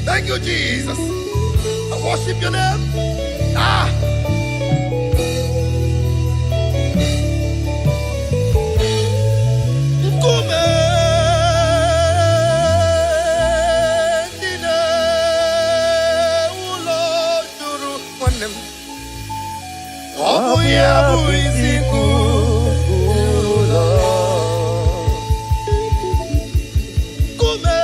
Thank you, Jesus. I worship your name. Kume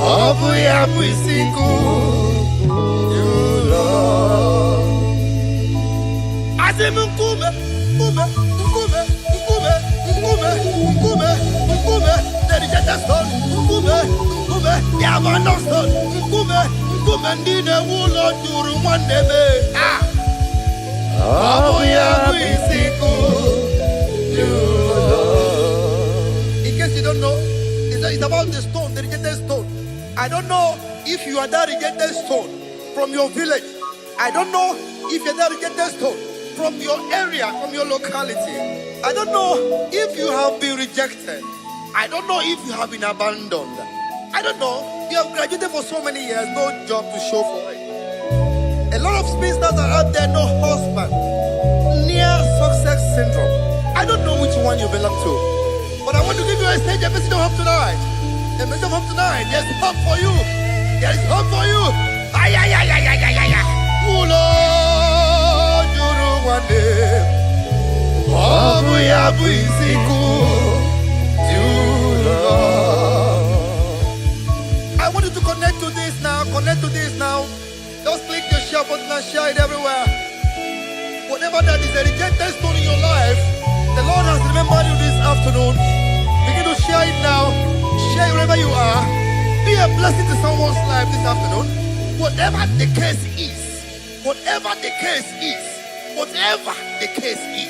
Obuya buisiku. You Lord. Azim nkume, nkume, nkume, nkume, nkume, nkume, nkume. Dedicated stone, nkume, nkume. Yabana stone, nkume, nkume. Ndine wulo juru mwandebe. Obuya buisiku. You Lord. In case you don't know, it's about the stone, the rejected stone. I don't know if you are that rejected stone from your village. I don't know if you're that rejected stone from your area, from your locality. I don't know if you have been rejected. I don't know if you have been abandoned. I don't know. You have graduated for so many years, no job to show for it. A lot of spinsters are out there, no husband, near success syndrome. I don't know which one you belong to, but I want to give you a stage, a message of hope tonight. A message of hope tonight. There's hope for you. There is hope for you. Ay, ay, ay, ay, ay, ay, ay, ay. Ulo juru wande. Obu ya buisiku. I want you to connect to this now. Connect to this now. Just click the share button and share it everywhere. Whatever that is a rejected stone in your life, the Lord has remembered you this afternoon. Begin to share it now. Share it wherever you are. Be a blessing to someone's life this afternoon. Whatever the case is, whatever the case is, whatever the case is,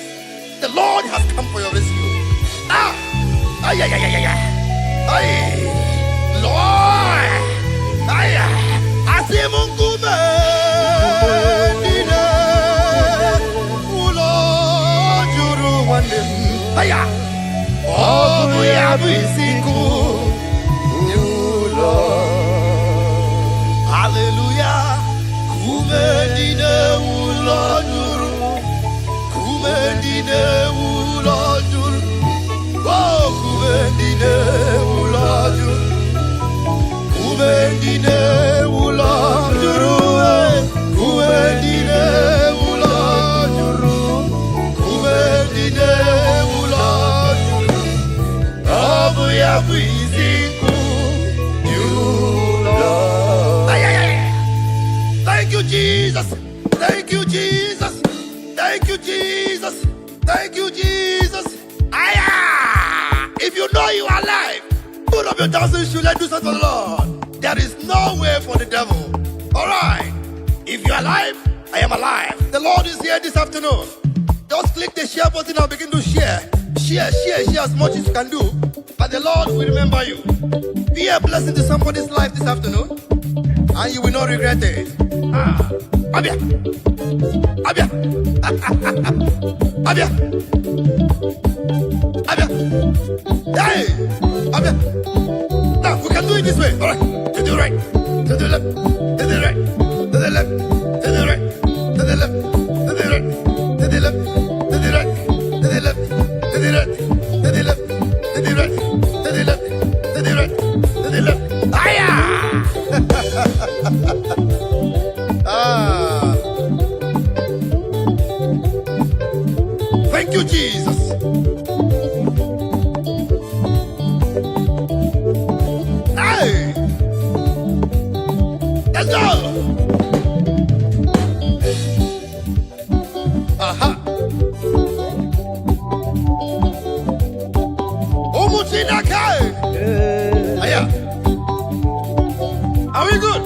the Lord has come for your rescue. Ah! Ay, ay, ay, ay, ay, ay. Ay! Lord! Ay, ay! Asimungume! Dine! Ulo juru wande! Ay, ay! Obu ya buisiku! You Lord! Hallelujah! Kume dine ulo juru! Kume dine ulo juru! Oh, kume dine ulo juru! Kume dine ulo juru! Kume dine ulo juru! Kume dine ulo juru! Obu ya buisiku! You Lord! Ay, ay, ay. Thank you, Jesus! Thank you, Jesus! Thank you, Jesus! Thank you, Jesus! Aya! If you know you are alive, put up your dancing shoes and do something for the Lord. There is no way for the devil. Alright. If you are alive, I am alive. The Lord is here this afternoon. Just click the share button and begin to share. Share as much as you can do. But the Lord will remember you. Be a blessing to somebody's life this afternoon, and you will not regret it. Abia! Abia! Abia! Abia! Hey! Abia! Now, we can do it this way. All right. To the right. To the left. To the right. To the left. To the right. To the left. To the right. To the left. To the right. To the left. To the right. To the left. To the right. To the left. To the right. To the left. Aya! Thank you, Jesus. Hey! Let's go! Aha! Umuchinakai! Aya! Are we good?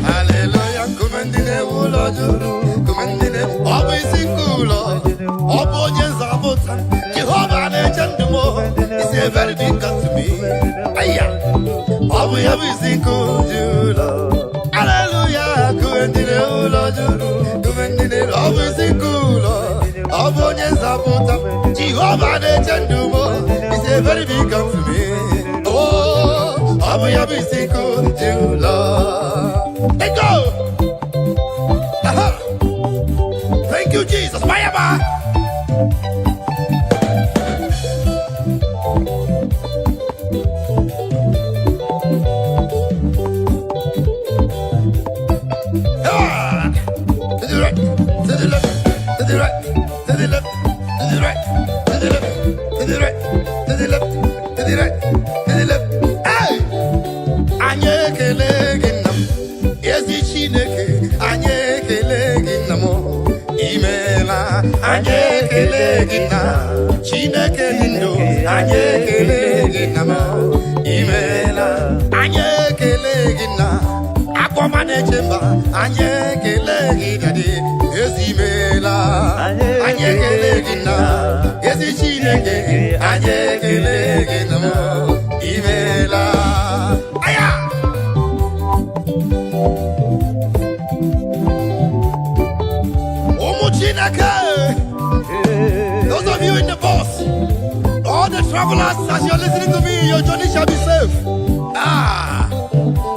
Hallelujah, kumendine ulo juru, kumendine obu isikulo, obu nyezabota. Jehovah nechandumo is a very big God to me. Aya, obu isikulo. Hallelujah, kumendine ulo juru, kumendine obu isikulo, obu nyezabota. Jehovah nechandumo is a very big God to me. Oh, Abu Yabu Siku Jula. Let go. Thank you, Jesus. Mayaba. ekele gị na Chineke dị ndụ anyị ekele gị na m imeela anyị ekele gị na akpọma na-eche mba anyị ekele gị dadị ezi imeela anyị ekele gị na ezi Chineke anyị ekele gị na m imeela aya ụmụ Chineke. Those of you in the bus, all the travelers, as you're listening to me, your journey shall be safe.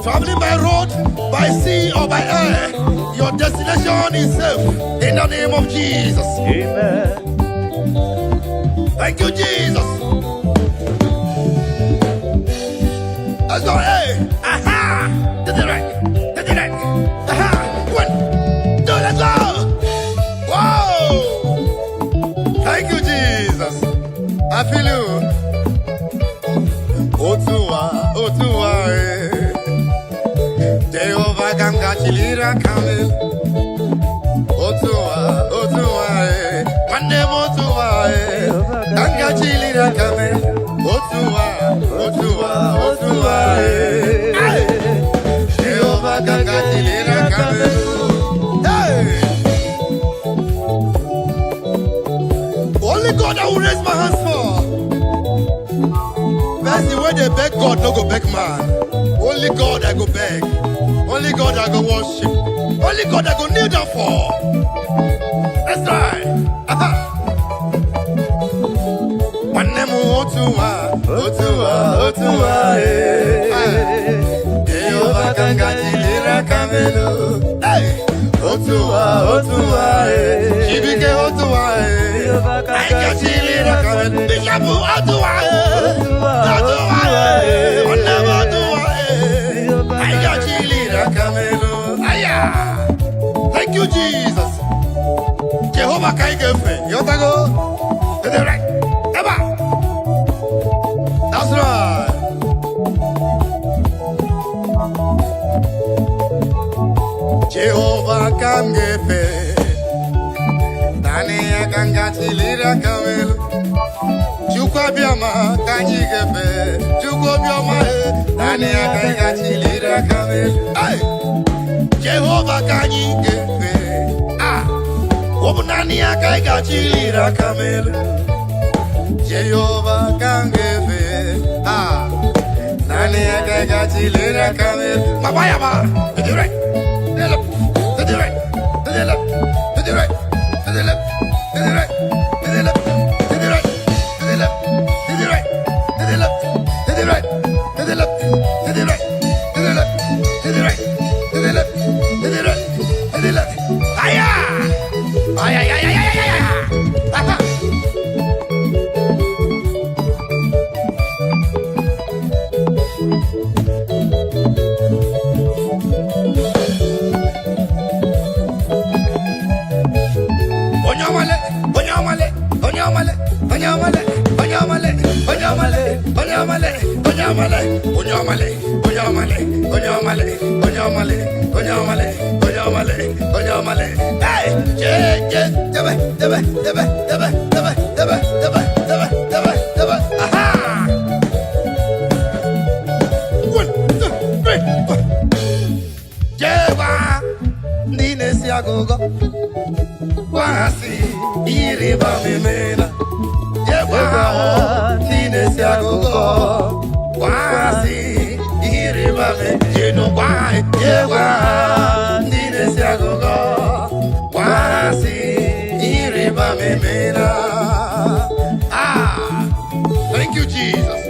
Traveling by road, by sea, or by air, your destination is safe. In the name of Jesus. Amen. Thank you, Jesus. Let's go. Hey. Aha. To the right. To the right. Aha. 1, 2, let's go. Whoa. Thank you, Jesus. I feel you. Otuwa, Jehovah Ganga Chilira Kamel. Otuwa, Mande Otuwa, Ganga Chilira Kamel. Otuwa, Jehovah Ganga Chilira Kamel. Only God I will raise my hands for. That's the way they beg God, no go beg man. Only God I go beg. Only God I go worship. Only God I go kneel down for. That's right. Manemu Otuwa, Jehovah Ganga Chilira Kamelo. Otuwa, Shibike Otuwa, Ganga Chilira Kamelo. Bishabu Otuwa, Onema Otuwa, Ganga Chilira Kamelo. Aya. Thank you, Jesus. Jehovah Kaigefe, Yotago, to the right, Eba. That's right. Jehovah Kangefe, Dania Ganga Chilira Kamelo. Chukwa Biama Kangefe, Chukwa Biama, Dania Ganga Chilira Kamelo. Jehovah Kangefe, Obunania Ganga Chilira Kamelo. Jehovah Kangefe, Dania Ganga Chilira Kamelo. Mabayama, to the right. To the right, to the left, to the right, to the left, to the right, to the left, to the right, to the left, to the right, to the left, to the right, to the left, to the right, to the left, to the right, to the left, to the right, to the left. Aya! Aya, aya, aya, aya, aya. Aha! Aha! 1, 2, 3, 4. Jehovah, Nine Siagogo, Wasi, Iriba Mimena. Jehovah, Nine Siagogo, Wasi, Iriba Mimena. Jehovah, Nine Siagogo, Wasi, Iriba Mimena. Thank you, Jesus.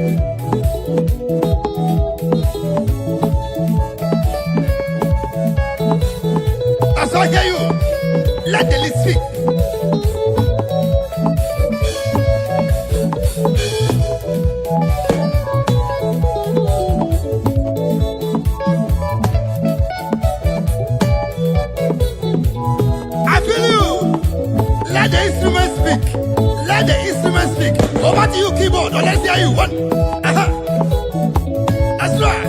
As I hear you, let the list speak. I feel you. Let the instrument speak. Let the instrument speak. Over to you, keyboard. Or let's hear you. 1. That's right.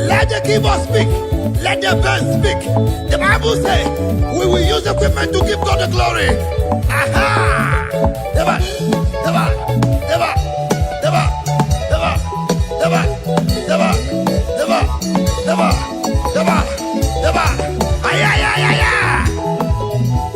Let the keyboard speak. Let the birds speak. The Bible says we will use equipment to give God the glory. Aha! Deba, deba, deba, deba, deba, deba, deba, deba, deba, deba, deba. Ay, ay, ay, ay, ay.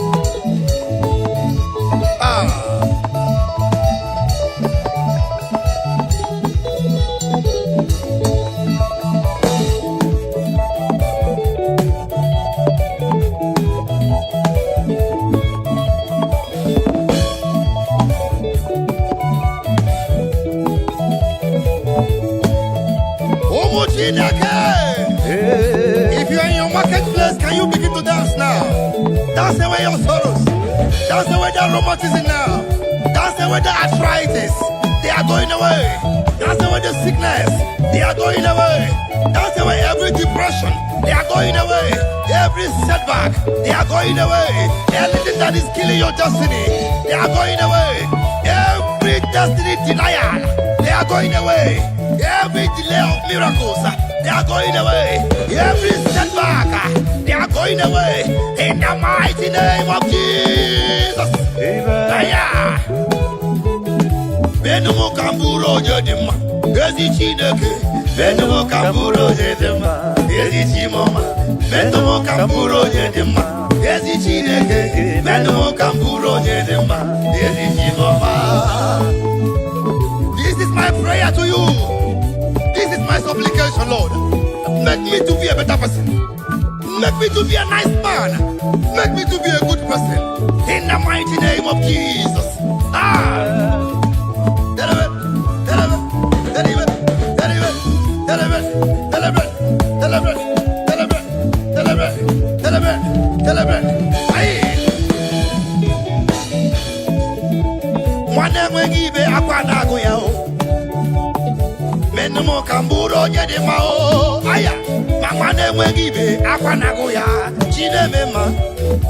If you are in your marketplace, can you begin to dance now? Dance away your sorrows. Dance away that rheumatism now. Dance away the arthritis. They are going away. Dance away the sickness. They are going away. Dance away every depression. They are going away. Every setback. They are going away. Anything that is killing your destiny. They are going away. Every destiny denial. They are going away. Every delay of miracles, they are going away. Every setback, they are going away. In the mighty name of Jesus. Amen. Benumu kamburo jedima, ezi chineke. Benumu kamburo jedima, ezi chimoma. Benumu kamburo jedima, ezi chineke. Benumu kamburo jedima, ezi chimoma. This is my prayer to you. This is my supplication, Lord. Make me to be a better person. Make me to be a nice man. Make me to be a good person. In the mighty name of Jesus. Menumo kamburo nyede mao aya mama ne mwegibe akwanago ya chinemema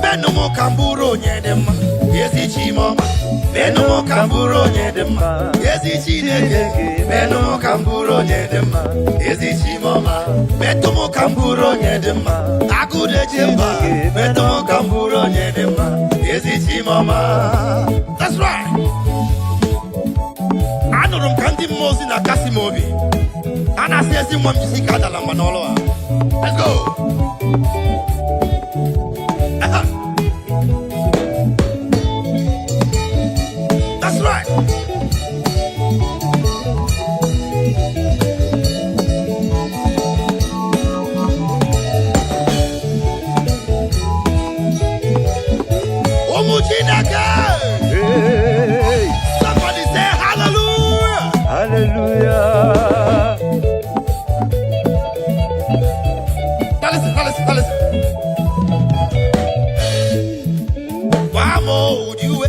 menumo kamburo nyede ma yesi chimoma menumo kamburo nyede ma yesi chineke menumo kamburo nyede ma yesi chimoma metumo kamburo nyede ma akude chimba metumo kamburo nyede ma yesi chimoma. That's right. Anorum kandi mozi na kasi mobi. Ana siyasi mwa mjisika dala manolo. Let's go. That's right. Omujinaka. Somebody say hallelujah. Hallelujah. Now listen. Wamo udiwe,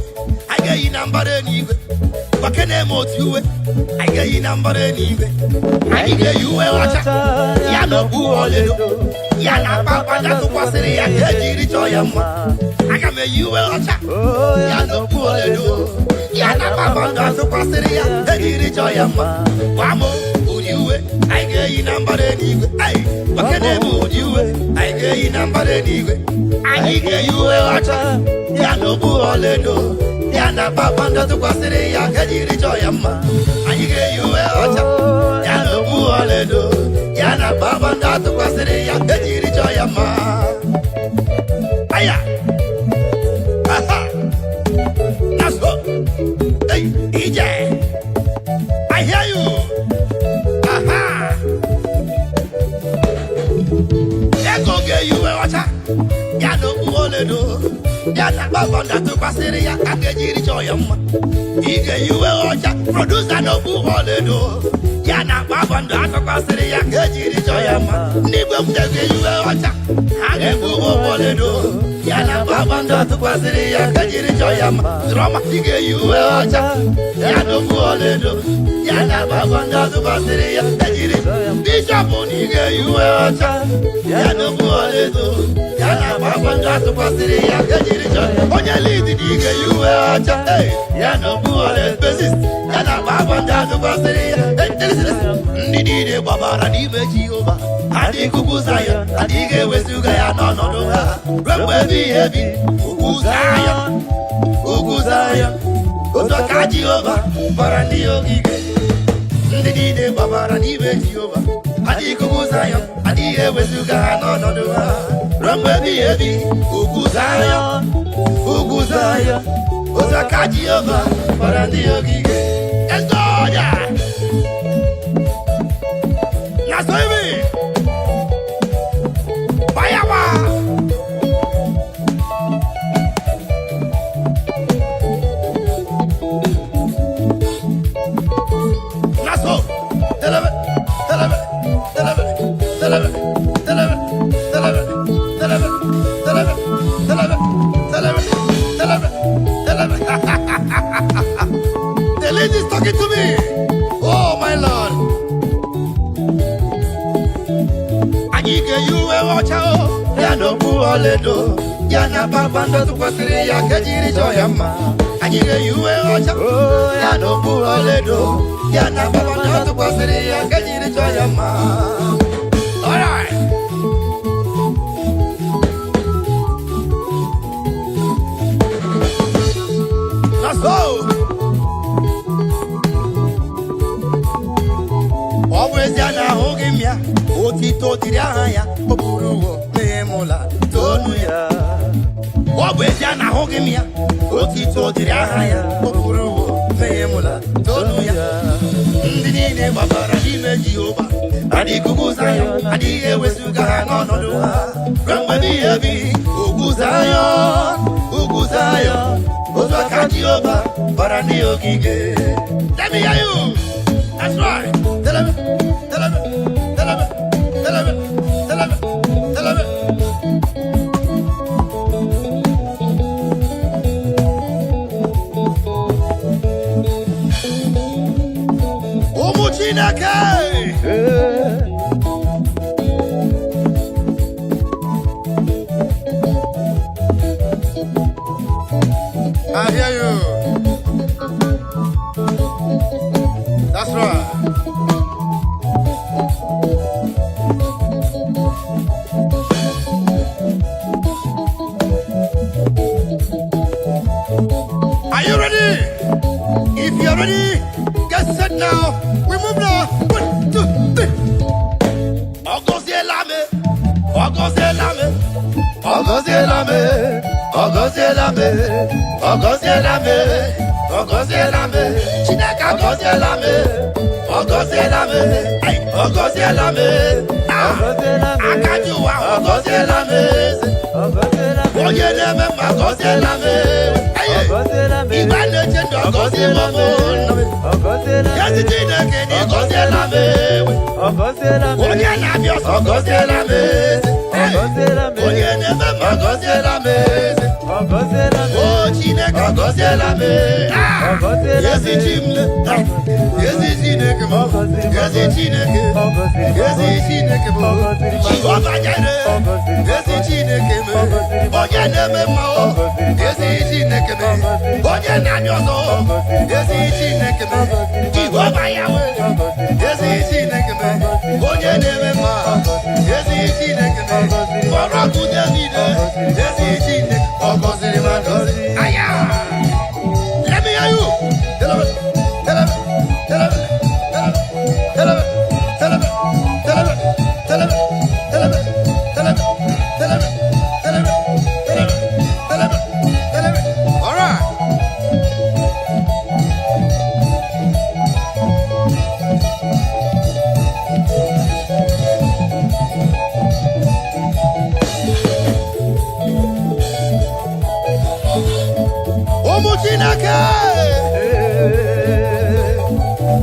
I get you number anyway. Bakene mo tiwe, I get you number anyway. I get you a watcher. Yano buole, Yana papa that's what's in ya kejiri choyama. I can make you a watcher. Yano buole, Yana papa that's what's in ya kejiri choyama. Wamo udiwe, I get you number anyway. Hey, bakene mo udiwe, I get you number anyway. I get you a watcher. Yano buole do. Yana papa ndo kwasiri ya kejiri choyama. I get you a watcher. Yano buole do. Yana papa ndo kwasiri ya kejiri choyama. Aya. Aha. That's what. Hey, EJ. I hear you. Aha. Ego get you a watcher. Yano buole do. Yana baba ndatu kwasiri ya kejiri choyama. Ige yuwe ocha producer no buhole do. Yana baba ndatu kwasiri ya kejiri choyama. Niwe mtege yuwe ocha age buhole do. Yana baba ndatu kwasiri ya kejiri choyama. Drama ige yuwe ocha yana buhole do. Yana baba ndatu kwasiri ya kejiri Bishop nige yuwe ocha yana buhole do. Yana baba ndatu kwasiri ya kejiri choyama. Onye lead dige yuwe ocha yana buhole basis. Yana baba ndatu kwasiri ya. Listen. niile gbabara n'ime Jehova adịghị ugwu Zayọn adịghị ewezuga ya n'ọnọdụ ha ruo mgbe ebighị ebi. Ugwu Zayọn, ugwu Zayọn, otu aka Jehova gbara ndị ogige. Ndị niile gbabara n'ime Jehova adịghị ugwu Zayọn adịghị ewezuga ha n'ọnọdụ ha ruo mgbe ebighị ebi. Ugwu Zayọn, ugwu Zayọn, otu aka Jehova gbara ndị ogige. Estoya Nasoibi Bayama Naso Telebe Telebe Telebe Telebe Telebe Telebe Telebe Telebe Telebe Telebe Telebe Telebe The lady is talking to me. Oh my Lord. Anyike yuwe wachao ya no buoledo ya na babando tukwasiri ya kejiri joyama. Anyike yuwe wachao ya no buoledo ya na babando tukwasiri ya kejiri joyama. All right. Let's go. Always yana hogimya, otito tiraya, popuruo, memola, tonuya. Always yana hogimya, otito tiraya, popuruo, memola, tonuya. Ndine babara dime Jehova, adi kuguzayo, adi ewesuga nonoduha. Ramba biyebi, uguzayo, uguzayo, ozwaka Jehova, barani ogige. Let me hear you. That's right. Tell him, tell him, tell him, tell him, tell him, tell him. Omuchinake. I hear you. That's right. Are you ready? If you're ready, get set now. We move now. 1, 2, 3. Ogozelame, Ogozelame, Ogozelame, Ogozelame, Ogozelame, Ogozelame, Chineka Ogozelame, Ogozelame, ay, Ogozelame, Akajuwa Ogozelame, Oye neme Ogozelame, Ibane Chendo Ogozelame, Yasi Chineke ni Ogozelame, Oye Nabios Ogozelame, Oye neme Ogozelame, Oh Chineke Ogozelame, Yasi Chimle, Yasi Chineke, Yasi Chineke, Yasi Chineke, Jehovah Jireh, Yasi Chineke, Oye neme Mo, Yasi Chineke, Oye Nanyoso, Yasi Chineke, Jehovah Yahweh, Yasi Chineke, Oye neme Mo, Yasi Chineke, Oraku David, Yasi Chineke, Ogozelame, Aya. Let me hear you. Tell him, tell him, tell him, tell him, tell him, tell him, tell him, tell him, tell him, tell him, tell him, tell him, tell him, tell him. All right. Omuchinake.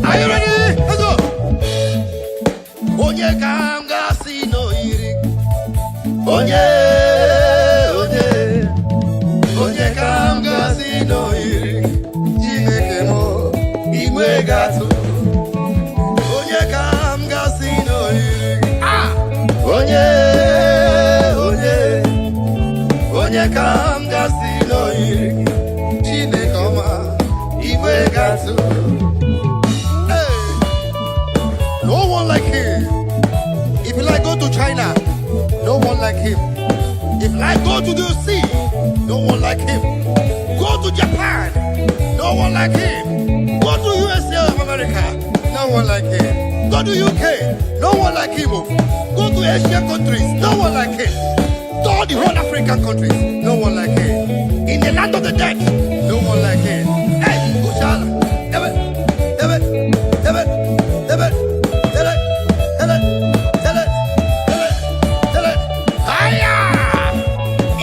Are you ready? Let's go. Onye kanga sino iri. Onye kanga sino iri. Chineke mo igwe gatu. Onye kanga sino iri. Onye kanga sino iri. Chineke oma igwe gatu. No one like him. If you like go to China, no one like him. If you like go to the sea, no one like him. Go to Japan, no one like him. Go to USA of America, no one like him. Go to UK, no one like him. Go to Asian countries, no one like him. To all the whole African countries, no one like him. In the land of the dead, no one like him. Hey, Ushala,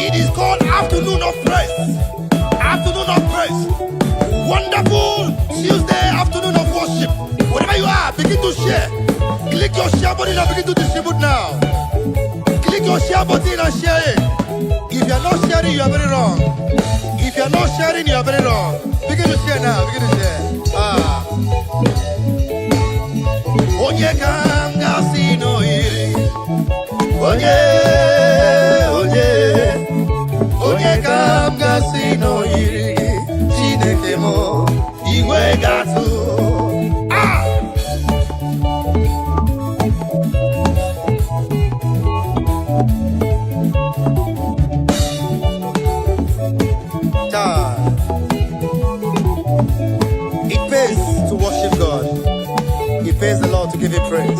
it is called afternoon of praise. Afternoon of praise. Wonderful Tuesday afternoon of worship. Wherever you are, begin to share. Click your share button and begin to distribute now. Click your share button and share it. If you are not sharing, you are very wrong. If you are not sharing, you are very wrong. Begin to share now. Begin to share. Onye kanga sino iri. Onye kanga sino iri. Chineke mo iwe gatu. It pays to worship God. It pays the Lord to give Him praise.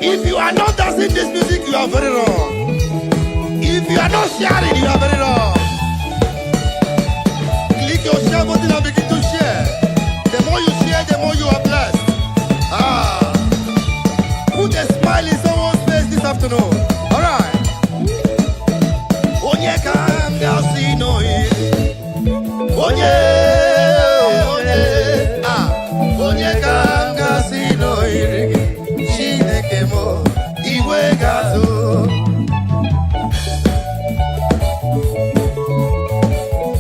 If you are not dancing this music, you are very wrong. If you are not sharing, you are very wrong. Click your share button and begin to share. The more you share, the more you are blessed. Put a smile in someone's face this afternoon. All right. Onye kanga sino iri. Onye kanga sino iri. Chineke mo iwe gazo.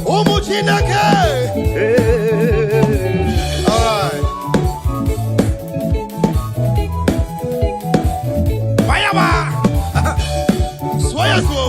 Umu Chineke. All right. Fire. Swaya so.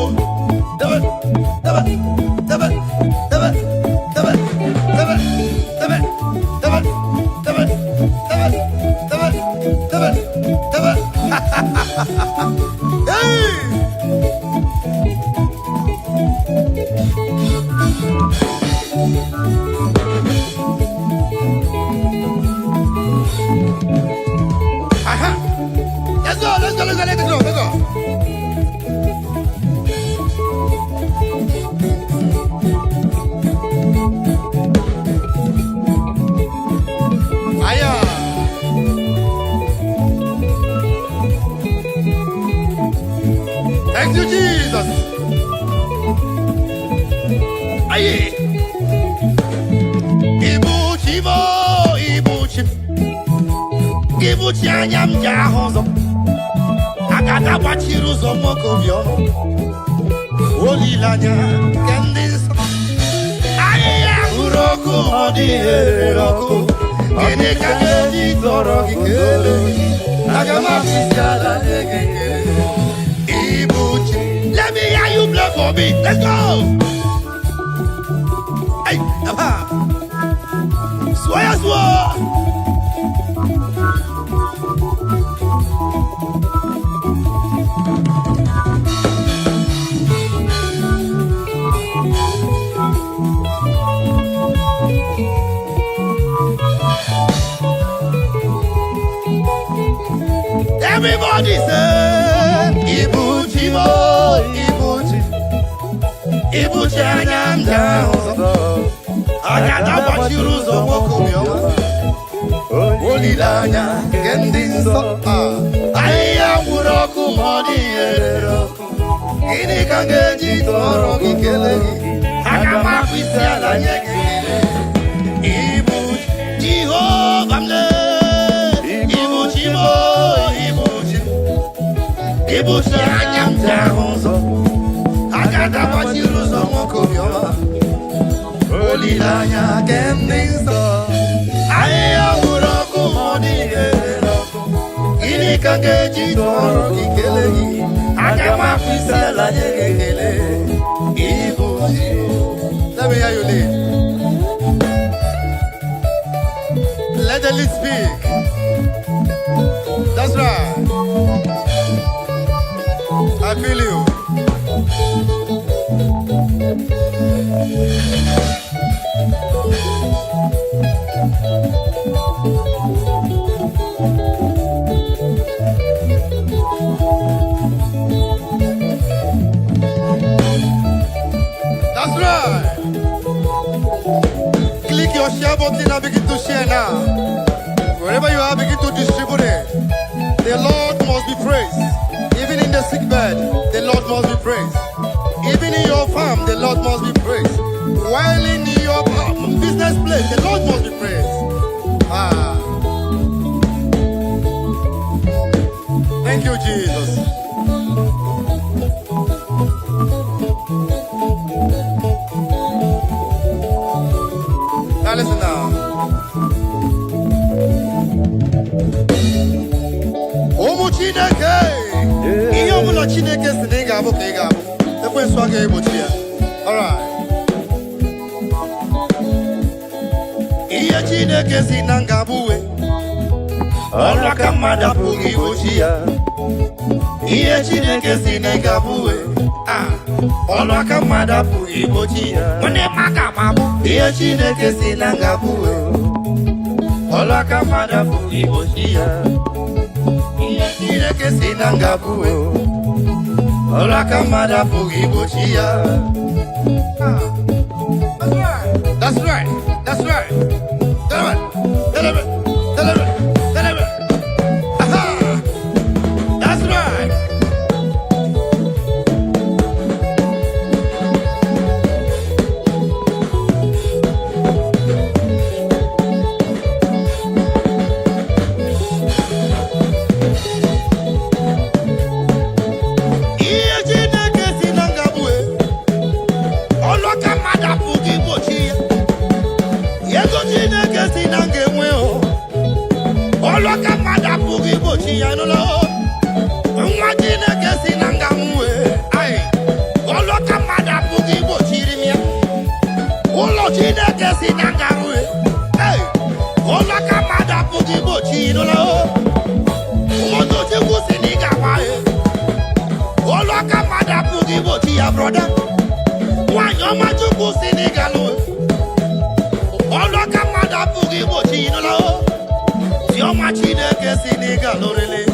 Let's go. Thank you, Jesus. Aye. Ibuchi anyam jahozo. Agada wachiru zo mokobio. olilanya kendis aya uroku odi roku kene kage toro kele agama fiskala kele ibuchi. Let me hear you play for me. Let's go. Hey, Papa. Soya soya. Everybody say, Ibuchi mo, Ibuchi, Ibuchi anyanda ozo. Agada bashiruzo mokumyo, olilanya kendinso. Aya muroku modi eroku, ini kangeji toro kikele. Agama kwisiala nyekele. Ibuchi, Jehovah mle, Ibuchi mo. Ibuchi anyamta honzo agada bashiruzo mokomyo olilanya kendinso aya uroku modi eroko ini kangeji toro kikeleji agama fisala nyekele Ibuchi. Let me hear you lead. Let the lead speak. That's right. I feel you. That's right. Click your share button and begin to share now. Wherever you are, begin to distribute it. The Lord must be praised. Even in the sick bed, the Lord must be praised. Even in your farm, the Lord must be praised. While in your business place, the Lord must be praised. Thank you, Jesus. Now listen now. Omu Chineke. Iyo mula Chineke sinega abu kega abu. Ekwe swage Ibuchi ya. Alright. Iya Chineke sinanga abuwe. Olwa kamada pugi Ibuchi ya. Iya Chineke sinanga abuwe. Olwa kamada pugi Ibuchi ya. Mwane maka mabu. Iya Chineke sinanga abuwe. Olwa kamada pugi Ibuchi ya. Chineke sinanga buwe Ola kamada pugi Ibuchi ya. That's right. That's right. Deliver. Deliver. Deliver. Deliver. Aha. That's right. Brother, why you want to go Senegal? All look at Mother Pugi Ibuchi, you're matching a Senegal, really.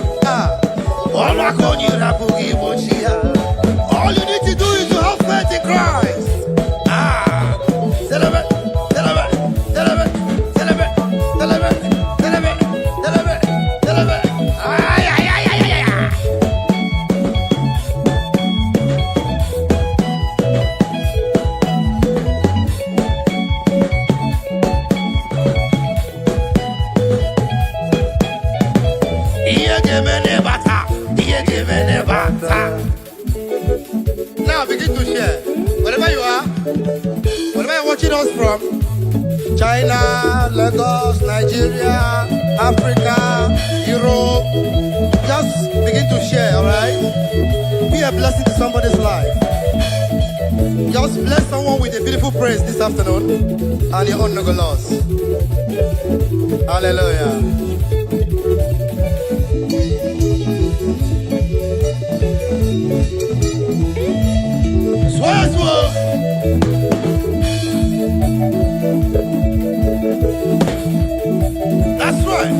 All look on you, Pugi Ibuchi. All you need to do is to have faith in Christ. Celebrate, celebrate, celebrate, celebrate, celebrate, celebrate, celebrate, celebrate. Now begin to share. Wherever you are, wherever you're watching us from, China, Lagos, Nigeria, Africa, Europe, just begin to share, alright? Be a blessing to somebody's life. Just bless someone with a beautiful praise this afternoon, and your own no go lost. Hallelujah. That's right.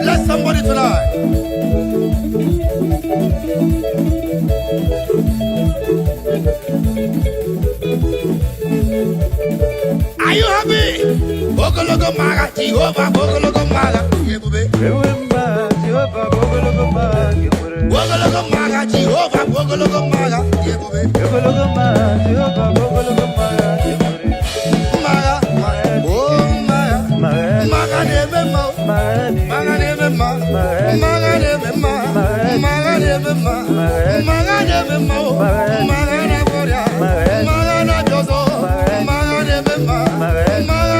Bless somebody tonight. Are you happy? Bogologo maga, Jehovah, Bogologo maga. Remember, Jehovah, Bogologo maga. Bogologo maga, Jehovah, Bogologo maga. Bogologo maga, Jehovah, Bogologo maga. Maga, oh maga, maga neme ma, maga neme ma, maga neme ma, maga neme ma, maga neme ma, maga na boria, maga na jozo, maga neme ma, maga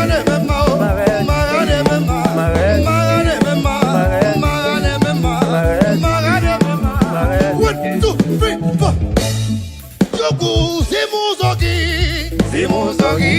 neme ma, maga neme ma, maga neme ma, maga neme ma, maga neme ma. 1, 2, 3, 4. Jogu zimuzogi, zimuzogi.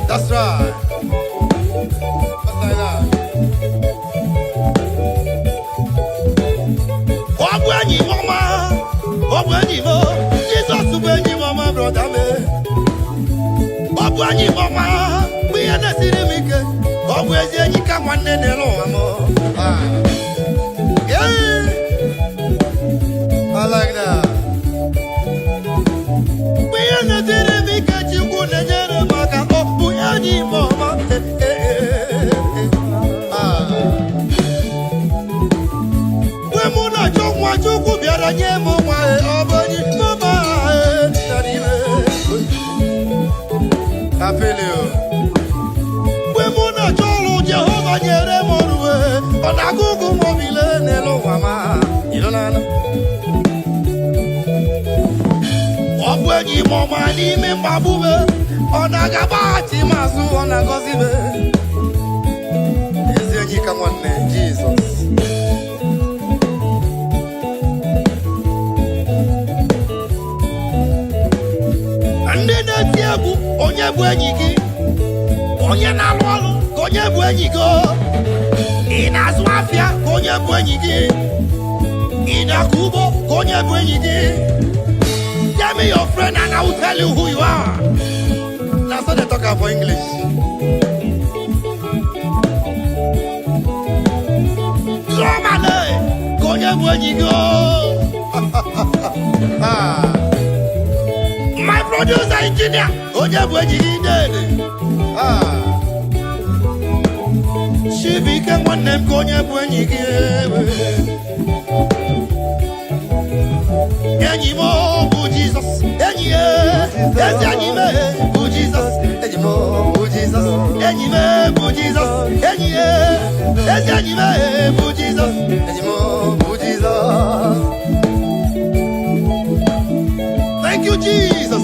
That's right. What's like that? Ogwenyi mama, ogwenyi mo, Jesus ogwenyi mama brother me. Ogwenyi mama, we na siri mike. Ogwenyi enyi ka nwanne ne lo amo. Yeah. I like that. We na siri mike chukwu na nyere maka ogwenyi mama. Chukwu bịara nye m nwa ọbọnyị mama apelio mgbe mụ na-achọ ọrụ Jehova nyere m ọrụ ọ na-agụ ụgụ mobile n'elu ụwa ma ọ bụ enyi m ọma n'ime mkpagbu m ọ na-agabaghachi m azụ ọ na-agọzi m ezi enyi ka nwanne Jizọs. Ndị na-eti egwu onye bụ enyi gị, onye na-alụ ọrụ ka onye bụ enyi gị, ị na-azụ afịa ka onye bụ enyi gị, ị na-akọ ugbo ka onye bụ enyi gị. Tell me your friend and I will tell you who you are. That's what they talk about English. Normally ka onye bụ enyi gị. My producer engineer, onye bụ enyi gị dede. Chibike nwanne m ka onye bụ enyi gị. Enyi m bụ Jizọs, enyi ya, ezi enyi m bụ Jizọs, enyi m bụ Jizọs, enyi m bụ Jizọs, enyi ya, ezi enyi m bụ Jizọs, enyi m bụ Jizọs. Thank you, Jesus.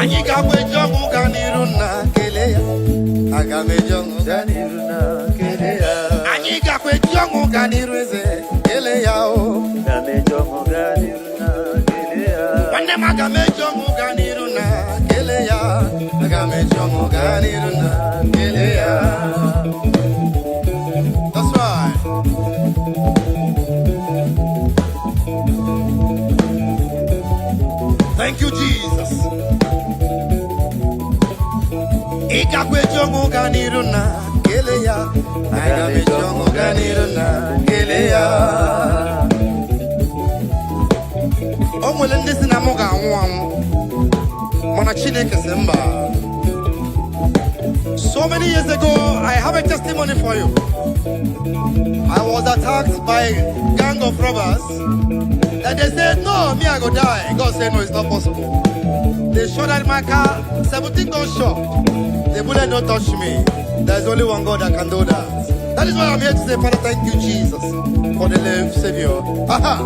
Anyị ga-agbeje ọmụ ga n'iru na kele ya. Aga m eje ọmụ ga n'iru na kele ya. Anyị Iga kwe jongo ganireze ele yao. Game jongo ganiruna ele ya. Wande magame jongo ganiruna ele ya. Magame jongo ganiruna ele ya. That's right. Thank you, Jesus. Iga kwe jongo ganiruna ele ya. Magame jongo ganiruna ele ya. Omwele ndisi na moga anwam. Mana Chineke semba. So many years ago, I have a testimony for you. I was attacked by a gang of robbers. And they said, no, me I go die. God said, no, it's not possible. They shot at my car, 17 gunshots. The bullet don't touch me. There's only one God that can do that. That is why I'm here to say, Father, thank you, Jesus, for the life Savior. Aha!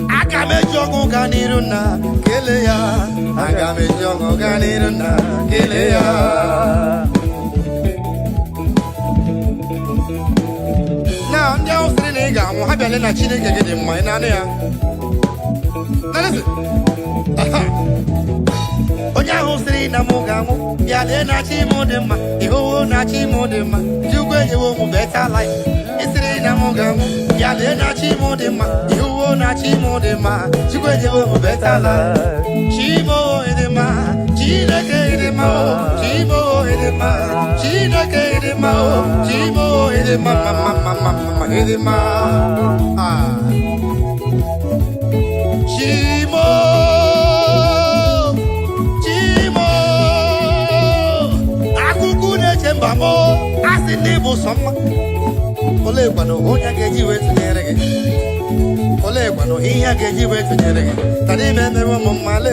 Agame jongo ganiruna keleya. Agame jongo ganiruna keleya. Now, I'm down to the nigga. I'm happy to let you get in my nana. Now listen. Oja hosri na mugamu ya de na chi modema iho na chi modema jugwe yewo mu better life isri na mugamu ya de na chi modema iho na chi modema jugwe yewo mu better life chimo edema chineke edema chimo edema chineke edema chimo edema mama edema ah chimo Mbamo asinibu soma ole kwano honya geji wetu nyerege ole kwano hiya geji wetu nyerege tani meme wo male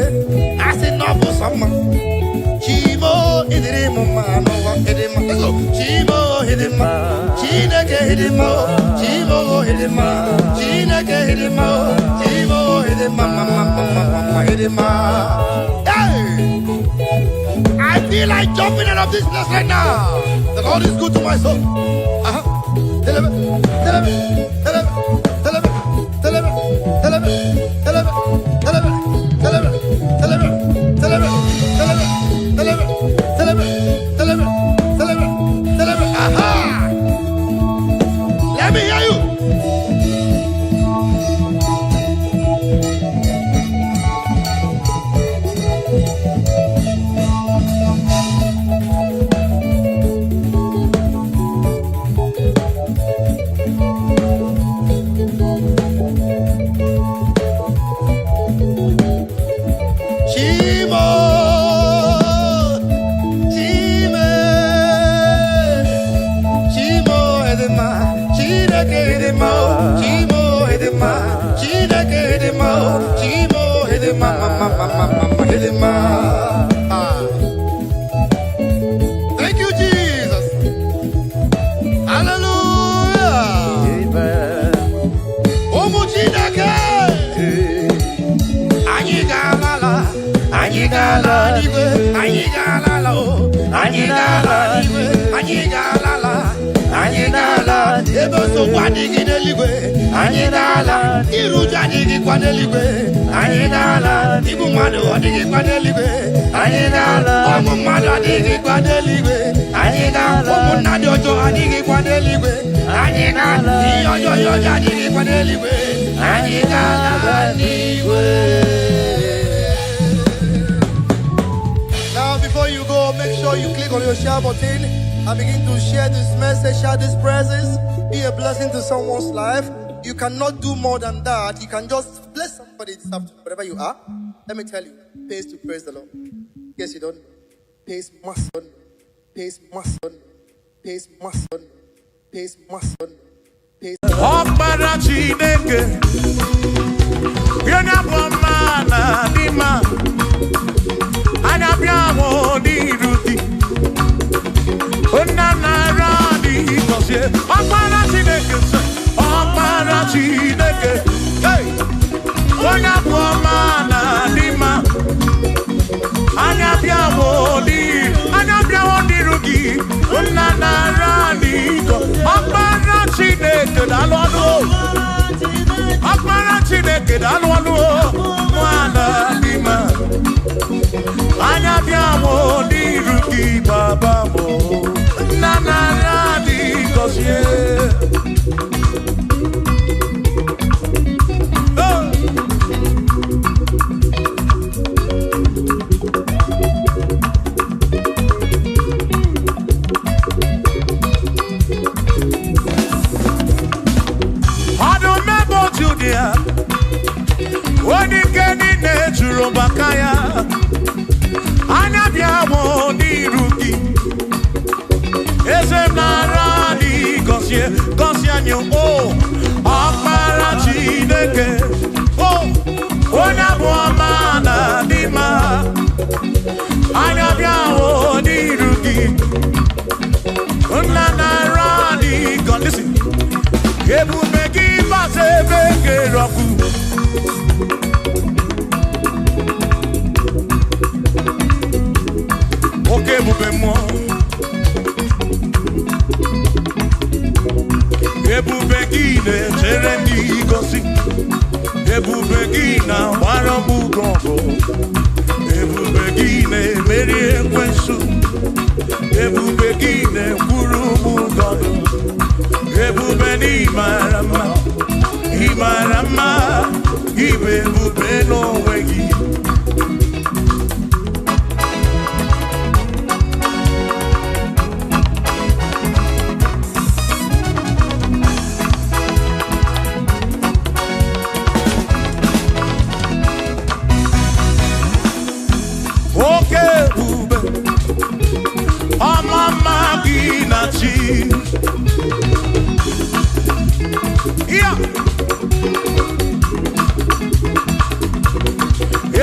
asinobu soma chimo idiri mama no wa edema go chimo hidima chineke hidima chimo hidima chineke hidima chimo hidima mama hidima I feel like jumping out of this place right now. The Lord is good to my soul. Let me hear you. Thank you, Jesus. Hallelujah. Amen. Omuchineke. Anyigala, anyigala, anyigala, anyigala, anyigala, anyigala. Ebo so kwadigi neligwe. Anyigala, iruja digi kwaneligwe. Anyigala, ibu madu adigi kwaneligwe. Anyigala, omu madu adigi kwaneligwe. Anyigala, omu nadi ojo adigi kwaneligwe. Anyigala, iyoyo adigi kwaneligwe. Anyigala niwe. Now before you go, make sure you click on your share button and begin to share this message, share this presence. Be a blessing to someone's life. You cannot do more than that. You can just bless somebody this afternoon, wherever you are. Let me tell you, pays to praise the Lord. Yes, you don't. Pays must. Pays must. Pays must. Pays must. Pays. Ọkpara Chineke, onye bụ ọma na n'ime anya bịa hụ n'iru di, onye na-ara n'ihi gọzie. Ọkpara Chineke sị, ọkpara Chineke, onye bụ ọma na n'ime anya bịa hụ n'iru gị, onye na-ara n'ihi gọzie. Ọkpara Chineke daalụ ọnụ Ọkpara Chineke daalụ ọnụ Nwana dị mma Anya bịa mụ n'iru gị baba mụ Nna nara dị gọzie Bakaya Anya biamo di ruki Eze nara di gosie anyo Akpara Chineke Onya bu amana di ma Anya biamo di ruki Una nara di gosie Listen Ebu megi base bege roku Oke bube mo Ebube gị na-echere ndị gosi Ebube gị na-agbara m ụgọgụ Ebube gị na-emeri ekwensu Ebube gị na-ekwuru m ụgọdụ Ebube n'ịmara mma Ịmara mma Ibe ebube n'onwe gị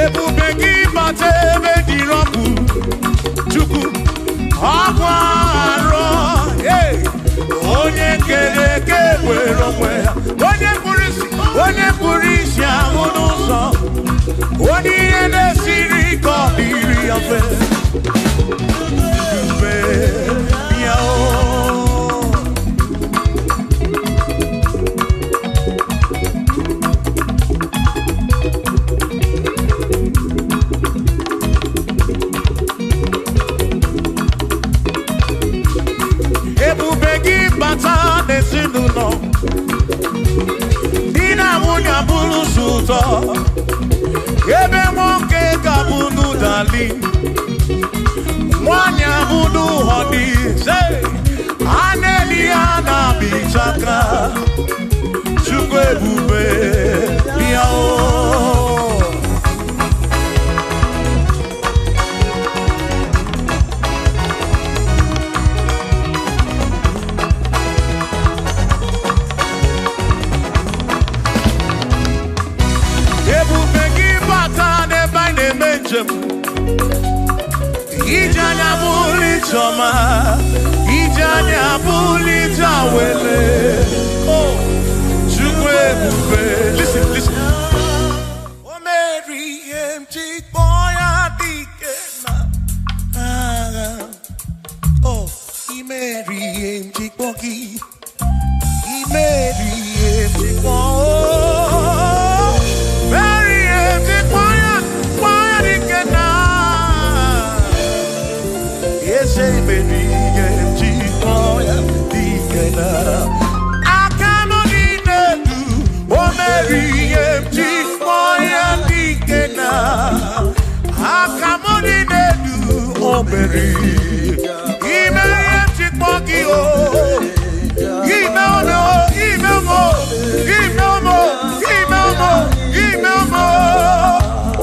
Ebube gị bata ebe dị rọpụ Chukwu ọkwa arọ onye kere eke were onwe ya onye kpụrụ isi ahụ n'ụzọ onye ihe na-esiri ka ọ dịrị ya mfe Ebube ya Ebube gị bata n'ezinụlọ Di na nwunye abụrụ ụzọ Ebe nwoke ga-abụ n'ụdali Nwanyị abụ n'ụhọdị A na-eli ya na-abịchaka Chukwu ebube ya Ijanya buli choma Ijanya buli jawele Oh, Chukwu ebube Listen O Mary empty boy adike na Oh, I Mary empty boy I Mary empty boy Mary empty boy adike na Say Mary empty boy adikena Akamodine du Oh Mary empty boy adikena Akamodine du Oh Mary Ime empty boy oh Ime ono Ime mo Ime mo Ime mo Ime mo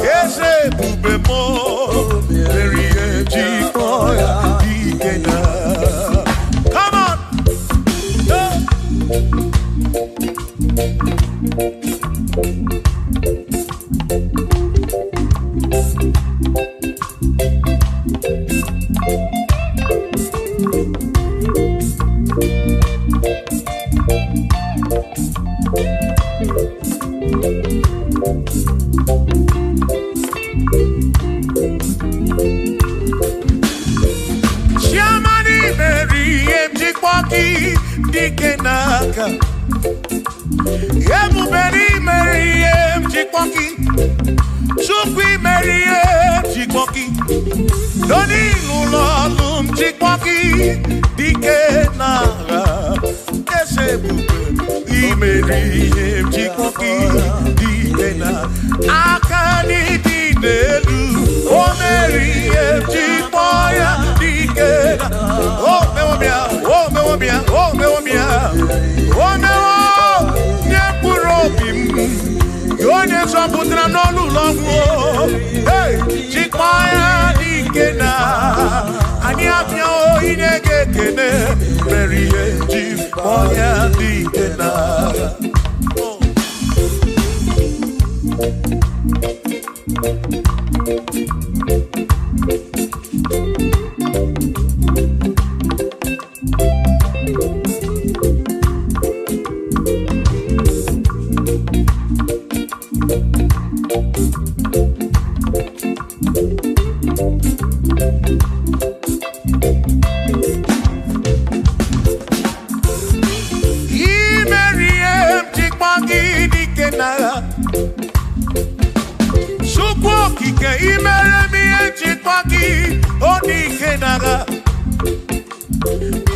Ese bube mo Mary empty boy Come on! Ebuberi Mary Chikpoki Chukwi Mary Chikpoki Doni Lulolum Chikpoki Dike Nara Esebube Mary Chikpoki Dike Nara Akani Dinelu O Mary Chikpoya Dike Nara Oh Mewomia Oh Mewomia Oh Mewomia Oh Mewomia Yone soputra no lulongo Hey, chikmaya dikena Ani apyo inege kene Meriye chikmaya dikena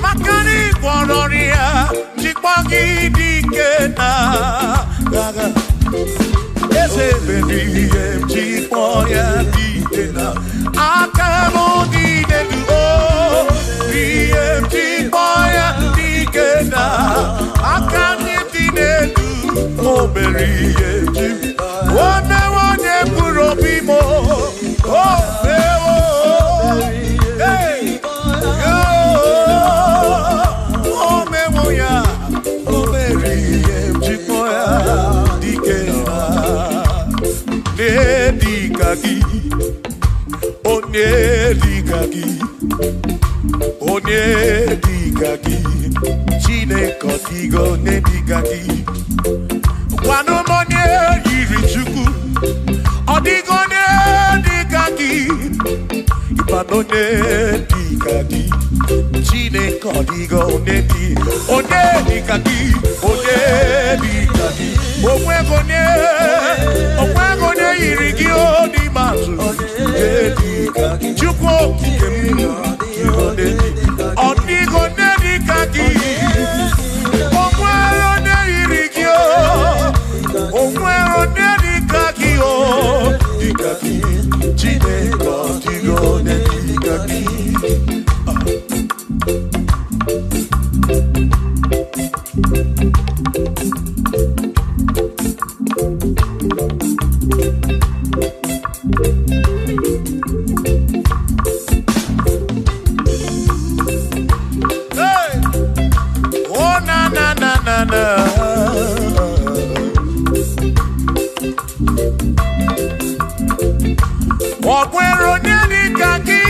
Makani Bonoria, Chikpaki Dikena, Gaga, Esebedi, Chikpoya Dikena, Akamo Dinedu, BM Chikpoya Dikena, Akani Dinedu, Oberi, One Purobimo, Oh, Onye digagi Chine kotigo ne digagi Wano monye yiri chuku Odigo ne digagi Ipano ne digagi Chine kotigo ne di Onye digagi Onye digagi Omwego ne yiri gi odi mazu Ne digagi Chukwo kikemu Odigo ne digagi Omwego ne yiri gi Omwego ne digagi Digagi Chine kotigo ne digagi Okwero nyedi kaki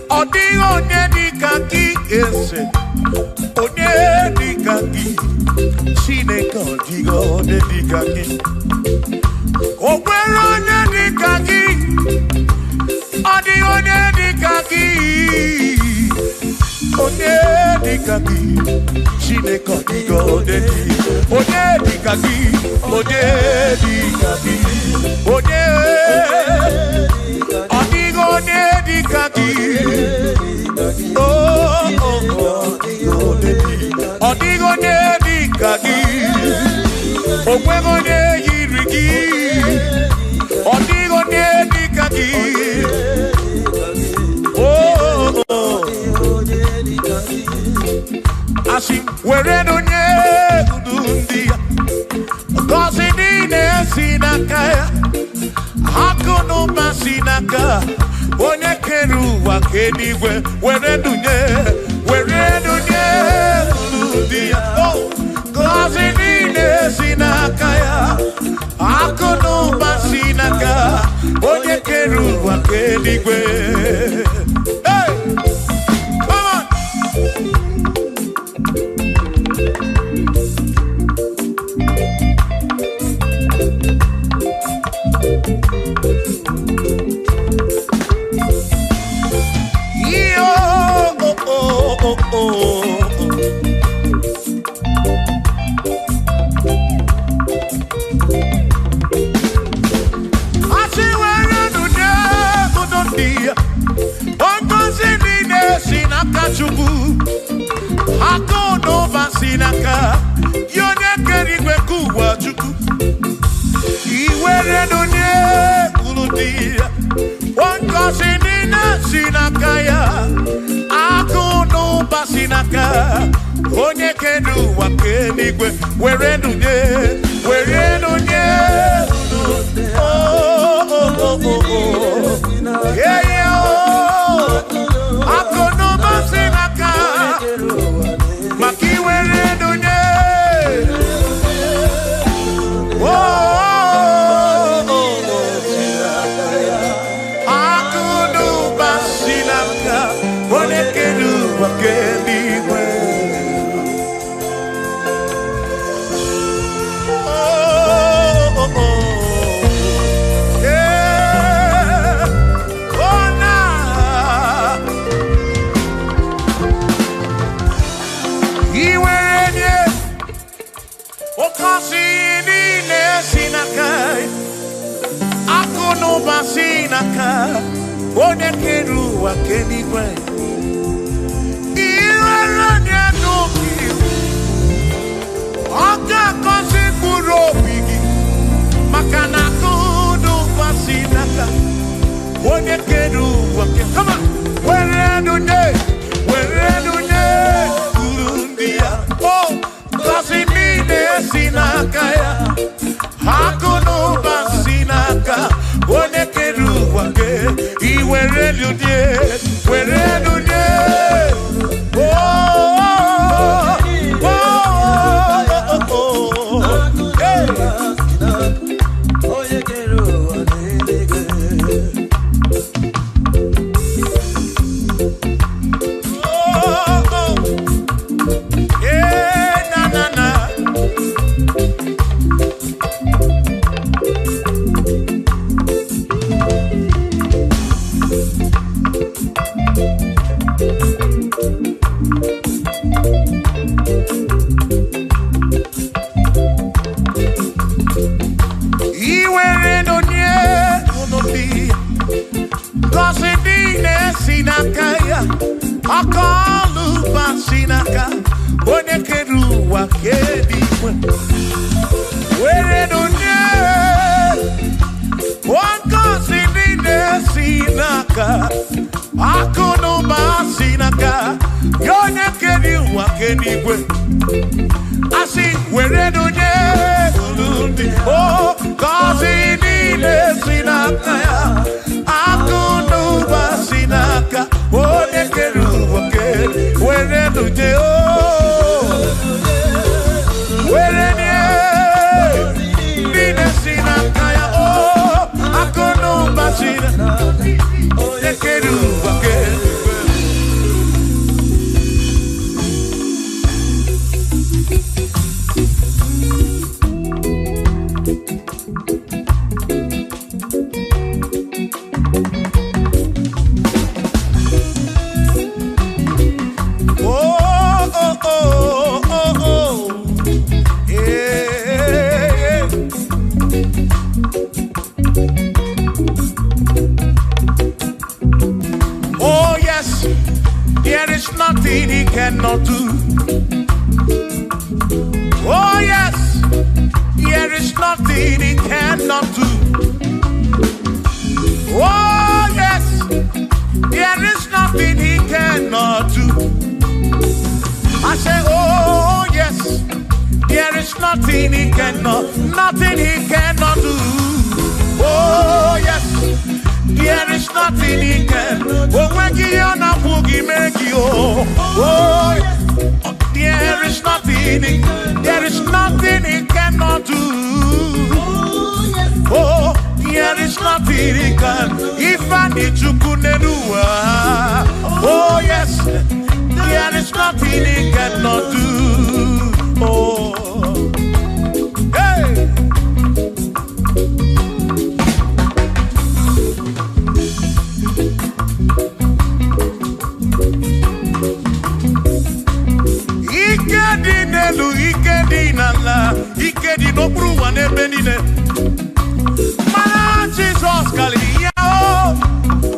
Odigo nyedi kaki Ese Onyedi kaki Chineke odigo nyedi kaki Okwero nyedi kaki Odigo nyedi kaki Onyedi kaki Chineke odigo nyedi Onyedi kaki Onyedi kaki Odigo nyedi kaki Odigo nyedi kaki Okwego ne yirigi Odigo nyedi kaki Asi were no nye kudundia Kosi nine sinakaya Hakono masinaka Onye keru wakenigwe Were dunye kudundia Kosi nine sinakaya Hakono masinaka Onye keru wakenigwe Hey! Come on! yonye kerigwe kuwa chuku iwere donye uludia wankosi nina sinakaya akuno basinaka onye kedu wakenigwe were donye yeah yeah akuno basinaka maki were donye One keru akenigwe iranya nuki oga kosi kuro bigi makana kudu pasinaka one keru aken come on where dunye kurundia oh kosi mine sinakaya hakuno pasinaka one keru aken where you did, oh, hey.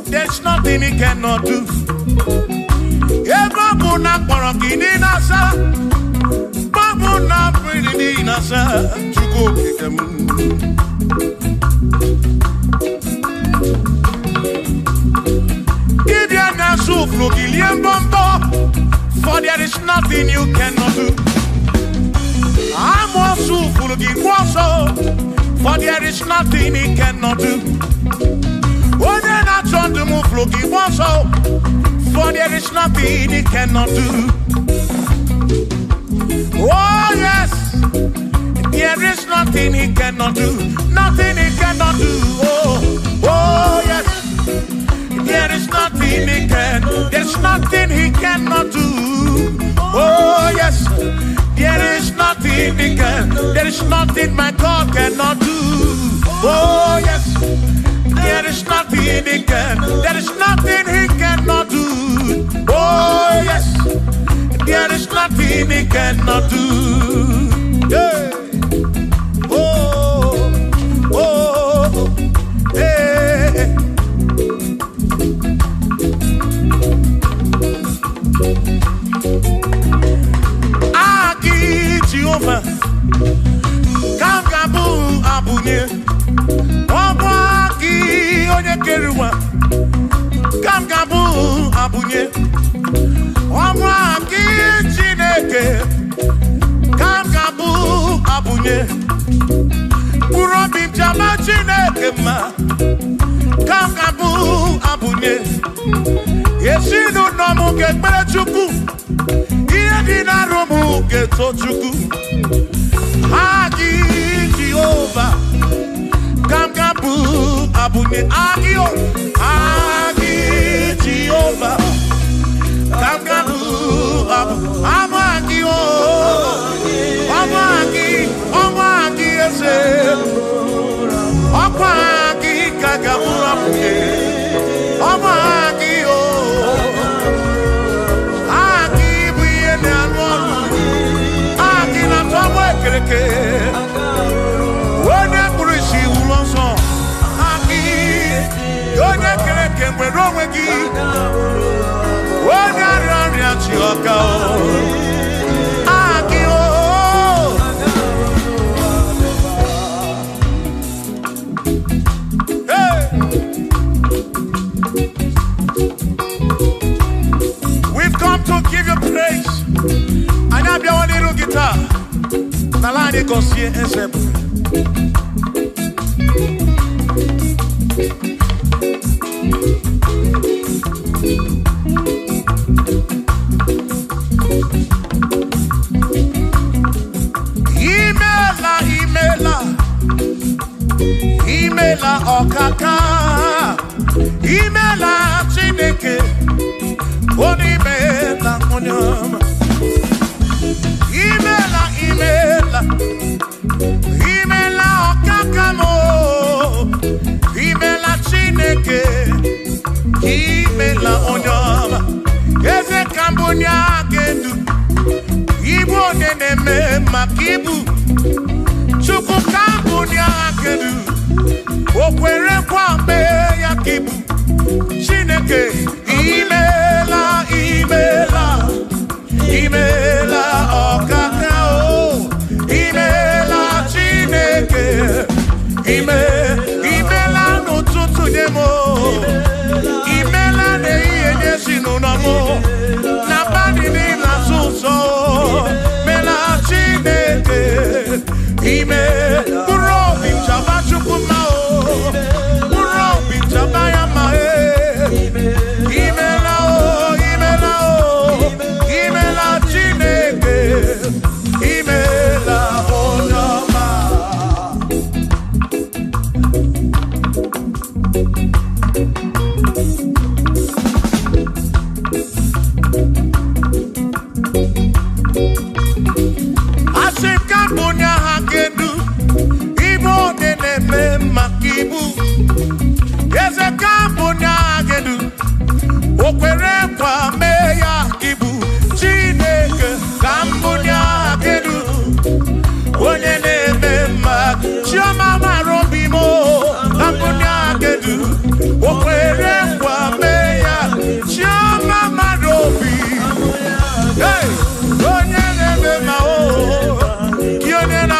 There's nothing he cannot do. Babu na asa Chukwu okike m Dibia na suflu gilie mbombo For there is nothing you cannot do I'm also full of for there is nothing he cannot do. Oh, then I turn to move looking also, for there is nothing he cannot do. Oh, yes, there is nothing he cannot do. Nothing he cannot do. Oh, yes, there is nothing he can. There's nothing he cannot do. Oh, yes. There is nothing he can, there is nothing my God cannot do. Oh yes, there is nothing he can, there is nothing he cannot do. Oh yes, there is nothing he cannot do. Yeah. Oh, oh, hey. Jehovah, Kamgabu Abunye, Obaki Onyekeruwa, Kamgabu Abunye, Obaki Chineke, Kamgabu Abunye, Kurobim Jama Chineke ma, Kamgabu Abunye, Yesinu Nomu Gekbere Chukwu. Dinarumu getochuku Agi Jehovah Kamgabu Abunye Agio Agi Jehovah Kamgabu Amagio Amagi ese Amagi Kagabu Abunye Amagio Wone kurishi ulonso Aki Yone kereke mwerowe gi Wone arani achioka Aki o Hey We've come to give you praise And I'm your little guitar Nalani konsie esebu Imela okaka Imela Chineke Onimela onyama Imela okakamo Imela Chineke Imela onyama Eze kambunya gendu Ibu neneme makibu Chuku kambunya gendu Okwere kwa me yakibu Chineke Imela okakao Imela Chineke Imela n'ụtụtụ demo Imela n'ehihie n'ezinụlọ na mmadụ niile asụsụ Imela Chineke mkpụrụ obi nchaba Chukwu ma mkpụrụ obi nchaba ya ma Imela Chineke Imela onyoma Asikambunya hakedu Ibo neneme makibu Eze kambunya hakedu Okwere kwa meya kibu Chineke kambunya hakedu Onye neme mak Chioma marobimo Kambunya hakedu Okwere kwa meya Chioma marobi Hey, onye neme mao Kione na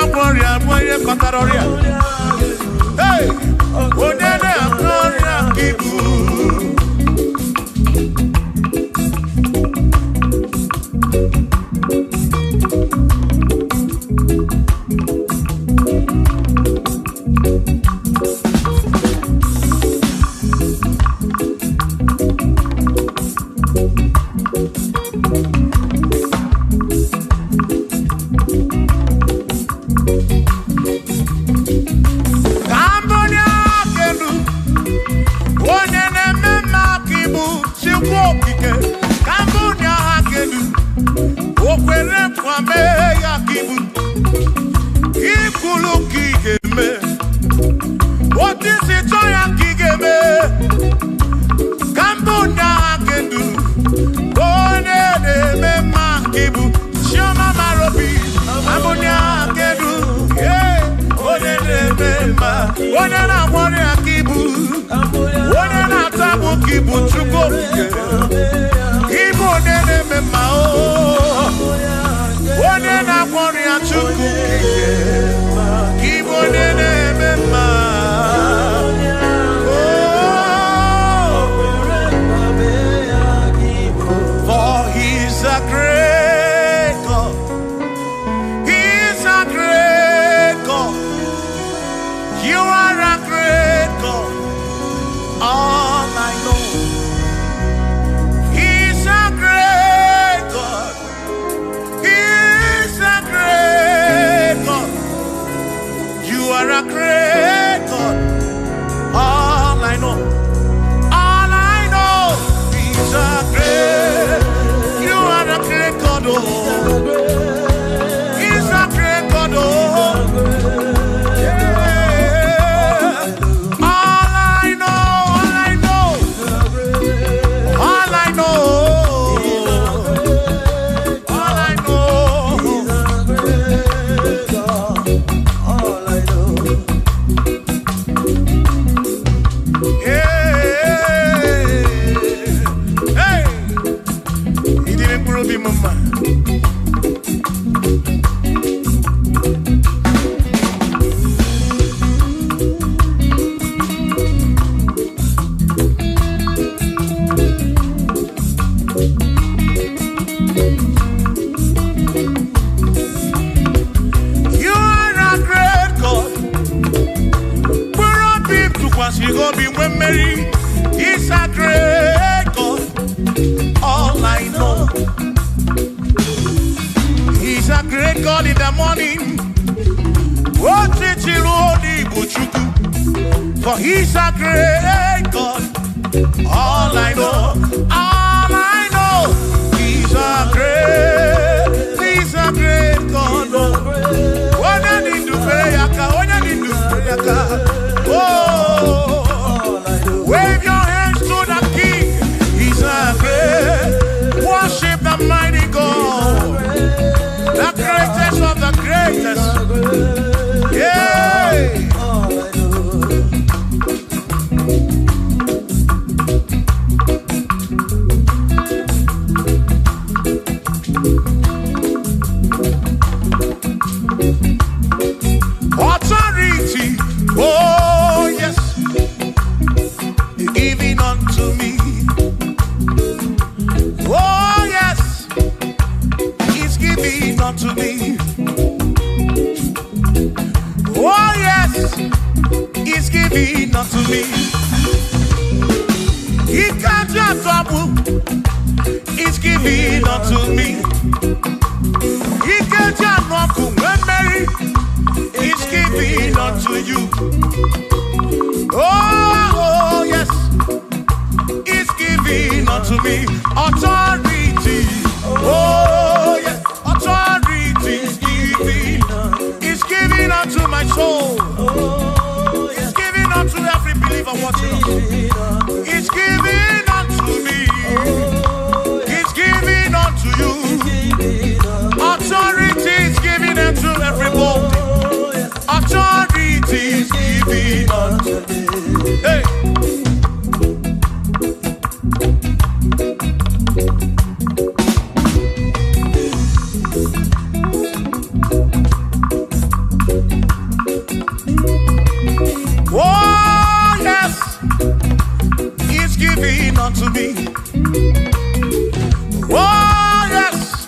Oh yes,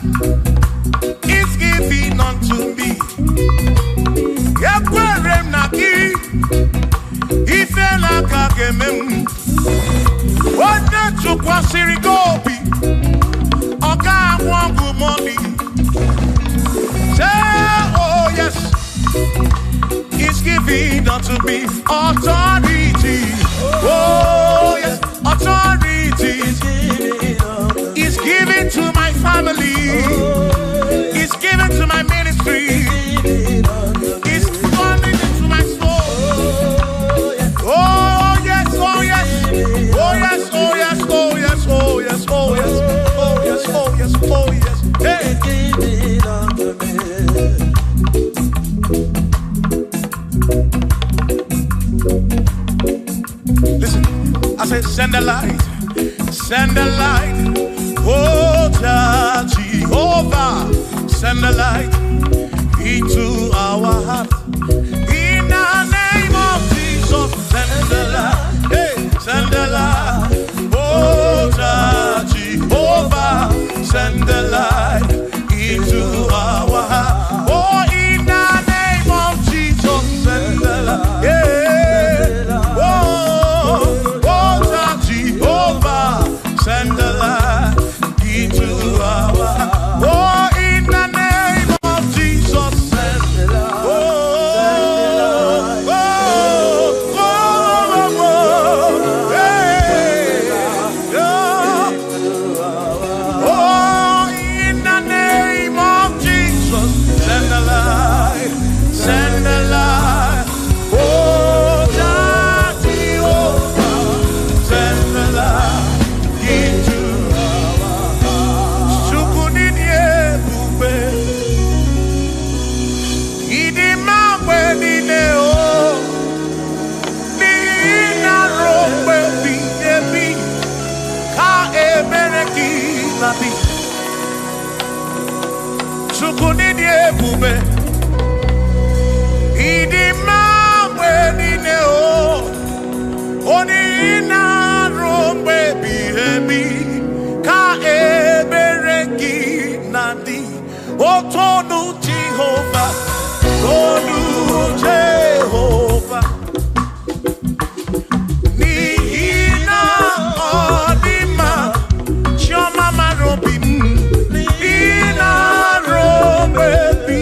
it's given unto me. gemem. What the took was Sirigobi. Oga wangu money. Say, oh yes, He's giving unto me authority. Oh yes, authority. He's giving to my family. He's giving to my ministry. He's coming into my soul. Oh yes, oh yes, oh yes, oh yes, oh yes, oh yes, oh yes, oh yes, oh yes, oh yes. Hey. Listen, I said send the light, send the light. Oh Jehovah, send the light into our heart. In the name of Jesus, send the light. Hey, send the light. Oh Jehovah, send the light into our heart. Oh, in the name of Jesus, send the light. Yeah. Oh, Jehovah, send the light into our heart. Oh, in the name of Jesus, send the light. Oh, in the name of Jesus, send the light, send the light. Oh, Jehovah, send the light into our heart. Sukunidie bube, idima wedine o, ni na rombe bi ka ebereki nabi. Sukunidie bube, idima wedine o, oni na rombe bi ka ebereki nadi. O tonu Jehovah, tonu Jehovah. Ni na odima, choma marobi, ni na rombe bi.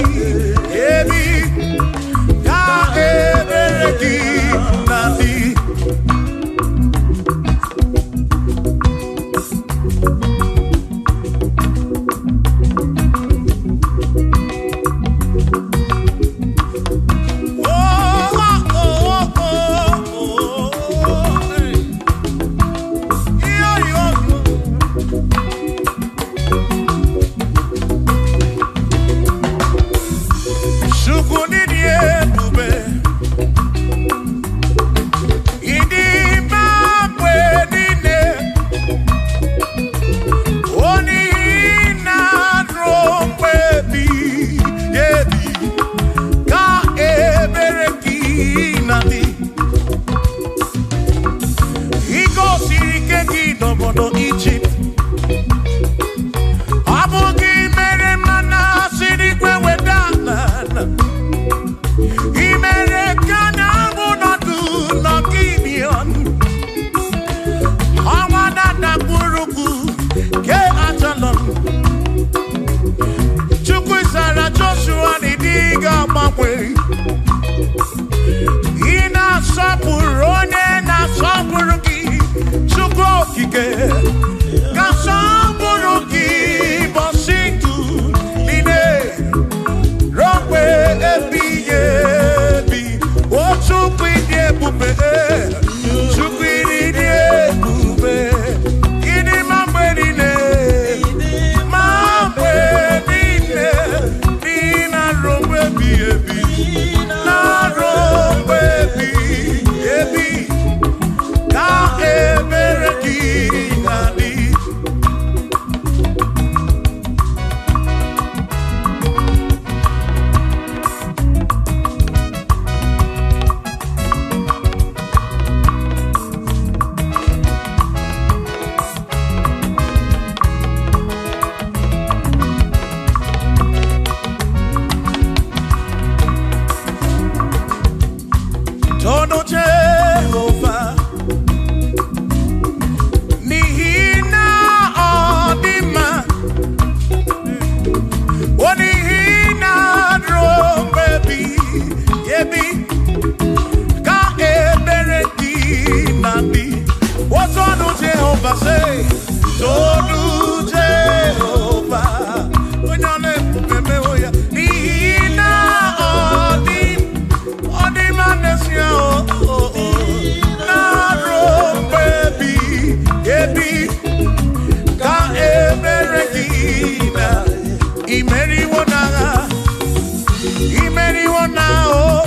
Imeriwo na o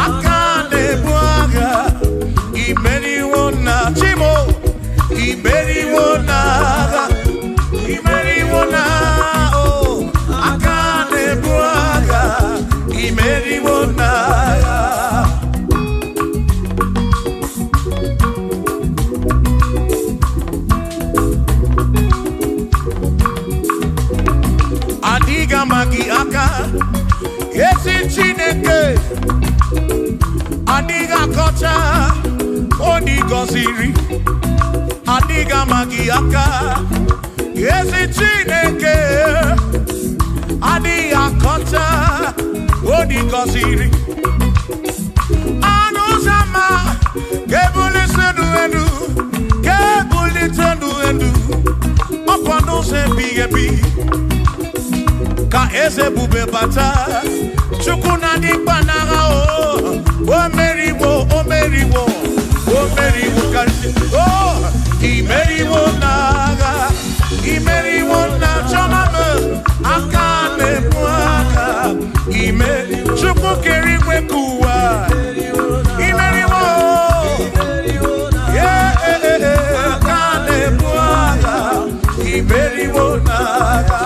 akane buaga. Imeriwo na chimo. Imeriwo na. Imeriwo na o akane buaga. Imeriwo na. Adiga magi aka. Yesi Chineke Adiga kocha Onigo siri Adiga magiaka Yesi Chineke Adiga kocha Onigo siri Anusama Kebuli sendu endu Kebuli tendu endu Opano se bigebi Ka eze bube bata Chukuna di banaga o meriwo kansi imeriwo na choname akane mwaka Chukwu kerigwe kuwa imeriwo akane mwaka imeriwo naga.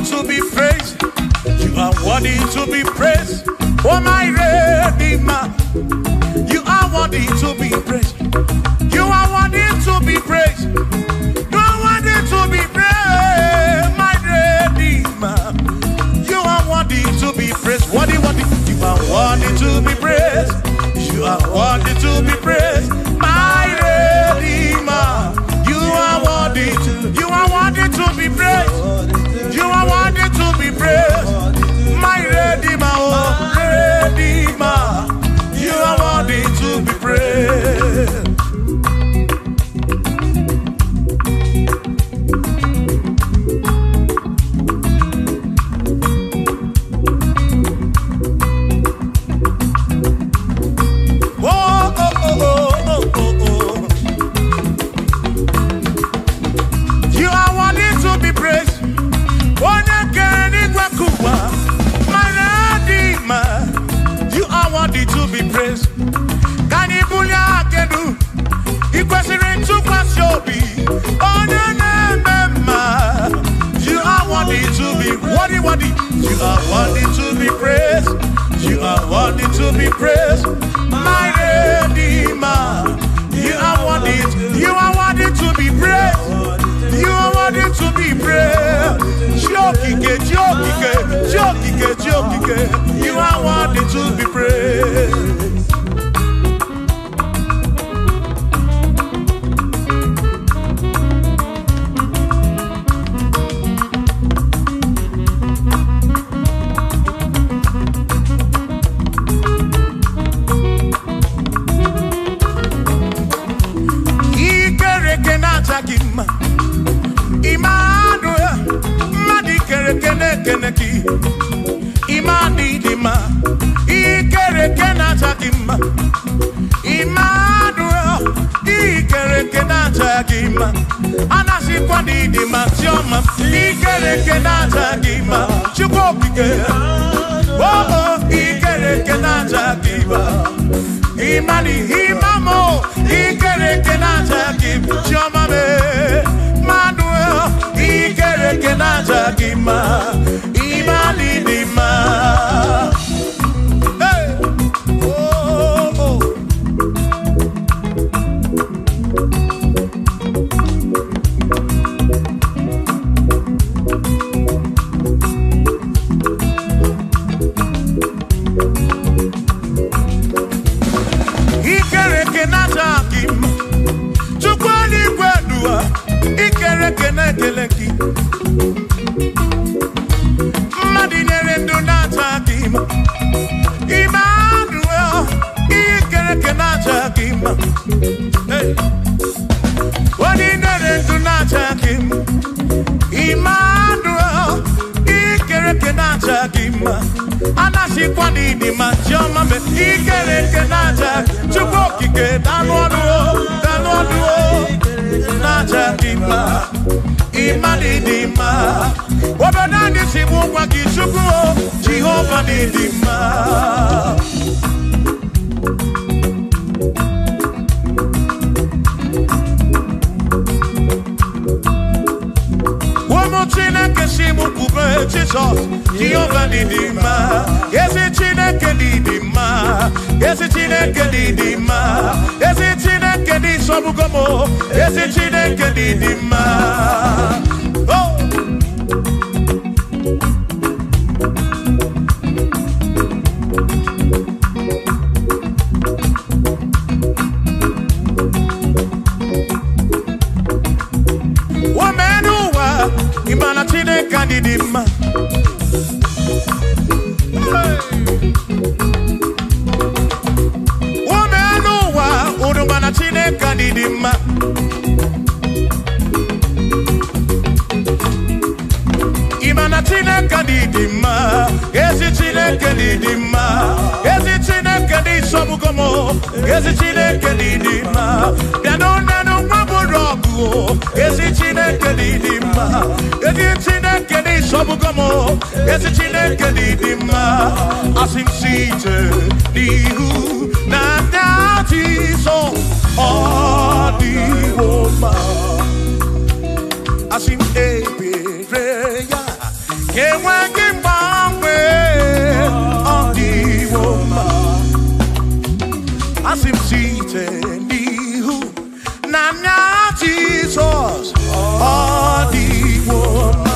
To be praised, you are worthy to be praised. Oh my Redeemer, you are worthy to be praised. You are worthy to be praised. You are worthy to be praised, my Redeemer. You are worthy to be praised. Worthy. You are worthy to be praised. You are worthy to be praised, my Redeemer. You are worthy to be praised. You are worthy to be praised, my Redeemer, oh Redeemer. You are worthy to be praised. You are worthy to be praised. You are worthy to be praised. Can you pull your canoe? You question to pass your be. Oh, no. You are worthy to be worthy. You are worthy to be praised. You are worthy to be praised. My Redeemer. You are worthy to be praised. You are worthy to be praised. Jokike. You are worthy to be praised. Imani dima, ikere kenata dima. Immanuel, ikere kenata dima. Anasi kwani dima tioma, ikere kenata dima. Chukokike, oh, ikere kenata dima. Imani imamo, ikere kenata dima. Tioma me, Manuel, ikere kenata dima. Imani dima. Hey, oh. Ikere kenata dima. Chukwani kwedua, ikere kenata dima. dima anasi kwani dima choma me ikere kenaja chukoki ke danwodu naja dima imani dima wabadani simu kwa kisuku Jehovah ni dima Chineke simu kube Jesus Jehovah ni dima Yesi Chineke ni dima Yesi Chineke ni dima Yesi Chineke ni sobugomo Yesi Chineke ni dima Oh Imana Chineke ni dima Womenuwa Urumana Chineke ni dima Imana Chineke ni dima Yesi Chineke ni dima Yesi Chineke ni sobugomo Yesi Chineke ni dima Nano maburogu Yesi Chineke ni dima Yesi Chineke ni sobugomo Yesi Chineke ni dima Asim site nihu na nyati so Odi woma Asim ebereya Kewa kimbangwe Odi woma Asim site nihu na nyati so Odi woma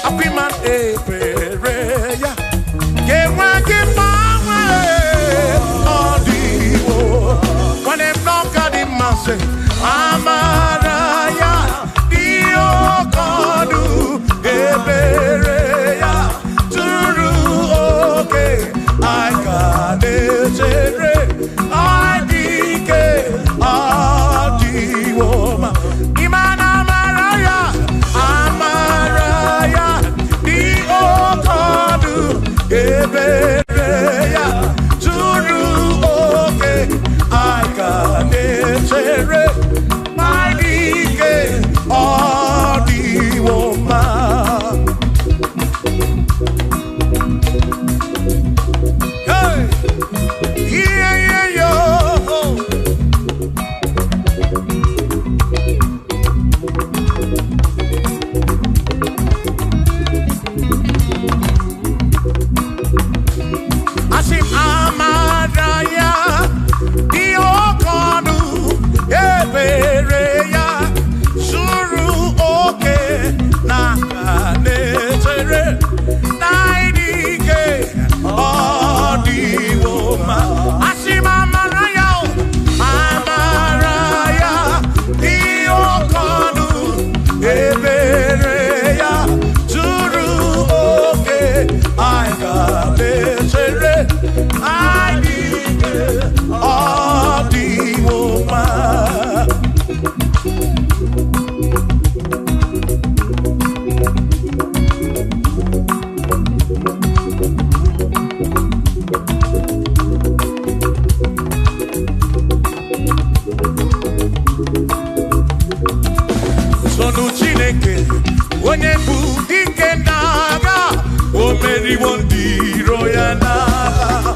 Apiman ebereya Kewa kimbangwe Odi woma When I'm not got in my say Amaraya Dio kodu Ebereya Turu okay I got it I dike Adi woma Imana Maraya Amaraya Dio kodu Ebereya Turu okay I got it I dike Adi woma Hey yeah yo Asim Amadaya Diokodu Ebereya Suru oke Nakanetere Naidike Odiwoma Asim Amaraya Amaraya Diokodu Ebereya Suru oke Aikanetere Naidike Odiwoma Sonu Chineke onye bụ dike n'agha o meriwo ndị iro ya n'agha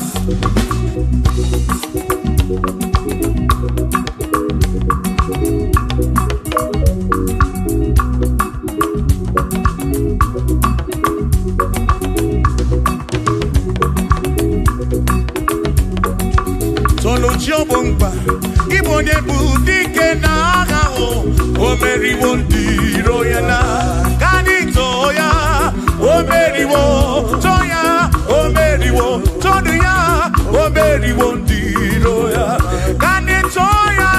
Sonu Chiobomba Igbo onye bụ dike n'agha o meriwo ndị iro ya n'agha Kanito ya o meriwo Toya o meriwo Todu ya o meriwo ndị iro ya Kanito ya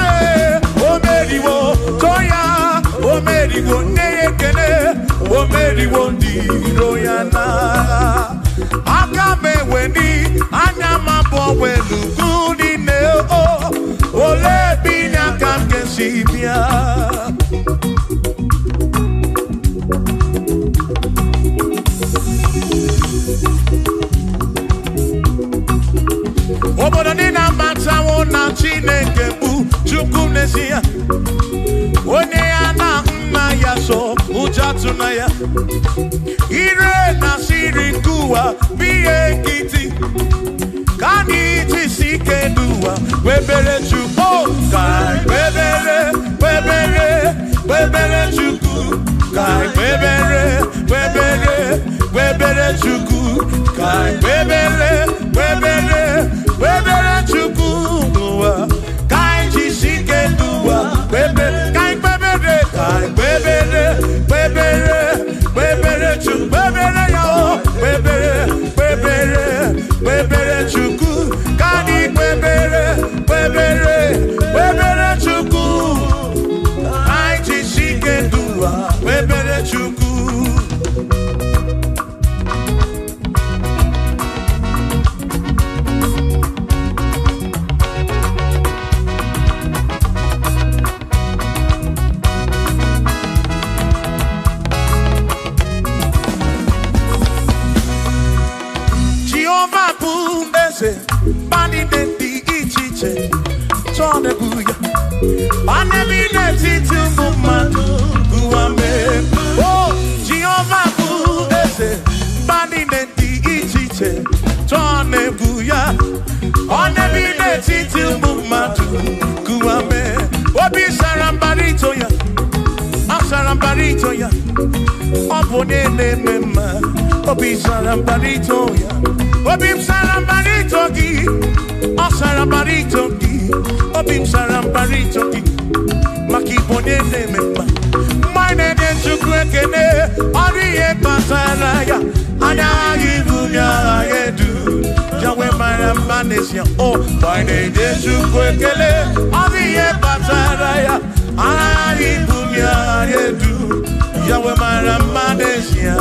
o meriwo Toya o meriwo Neyekene o meriwo ndị iro ya n'agha Aka mewe ni anya mabọ welu gudi ne o Ole binya kam kesibia sunaya. Ire na siri kuwa biye kiti. Kani tisike duwa webere chuko kai webere chuku kai webere chuku kai webere chuku duwa kai tisike duwa webere kai webere chuku webere yo webere chuku kani webere chuku ai tisike duwa webere chuku. Bani de di ichiche, tone buya. Bani bi de titu mumadu guame. Oh, Jehovah bu ese. Bani de di ichiche, tone buya. Bani bi de titu mumadu guame. Obi sarambarito ya, asarambarito ya. Obone ne mema, obi sarambarito ya. Obim sarambarito gi, o sarambarito gi, obim sarambarito gi, maki bone ne mema. Mine de chukwekene, oriye pasaraya, anya givumya yedu, jawe marambanesia. Oh, mine de chukwekene, oriye pasaraya, anya givumya yedu, jawe marambanesia.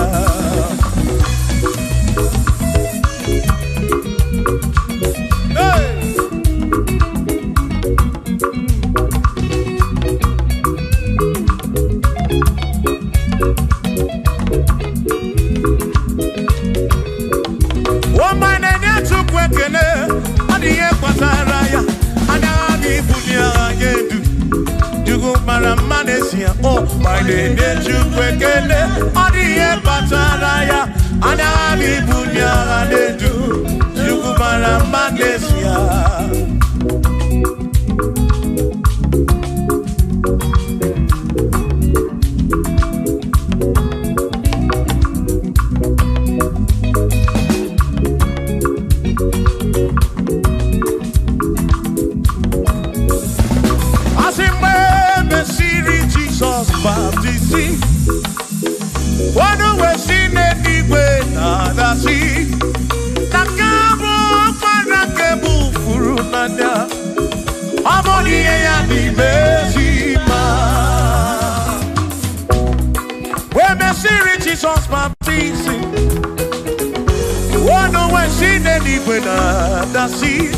Oh, my name is Chukwekele, Odiye Pataraya, Anabi Bunya Adedu, Yugumara Manesia. What do we see in Igbo na see? Nakabo Fanakebu Furunada. Amoni ya di Mesima. We me see Jesus baptizing. What do we see in Igbo na see?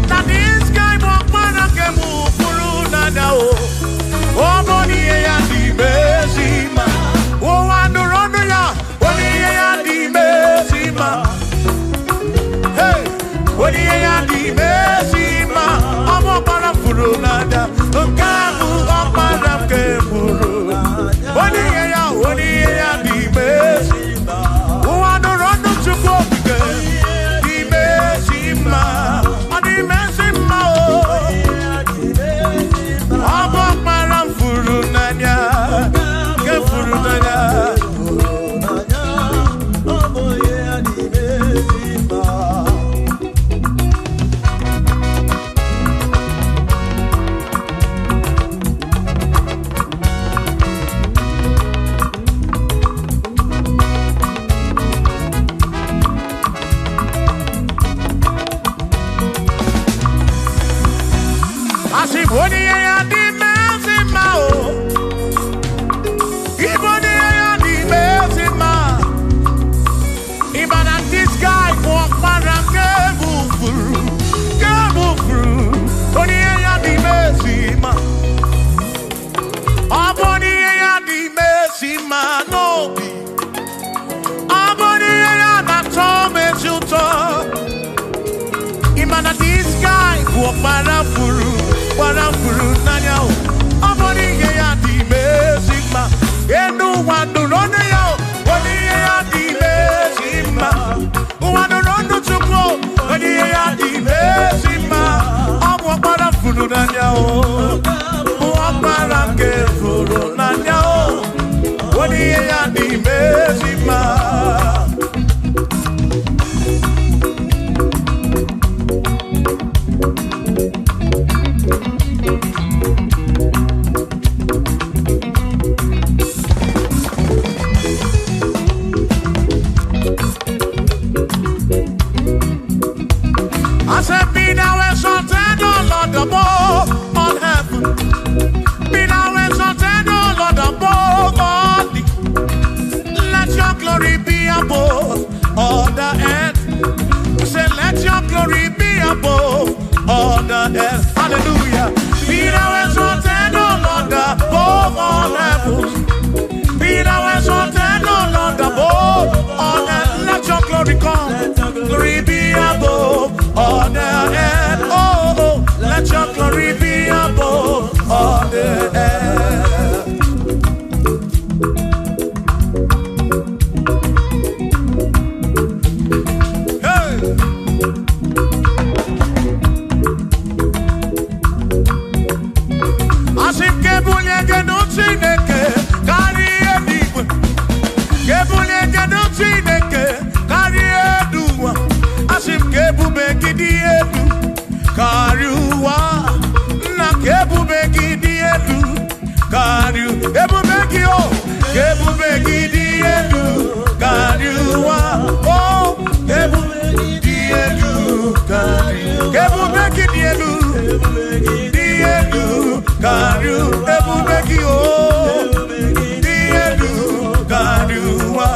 That this guy Fanakebu Furunada. Amoni ya di Mesima. Oh, I don't know ya. What do you Mesima? Hey, what do you Mesima? I'm a parafurunada. Kamu apara keburu. What do you Mesima? Oh, I don't know to go again. Di Mesima. Di Mesima. I'm a parafurunada. Warafuru nanya o, amoni ye ya di mesima, enu Uwanurone yo, odiye ya dimezima. Uwanurone tukwo, odiye ya dimezima. Amu akpara furu nanya o, akpara ke furu nanya o, odiye ya dimezima. I said, be thou exalted, O Lord, above all heaven. Be thou exalted, O Lord, above all the. Let your glory be above all the earth. I said, let your glory be above all the earth. Hallelujah. Be thou exalted, O Lord, above all heaven. Be thou exalted, O Lord, above all earth. Let your glory come. Glory be above all the earth. Oh, let your glory be above all the earth. Hey. Asike buliege no chineke kari edigwe. Kebuliege no chineke kari eduwa. Asike bubegidi edu kari uwa. Na kebubegidi edu kari ebubegi o. Kebubegidi edu kari uwa. Oh, kebubegidi edu kari. Kebubegidi edu. Edu kari ebubegi o. Edu kari uwa.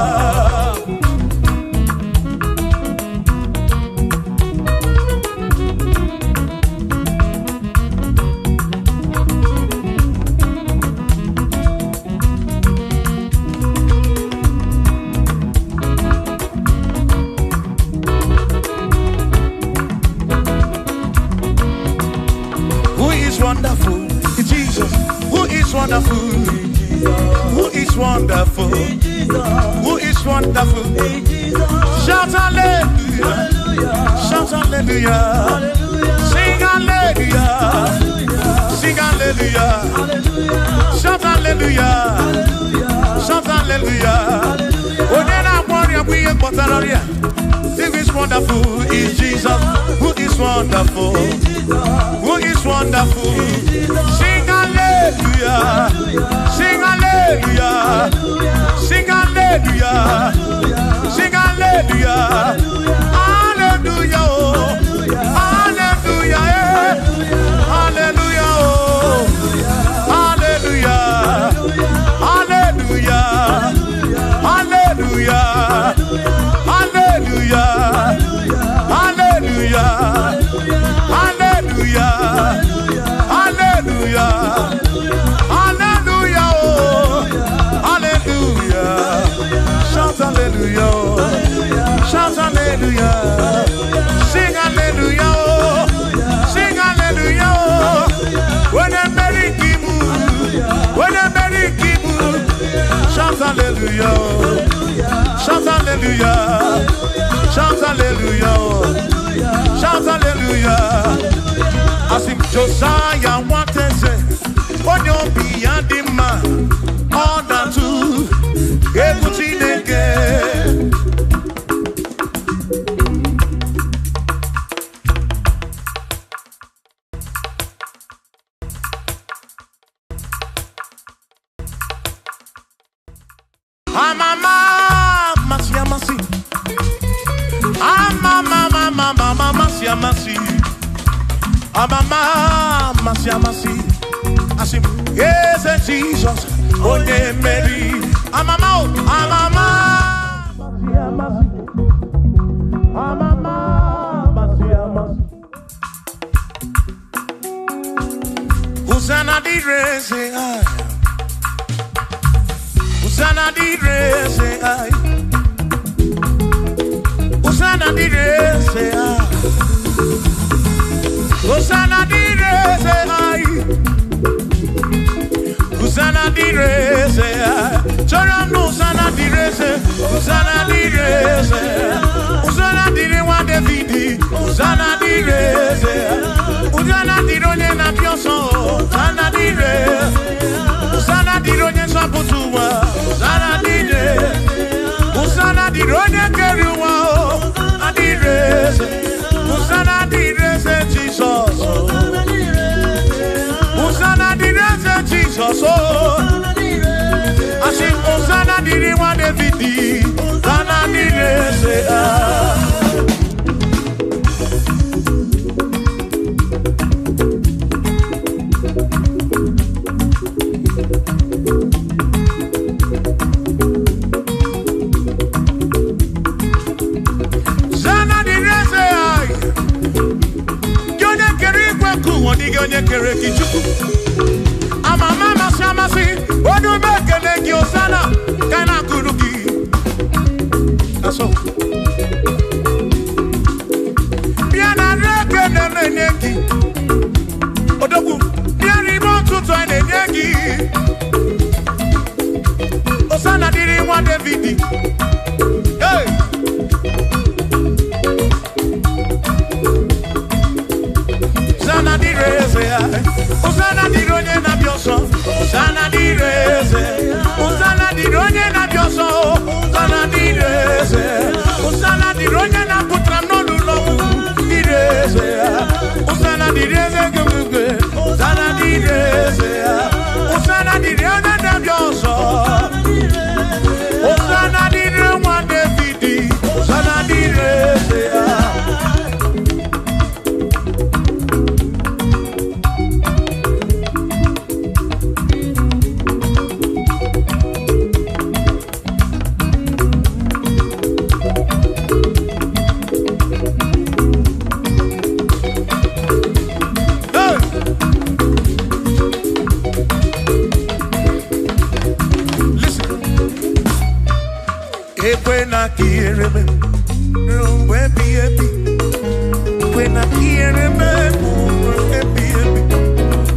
Wonderful, Jesus. Who is wonderful? Who is wonderful? Who is wonderful? Shout hallelujah! Shout hallelujah! Sing hallelujah! Sing hallelujah! Shout hallelujah! Shout hallelujah! Onena warrior we are Potaloria. Who is wonderful is Jesus. Who is wonderful? Who is wonderful? Sing hallelujah! Sing hallelujah! Sing hallelujah! Sing hallelujah! Hallelujah! Hallelujah! Hallelujah! Hallelujah! Hallelujah! Hallelujah! Hallelujah! Hallelujah! Hallelujah! Hallelujah! Hallelujah! Oh, hallelujah! Shout hallelujah! Shout hallelujah! Sing hallelujah! Sing hallelujah! When a merry kibu, when a merry kibu, shout hallelujah! Shout hallelujah! Shout hallelujah! Shout hallelujah! As if Josiah wanted to say, when you're beyond the man, all that too, everything again. Asim, yes, Jesus, oh, yeah, Mary. Amama, Hosanna di re, say I. Hosanna di re, say I. Hosanna di re, say I. Hosanna di re, say I. Hosanna Usana direse, Chorano Usana direse, Usana direse, Usana dire wa Davidi, Usana direse, Usana dironye na pioso, Usana dire, Usana dironye saputua, Usana dire, Usana dironye keruwa, Adirese, Usana direse Jesus, Usana direse Jesus, I sing Usana dire wa Davidi, Usana direse. Onye kere kichuku amama masamasi odu mekele gi osana kana kuruki aso biana reke na meneki odogu biari montu to eneki osana diri wa Davidi hey Usana direse, Usana dironye na bioso, Usana direse, Usana dironye na bioso, Usana direse, Usana dironye na putra no lulo, direse, Usana direse gumugwe, Usana direse, Usana dironye na bioso, Usana dironye wa Davidi, Usana direse. When I hear him, when I hear him,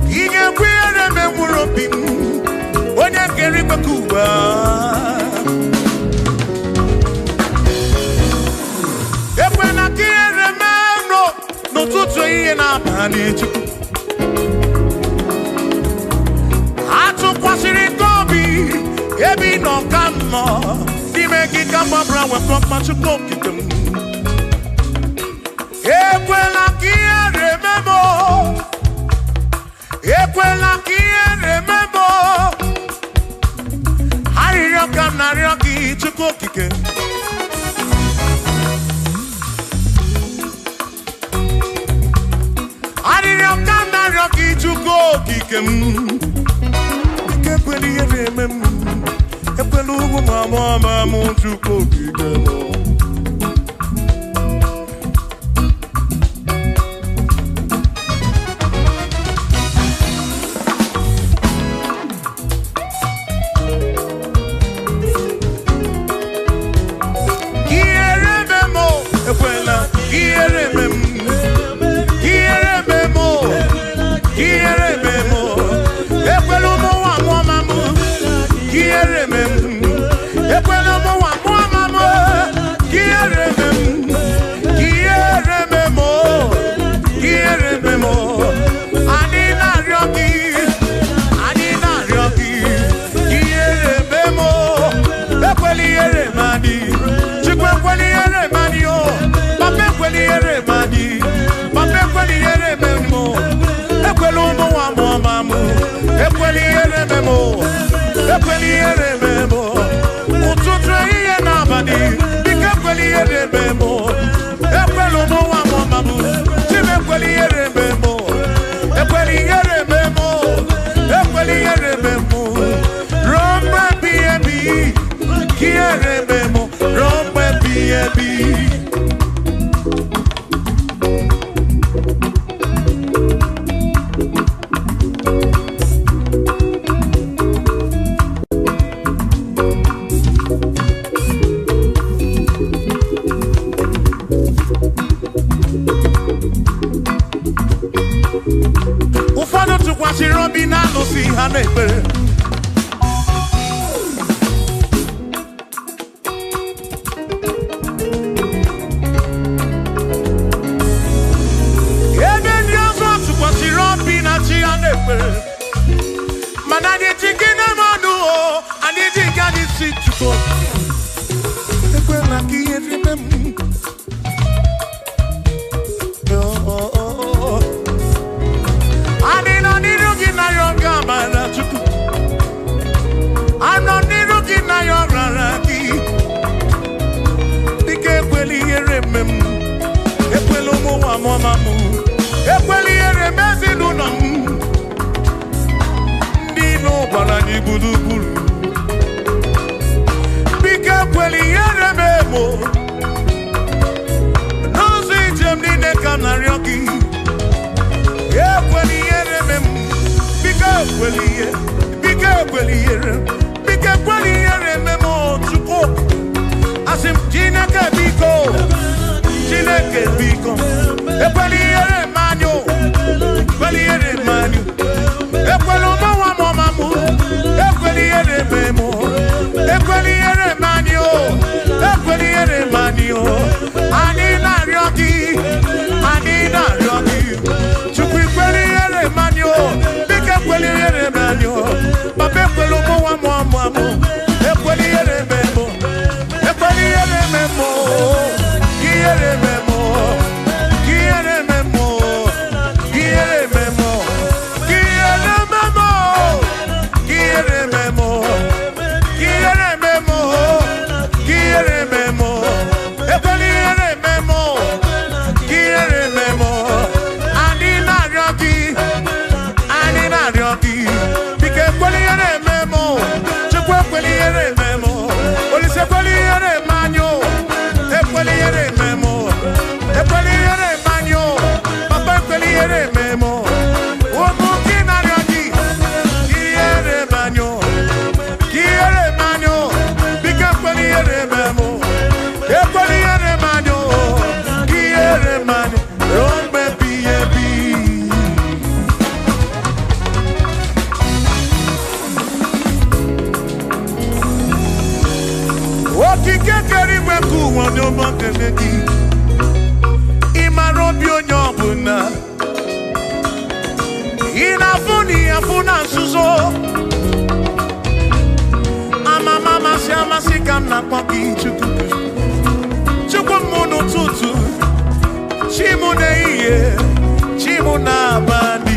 he can wear him and we're up in when I carry Bakuba. When I hear him, no, to say, and I'm managed. I took what's in it, Gobi, Ebi no come. Make come bra we come match go kitem ekwela ki remember hari kam na roki chuko kike hari kam na roki chuko kike ekweli remember Epelugu mama muntu kokigeno Kierememo ekwela Kierememo Epelugu mama Kierememo Ekwela mo wa mama Kierememo Anina ryoki Kierememo Ekweli eremadi Chikwe kweli eremadi o Pape kweli eremadi Pape kweli erememo Ekwelu mo wa mama Ekweli erememo Ekweli erememo Ekweli erememo, ekwelu mo wa mo mamu. Chime ekweli erememo, ekweli erememo. Rombe biebi, ki erememo, rombe biebi. Ufado tukwasi robina no si hanekbe. see to go. When I can't remember. I need to get my young gamma. I don't need to get my young rarity. Because when you remember, if we look more, Mamma, if we remember, Dino, but I need to do. Because when you remember, no say Germany, they can't argue. Yeah, when you remember, because when you remember to go, as if Gina can be go, Gina can be go. If when you remember, when you remember, if when you remember, if when you remember, if when you remember, I need a rocky, I need a rocky. To quick when you remember, pick up when you remember, but people look more. If when you remember, if when you remember, you remember, you remember, you remember, you remember, you remember, you remember, you remember. If when you remember, you remember, I need a rocky, I need a rocky. Because when you remember, to work when you remember, when you say when you remember, if when you remember, if when you remember, Papa when you remember, what more can I do? Because when you remember, if when you remember, don't be happy. What you get very well cool on your mountain, Imarobio Yobuna. Inafuni, Afuna Suzo. Ama mama siama sikam na kwaki chuku. Chuku mono tutu. Chimune iye, chimuna bandi.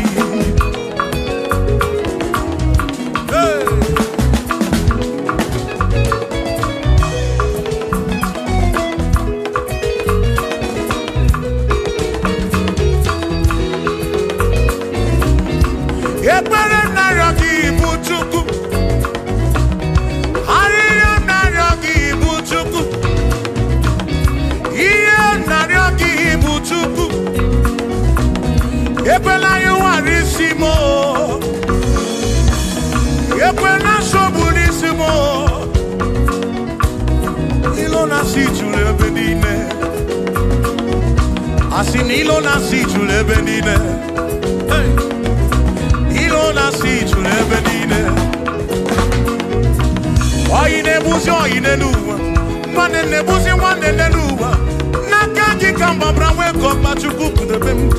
Ekwela you arisimo, ekwela soburisimo. Ilona si chule benine, asin ilona si chule benine. Ilona si chule benine. Oyine buzi oyine nuwa, mwane ne buzi mwane ne nuwa. Nakaji kamba brawe kopa chukuku de bem.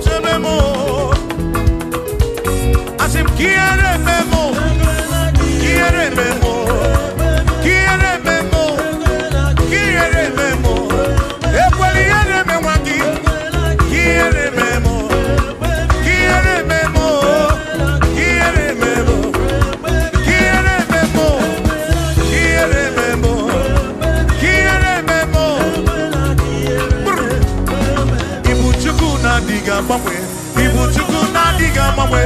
Chebemo, asim quiere memo, quiere memo, quiere memo, quiere memo, equaliere memo aquí, quiere memo, quiere memo, quiere memo, quiere memo, quiere memo, quiere memo. Diga mamwe, ibu chuku na diga mamwe.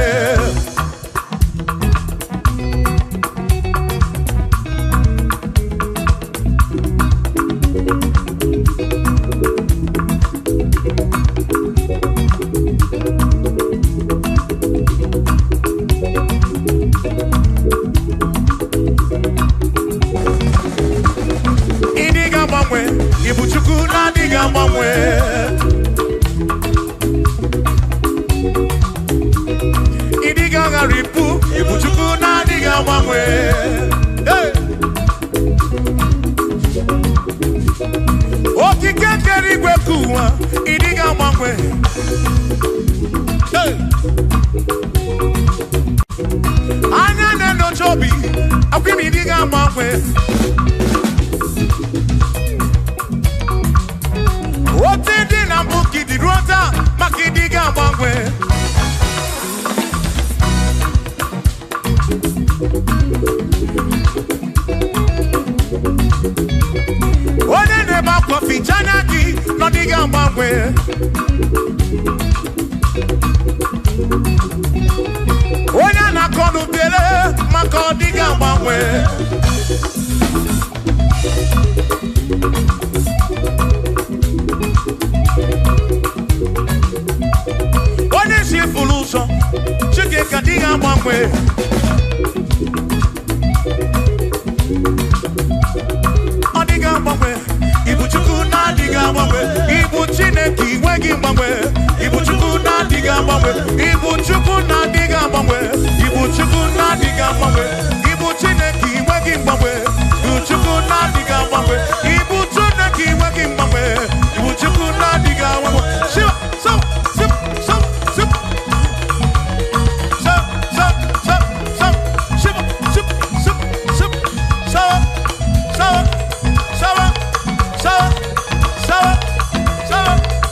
Idiga mamwe, ibu chuku na diga mamwe. Ripu, ibuchuku na diga mamwe. Hey. Okikekeri gwekuwa, idiga mamwe. Hey. Anya neno chobi, akwimi mangwe. Oti di na buki di rota makidiga mangwe. One neba kofi chanaki no diga mangwe. One na konu bele makodiga mangwe. One si fuluso chike kadiga mangwe. Odiga mangwe. Ibu chuku na diga mangwe. Ibu chineki wegi mangwe. Ibu chuku na diga mangwe. Ibu chuku na diga mangwe. Ibu chuku na diga mangwe. Ibu chineki wegi mangwe. Ibu chuku na diga mangwe. Ibu chineki wegi mangwe. Ibu chuku na diga mangwe. Shiva, so, sip, so, sip. So, so, so, so, shiva, sip, sip, sip, so, so, so, so, so, so,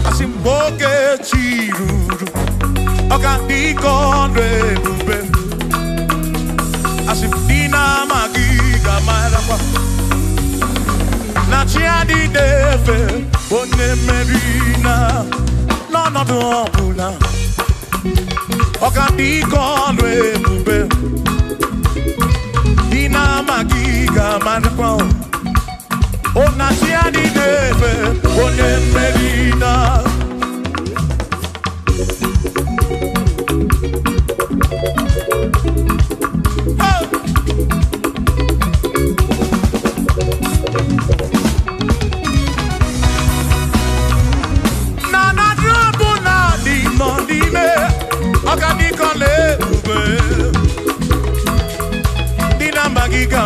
Asimboke chiruru, okandiko rebube. Asimdina magiga marapa. Nachiadi deve, one merina, no dobula. Okandiko rebube. Dina magiga marapa. Oh, nachiadi deve, one merina.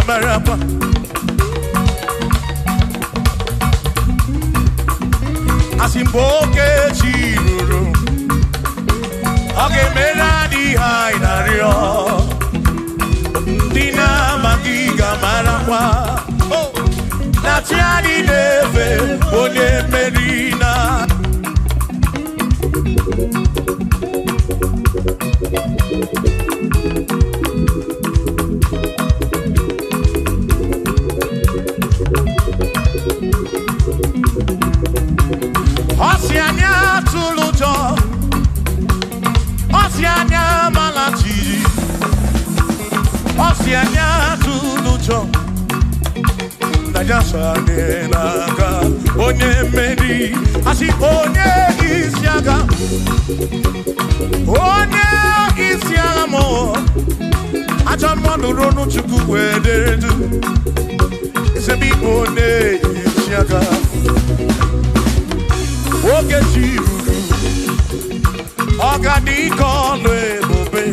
Marapa. Asimboke chiruru, oge meladi hainario. Dina magiga marapa. Oh, natiani neve one merina. Osiania tulujo, Osiania malachi, Osiania tulujo. Najasa nenaga, onye meri, asi onye isyaga, onye isyaga mo. Acha mwana ronu chuku wederedu, isebi onye isyaga. Oge chiruru, ogadiko lebube.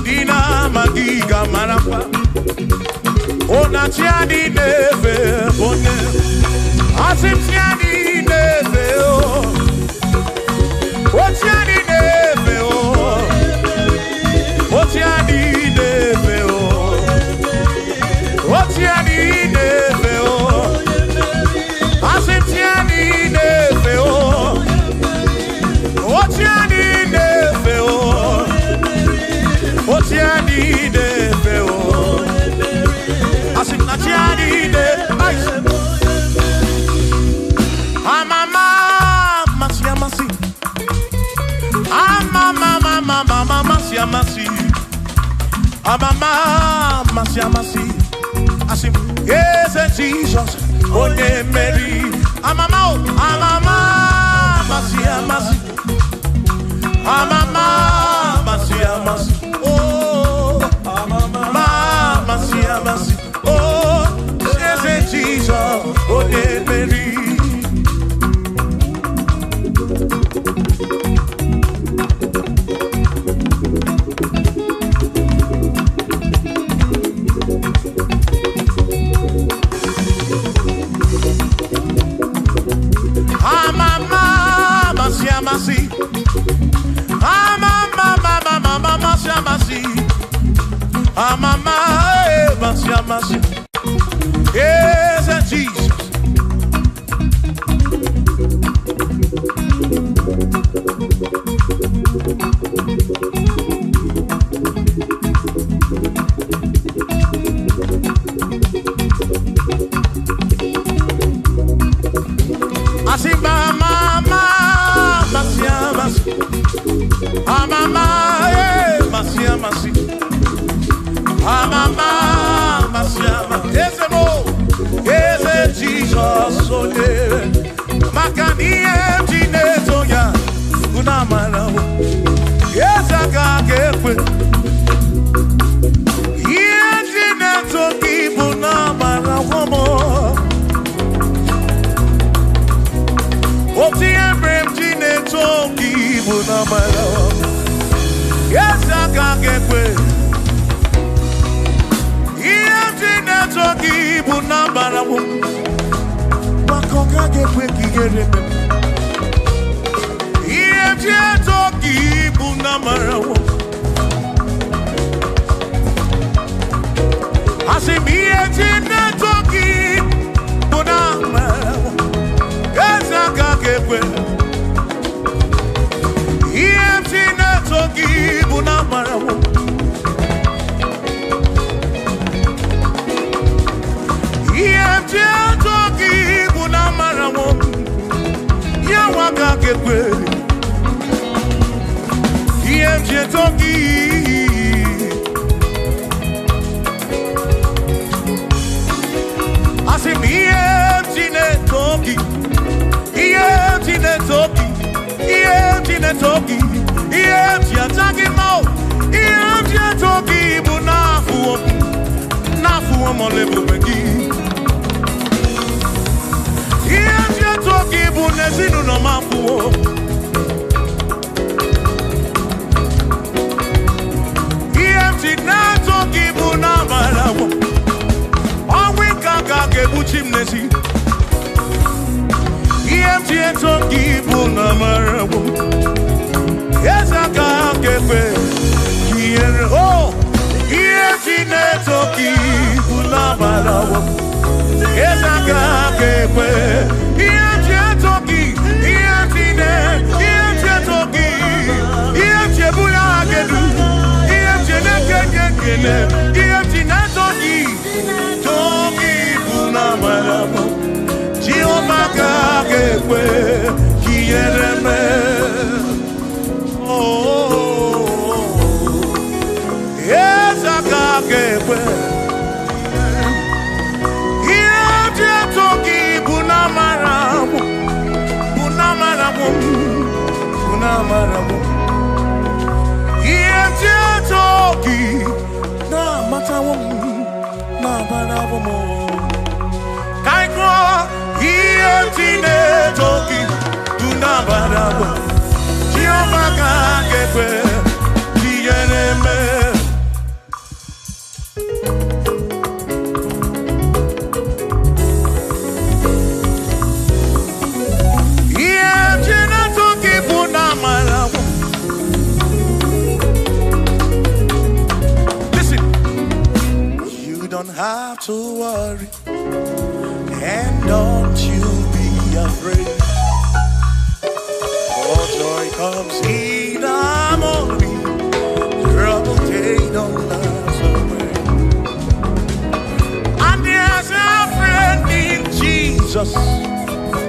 Dina magiga marapa. Ona tiani neve bone. Asim tiani neve o. O tiani neve o. O tiani neve o. O tiani neve o. Asim tiani neve o. O tiani neve o. O tiani neve o. Asim na tiani neve. Amama masia masi. Amama mama masia masi. Amama masia masi. Asim yes Jesus. Onye Mary, amama, masia masi, amama, masia masi, oh, amama, masia masi, oh, Jesus, Onye Mary, mercy. Yes, Jesus. Asi mama, masia, masia. Ah mama, masia, masia. Ah mama, masia, masia. Ese mo, ese Jesus, ole. Makani ejine toya, una mala. Ese kakekwe. Ejine toki una mala womo. Oti embrem jine toki una mala. Ese kakekwe. Ejine toki una mala womo. Makonga gekwe kigere me. Ejine toki una mala womo. Asimiye jine toki una mala womo. Esa kakekwe. Ejine toki una mala womo. Ejine toki una mala womo. Yawa kakekwe. Ejine toki. Asimiye jine toki. Ejine toki. Ejine toki. Ejine toki mo. Ejine toki bu nafu mo lebu begi. Ejine toki bu nezinu no mafu. Ejine toki bu na malawo. Onwe kaka ke bu chimnesi. Ejine toki bu na malawo. Esa kakekwe. Kiere oh. Ejine toki bu na malawo. Esa kakekwe. Ejine toki. Ejine toki. Ejine bula gedu. Ejine kekekele. Ejine toki. Toki bu na malawo. Jehovah kakekwe. Kiere me. Yes, I can't get away. Ejine toki bunamaramu, bunamaramu, bunamaramu. Ejine toki na matamu, na maramu. Kaiko ejine toki bunamaramu. Jehovah can't get away. Kiere me. Have to worry, and don't you be afraid. For joy comes in the morning, trouble they don't last away. And there's a friend in Jesus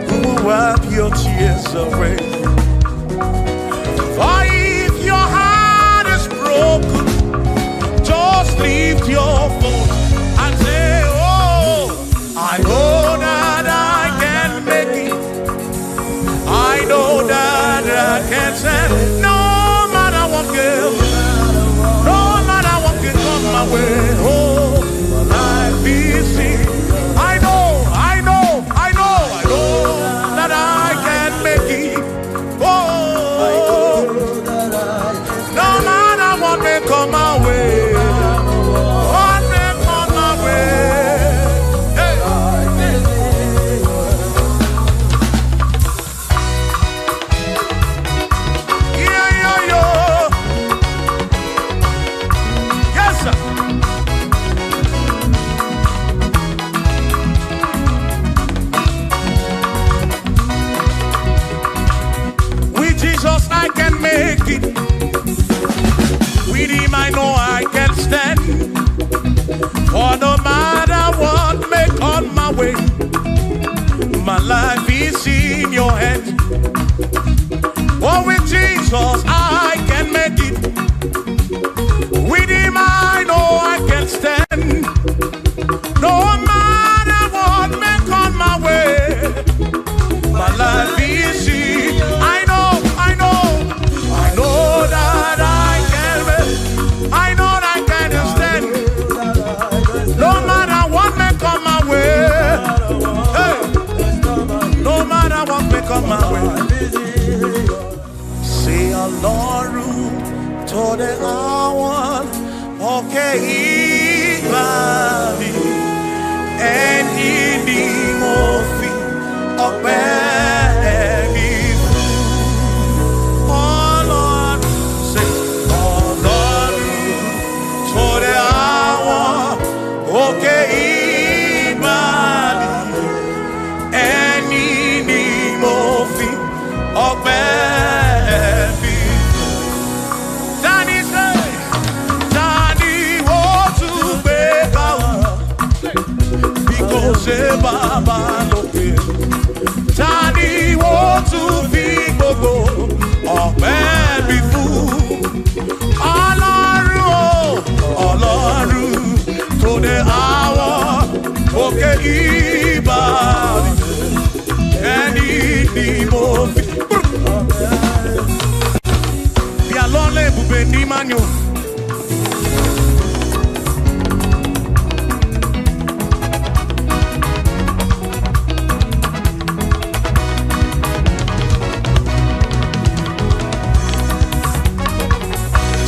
who will wipe your tears away. For if your heart is broken, just lift your voice. I know that I can make it. I know that I can stand. No matter what comes, no matter what can come my way. Oh, life is seen. I know that I can make it. Oh, no matter what may come my way. What may come my way. Yeah. make it. With him I know I can stand. For no matter what may come my way, my life is in your hands. Oh, with Jesus I can make it. With him I know I can stand. No matter what may come my way, my life is in. I know that I can make. I know that I can stand. No matter what may come my way. Hey. No matter what may come my way. Say Ọlọ́run tó dé àwọn òkè ìgbà mi. Ẹni ni mo fi ọpẹ́ mi fún. Ọlọ́run, say Ọlọ́run tó dé àwọn òkè ìgbà mi. Ẹni ni mo fi ọpẹ́ mi fún. Dani say, Dani ó tún gbé ká wá. Because Baba lókè. Dani ó tún fi gbogbo ọpẹ́ mi fún. Ọlọ́run o, Ọlọ́run tó dé àwọn òkè ìbàdí. Ẹni ni mo fi. Bí alọ́lẹ̀ ibùgbé ní Mányo.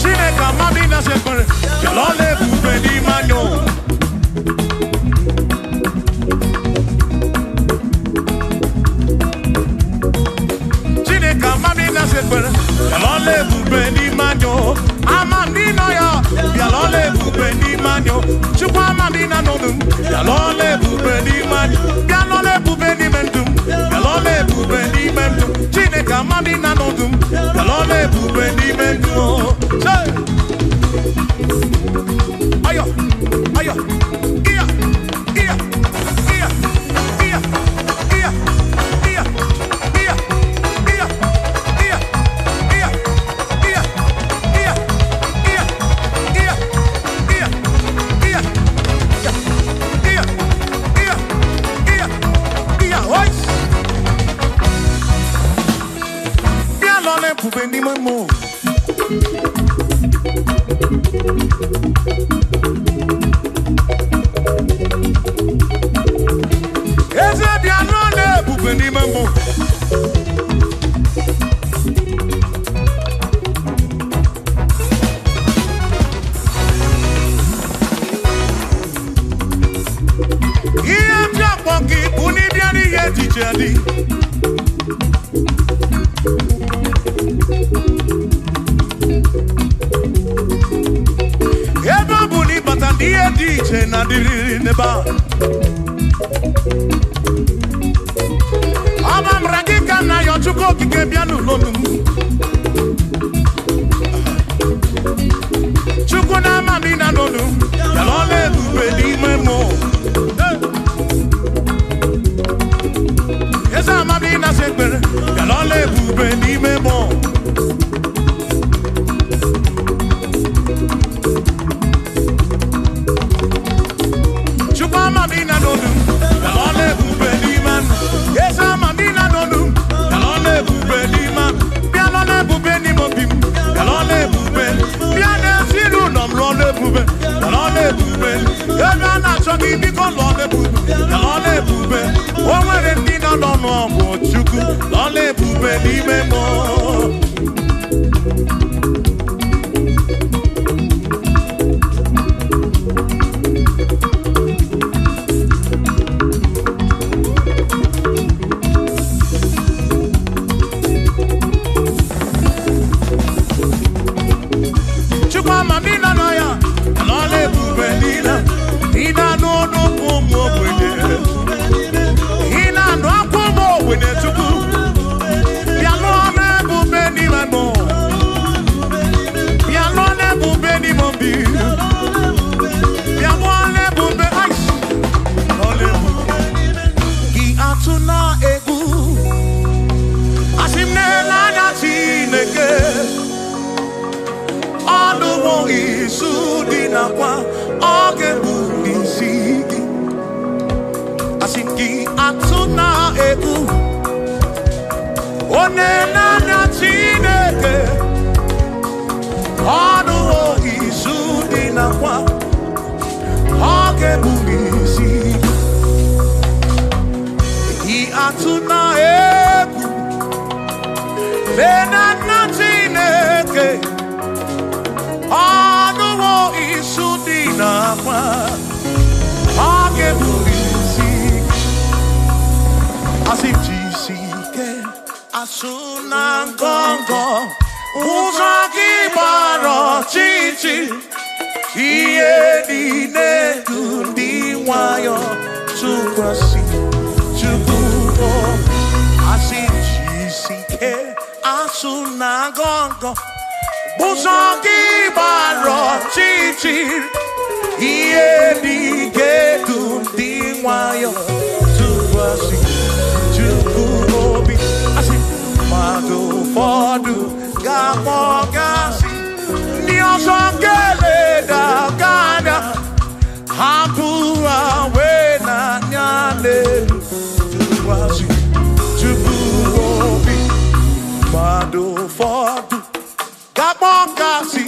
Chineke amami na sekpere. Bí alọ́lẹ̀ ibùgbé ní Mányo. Chineke amami na sekpere. Bí alọ́lẹ̀ ibùgbé ní Mányo. Amami na ya. Bí alọ́lẹ̀ ibùgbé ní Mányo. Chukwu amami na nodum. Bí alọ́lẹ̀ ibùgbé ní Mányo. Bí alọ́lẹ̀ ibùgbé ní Mendum. Bí alọ́lẹ̀ ibùgbé ní Mendum. Chineke amami na nodum. Bí alọ́lẹ̀ ibùgbé ní Mendum. Say. Ayo, ayo, iya, iya, iya, iya, iya, iya, iya, iya, iya, iya, iya, iya, iya, iya, iya, iya, iya, iya, iya, voice. Bien l'on est pour venir mon mot. Eze bien l'on est pour venir mon mot. Iye mjapon ki kuni biani ye tijeli. Eba buni batandi ye dije na diri neba. Abam ragika na yo chuko kike bianu lolum. Chuko na mami na lolum. Yalole bube di memo. Esa mami na sekbere. Yalole bube di memo. Chuko mami na lolum. Yalole bube di man. Esa mami na lolum. Yalole bube di man. Yalole bube di mobim. Yalole bube. Yane siru nom lole bube. Yalole bube. Yana na choki biko lole bube. Yalole bube. Onwere ndi na nono bo chuku. Lole bube di memo. Ina no akwomo we ne tuku. Bia no na bu nakwa oge bulizigi asingi atuna egu onena na Chineke onu izudi nakwa oge bulizigi atuna egu lena na Chineke anuwo isudi nakwa oge bulizigi asijisike asuna ngongo uzaki baro chichi iye dine dundi wayo tukwasi asijisike asuna ngongo uzaki baro chichi iye dine dundi wayo tukwasi tukuobi asi madu fodu gamogasi ni osongele da gana hapura wena nyale tukwasi tukuobi madu fodu gamogasi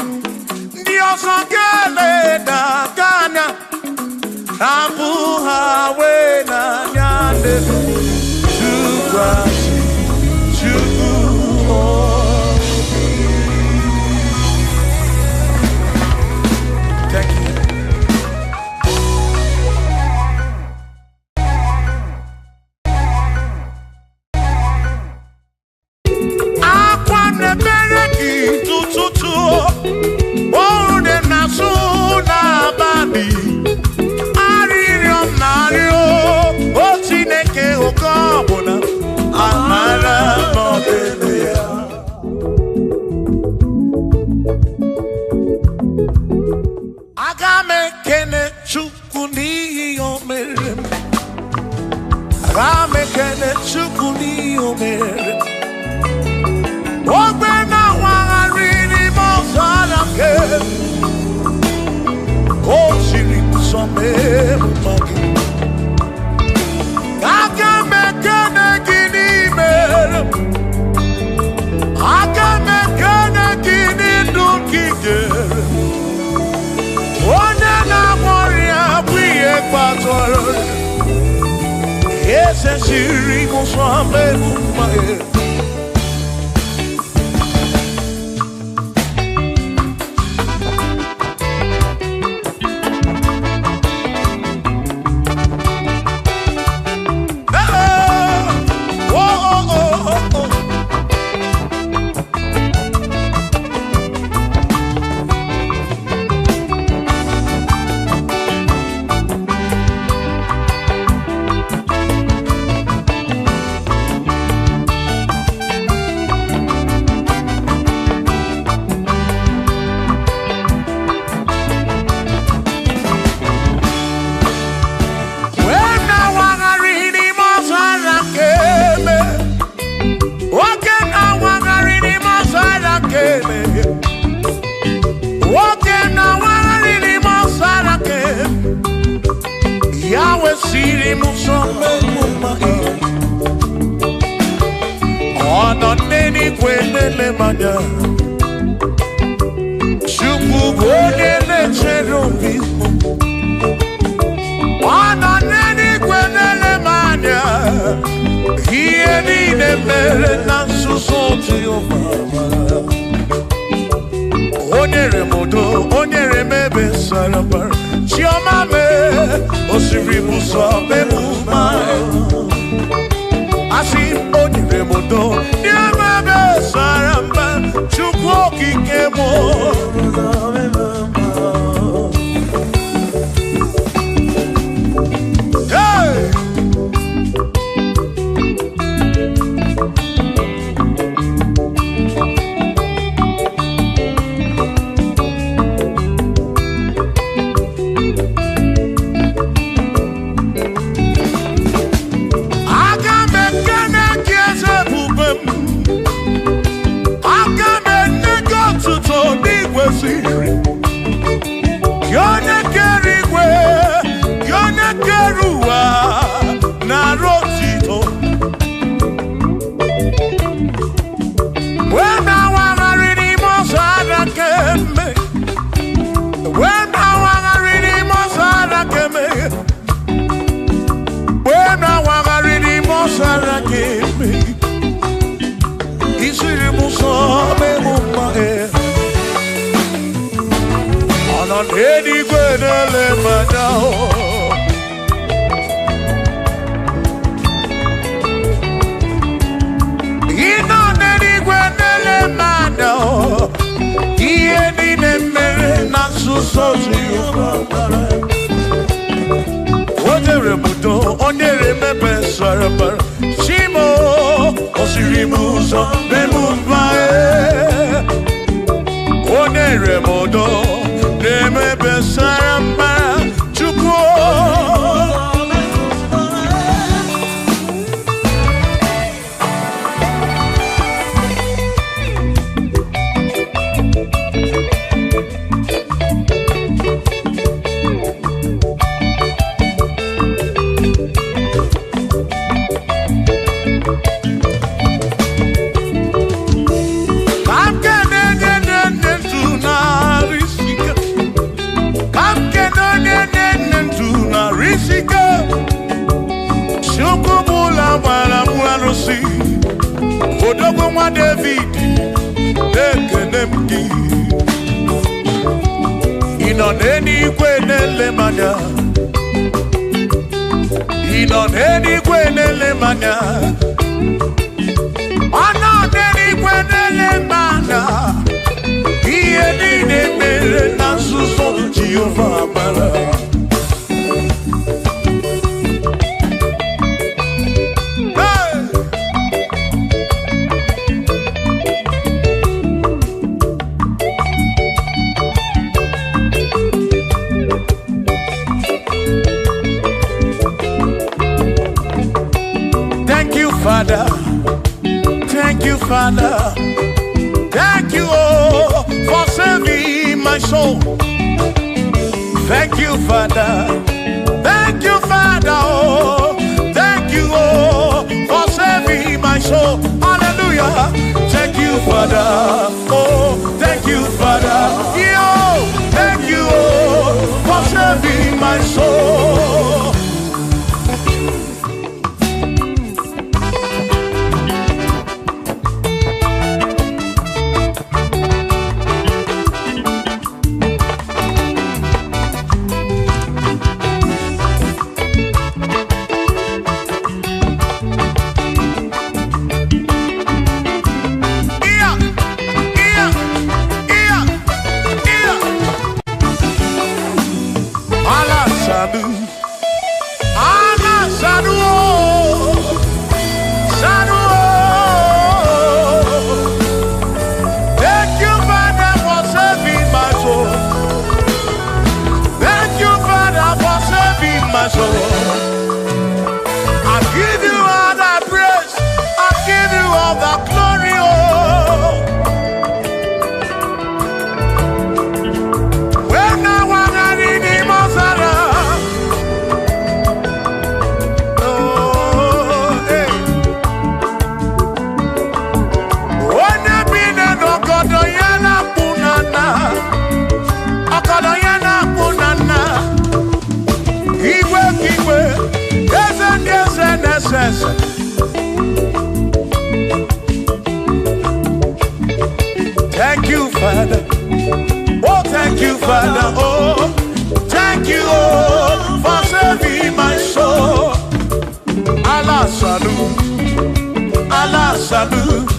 ni osongele da gana hapura wena nyale tukwasi thank you. Akwane bereki tututu ode nasu na babi aririom nario o Chineke okobuna amara modelia agame kene chukuni omere agame kene chukuni omere ogbe na wangari mozara ke o siri kusome magi agame kene gini mere agame kene gini dunkige one na moria bwiye kwatoro ese siri kusome magi Edigwe nele madao. Ino nedigwe nele madao. Iye ni nemere na susozi yubabara. Odere mudo, onere mebe sarabara. Shimo, osirimuzo, memumbae. Onere mudo, nemebe sarabara. Chukwo. Odogo mwa David Ekenemki Inoneni kwenele manya Inoneni kwenele manya Anoneni kwenele manya Iye nine mere na suso Jehovah Mara. Father, thank you, Father, thank you, oh, for saving my soul. Thank you, Father, oh, thank you, oh, for saving my soul. Hallelujah. Thank you, Father, oh, thank you, Father, yo, thank you, oh, for saving my soul. Thank you, Father. Oh, thank you, Father. Oh, thank you, oh, for saving my soul. Allah salut,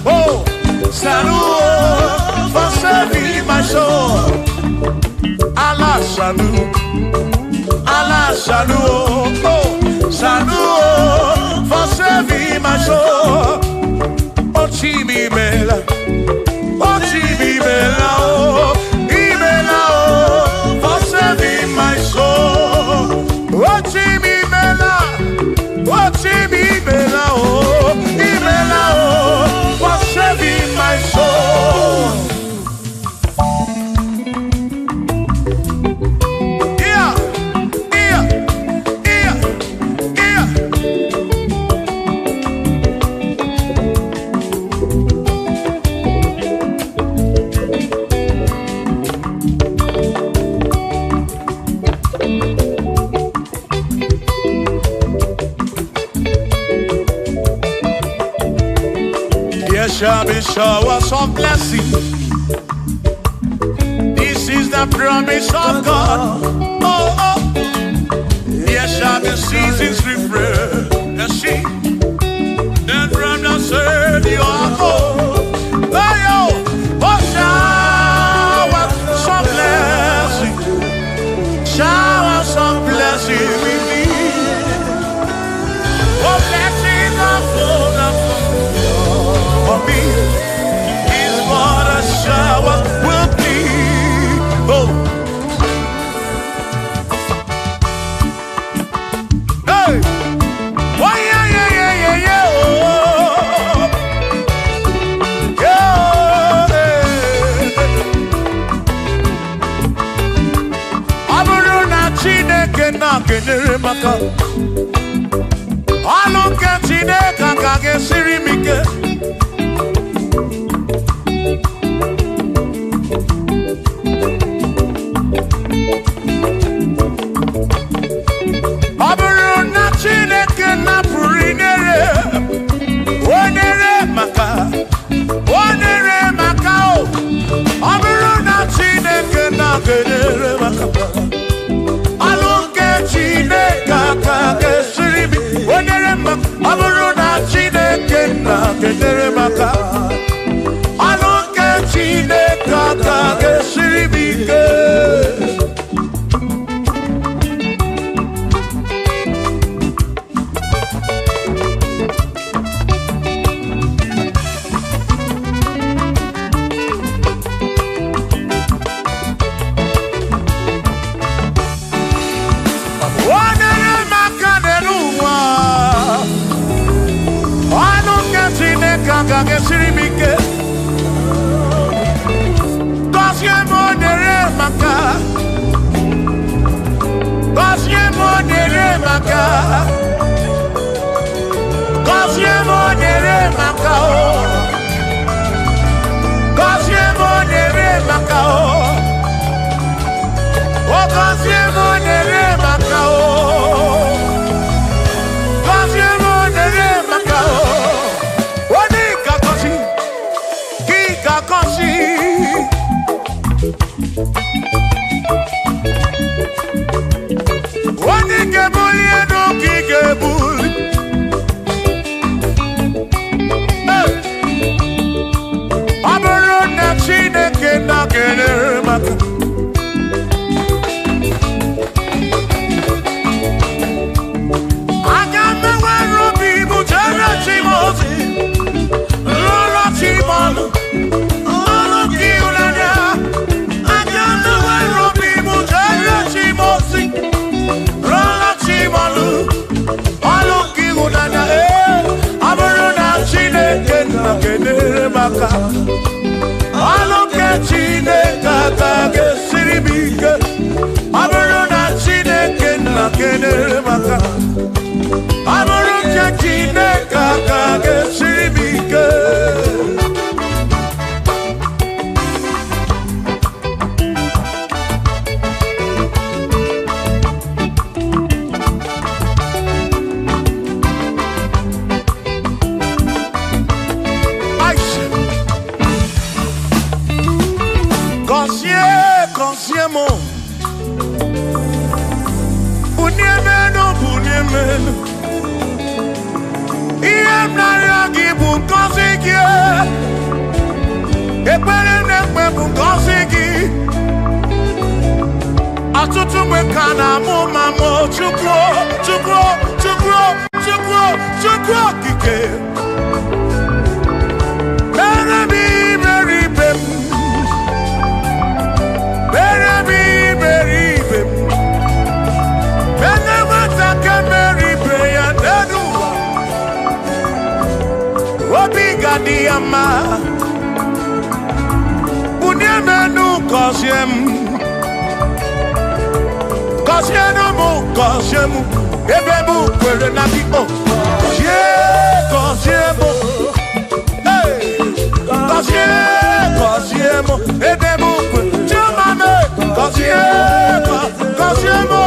oh, salut, oh, for saving my soul. Allah salut, oh, salut, oh, for saving my soul. Oh, Chimi Mela. Oh, Chibibela, oh, Ibela, oh, for saving my soul. Oh, Chibibela, oh, Chibibela, oh, Ibela, oh, for saving my soul. Yeah, yeah, yeah, yeah. There shall be showers of blessing. This This is the promise of God. Oh, oh. There shall be seasons refresh. The sheep. Then from the sun you are home. Oh, oh, shower some blessing. Shower some blessing with me. Oh, blessings are full for me. Is what a shower will be. Oh. Hey. Oh, yeah, yeah, yeah, yeah, yeah. Oh. Yeah. Aburuna Chineke na kenere maka. Aluke Chineke kage sirimike. Aburuna Chineke na purinere. Onere maka. Onere maka o. Aburuna Chineke na kenere maka. Aluke Chineke kage sirimike. Onere maka. Aburuna Chineke na kenere maka. Aluke Chineke kage sirimike. Onere maka denuwa. Aluke Chineke kage sirimike. Onere maka. Onere maka. Onere maka o. Onere maka o. Onere maka o. Onere maka o. Oni kakosi. Kikakosi. Oni kebuli eno kikebuli. Aburuna Chineke na kenere maka. Agame wero bibu jere chimozi. Lolo chimolu. Lolo kiulanya. Agame wero bibu jere chimozi. Lolo chimolu. Lolo kiulanya. Aburuna Chineke na kenere maka. Aluke Chineke kage sirimike. Aburuna Chineke na kenere maka. Aluke Chineke kage sirimike. Consiemo Bunyemeno Bunyemeno Iem na yagi bunkosiki Epere nekwe bunkosiki Atutu mekana mumamo Chukro, chukro, chukro, chukro, chukro kike Bere bi beri bem Diama Bunyemenu Kosiemu Kosiemu Ebemu Kwere na di o Kosiemu Hey Kosiemu Ebemu Kwere Chumame Kosiemu Kosiemu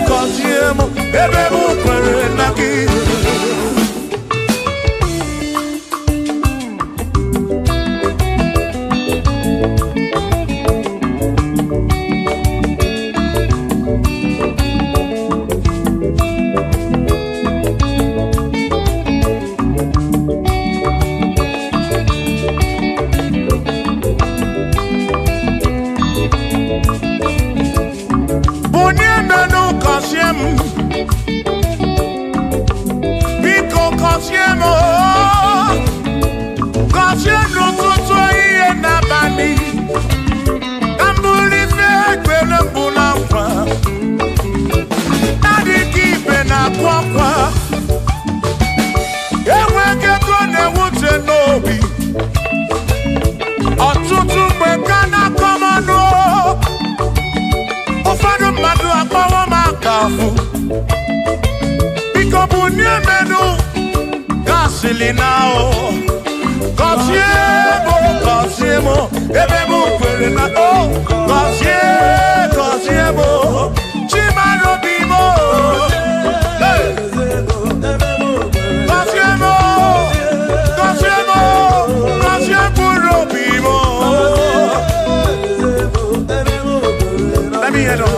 Kosiemu Ebemu Kwere na di now. Cosiemo, ebemo querena oh. Cosiemo, chimano bimo. Cosiemo bimo. Let me hear on.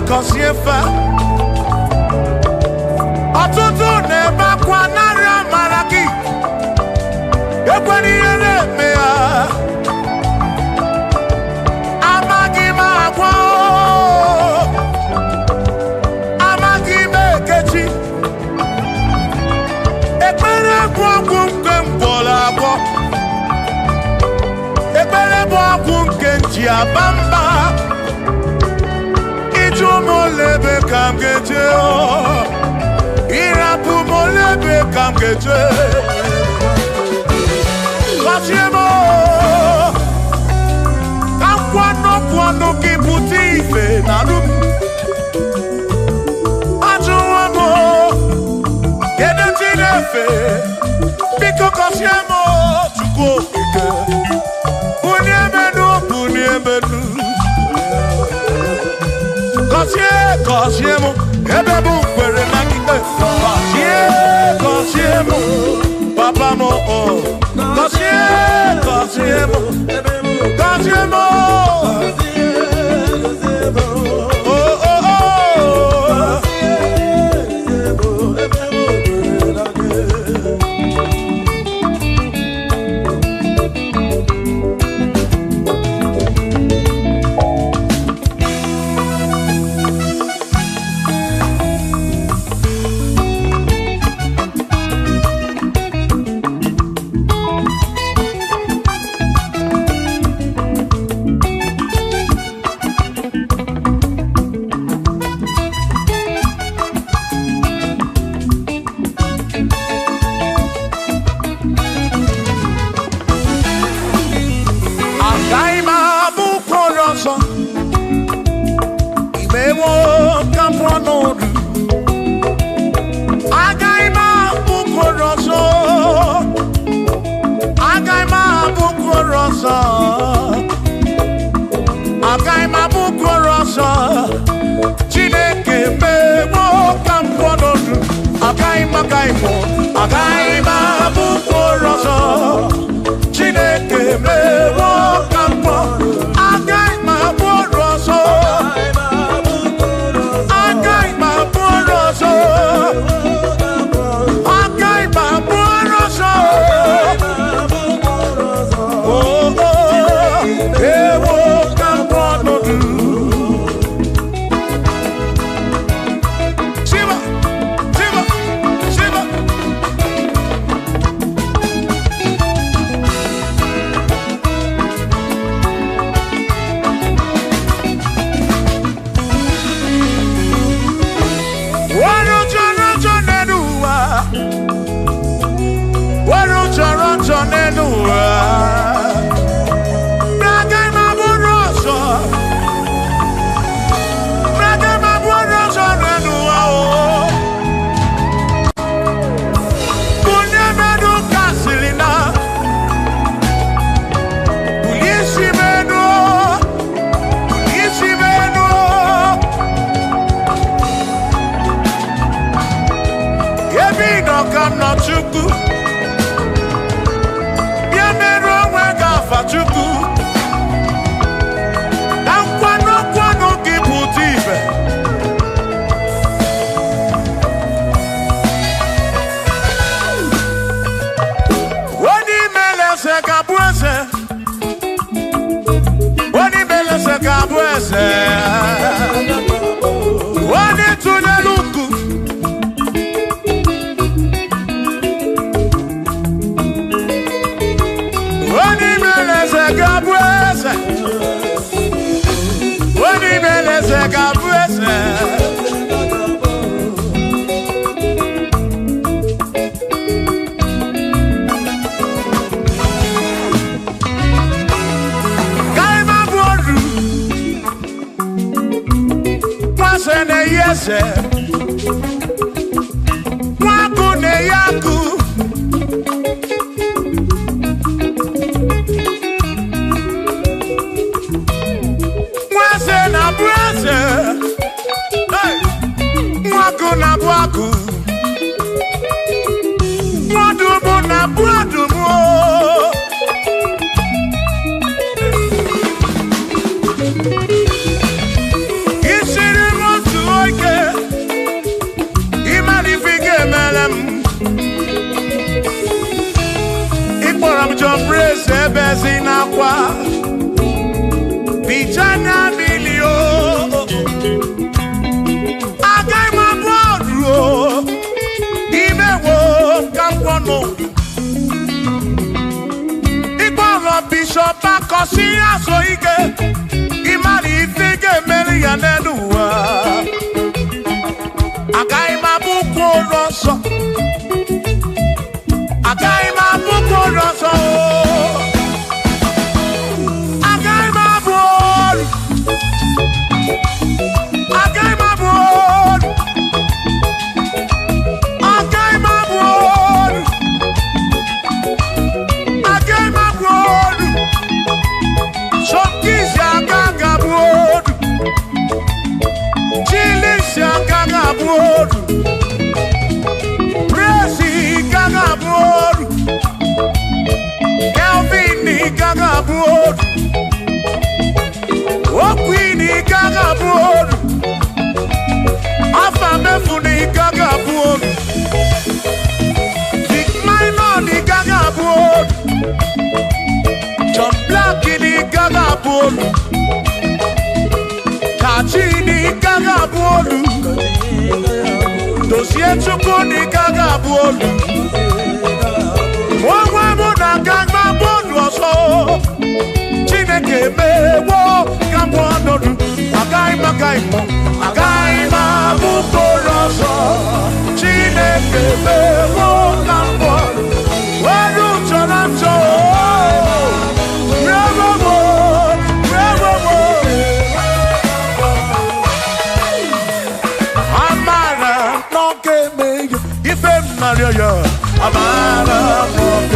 Cosiefa ọtụtụ na-ebe akwa narị amara gị ekwere ihe na-eme ya amaghị m agwa amaghị m ekechi ekpere bụ ọgwụ nke mgbọrọ agwọ ekpere bụ ọgwụ nke nji aba mba molebe kam geje irapu molebe kam geje Cosiemo kwano kiputi ife nalu ajuwamo yedejinefe biko Cosiemo chuko ike uniemenu Cosiemo, ebebo kwere na kike. Cosiemo, papa mo oh. Cosiemo, oh oh oh. brese Waku ne yaku Wase na brese Hey Waku na waku Wadumu na wadumu John Brace Bezina kwa Vijana milio Agai mabodro Ime wo kampono Igboro Bishop Akosi asoike Imari ifige meri yaneduwa Agai mabuko roso Agai mabuko roso Agai mabod Agai mabod Agai mabod Agai mabod Shokisi agaga bod Chilisi agaga bod Gagabod Kelvin Gagabod Okwini Gagabod Afamefuni Gagabod Big Melodies Gagabod John Blackini Gagabod Kachini Gagabod Dossier Chukuni Gagabod Wamuna Gagma Bodoso Chineke Mewo Gambonodu Agaima Gaimo Agaima Bukoroso Chineke Mewo Gambonodu Waru Toronto Revomo Revomo Amara no game Ife Mario Amara no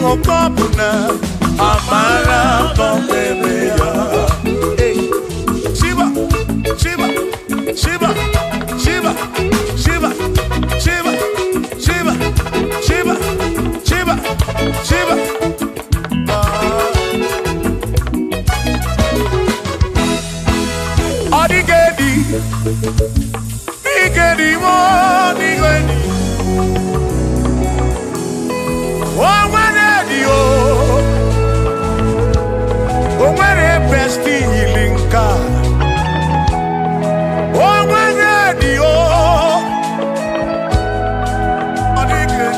okopuna amara komebeya. Shiba, Shiba, Shiba, Shiba, Shiba, Shiba, Shiba, Shiba, Shiba, Shiba. Odigedi, Igedi mo, Igedi. Oh, Manedi, oh, where best healing God. Oh, Manedi, oh, Odigedi,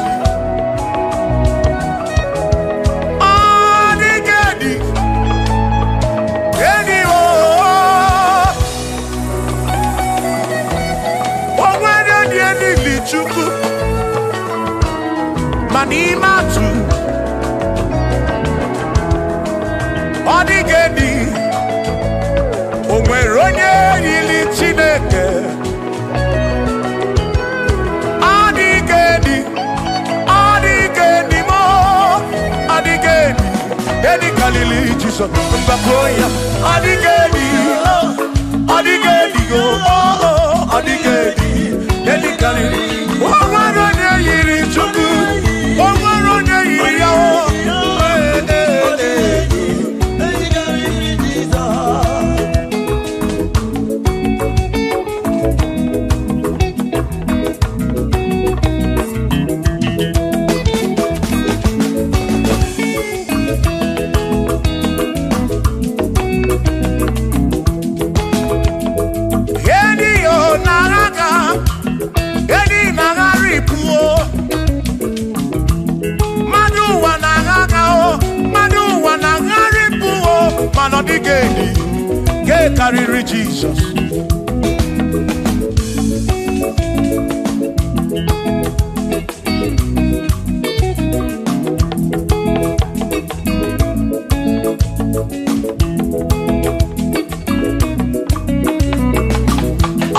Odigedi, Edi, oh, Manedi, Edi, Lichuku. Manimatu Odigedi Onweronye yili Chineke Odigedi Odigedi mo Odigedi Edi kalili Jesus Mbakoya Odigedi Odigedi Odigedi Edi kalili Onweronye yili Chukwu Odigedi, get carry Jesus.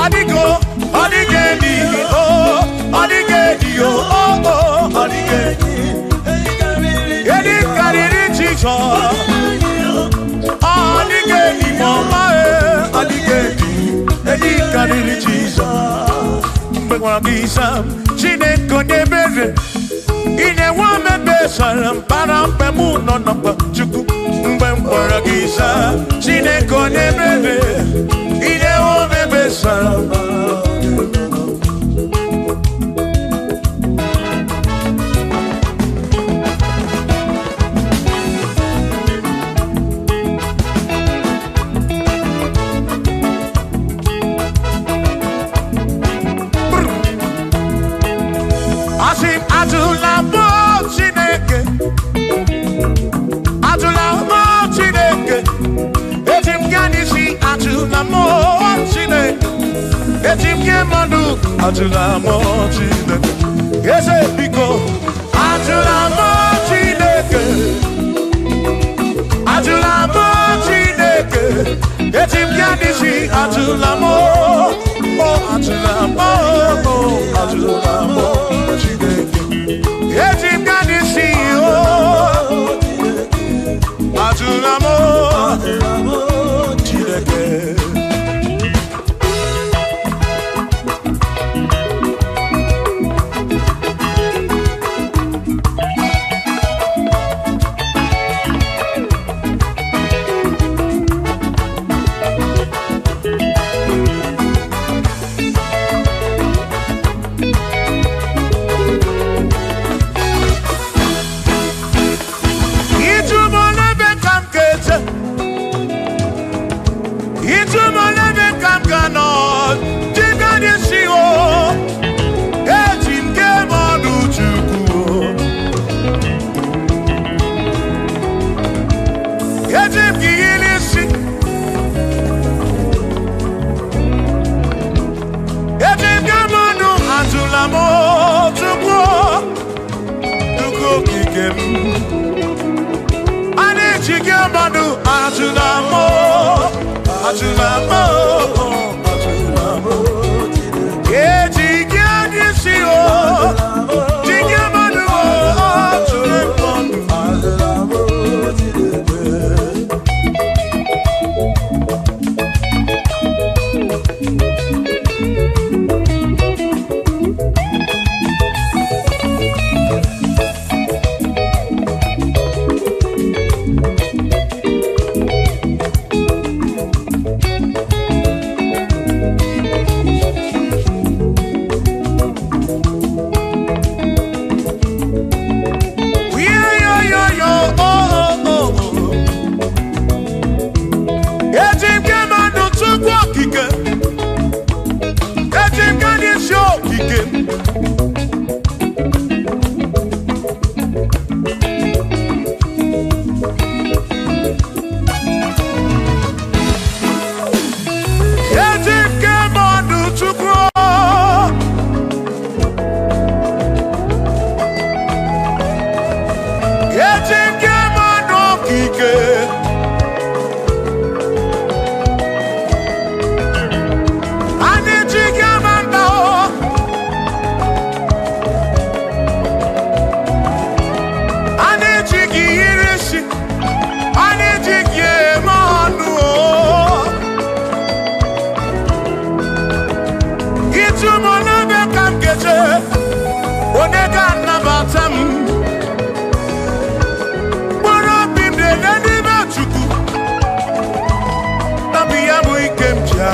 Odigo, Odigedi, oh, Odigedi, oh, oh, Odigedi, get carry Jesus. Odigedi mama Odigedi Edi kariri Jesus Mbegwa bisa Chineke nebere Ine wame besara Mpara mpe muno napa Chukwu Mbe mkwara gisa Chineke nebere Ine wame besara Atula mo Chineke, yes biko. Atula mo Chineke, Atula mo Chineke. Etim kanisi atula mo, oh atula mo, oh atula mo Chineke. Etim kanisi oh, atula mo Chineke.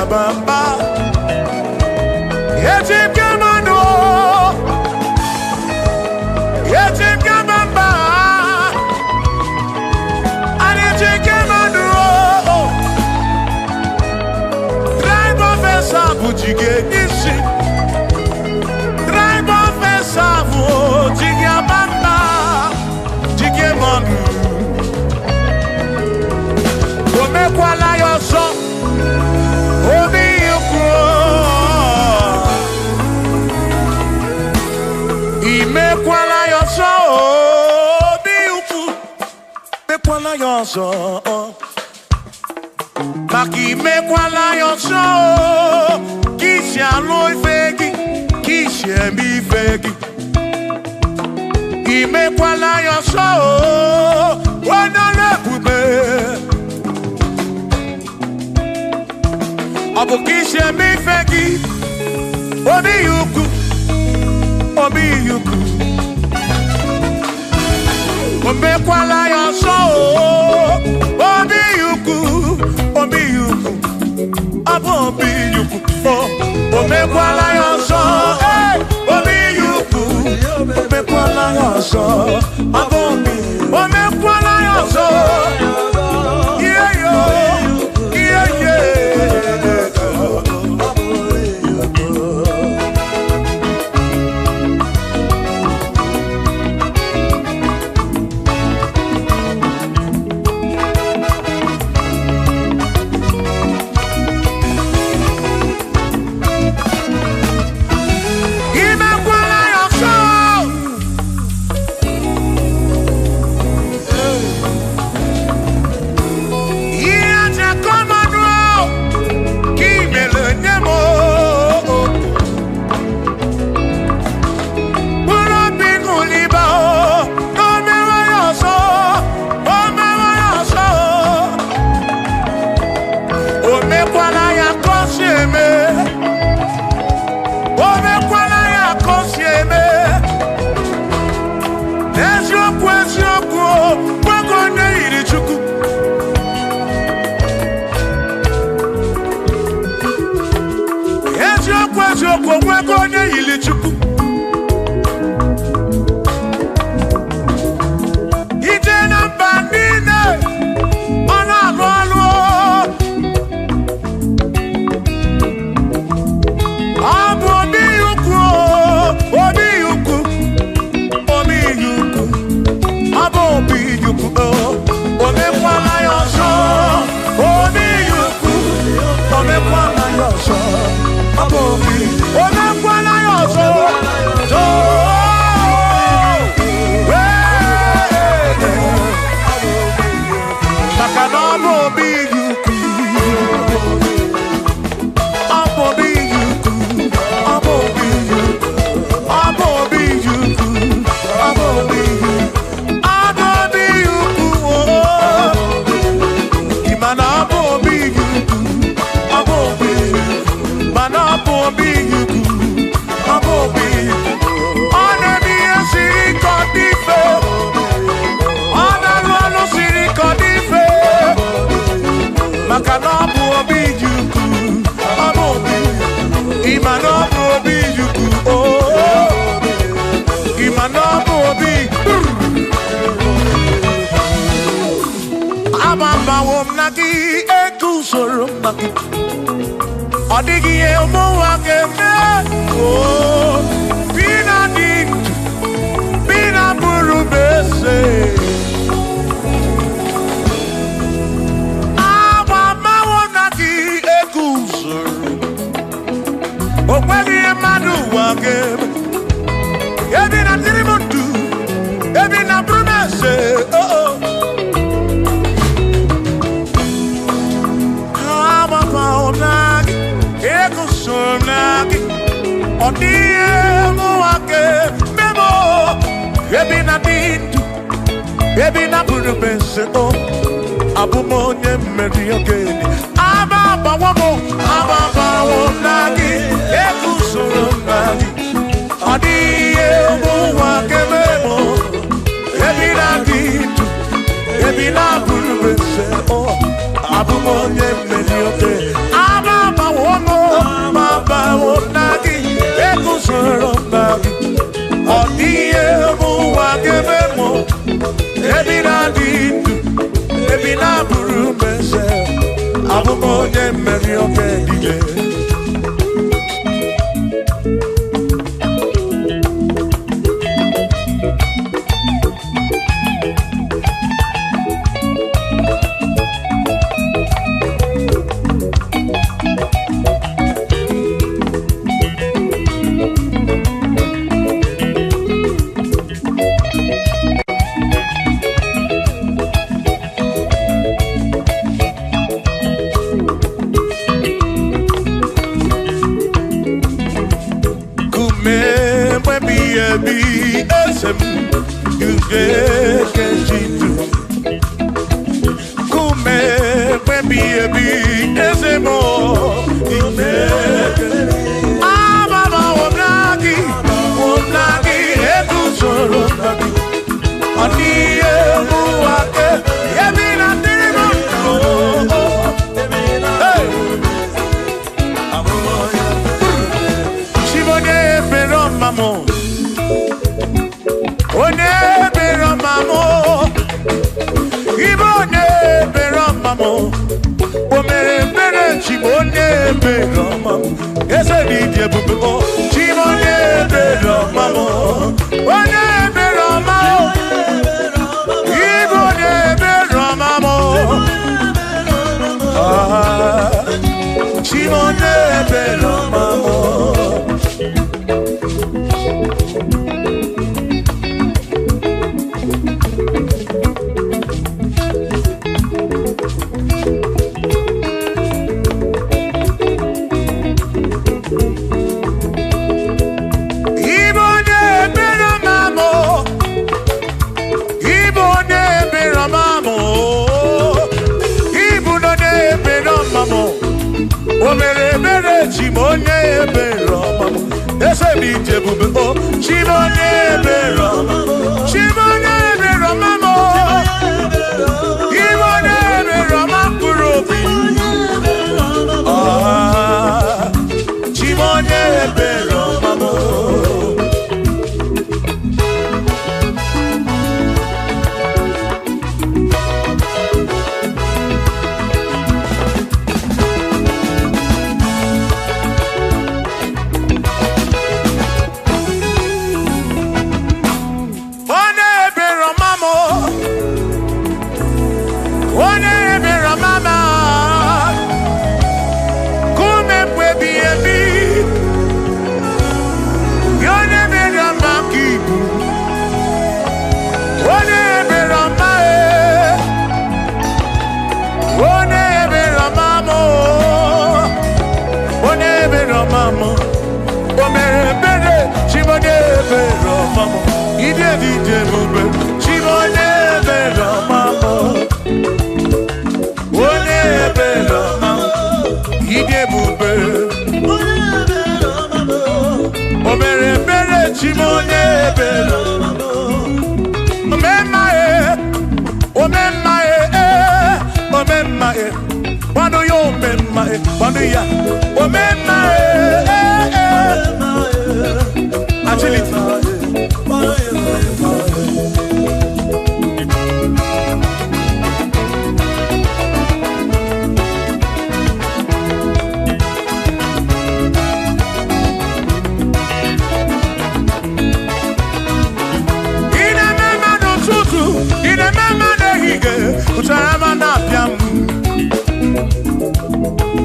Bamba, Yetim Gamano, Yetim Gamamba, and Yetim Gamano, Drive of a Sabu Jige Nishi, Drive of a Sabu Jigabamba, Jigamanu, Omekwala your song. Imekwala yoso biuku mekwala yoso Maki mekwala yoso Kishi aloi fegi Kishi emi fegi Imekwala yoso Wana lepube Abu kishi emi fegi Obi yuku Obi yuku Omekwala yoso Obi yuku Obi yuku Abo obi yuku Omekwala yoso Obi yuku Omekwala yoso Abo obi Omekwala yoso Yeah yo Yeah yeah Baby na puru benso abumonye meri ogeni ababa wo nagi ekusoro nagi adiye mu wa kememo baby na puru benso abumonye meri ogeni ababa wo nagi ekusoro nagi adiye mu wa kememo Ebi na buru mese abumonye meri okedile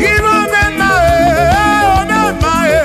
Give me my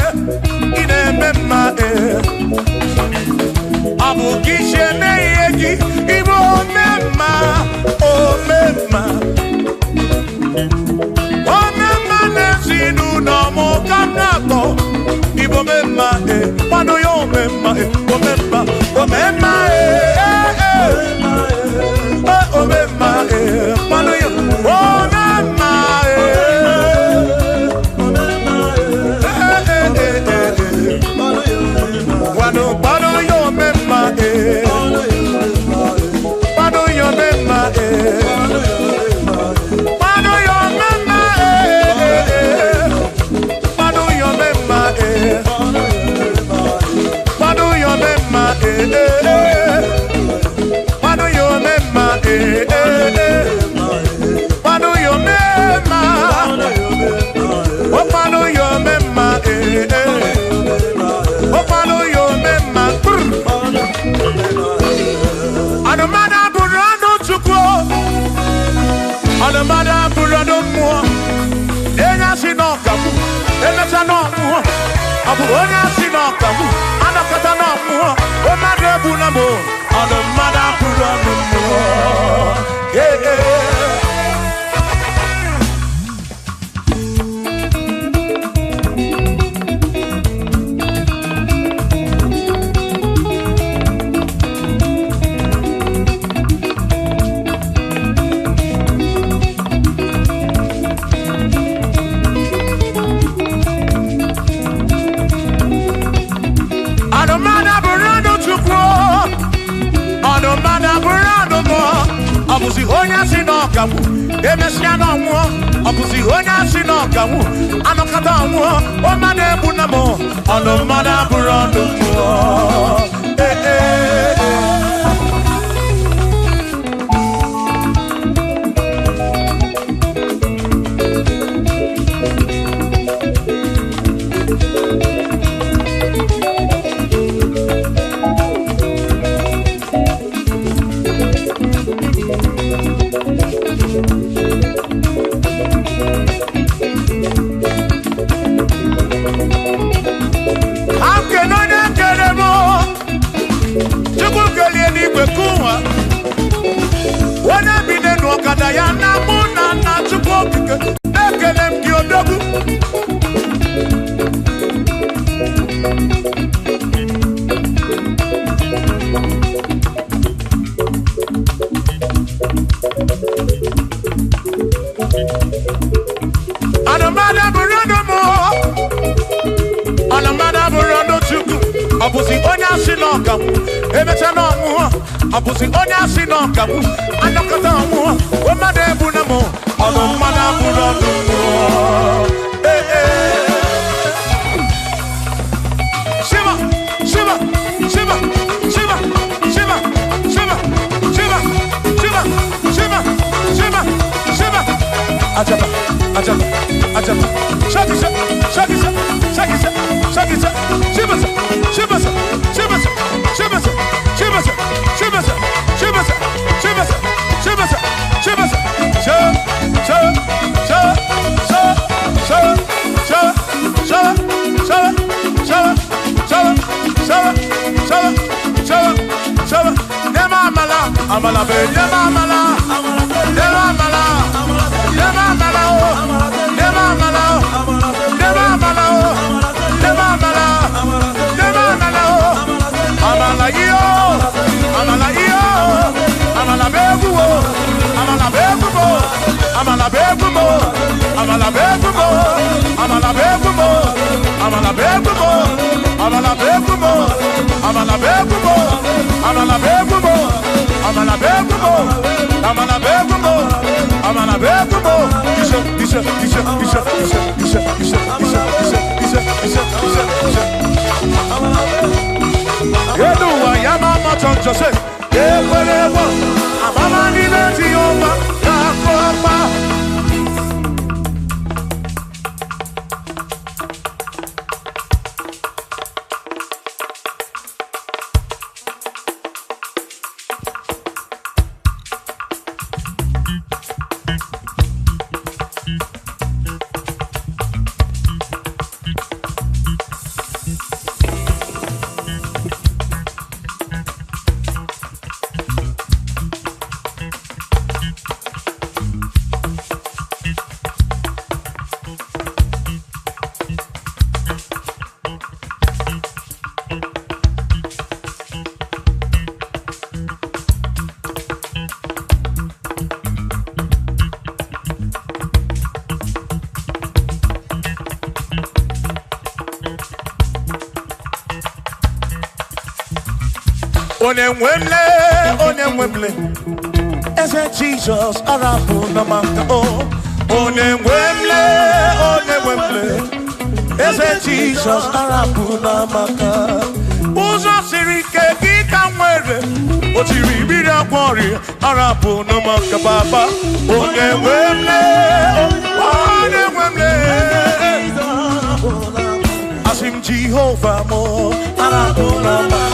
Onemwemle, Eze Jesus, Arabu Namaka, Onemwemle, Eze Jesus, Arabu Namaka, Uzo Sirike, Gita Mwere, Otiri Bida Kwari, Arabu Namaka Baba, Onemwemle, Asim Jehovah Mo, Arabu Namaka.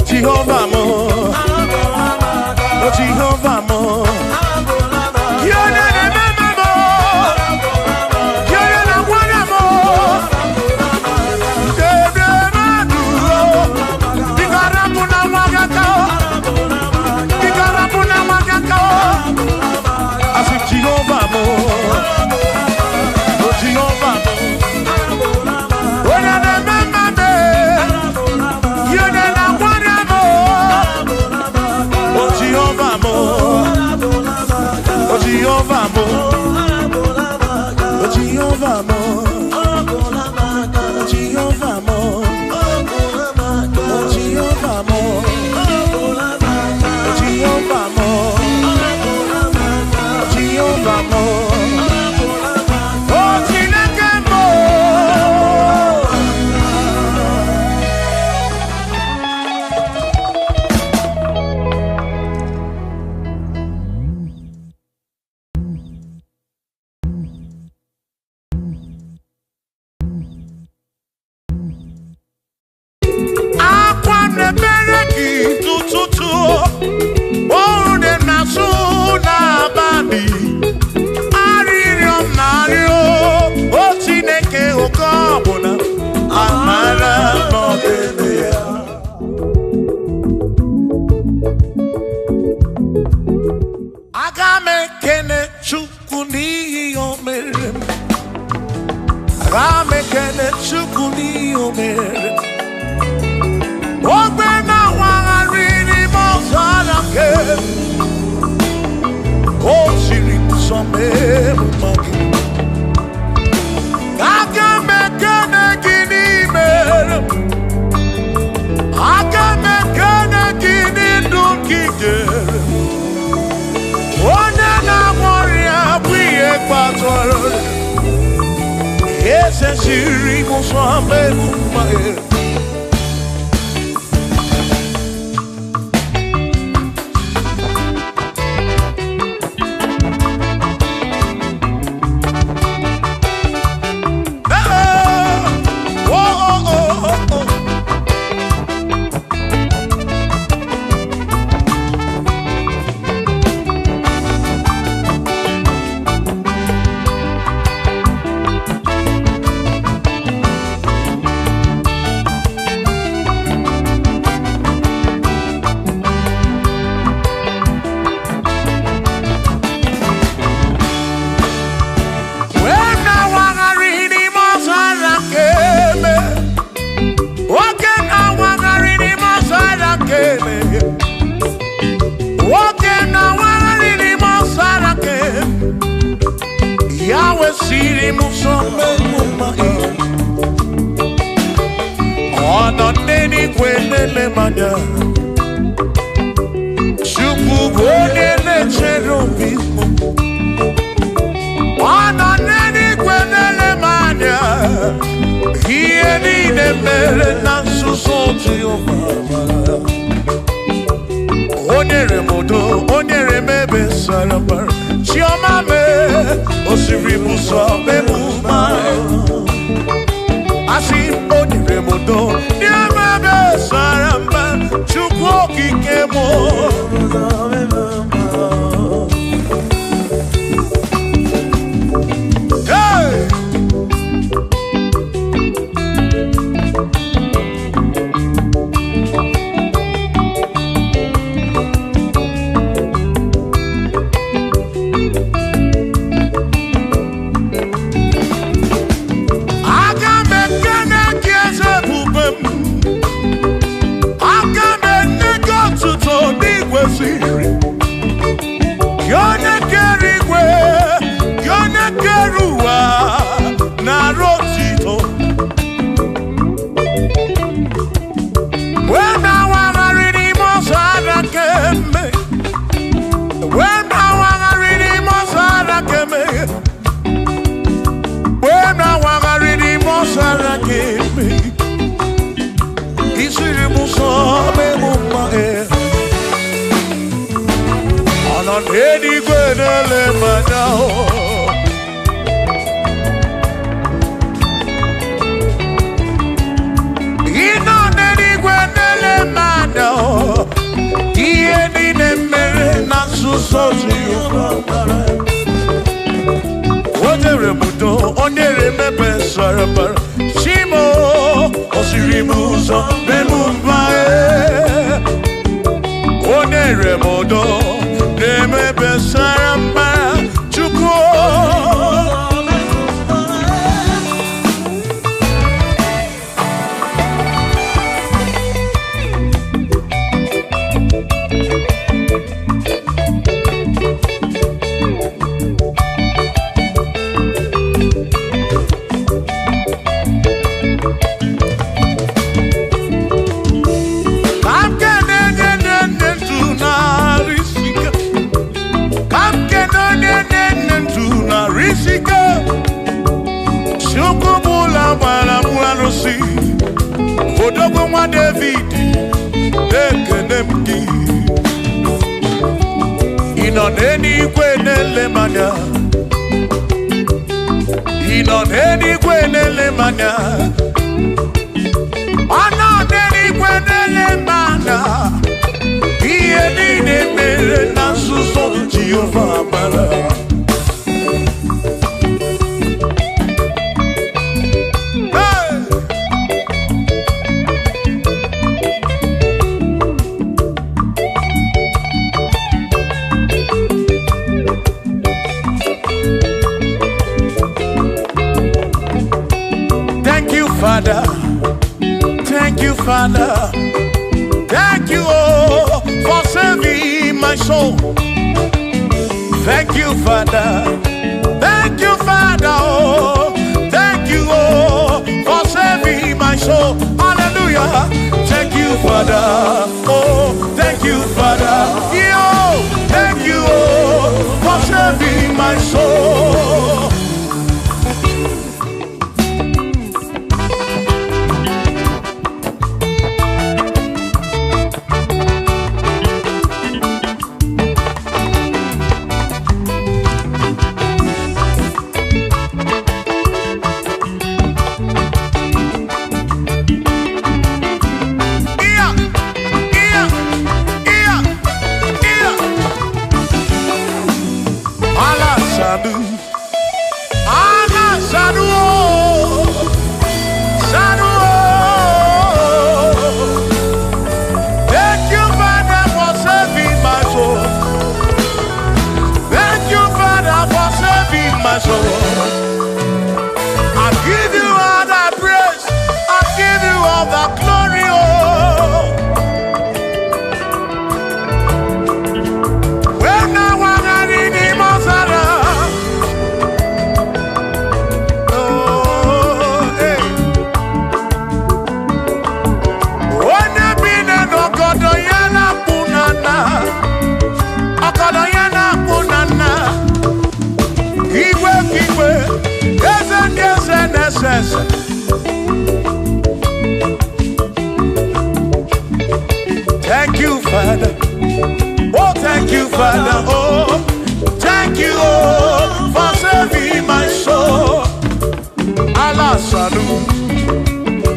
Jehovah mo, oh Jehovah mo, Yone mama mo, Yone na wana mo, Dede madu, Bigarabu na wagaka, Bigarabu na wagaka, Asif Jehovah mo, oh Jehovah mo, Yone mama me, Yone na wana. Jehovah mo, oh Jehovah mo, oh Jehovah mo, oh Jehovah mo, oh Jehovah mo, oh Jehovah mo, oh Jehovah mo, oh Chineke mo.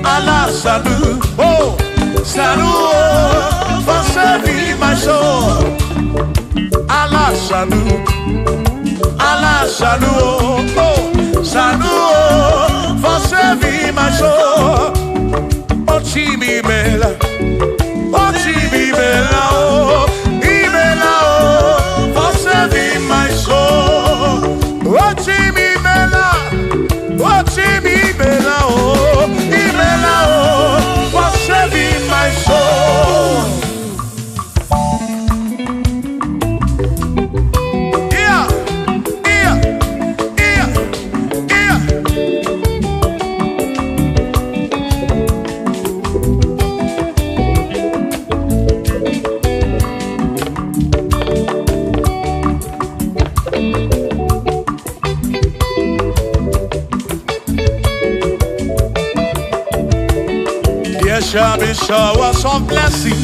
Allah salut, oh, salut, oh, for saving my soul. Allah salut, oh, salut, oh, for saving my soul. Oh, Chimi Bella, oh, Chimi Bella, oh, Ibella, oh, for saving my soul. Oh, Chimi Bella, oh, Chimi Bella, oh, Ibella, oh, for saving my soul. There shall be showers of blessing.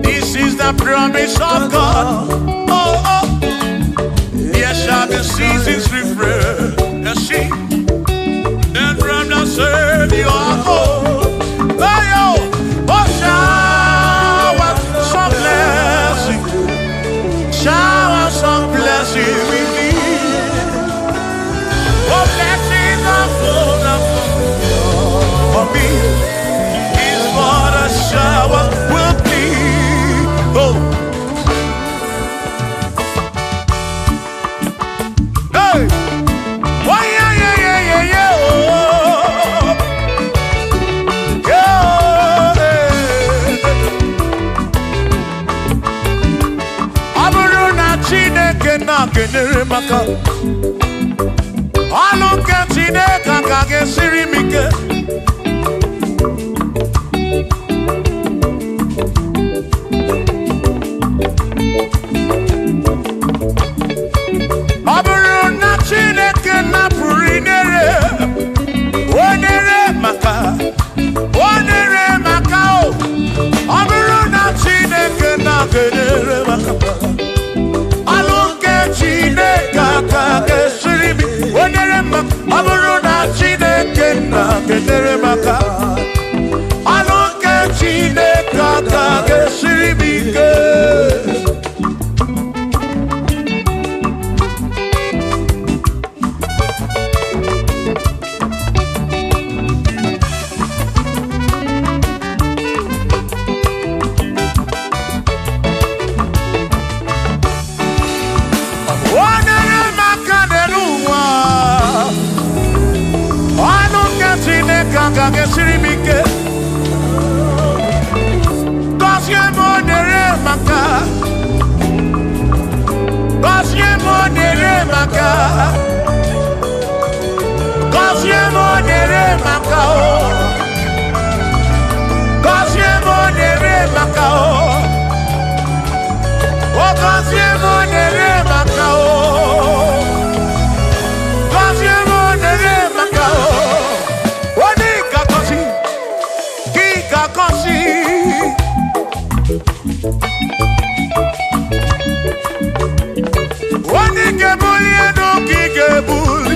This is the promise of God. Oh, oh. There shall be seasons refreshing. Then from the Savior, oh, oh, showers of blessing. Showers of blessing we need. Oh, blessings of full for me is what a shower will be. Oh, hey, oh yeah, yeah, yeah, yeah, yeah. Oh, yeah. Aburuna Chineke na kenere maka. Aluka Chineke kage sirimike. Aburuna Chineke na purinere, onere maka o. Aburuna Chineke na kenere maka, aluke Chineke kage siribi, onere maka. Aburuna Chineke na kenere maka, aluke Chineke kage siribi ke. Kage sirimike, kosye monere maka, kosye monere maka, kosye monere maka o, kosye monere maka o, o kosye monere maka o, kosye monere maka o. Wani kebuli eno ki kebuli.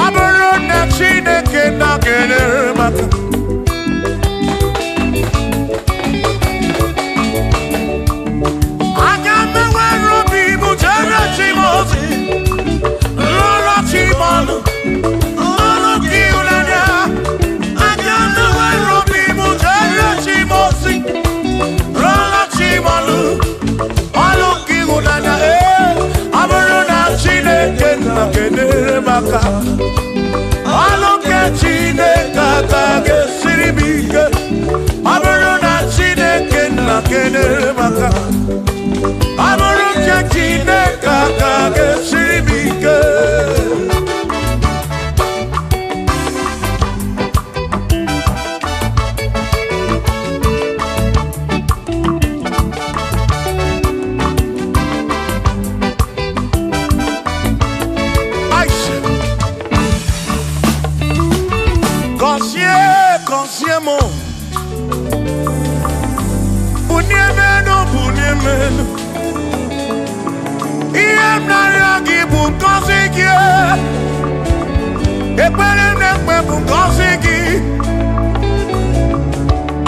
Aburuna Chineke na kenere maka. Agame wero bibu jere chimozi, lolo chimonu. Aluke Chineke kage siribike, Aburuna Chineke na kenere maka, Aluke Chineke kage siribike. Consiemo Bunyemeno Iye gị ekpere na-ekpe bụ ngọzi gị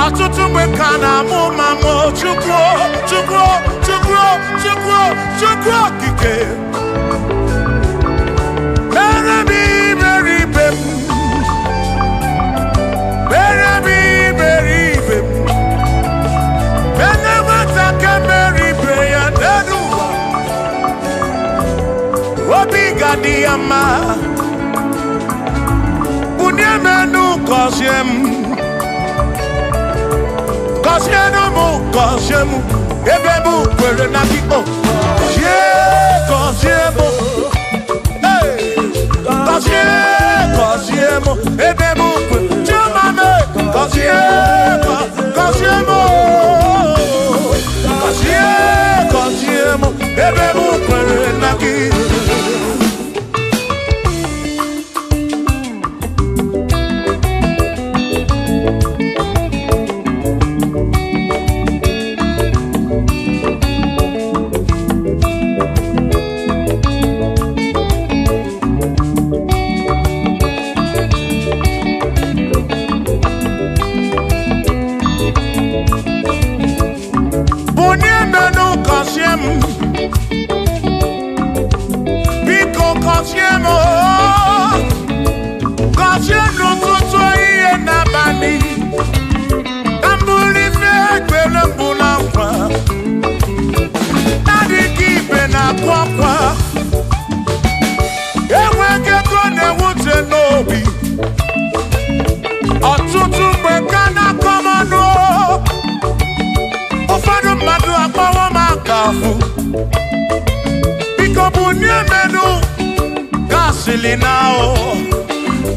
ọtụtụ mgbe ka na-amụ ma mụ Chukwu okike mere m iberibe m mere m iberibe m mere nwata ka mere ibe ya n'elu ụwa obi ga-adị ya mma bunye m enu gọzie m gọzie m ebe m kwere na gị gọzie m ebe m kwere chimame gọzie m ebe m kwere na gị ọtụtụ mgbe ka na-akọmanụ ụfọdụ mmadụ akpọwọ m aka afụ biko bụ nye menụ gasịlị na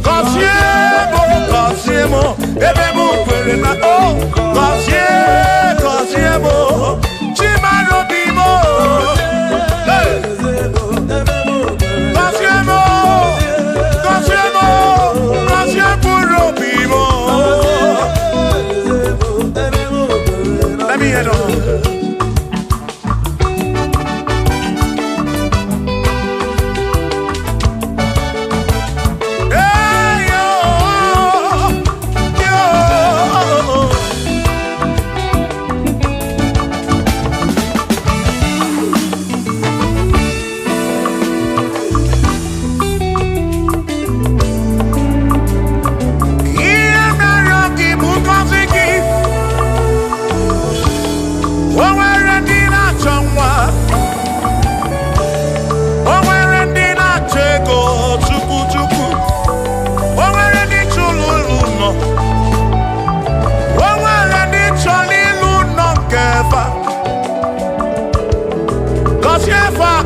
gọzie m ebe m kwere na gọzie m chimarobi m let me head on.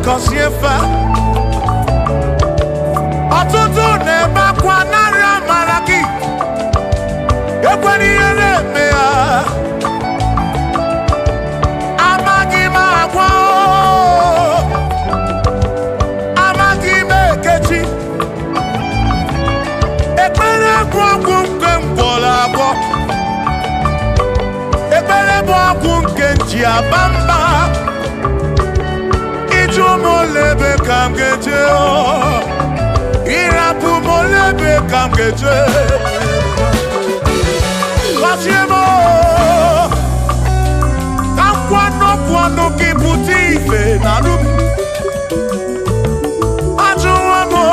Kosiefa ọtụtụ na-ebe akwa narị amara gị ekwere ihe na-eme ya amaghị m agwa amaghị m ekechi ekpere bụ ọgwụ nke mgbọrọ agwọ ekpere bụ ọgwụ nke nji aba mba molebe kam geje irapu molebe kam geje Kasiemo kam kwano ki puti ife na rum ajuwamo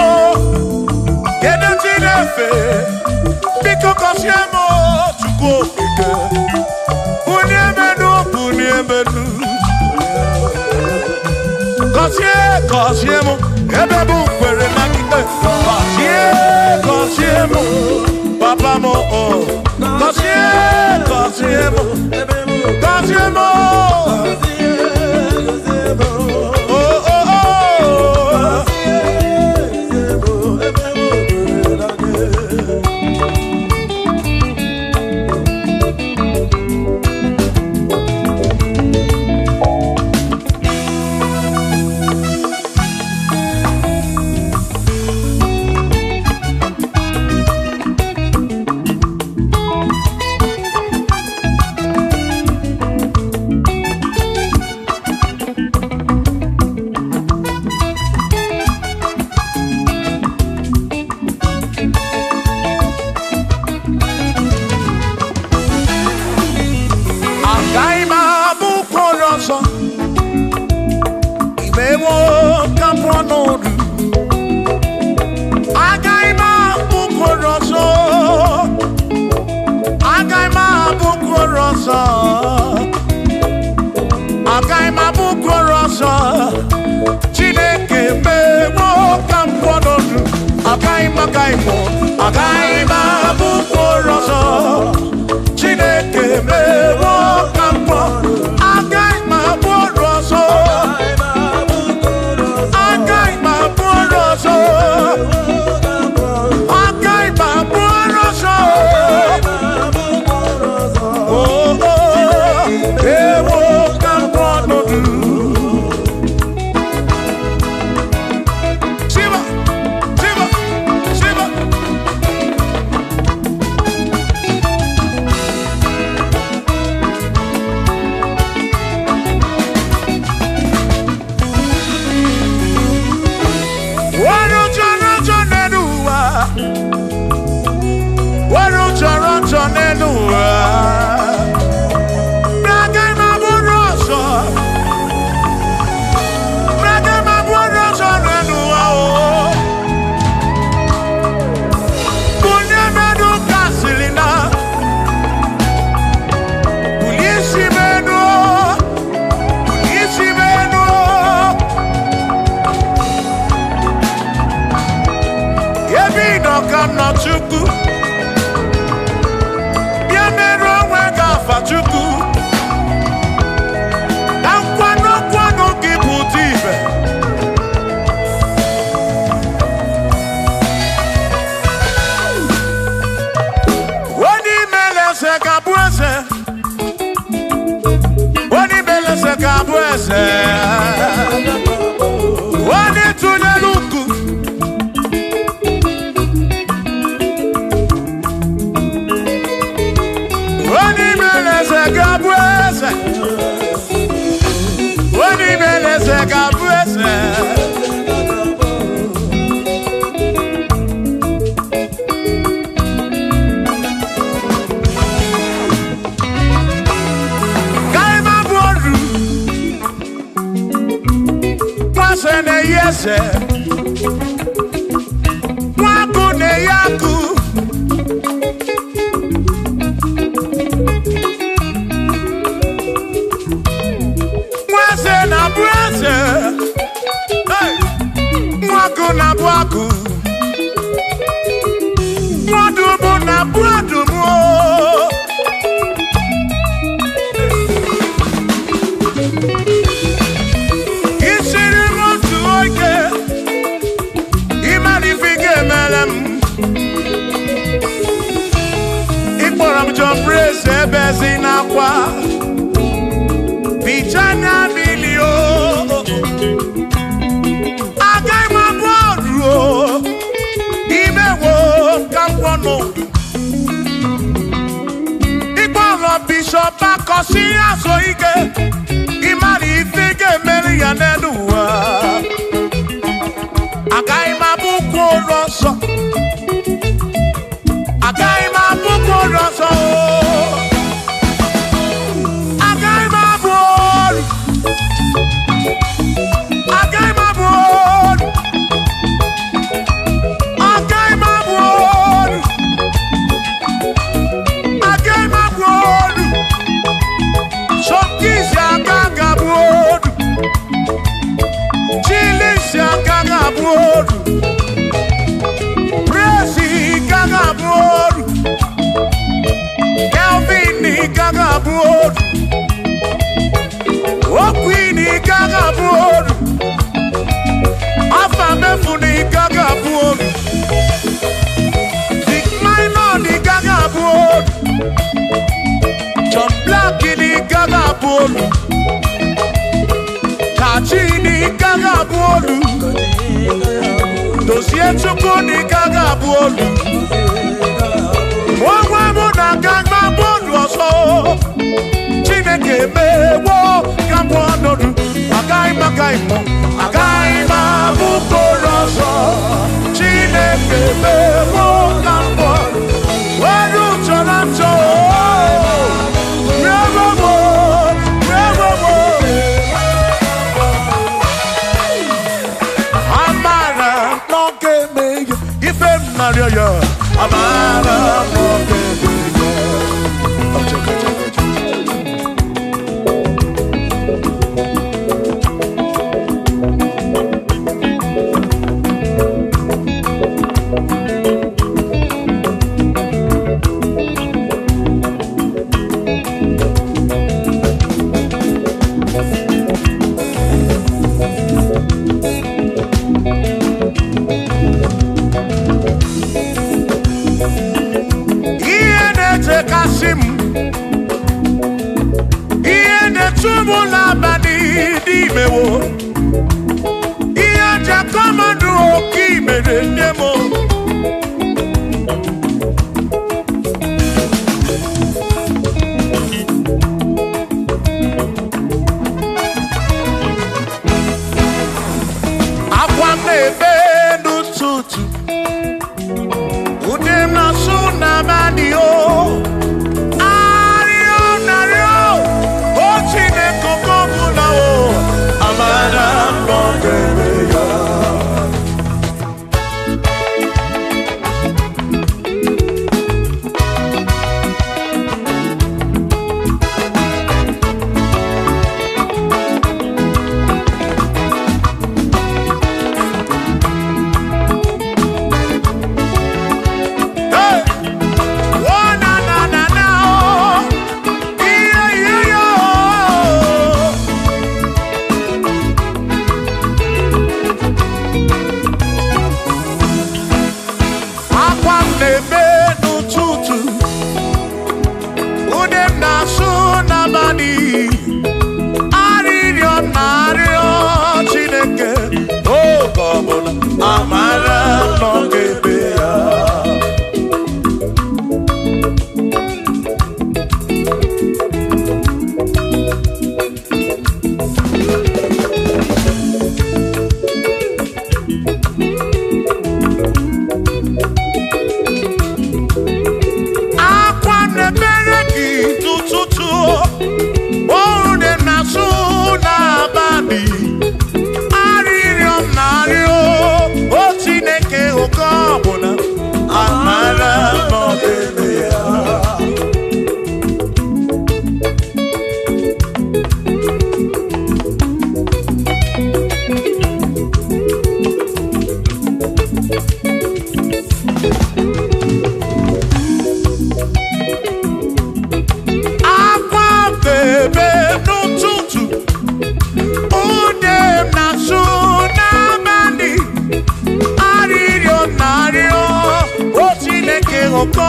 kedu tinefe biko kasiemo Chukwu okike uniemenu Gọzie m ebe m kwere na gị gọzie m papa m gọzie m Udem na suna mani o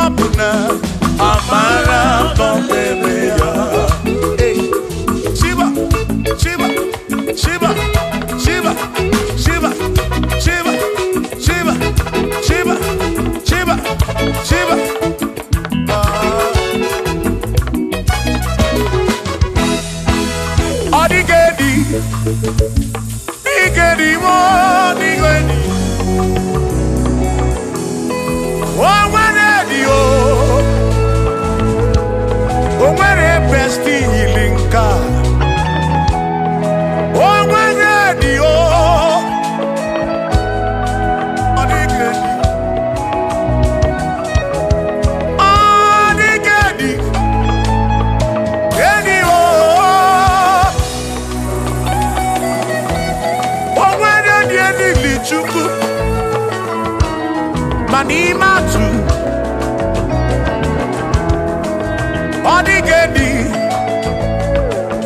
Nobuna, Amara, Bombea. Shiva, Shiva, Shiva, Shiva, Shiva, Shiva, Shiva, Shiva, Shiva, Shiva. Odigedi, Igedi, Odigedi. Oh, when oh, when best healing God. Oh, when Manimatu Odigedi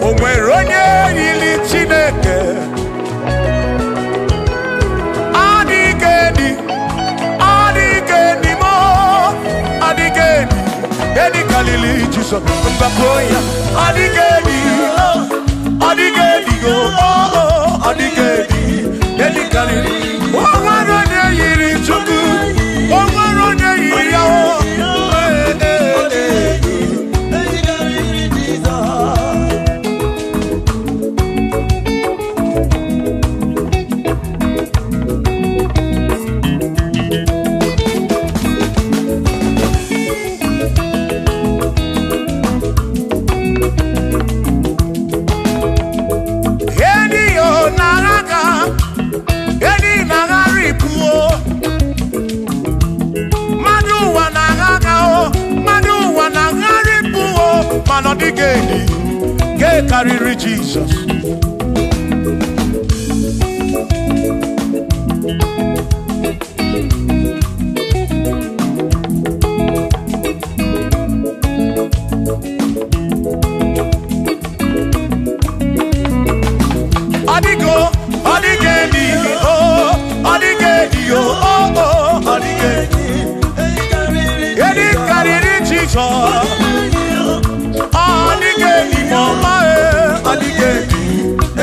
Onweronye yili Chineke Odigedi Odigedi mo Odigedi Edi Galili Jesus Mbakoya Odigedi Odigedi Odigedi Edi Galili Onweronye yili Chuku Odigedi, get carry Jesus. Odigo, Odigedi, oh, Odigedi, oh, Odigedi, get carry Jesus. Odigedi, mama, Odigedi,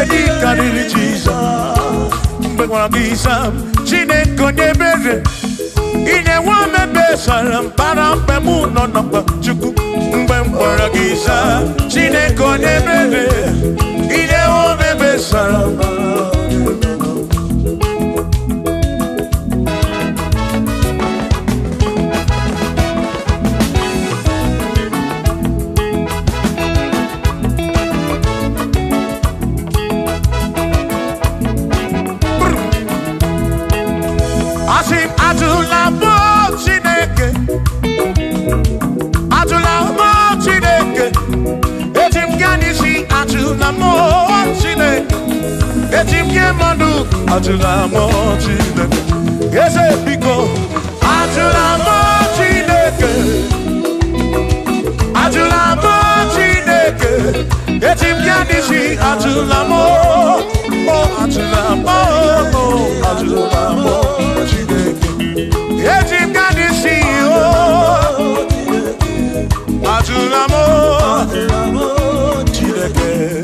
Edi Kadiri Jesus. Mbegwanagisa, Chineke nyebere. Ine wame besalam parampe muno namba chuku. Mbegwanagisa, Chineke nyebere. Ine wame besalam. Atula mo Chineke, yes biko. Atula mo Chineke, atula mo Chineke. Etim yanisi atula mo, oh atula mo, oh atula mo Chineke. Etim yanisi oh, atula mo Chineke.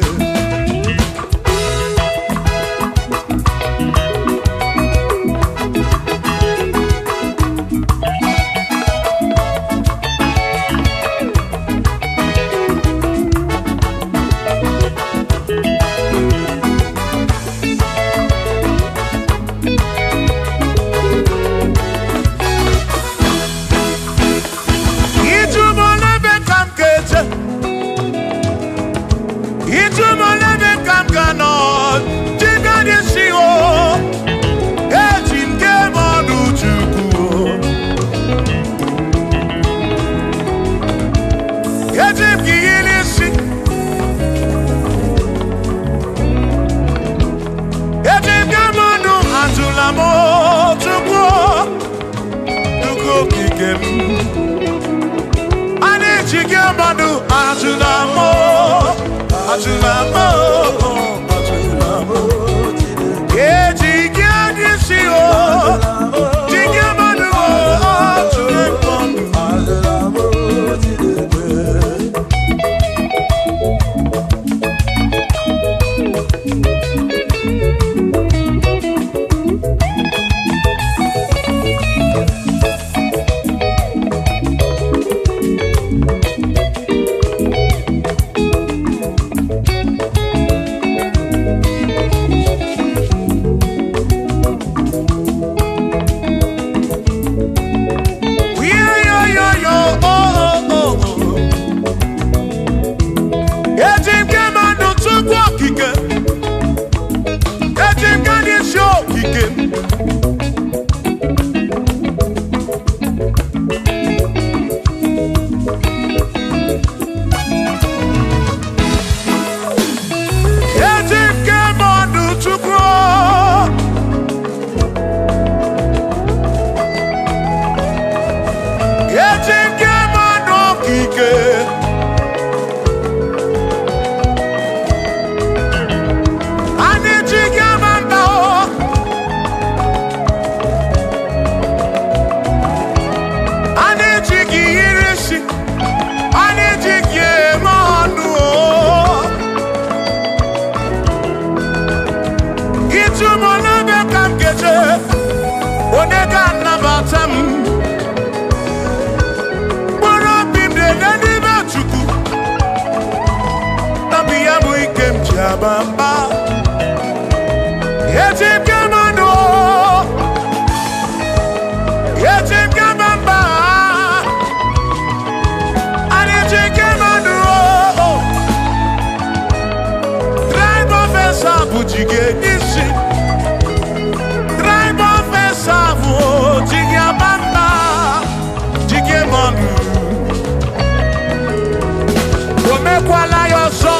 Imekwala yoso,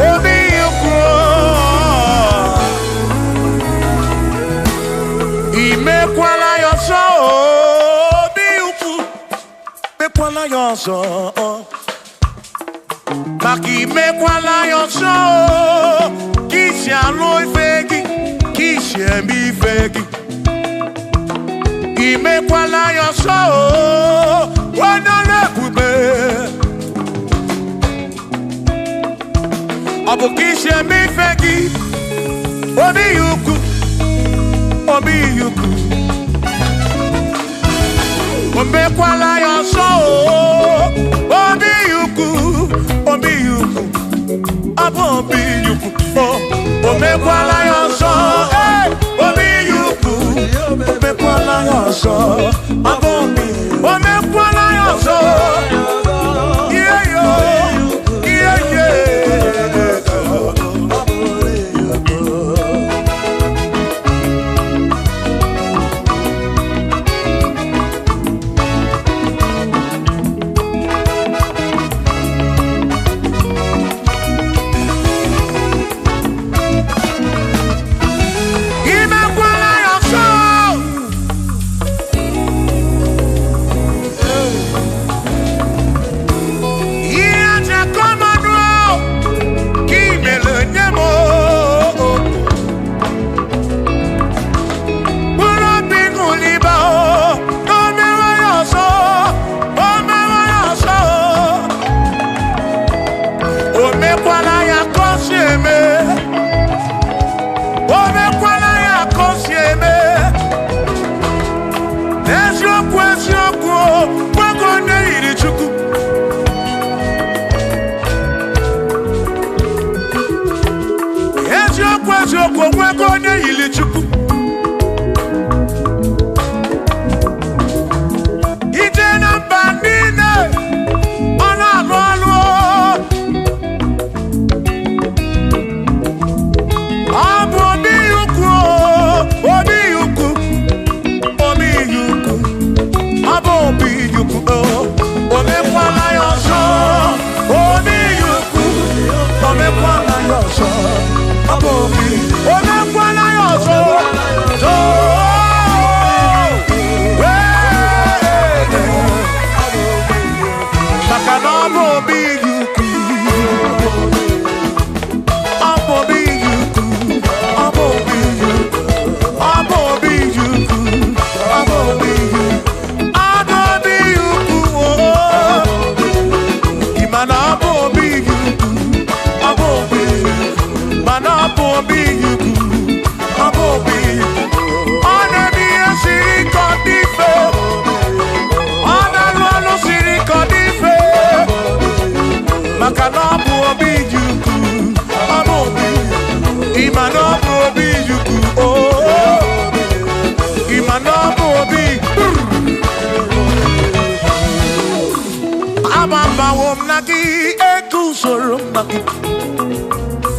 obi yuku. Imekwala yoso, obi yuku. Imekwala yoso, maki imekwala yoso. Kishi alo ifegi, kishi emi ifegi. Imekwala yoso, wana lekube. Abu kishi emi ifegi, obi yuku, obi yuku. Imekwala yoso, obi yuku, obi yuku. Abu obi yuku, omekwala yoso, obi yuku. Omekwala yoso, abu obi. Omekwala yoso, yeah yo, yeah yeah.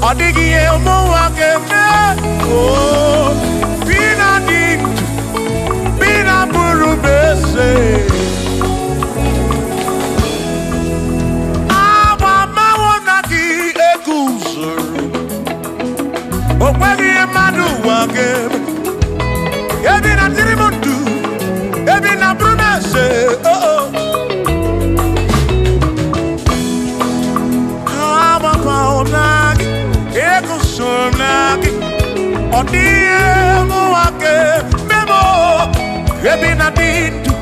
Odigi emo wakeme, oh, bina dintu, bina burubese. Aba mawonagi ekusoro, okwegi emadu wakeme. Ebina tirimundu, ebina burubese, oh oh. Aba mawonagi. Ekusonagi, odiemu wake memo, ebina dindu,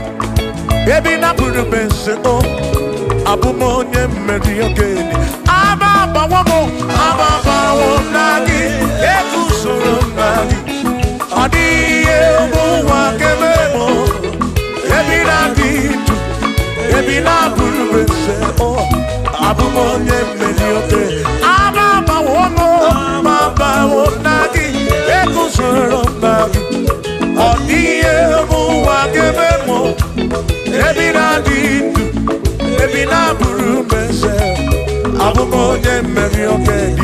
ebina burubese o, abumonye mediogeni, ababa wonagi, ekusonagi, odiemu wake memo, ebina dindu, ebina burubese o, abumonye mediogeni. Baba wonagi, ekusonagi, odiemu wakememo, ebina dindu, ebina burubese, abumonye mediogeni.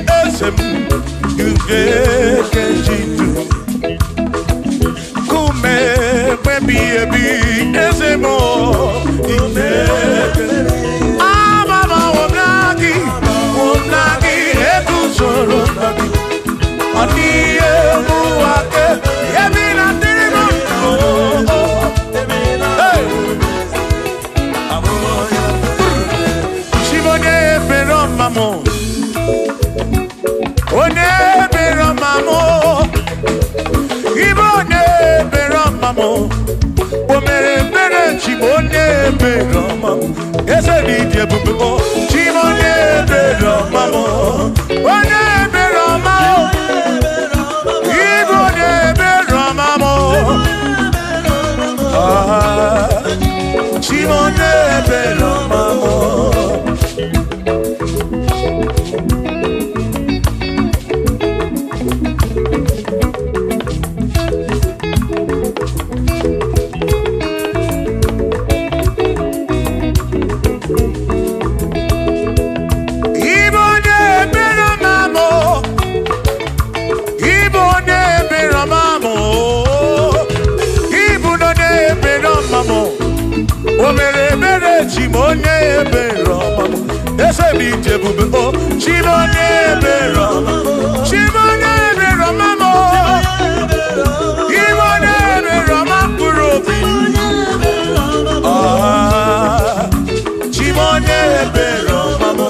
esem ugekejitu kume baby ebi esemo amama wonagi ekusoro nagi aniye muake yebina dirimo Shibone pero mamo one pero mamo ibone pero mamo omere mere chibone pero mamo ese ni die bubu chibone pero mamo one pero mamo ibone pero mamo chibone pero mamo Chimone beroma, ese mi tebube o chimone beroma, chimone beroma mo, chimone beroma kurobi, chimone beroma mo.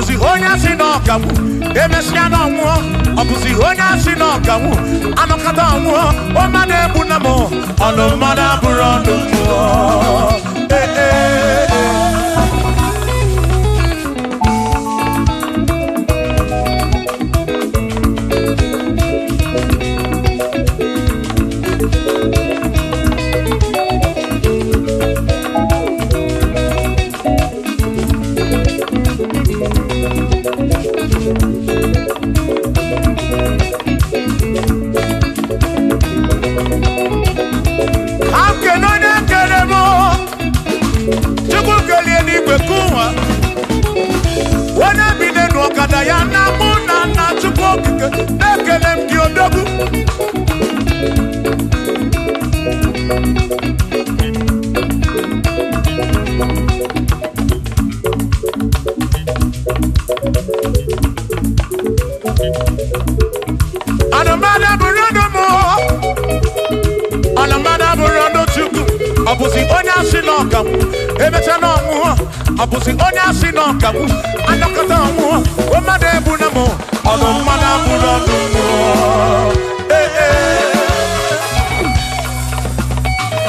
Ọbụzi onye asị na ọgawu emesịa na ọnwụọ. Ọbụzi onye asị na ọgawu anọkọta ọnwụọ. O mmadụ egbu na m ọnụ mmadụ abụrụ ọnụ mmụọ. Ọbụzi onye asị na ọgawu emecha na ọnwụọ. Ọbụzi onye asị na ọgawu anọkọta ọnwụọ. O mmadụ egbu na m ọnụ mmadụ abụrụ ọnụ mmụọ.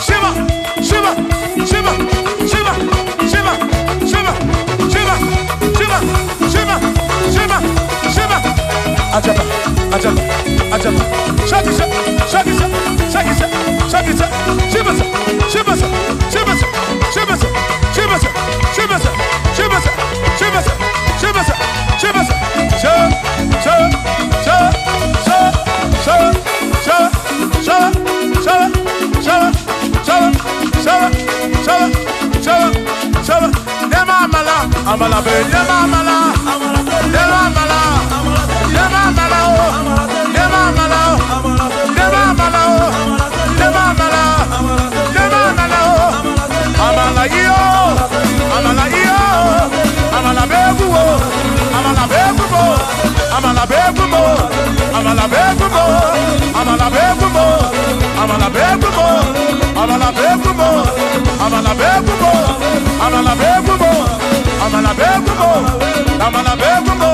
Shiva, Shiva, Shiva, Shiva, Shiva, Shiva, Shiva, Shiva, Shiva, Shiva, Shiva. Ajaba, ajaba, ajaba. Shakisa, shakisa, shakisa, shakisa. Shivasa, Shivasa, Shivasa, Shivasa, Shivasa, Shivasa, Shivasa, Shivasa, Shivasa, Shivasa. Sha, sha, sha, sha, sha, sha, sha, sha, sha, sha, sha, sha, sha, sha. Nema amala, amala be, nema amala, nema amala, nema amala, nema amala, nema amala, nema amala. Amala iyo, amala iyo, amala begumo, amala begumo, amala begumo, amala begumo, amala begumo, amala begumo, amala begumo, amala begumo, amala begumo, amala begumo, amala begumo,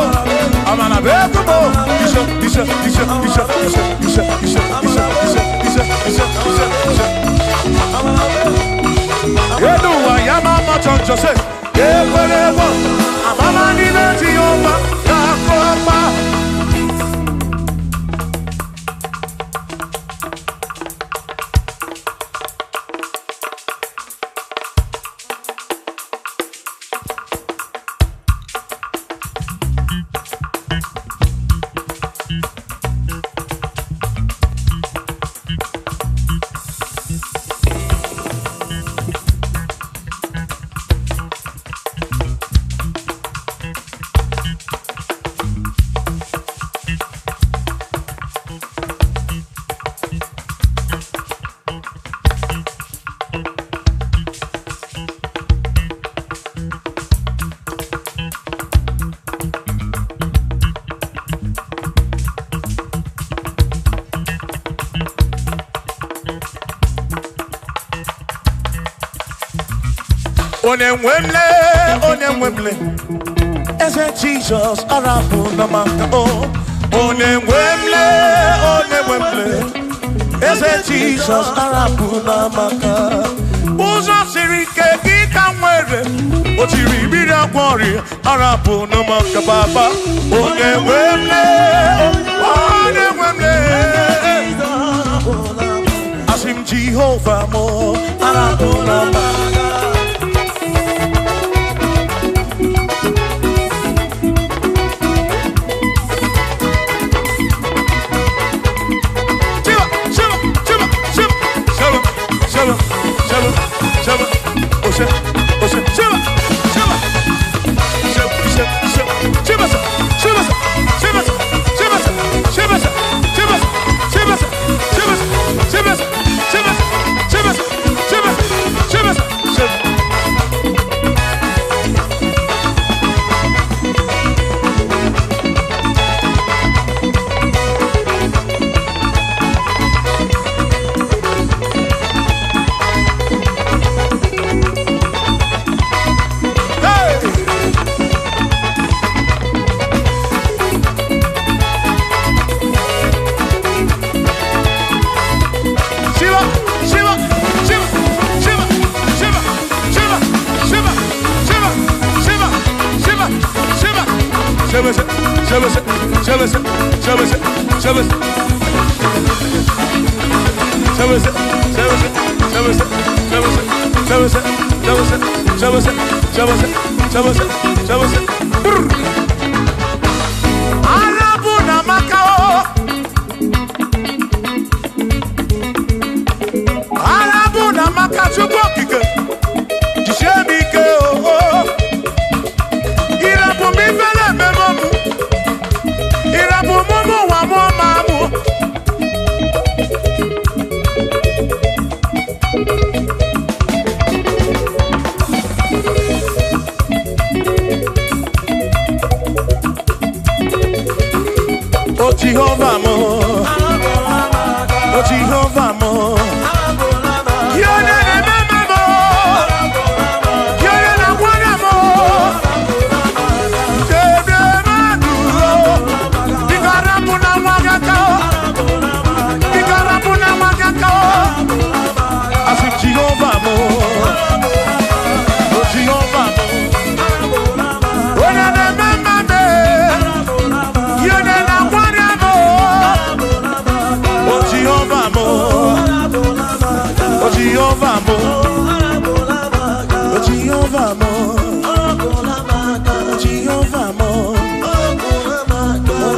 amala begumo. Isha, isha, isha, isha, isha, isha, isha, isha, isha, isha, isha, isha. Yeduwa yamama chonjose yekwelewa amama nibeti yoma yakopa. Onemwemle, ese Jesus arapu na maka o. Onemwemle, ese Jesus arapu na maka. Uzo sirike kika mwere, otiri bira kwori arapu na maka baba. Onemwemle, asim Jehovah mo arapu na maka. Jehovah mo, oh Jehovah mo, you're the remember mo, you're the one mo, Bigarapuna magakao, Bigarapuna magakao, I said Jehovah mo, oh Jehovah mo, oh the remember me, you're the Jehovah mo, Jehovah mo, Jehovah mo,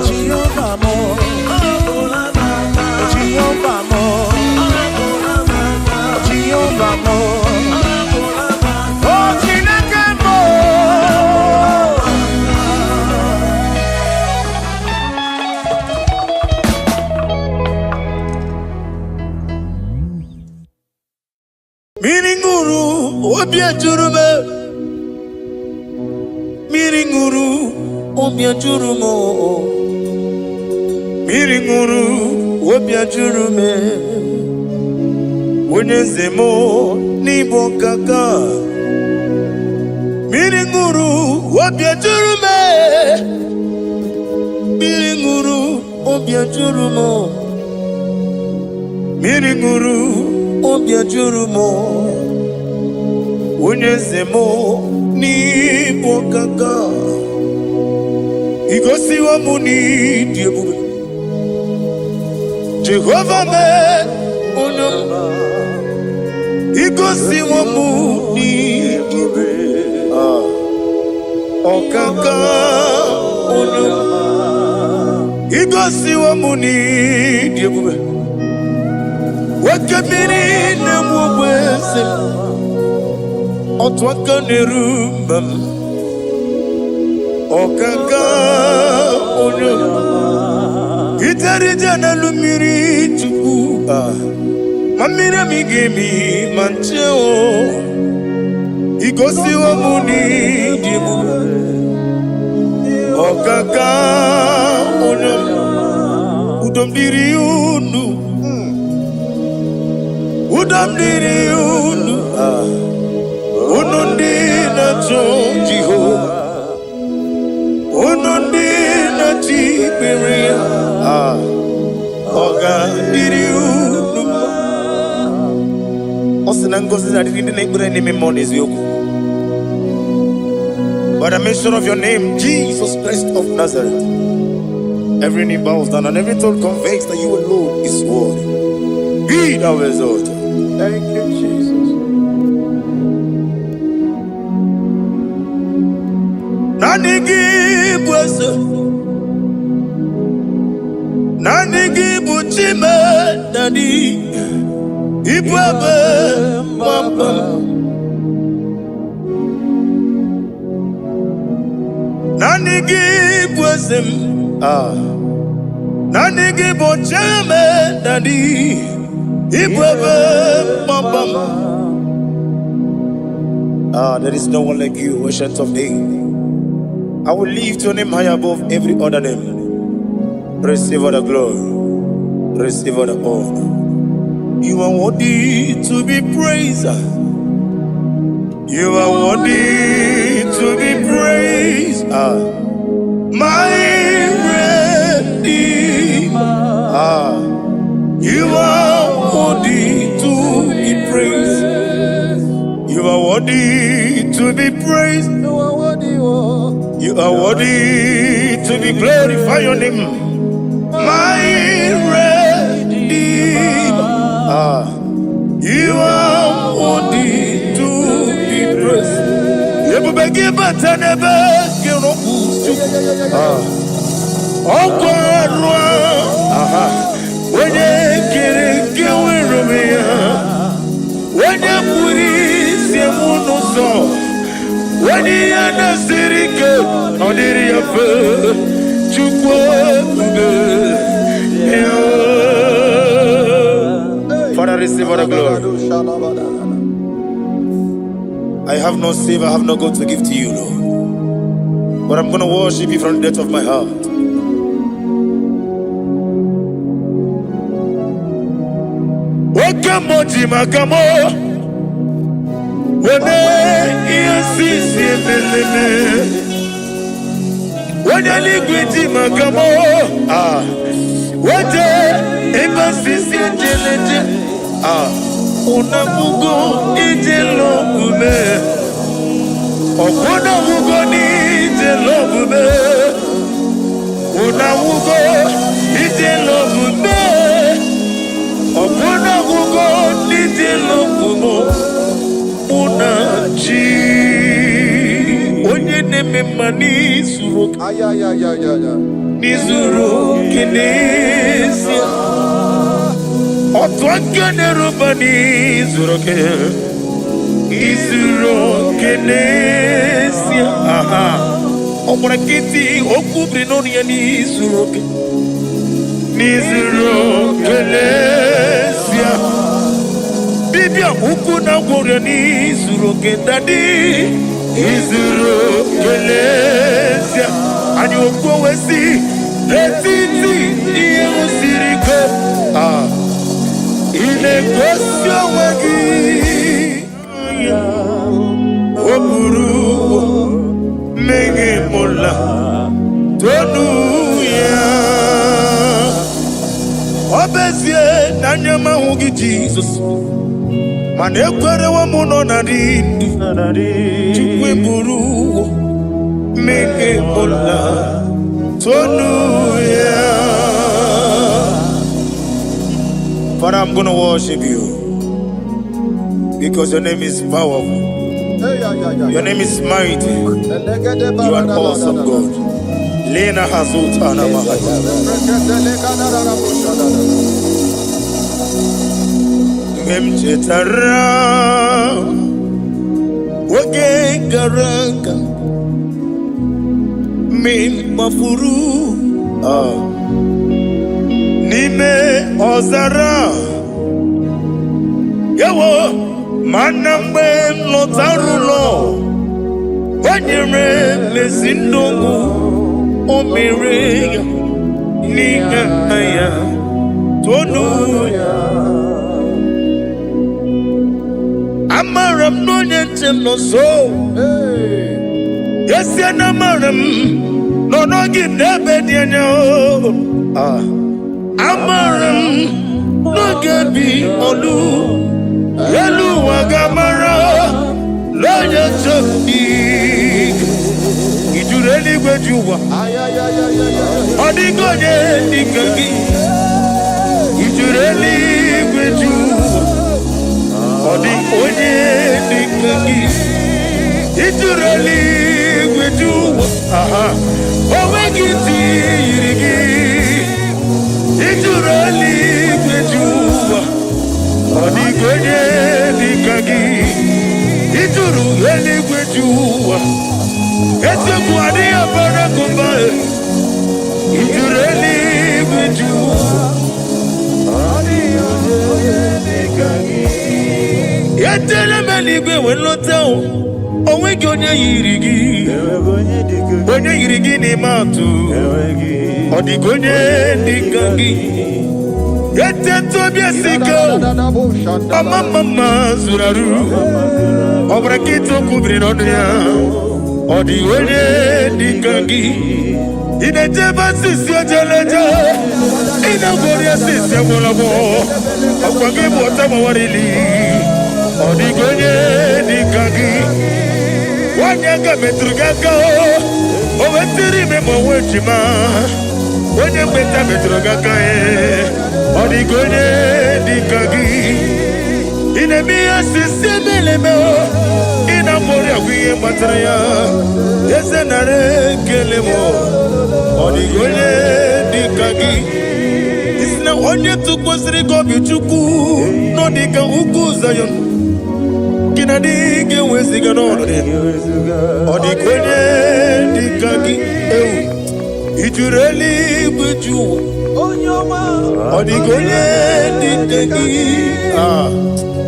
Jehovah mo, Jehovah mo, Jehovah mo, oh Chineke mo. Miringuru obia jurume, miringuru obia jurumo, miringuru obia jurume, unyezemo nibo kaka, miringuru obia jurume, miringuru obia jurumo, miringuru obia jurumo, unyezemo nibo kaka, igosi wa muni diebube, Jehovah me unyom, igosi wa muni diebube, okaka unyom, igosi wa muni diebube. Wakabiri na mwese otwaka nerumba okaka onyo itarija na lumiri tuku mamira migemi mancheo igosi wa muni dimu okaka onyo udombiri unu udamdiri unu unundi na Jehovah unundi na Tiberia oga diri unu osinangozi na diri na ibure ni Melodies yoku. By the mention of your name, Jesus Christ of Nazareth, every knee bows down and every tongue confesses that you alone is worthy. Be thou exalted. Thank you, Jesus. Nanigi buchime nani ibwabe mama. Nanigi buesem nanigi buchime nani there is no one like you, Ancient of Days. I will lift your name high above every other name. Receive all the glory, receive all the honor. You are worthy to be praised. You are worthy to be praised. My Redeemer. You are worthy to be praised. You are worthy to be praised. You are worthy. You are worthy to be glorified your name. My Redeemer. You are worthy to be praised. You begin but never get up. Oh God, when you get with me, when you put it, you won't know. When you are the city, on the river, you go. Father, receive all the glory. I have no save, I have no God to give to you, Lord. But I'm going to worship you from the depth of my heart. Welcome, Makamo. When you see when you live with Makamo, what Unamugo ijelobume Okonamugo ni ijelobume Unamugo ijelobume Okonamugo ni ijelobume Unachi Onye neme mani suru Nizuru kinesia Otwakane rubani zuroke Izuroke nesia Omurakiti okubri nonia ni zuroke Nizuroke nesia Bibia ukuna goria ni zuroke dadi Izuroke nesia Ani okuwesi Retiti iye usiriko Ile kosyo wagi Oburu Menge mola Tonu ya Obezie Nanyama hugi Jesus Manekwere wa muno narindi Chukwe buru Menge mola Tonu ya Father, I'm going to worship you because your name is powerful. Your name is mighty. You are awesome God. Lena Hazutana Mahaya. Memchetara Wage Garanga Min Mafuru Nime Ozara Yawo Manambe Lotarulo Wanyere Mesindongu Omere Nigaya Tonuya Amaram no Yentem no so Yes Yanamaram No no give Nebediano Amaram no gabi olu Yelu wagamara Loya choki Ijureli gwejuwa Odigonye nikaki Ijureli gwejuwa Odigonye nikaki Ijureli gwejuwa Owegiti yirigi Ijureli gwejuwa Odigonye nikagi Ijureli gwejuwa Eteku adiya barakumbae Ijureli gwejuwa Odigonye nikagi Yetele meligwe wenlotao Owegonye yirigi Onye yirigi ni matu Odigonye nikagi Yete tobia siko Mama zuraru Obrakito kubri nonia Odigonye nikagi Inejeba sisi ojeleja Inagoria sisi amolabo Akwangibu otama warili Odigonye nikagi Wanyaga metrugaka o wetiri me mo wechima Onye mbeta metrugaka Odigonye dikagi Inemiya sisebele me Ina mori agwiye matraya Eze nare kelemo Odigonye dikagi Isna onye tukwasiri gobi chuku No dika uku zayon Kina dike weziga no Odigonye dikagi Ijureli buju Odigonye dikagi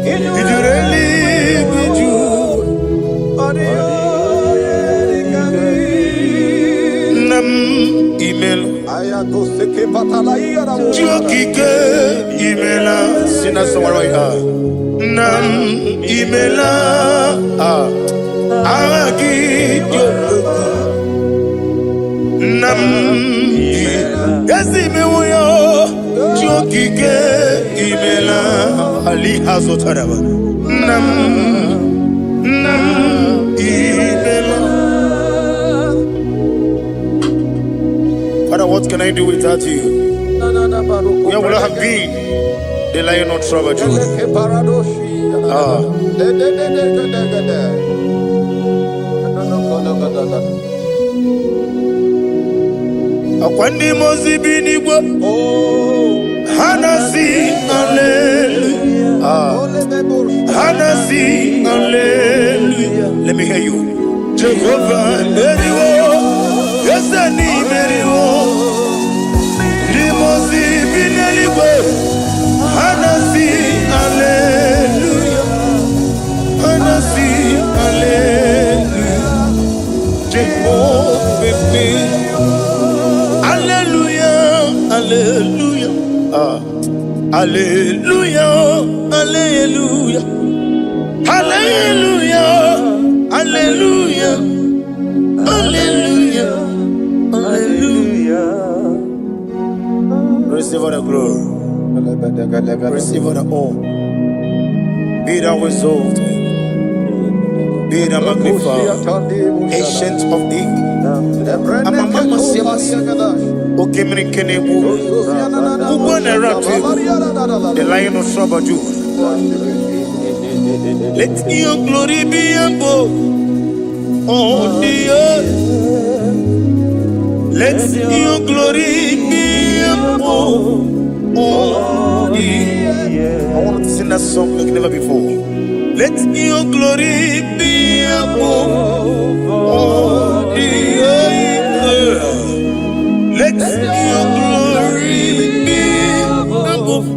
Ijureli buju Nam email Jokike imela Sina somewhere Nam imela Agi Nam Yasi mewoyo Jokike imela Ali Hazotaraba Nam imela Father, what can I do without you? Where would I have been? The lion of trouble, Akwandi mozi binigwa Hanasi hallelujah Hanasi hallelujah Let me hear you Jehovah meriwo Yesani meriwo Limozi binigwa Hanasi hallelujah Hanasi hallelujah Jehovah Hallelujah, hallelujah, hallelujah, hallelujah, hallelujah, hallelujah, hallelujah. Receive all the glory, receive all the honor. Be thou exalted, be thou magnified, ancient of days. Okay, many kenebu. The lion of Sabaju. Let your glory be above on the earth. Let your glory be above on the earth. I want to sing that song like never before. Let your glory be above on the earth. Let your glory be above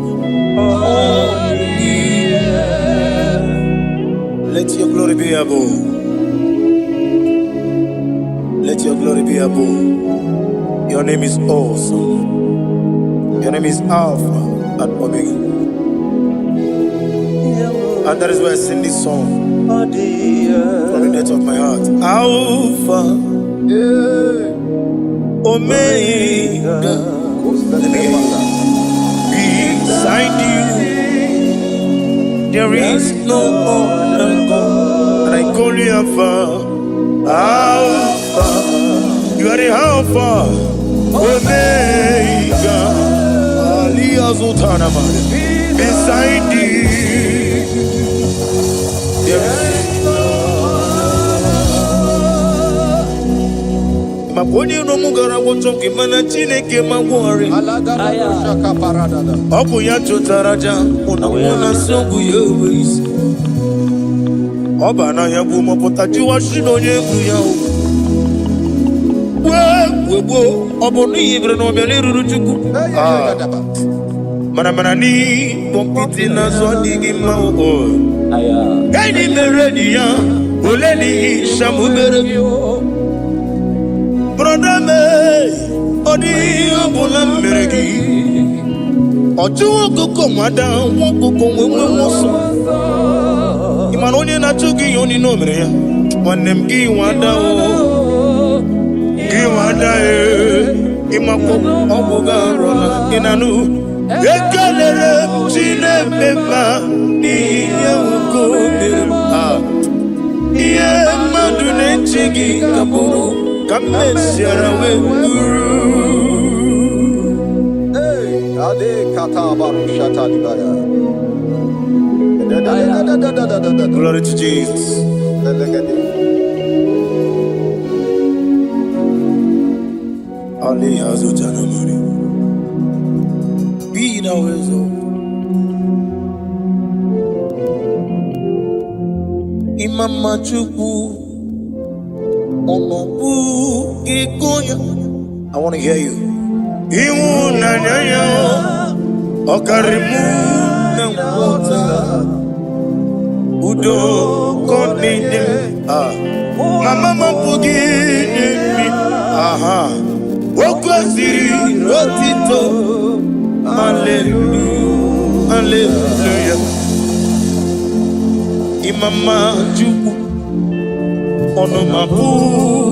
all the earth. Let your glory be above. Let your glory be above. Your name is awesome. Your name is Alpha and Omega. And that is why I sing this song from the depth of my heart. Alpha. Omega, beside you, there is no other God, and I call you Alpha, Alpha, you are the Alpha, Omega, beside you, there is Maponi no mugara wotoki mana chineke magwari Obu ya chotaraja Una sogu yewezi Oba na yabu mopota jiwa shino yebu yao Webo Obu ni igre no mialiru rujuku Mana ni Pompiti na swadi mao Kaini meredi ya Uleni shamu meredi Brother me, odi abula meregi. Ojo koko mada, woko kongwe moso. Imanonye na chuki yoni nomre. Wanemgi wada o, gi wada imako obuga rola inanu. Ekalere chine beba ni yauko mirma. Yema mmadụ na-eche gị ka bụrụ ka m mesiara wee bụrụ. Ade kata baru shata dibaya. Glory to Jesus. Ali hazo janamari. Be thou exalted. Imama Chukwu Onobu Ikoya. I want to hear you. Iwu nanyanya Okarimu Nangwota Udo Konine. Mama Mapugi Nimi. Aha. Okwaziri Rotito. Hallelujah. Hallelujah. Imama Chukwu Onomabu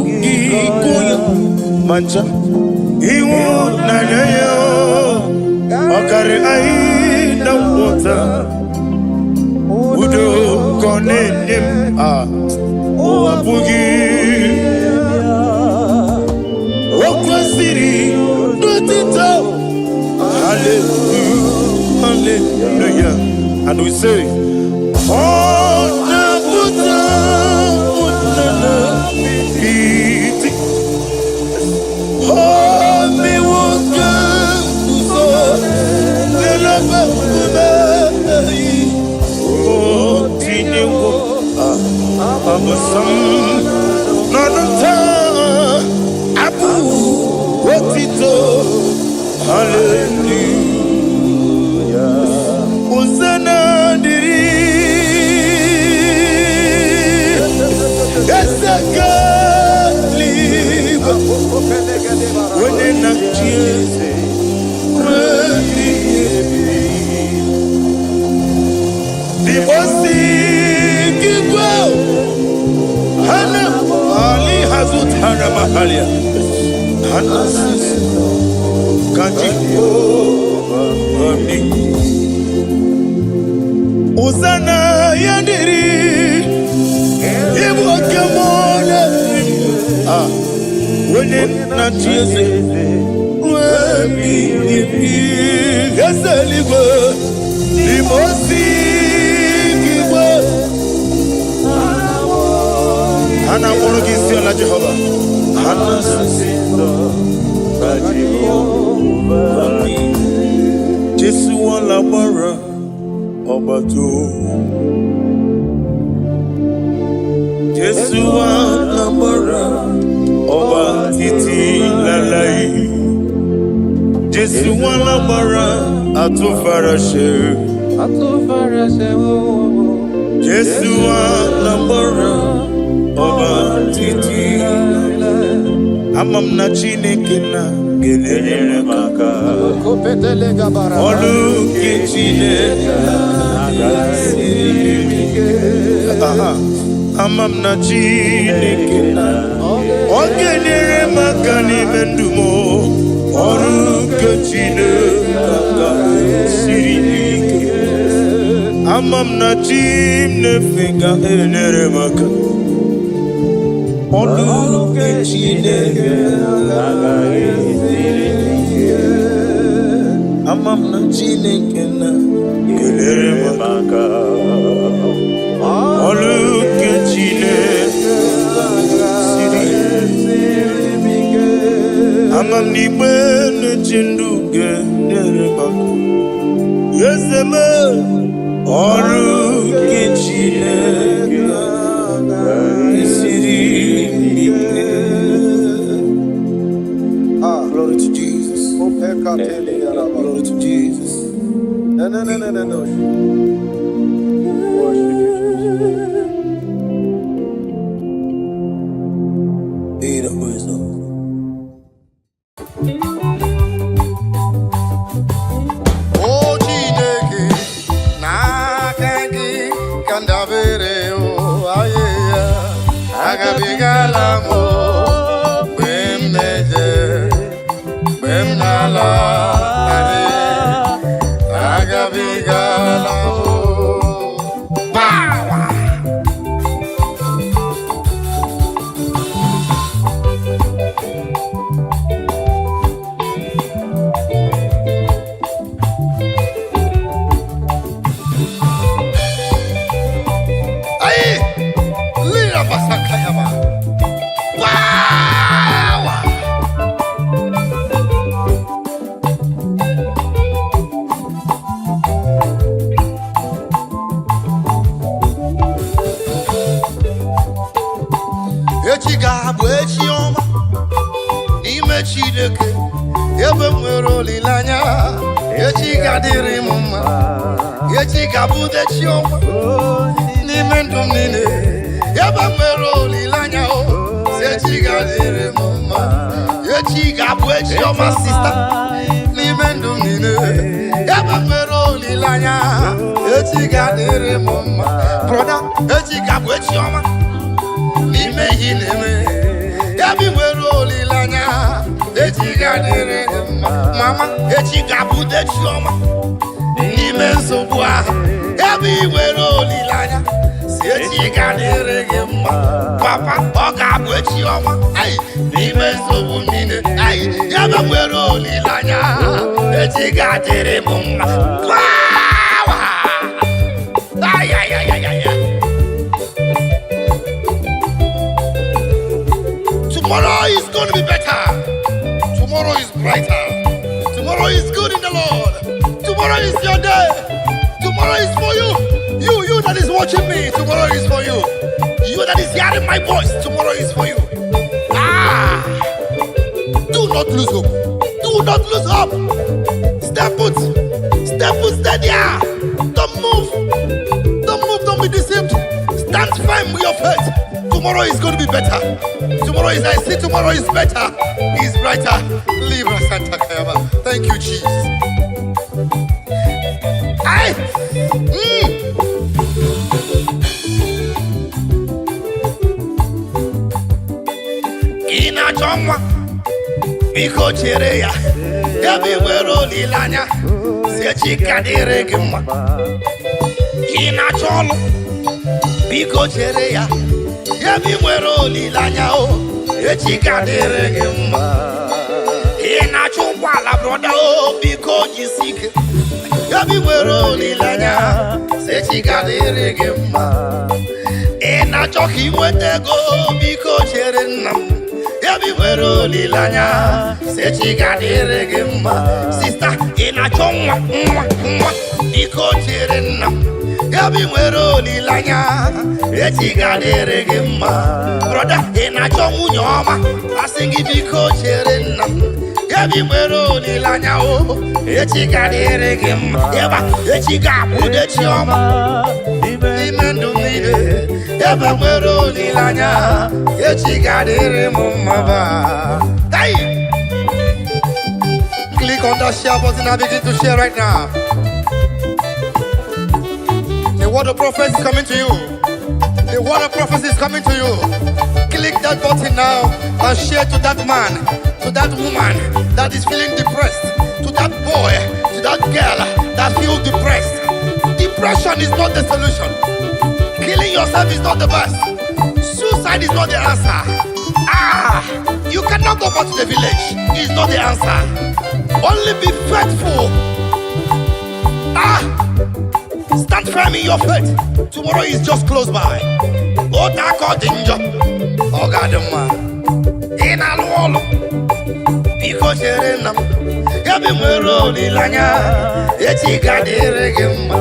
Ikoya Mancha Iwu nanyanya Okari aina wota Udo konenim Owabugi Okwasiri Notito. Hallelujah. Hallelujah. And we say hallelujah. Hosanna diri Esakali Wene na chiese Dibosi Kikwa Hana Ali Hazut Hana Mahalia Hana Sisi Kanjiko Mami Hosanna Yadiri Ibu Kemone Wene na chiese Wemi Gaseligwe Dibosi Kikwa Hana Morogi Siola Jehovah Hana Sisi Jesu alabara Obato Jesu alabara Oba titi lalai Jesu alabara Atufarashe Jesu alabara Oba titi Amam na Chineke na gelele maka Olu ke Chineke Amam na Chineke na Ogelele maka ni mendumo Olu ke Chineke sirike Amam na Chineke na gelele maka Olu ke Chineke Amam na Chineke na gelere maka Olu ke Chineke Amam ni bene chindu gelere maka Yeseme Olu ke Chineke Glory to Jesus. Glory to Jesus. No. Worship you, Jesus. Be the wisdom. Oh, Chineke, na kangi kandavere o ayeya agabigala mo bemneje bemnala are agabigala mo echi ga-abụ echi ọma n'ime Chineke ebe m nwere olileanya echi ga-adịrị m mma echi ga-abụ echi ọma n'ime ndụ m niile ebe m nwere olileanya echi ga-adịrị m mma echi ga-abụ echi ọma sista n'ime ndụ m niile ebe m nwere olileanya echi ga-adịrị m mma broda echi ga-abụ echi ọma n'ime ihe na-eme ebe nwere olileanya echi ga-adịrị gị mma mama echi ga-abụ echi ọma n'ime nsogbu ahụ ebe nwere olileanya si echi ga-adịrị gị mma papa ọ ga-abụ echi ọma n'ime nsogbu niile ebe nwere olileanya echi ga-adịrị m mma. Tomorrow is going to be better. Tomorrow is brighter. Tomorrow is good in the Lord. Tomorrow is your day. Tomorrow is for you. You that is watching me. Tomorrow is for you. You that is hearing my voice. Tomorrow is for you. Do not lose hope. Do not lose hope. Step foot. Step foot. Stay there. Don't move. Don't move. Don't be deceived. Stand firm with your faith. Tomorrow is going to be better. Tomorrow is, I see tomorrow is better. Is brighter. Libra Santa Kayaba. Thank you, Jesus. Ina chomwa biko chere ya yabi nwere olileanya si echi ga-adịrị gị mma. Ina cholu biko chere ya yabi nwere olileanya echi ga-adịrị gị mma. Ina chụkwala broda biko jisike yabi nwere olileanya si echi ga-adịrị gị mma. Ina chọ ka inweta ego biko chere nna m yabi nwere olileanya si echi ga-adịrị gị mma. Sista ina chọ nwa biko chere nna m yabi nwere olileanya echi ga-adịrị gị mma. Broda ina chọ nwunye ọma asị gị biko chere nna m yabi nwere olileanya echi ga-adịrị gị mma. Eba echi ga-abụ echi ọma n'ime ndụ niile ebe nwere olileanya echi ga-adịrị m mma ba. Click on that share button and begin to share right now. The word of prophecy is coming to you. The word of prophecy is coming to you. Click that button now and share to that man, to that woman that is feeling depressed, to that boy, to that girl that feels depressed. Depression is not the solution. Killing yourself is not the best. Suicide is not the answer. You cannot go back to the village. It's not the answer. Only be faithful. Stand firm in your faith. Tomorrow is just close by. Otako danger. Ogadama. In alwolo. Because you're in them. Yabi nwere olileanya echi ga-adịrị gị mma.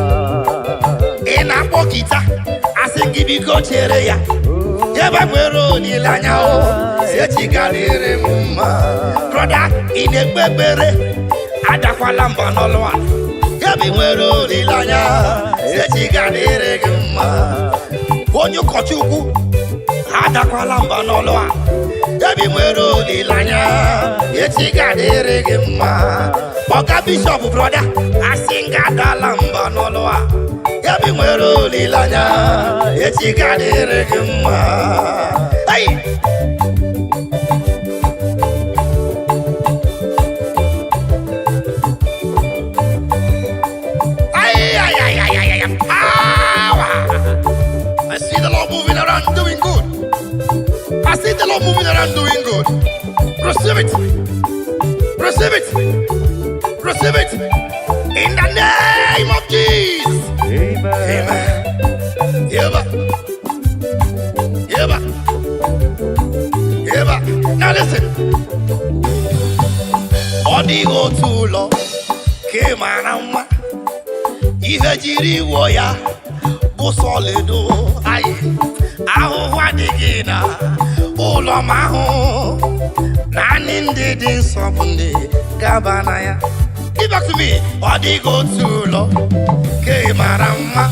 Ị na-akpọ gita asị gị biko chere ya yabi nwere olileanya echi ga-adịrị m mma. Broda ị na-ekpe ekpere adakwala mba n'ọlụ a yabi nwere olileanya echi ga-adịrị gị mma. Onye ụkọchukwu adakwala mba n'ọlụ a yabi nwere olileanya echi ga-adịrị gị mma. Ọga bishọp broda asị nga adala mba n'ọlụ a yabi nwere olileanya echi ga-adịrị gị mma. I see the Lord moving around doing good. I see the Lord moving around doing good. Receive it. Receive it. Receive it. In the name of Jesus. Amen. Yeba. Yeba. Yeba. Now listen. Odigo tulo kemanama. Ihe jiri wo ya bu solido. Aye. Ahụhụ adịghị na ụlọ ma ahụ naanị ndị dị nsọ bụ ndị gaba na ya. Give back to me. Ọ dịghị otu ụlọ ka ị mara mma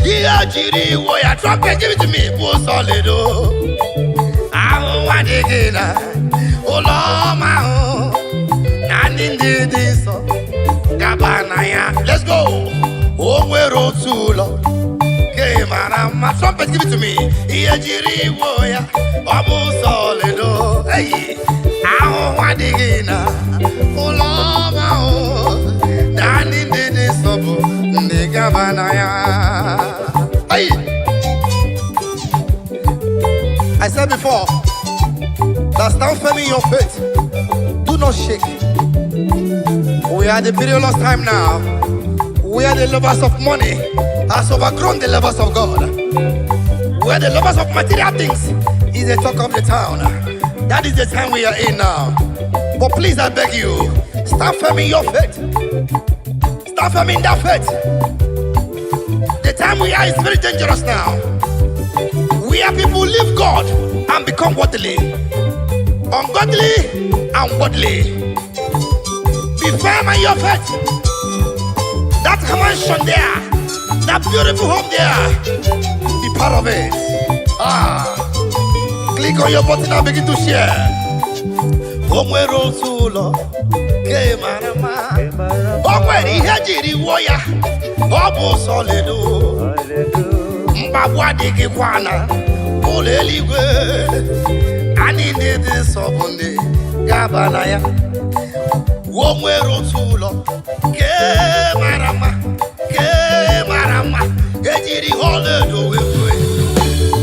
ihe jiri iwo ya trumpet give it to me bụ solido ahụhụ adịghị na ụlọ ọma ahụ naanị ndị dị nsọ gaba na ya. Let's go. O nwere otu ụlọ ka ị mara mma trumpet give it to me ihe jiri iwo ya ọ bụ solido ahụhụ adịghị na ụlọ ọma ahụ naanị ndị dị nsọ bụ ndị gaba na ya. I said before, that stand firm in your faith. Do not shake. We are the perilous time now. We are the lovers of money has overgrown the lovers of God. We are the lovers of material things. Is the talk of the town. That is the time we are in now. But please, I beg you, stand firm in your faith. Stand firm in that faith. The time we are is very dangerous now. We are people who leave God and become worldly, ungodly and worldly. Be firm in your faith. That mansion there, that beautiful home there, be part of it. Click on your button and begin to share. Omwere otu ụlọ ka ị mara mma o nwere ihe jiri wuo ya ọ bụ solido mgbagbu adịghịkwa na ụlọ eluigwe anyị ndị dị nsọ bụ ndị gaba na ya. O nwere otu ụlọ ka ị mara mma ka ị mara mma ejiri ọlaedo wee kwue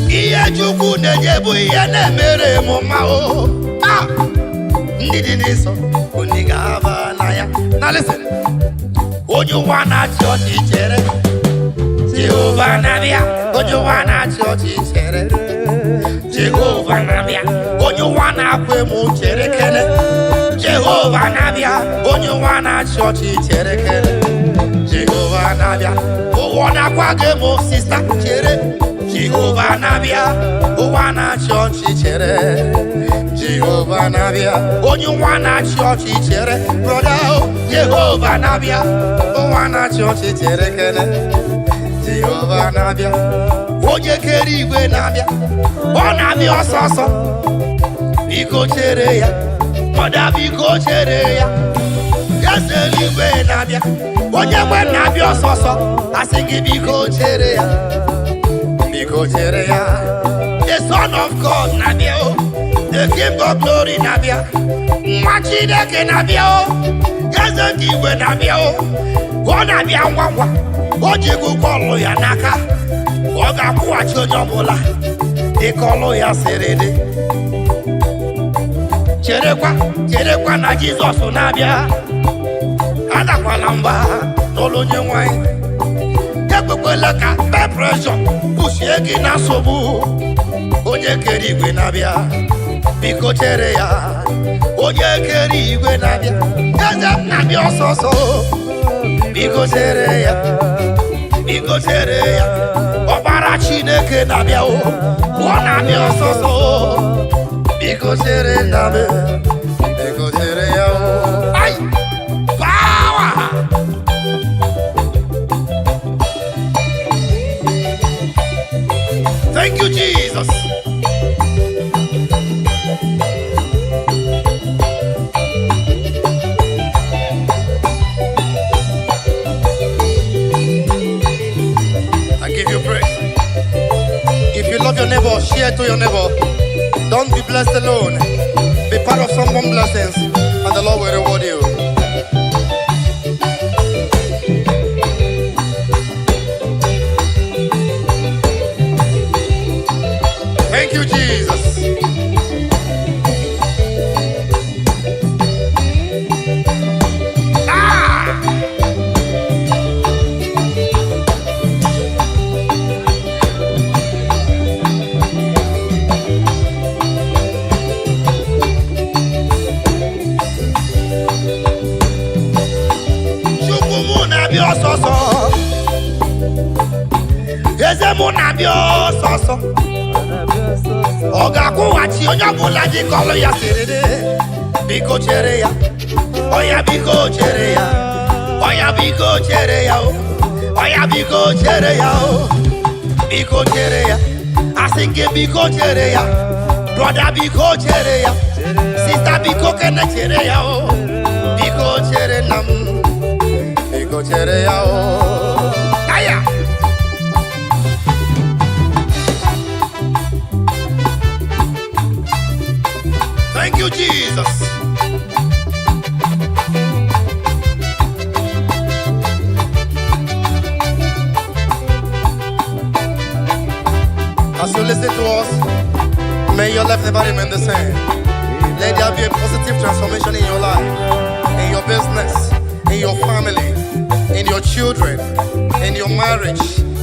ihe Chukwu na-enye bụ ihe na-emere m mma o. Ndị dị nsọ bụ ndị gaba na ya. Now listen, onye ụwa na-achị ọchị chere Jehova na-abịa. Onye ụwa na-achị ọchị chere Jehova na-abịa. Onye ụwa na-akwa emo chere kene Jehova na-abịa. Onye ụwa na-achị ọchị chere kene Jehova na-abịa. Ụwa na-akwa gị emo sista chere Jehova na-abịa. Ụwa na-achị ọchị chere Jehova na-abịa. Onye ụwa na-achị ọchị chere brother Jehova na-abịa. Ụwa na-achị ọchị chere kene Jehova na-abịa. Onye kere igwe na-abịa. Ọ na-abịa ọsọ ọsọ. Biko chere ya. Mọda biko chere ya. Eze eluigwe na-abịa. Onye nwe na-abịa ọsọ ọsọ. Asị gị biko chere ya. Biko chere ya. The Son of God na-abịa o. The King of Glory na-abịa. Nwa Chineke na-abịa o. Eze nke igwe na-abịa o. Ọ na-abịa ngwa ngwa. O ji ụgwọ ọlụ ya n'aka. Ọ ga-akwụghachi onye ọbụla dịka ọlụ ya siri dị. Cherekwa na Jizọs na-abịa. Adakwala mba n'ụlọ onye nwanyị. Ekwekwela ka peer pressure pushie gị na nsogbu. Onye kere igwe na-abịa. Biko chere ya. Onye kere igwe na-abịa. Eze m na-abịa ọsọ ọsọ. Biko chere ya. Biko chere ya. Ọbara Chineke na-abịa o. Ọ na-abịa ọsọ ọsọ. Biko chere na-abịa. Biko chere ya o. Ai! Power! Thank you, Jesus. I give you praise. If you love your neighbor, share to your neighbor. Don't be blessed alone. Be part of someone's blessings, and the Lord will reward you. Thank you, Jesus. Eze mụ na-abịa ọsọsọ. Ọ ga-akwụghachi ụbọchị onye ọbụla jikọrọ ya siriri biko chere ya oya biko chere ya oya biko chere ya oya biko chere ya biko chere ya asị nke biko chere ya brother biko chere ya sister biko kene chere ya biko chere na m biko chere ya aya. Thank you, Jesus. As you listen to us, may your life never remain the same. Let there be a positive transformation in your life, in your business, in your family, in your children, in your marriage.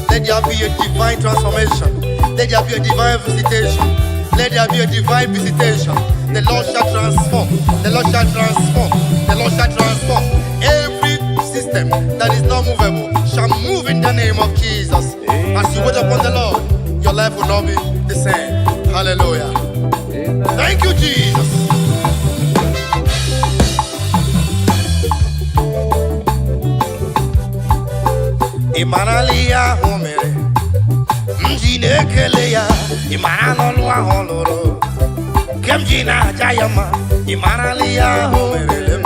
Let there be a divine transformation. Let there be a divine visitation. Let there be a divine visitation. The Lord shall transform. The Lord shall transform. The Lord shall transform. Every system that is not movable shall move in the name of Jesus. As you wait upon the Lord, your life will not be the same. Hallelujah. Thank you, Jesus. Imanalia homere mjine ekele ya imanalolu ahọlụrụ kemjina jayama imanalia homere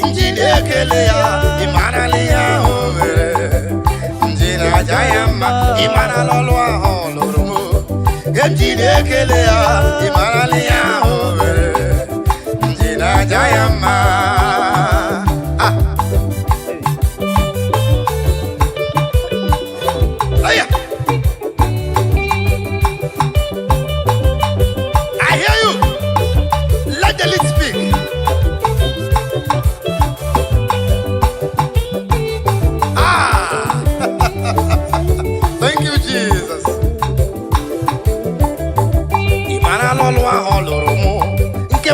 mjine ekele ya imanalia homere mjina jayama imanalolu ahọlụrụ kemjine ekele ya imanalia homere mjina jayama.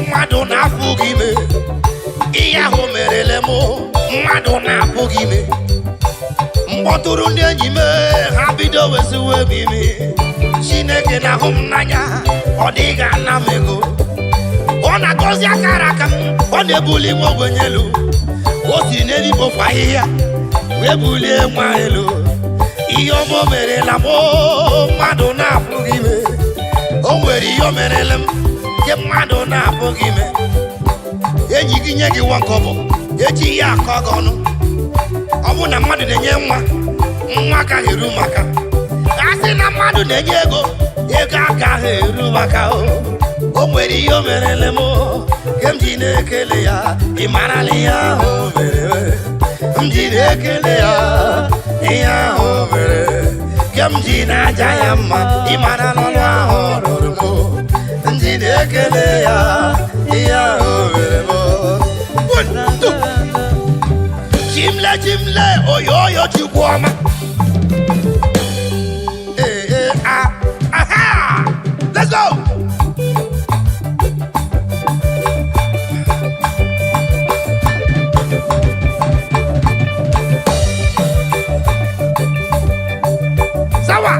Mmadụ na-apụghị ime ihe ahụ merele m mmadụ na-apụghị ime mkpọtụrụ ndị enyi m ha bido weziwe m ime Chineke na-ahụ m n'anya ọ dịghị ana m ego ọ na-agọzi akara aka m ọ na-ebuli nwa ogbenye elu o si n'eluigwe ofe ahịhịa wee bulie nwa elu ihe ọma o merela m mmadụ na-apụghị ime o nwere ihe o merele m nke mmadụ na-apụghị ime enyi gị nye gị nwa nkọbọ eji ya akọ gị ọnụ ọ bụ na mmadụ na-enye nwa agaghị eru maka a sị na mmadụ na-enye ego agaghị eru maka o nwere ihe o merele m nke m ji na-ekele ya ị marala ihe ahụ o mere m ji na-ekele ya ihe ahụ o mere nke m ji na-aja ya mma ị mara n'ọlụ ahụ ọ rụrụ m ndị na-ekele ya ihe ahụ mere m chimle chimle oyo oyo chukwu ọma aha let's go. Sawa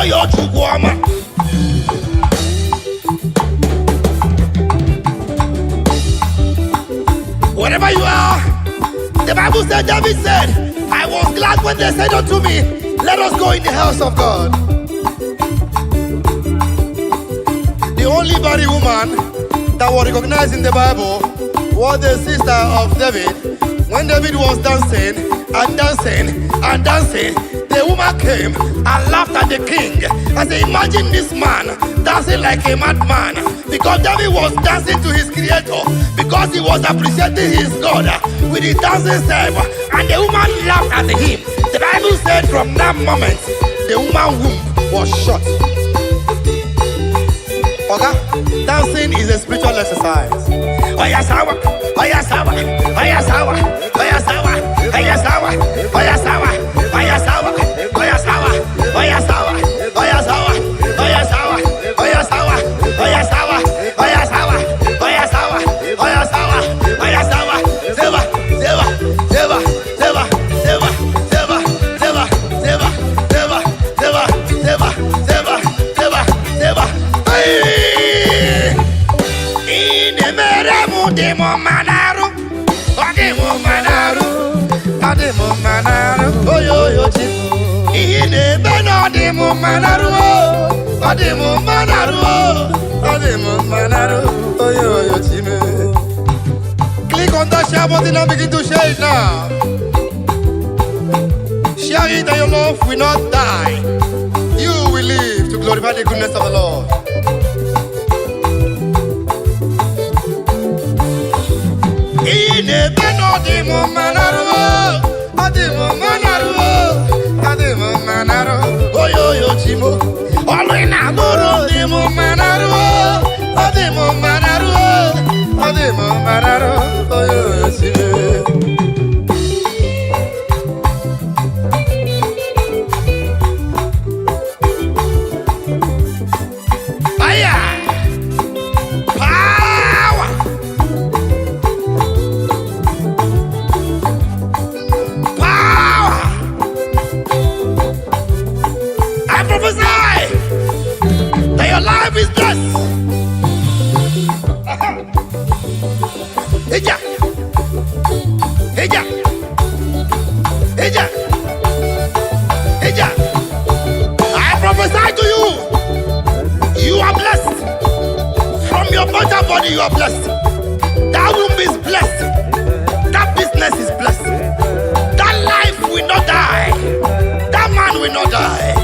oyo chukwu ọma wherever you are, the Bible said, David said, I was glad when they said unto me, let us go in the house of God. The only barren woman that was recognized in the Bible was the sister of David. When David was dancing, and dancing and dancing. The woman came and laughed at the king. I said, imagine this man dancing like a madman. Because David was dancing to his creator. Because he was appreciating his God with his dancing step. And the woman laughed at him. The Bible said from that moment, the woman's womb was shut. Okay? Dancing is a spiritual exercise. Oya sawa, oya sawa, oya sawa, oya sawa, oya sawa, oya sawa, oya sawa, oya sawa, oya sawa, oya sawa, oya sawa, oya sawa, oya sawa, oya sawa, oya sawa, oya sawa, oya sawa, zeba, zeba, zeba, zeba, zeba, zeba, zeba, zeba, zeba, zeba, zeba, zeba, zeba, zeba. Hey! Demo manaru, demo manaru, demo manaru, oh yo yo chico. Ine beno demo manaru, demo manaru, demo manaru, oh yo yo chico. Click on that share button and begin to share it now. Share it and your love will not die. You will live to glorify the goodness of the Lord. Ine beno demo manaru, demo manaru, oh yo yo chimo. Olo inamoro demo manaru, demo manaru, oh yo yo chimo. I prophesy to you, you are blessed. From your mortal body, you are blessed. That womb is blessed. That business is blessed. That life will not die. That man will not die.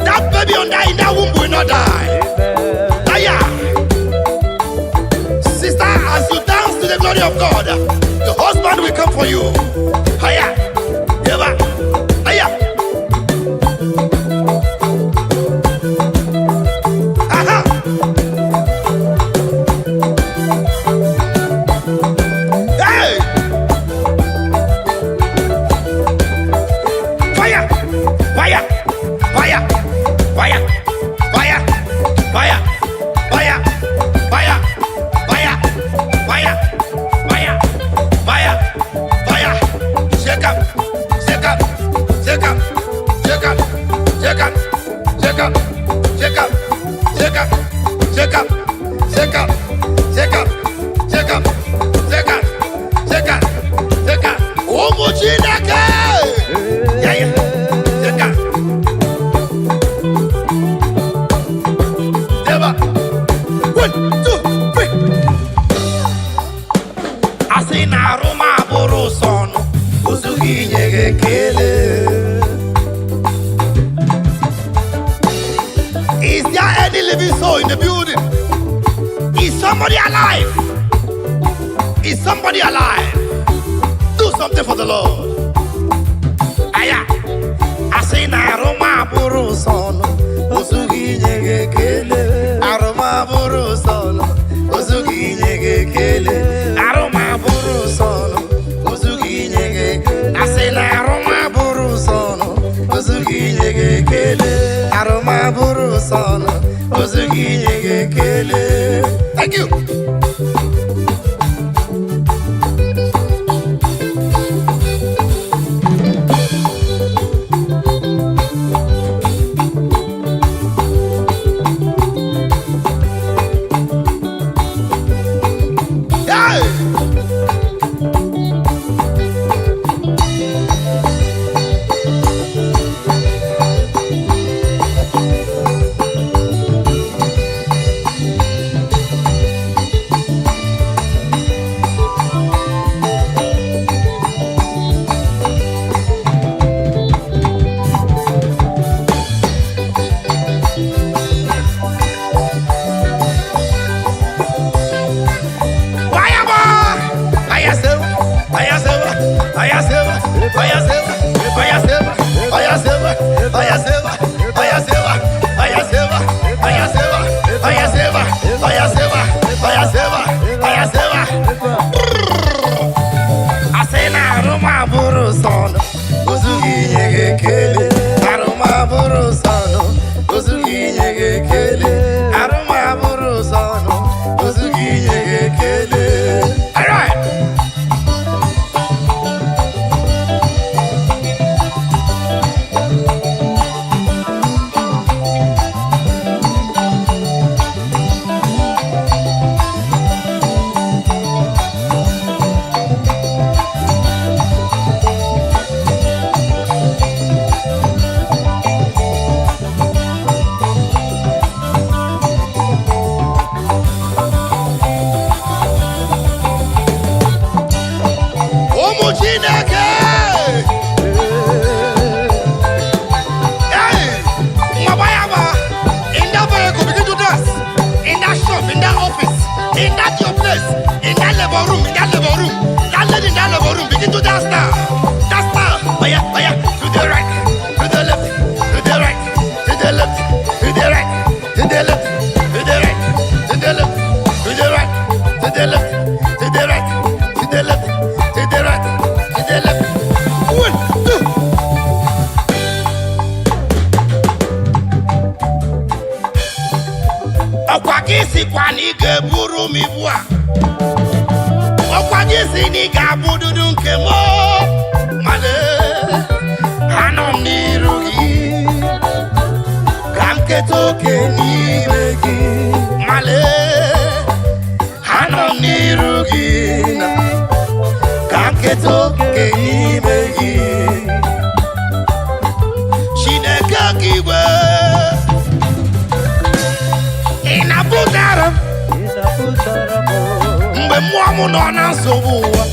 That baby in that womb will not die. Aya. Sister, as you dance to the glory of God, the husband will come for you. Aya. Eva. Aya. Aha. Hey. Fire. Fire. Fire. Fire. Fire. Fire. Fire. Fire. Fire. Fire. Fire. Fire. Fire. Shake up. Shake up. Shake up. Shake up. Shake up. Shake up. Shake up. Shake up. Shake up. Shake up. Shake up. Shake up. Shake up. Shake up. Shake up. Umuchineke. Yeah, yeah. Shake up. Never. 1, 2, 3. Asina Roma Boroson. Usugi nyege kele. Is there any living soul in the building? Is somebody alive? Is somebody alive? Do something for the Lord. Aya. Asina Roma Boroson. Usugi nyege kele. Aroma Boroson. Usugi nyege kele. Aroma Boroson. Usugi nyege kele. Asina Aroma Boroson. Usugi nyege kele. Aroma Boroson. Usugi nyege kele. Thank you. Chineke. Hey, Mabayama, in that vehicle, begin to dance. In that shop, in that office, in that your place, in that labor room, that lady in that labor room, begin to dance now. Dance now. Oh yeah, to the right, to the left, to the right, to the left, to the right, to the left, to the right, to the left, to the right, to the left, to the right, to the left, to the right, to the left. 1, 2. Okwagisi kwa ni geburu mibua. Okwagisi ni gabududu nkemo. Male, anom ni rugi. Kamketoke ni megi. Male, anom ni rugi. Kamketoke ni megi. Chineke kiwe. Inaputara. Mbe mwamu nona nsobuwa.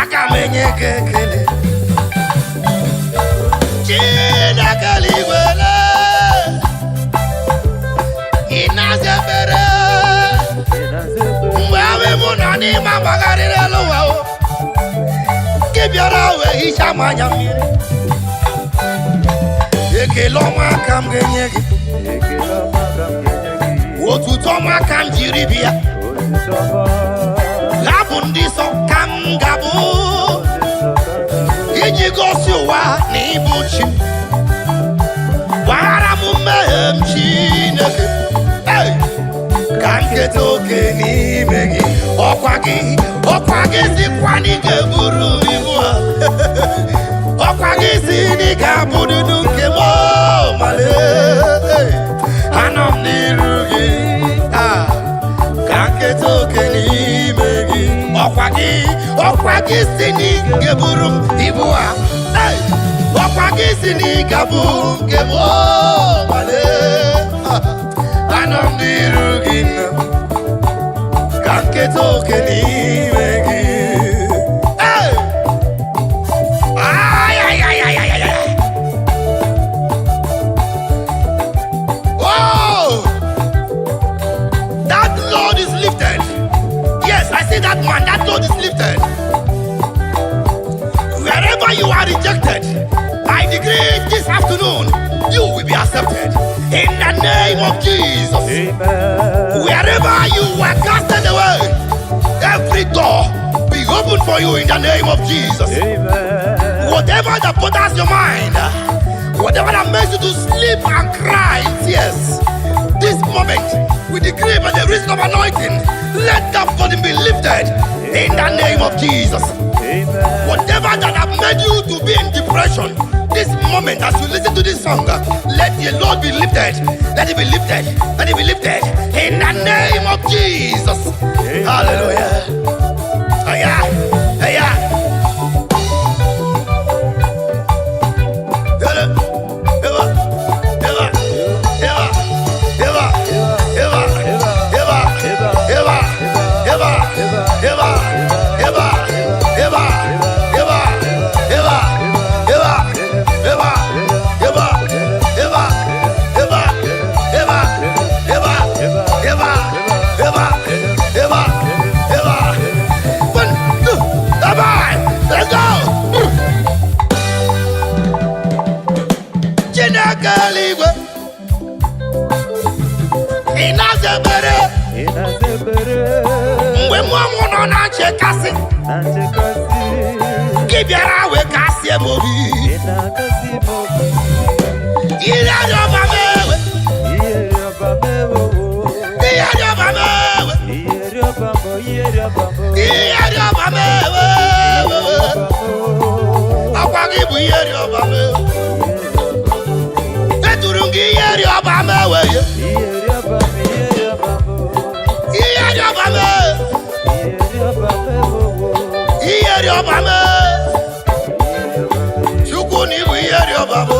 Aka menye kekele. Chineke liwele. Inazebere. Mbe ame muna ni mambagari leluwa o. Kibiara we isha manyamire. Ekeloma kam genyegi. Otutoma kam jiribia. Labundiso kam gabu. Ijigosiwa ni buchi. Waramu mehem Chineke. Hey! Kam ketoke ni megi. Okwagi si kwani geburu imua. Okwagi si ni gabudu nkemo male. Anom ni rugi. Kanketoke ni megi. Okwagi sini geburum ibua. Hey! Okwagi sini gabum gebo male. Anom ni rugi. Kanketoke ni megi. Hey! Ay. Oh! That load is lifted. Yes, I see that man. That load is lifted. Wherever you are rejected, I decree this afternoon, you will be accepted. In the name of Jesus. Amen. Wherever you were casted away, every door be open for you in the name of Jesus. Amen. Whatever that bothers your mind, whatever that makes you to sleep and cry in tears, this moment, we decree by the reason of anointing, let that burden be lifted in the name of Jesus. Amen. Whatever that have made you to be in depression, this moment as you listen to this song, let the Lord be lifted. Let it be lifted. Let it be lifted in the name of Jesus. Amen. Hallelujah. Oh yeah. Oh yeah. Mwe mwamu no na chekasi. Kibiara we kasi emobi. Ira yoba mewe. Akwagi bu yeri yoba mewe. Eturungi yeri yoba mewe. Iyeri obame, chukuni bu iyeri obamo.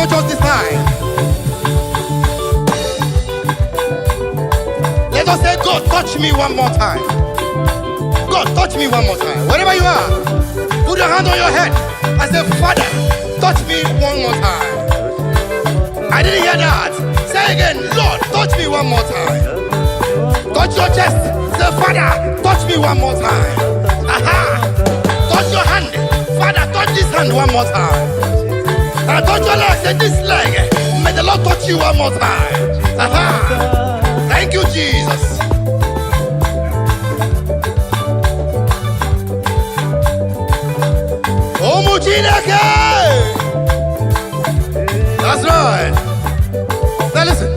touch us this time. Let us say, God, touch me one more time. God, touch me one more time. Wherever you are, put your hand on your head and say, Father, touch me one more time. I didn't hear that. Say again, Lord, touch me one more time. Touch your chest. Say, Father, touch me one more time. Aha. Touch your hand. Father, touch this hand one more time. And touch your leg. Say, this leg. May the Lord touch you one more time. Aha. Thank you, Jesus. That's right. Now listen.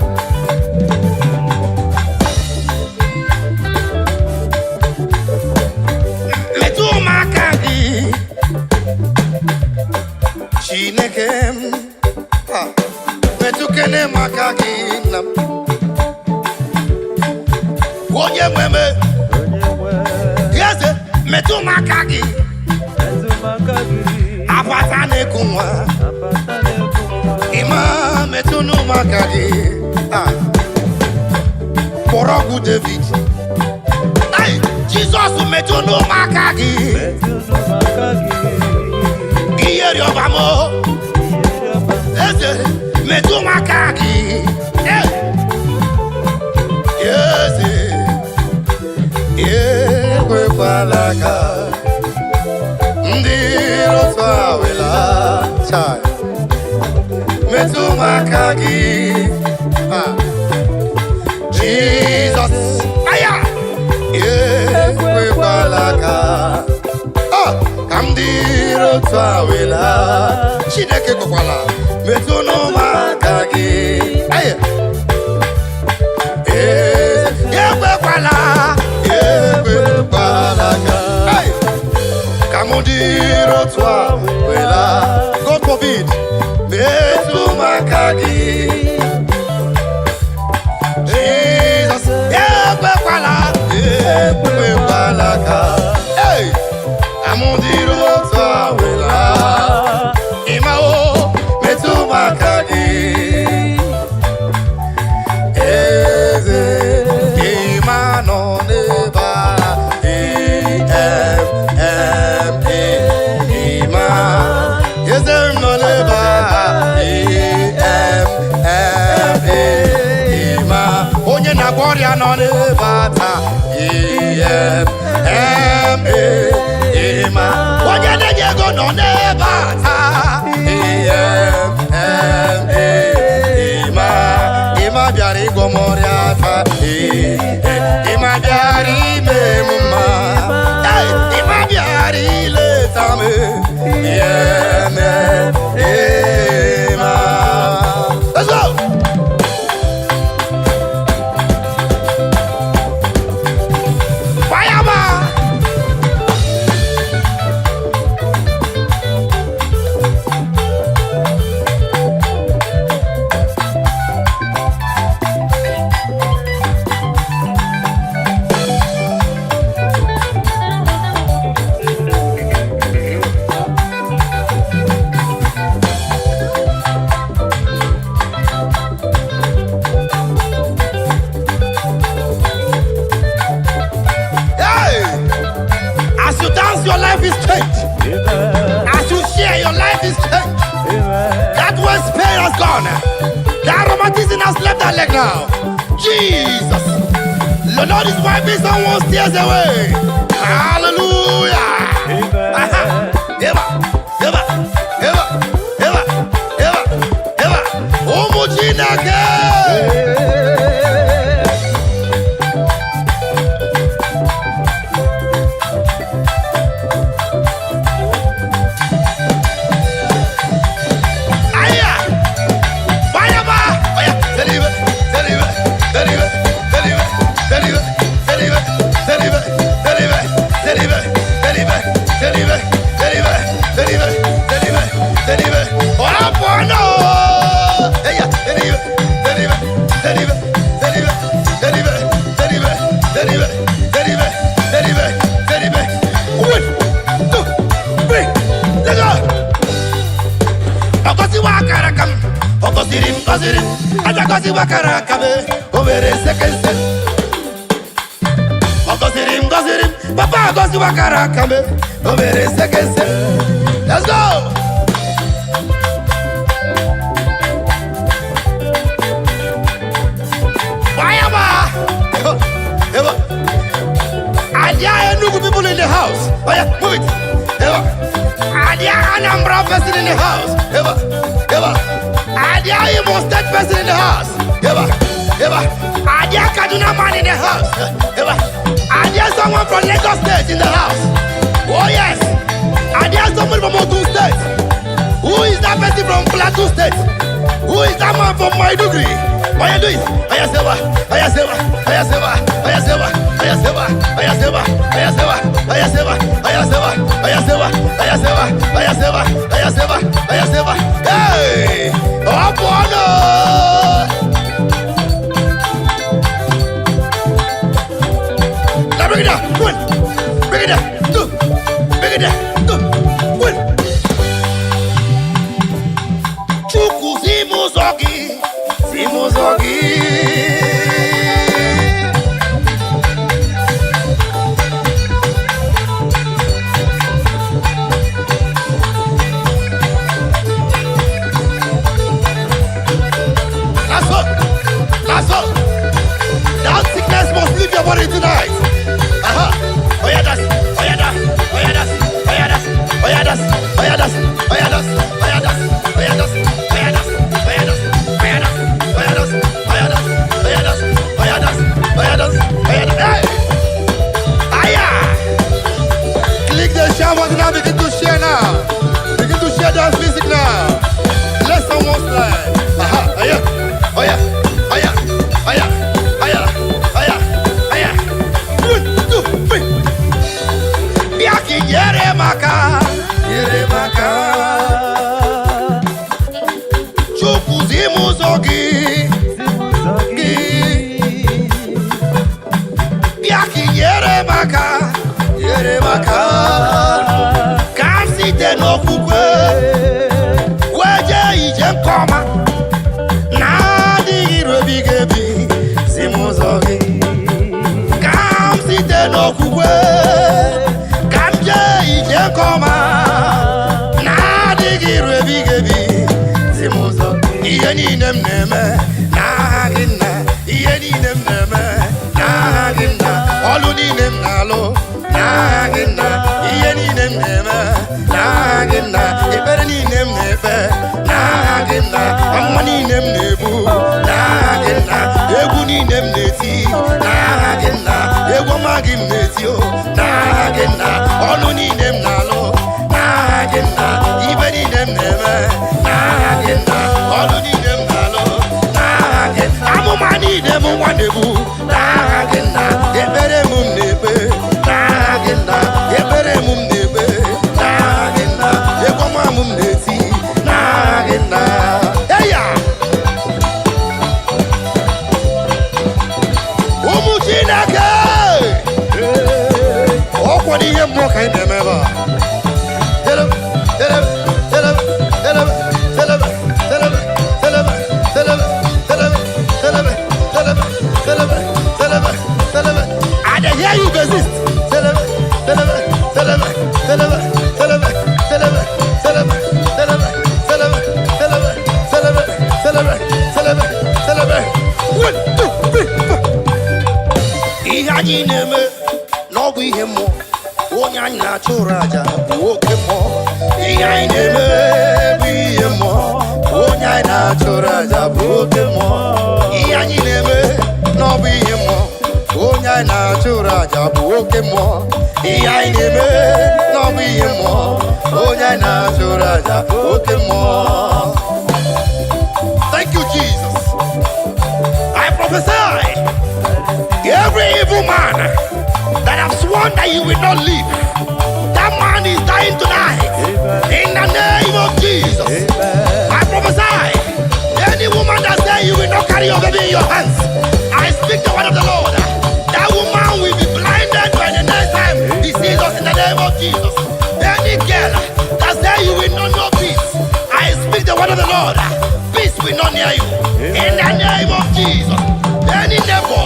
Chinekem, metukene makaginam. Oye mweme, yes, metu makagi. Apatane kumwa, ima metunu makagi. Porogu David. Hey, Jesus metunu makagi. Yo vamos, ese me toma kaki, yes, kwe palaka, ndiro swawela, chai, me toma kaki, Jesus, aya, kwe palaka. Kamdiro twawela Chineke kokwala Metuno makagi Aye Yewe kwala Aye Kamudiro twawela God forbid Metu makagi Jesus Yewe kwala Hey Amundiro twawela Imao metumakagi Eze Imano neba E-M-M-E Ima Eze no neba E-M-M-E Ima Onye na gloria no neba ta E-M-M-E Oye de Diego no nebata Ima biari gomoriata Ima biari memuma Ima biari letame Ima Let's go! Your life is changed. Amen. As you share, your life is changed. Amen. That was pain has gone. That romanticism has left that leg now. Jesus. The Lord is wiping someone's tears away. Hallelujah. Amen. Eva. gọziri aja gọzi wakara aka m o mere second set ọ gọziri m papa gọzi wakara aka m o mere second set. Let's go. People in the house. Oh yeah, move it. Adia Anambra person in the house. Adia Imo State person in the house. Adia Kaduna man in the house. Adia someone from Lagos State in the house. Oh yes. Adia someone from Ogun State. Who is that person from Plateau State? Who is that man from Maiduguri? Why you do it? Ayasewa. Hey! Oh, bono! Now bring it down. One. Bring it down. Two. Bring it down. Two. One. Chuku Zimuzogi. That sickness must leave your body tonight. Oh yeah, that's. Click the share button now. Begin to share now. Begin to share that music now. Let someone slide. Oh yeah. 1, 2, 3. Biaki yere maka. Chukuzimu zogi. Biaki yere maka. Kasite no kukwe. Kweje ije nkoma. Okukwe kamje ije koma na adịghị rebigebi zimuzo ihe niile m na-eme n'aha gị nna ihe niile m na-eme n'aha gị nna ọlụ niile m na-alụ n'aha gị nna ihe niile m na-eme n'aha gị nna ekpere niile m na-ekpe n'aha gị nna amụma niile m na-ebu n'aha gị nna egwu niile m na-eti n'aha gị nna egwu ọma gị m na-eti o n'aha gị nna ọlụ niile m na-alụ n'aha gị nna ibe niile m na-eme n'aha gị nna ọlụ niile m na-alụ n'aha gị amụma niile m nwa na-ebu n'aha gị nna ekpere m na-ekpe n'aha gị nna ekpere m na-ekpe n'aha gị nna egwu ọma m na-eti n'aha gị nna. Eya ụmụ Chineke ọkwa n'ihe mmụọ ka anyị na-eme ebe a. I dey hear you resist. Ihe anyị na-eme n'ọgwụ ihe mmụọ onye anyị na-achụrụ aja bụ oke mmụọ. Ihe anyị na-eme bụ ihe mmụọ onye anyị na-achụrụ aja bụ oke mmụọ. Ihe anyị na-eme n'ọbụ ihe mmụọ onye anyị na-achụrụ aja bụ oke mmụọ. Ihe anyị na-eme n'ọbụ ihe mmụọ onye anyị na-achụrụ aja bụ oke mmụọ. Thank you, Jesus. I prophesy every evil man that have sworn that you will not live, that man is dying tonight. In the name of Jesus. I prophesy any woman that say you will not carry your baby in your hands, I speak the word of the Lord. That woman will be blinded by the next time he sees us in the name of Jesus. Any girl that say you will not know peace, I speak the word of the Lord. Peace will not near you. Jesus. Any neighbor,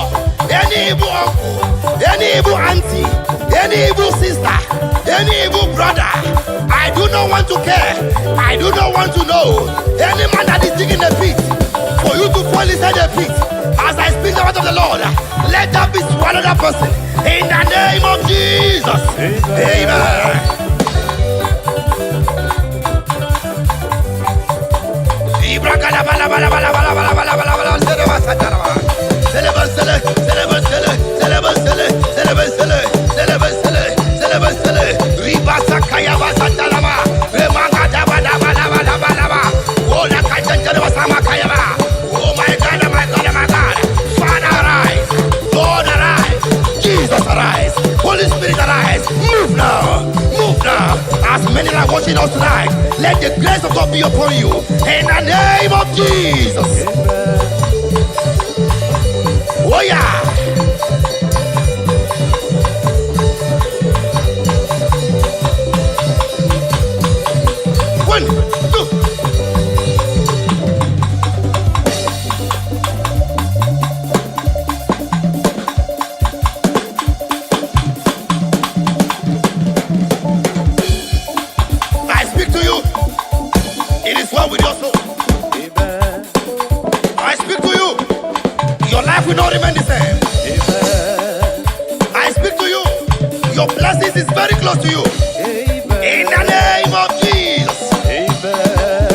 any evil uncle, any evil auntie, any evil sister, any evil brother, I do not want to care. I do not want to know. Any man that is digging a pit for you to fall inside the pit, as I speak the word of the Lord, let that be swallowed that person in the name of Jesus. Amen. Oh my God, my God, my God. Father, arise. Lord, arise. Jesus, arise. Holy Spirit, arise. Move now. Move now. As many are watching us tonight, let the grace of God be upon you. In the name of Jesus. Oh yeah. One, two. I speak to you. It is well with your soul. Amen. I speak to you. Your life will not remain the same. Amen. I speak to you. Your blessings is very close to you. Amen. In the name of Jesus. Amen.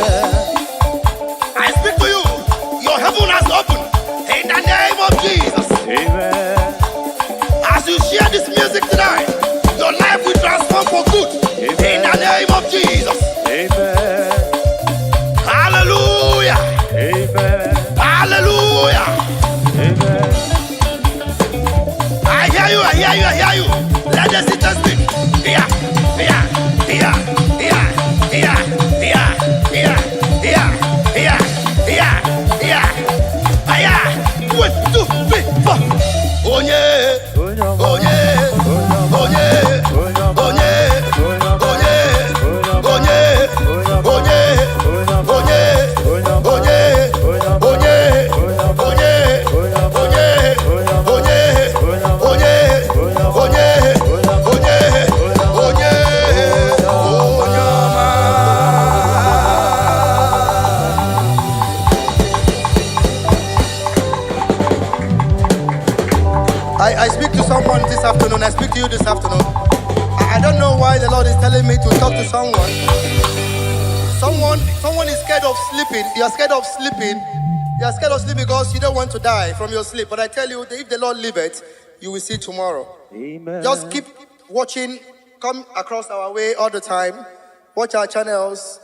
I speak to you. Your heaven has opened. In the name of Jesus. Amen. As you share this music tonight, your life will transform for good. In the name of Jesus. Amen. Hallelujah. Amen. Hallelujah. Amen. I hear you, I hear you, I hear you. Let the sister speak. Yeah, yeah, yeah, yeah, yeah, yeah, yeah, yeah, yeah, yeah, yeah, yeah. 1, 2, 3, 4. Oh yeah, oh yeah, oh yeah, oh yeah, oh yeah, oh yeah, oh I speak to someone this afternoon. I speak to you this afternoon. I don't know why the Lord is telling me to talk to someone. Someone is scared of sleeping. You are scared of sleeping. You are scared of sleeping because you don't want to die from your sleep. But I tell you, that if the Lord leave it, you will see tomorrow. Amen. Just keep watching. Come across our way all the time. Watch our channels.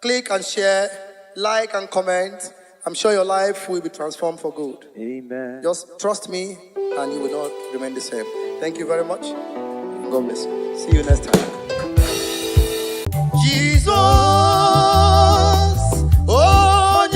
Click and share. Like and comment. I'm sure your life will be transformed for good. Amen. Just trust me and you will not remain the same. Thank you very much. God bless you. See you next time. Jesus, oh,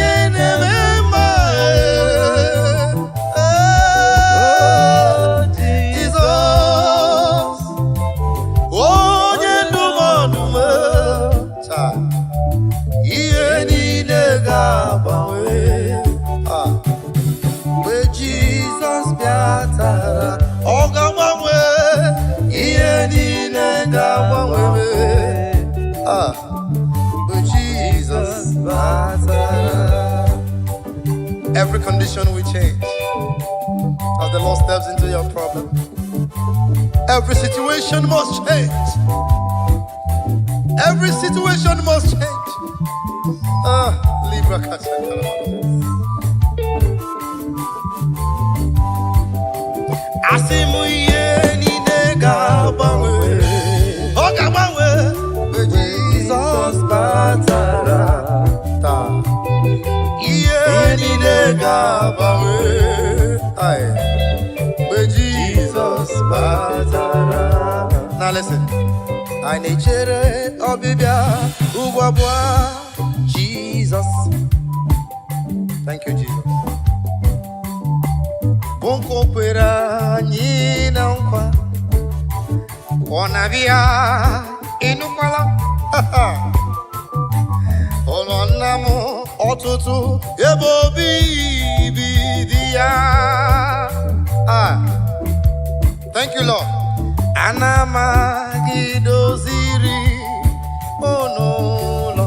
but Jesus, every condition will change as the Lord steps into your problem. Every situation must change. Every situation must change. Libra Asimu ye ni nega bawe, oga bawe, Jesus batara ta. Ye ni nega bawe, aye, Jesus batara. Now listen, I nechere obibia ugwabwa Jesus. Thank you, Jesus. Bonko pera nyina nkwa Onabia inukwala Ono namu ọtụtụ ebe obibi dị ya. Thank you, Lord. Ana m gị doziri n'ụlọ.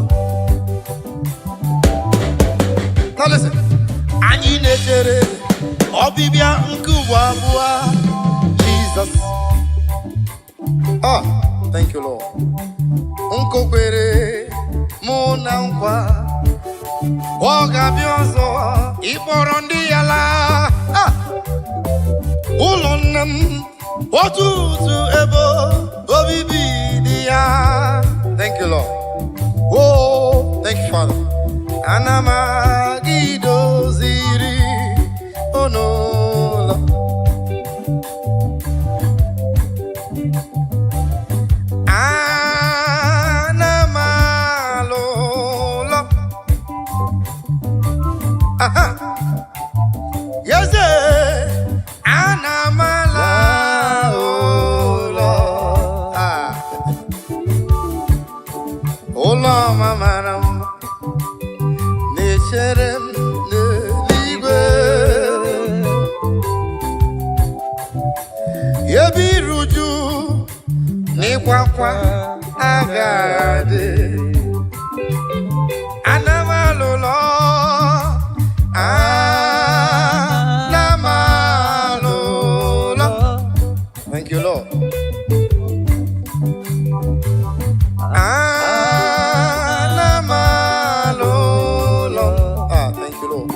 Now listen. Anyị na-echere ọbịbịa nke ụwa abụọ Jesus. Thank you, Lord. Nkokwere mụ na nkwa ọ ga-abịa ọzọ ịkpọrọ ndị ya laa. Ụlọ nne m ọtụtụ ebe obibi dị ya. Thank you, Lord. Oh, thank you, Father. Ana m gị doziri n'ụlọ. Yes, Anamala, oh Lord, Mama, Nature, Ligwe, Yabi Ruju, Nikwakwa, Agade, Anamalo. Thank you, Lord. Thank you, Lord.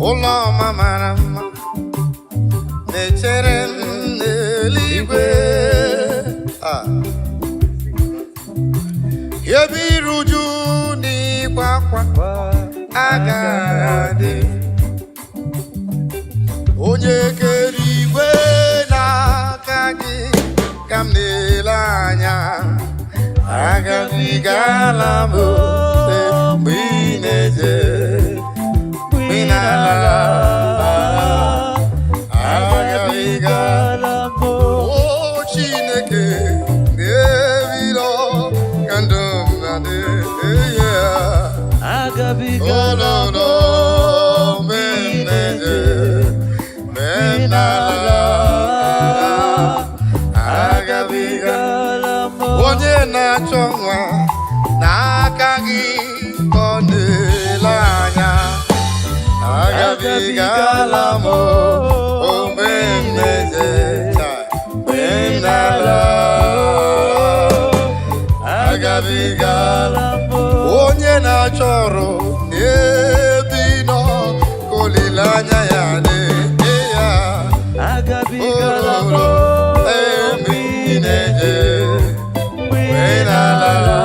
Oh, Lord, Mama, Nature, Ligwe. Yabi Ruju, Nikwakwa, Agade. Onye kere igwe n'aka gị ka m na-ele anya. Agabigala m mgbe ị na-eje mgbe ị na-ala. Agabigala m Chineke na-ebilo ka ndụ m na-adị. Agabigala m onye na-achọ nwa n'aka gị ka ọ na-ele anya. Agabigala m mgbe m na-eje mgbe m na-ala. Agabigala m onye na-achọ ọrụ n'ebe ị nọ ka olileanya ya na-enye ya. Agabigala m mgbe ị na-eje mgbe ị na-ala.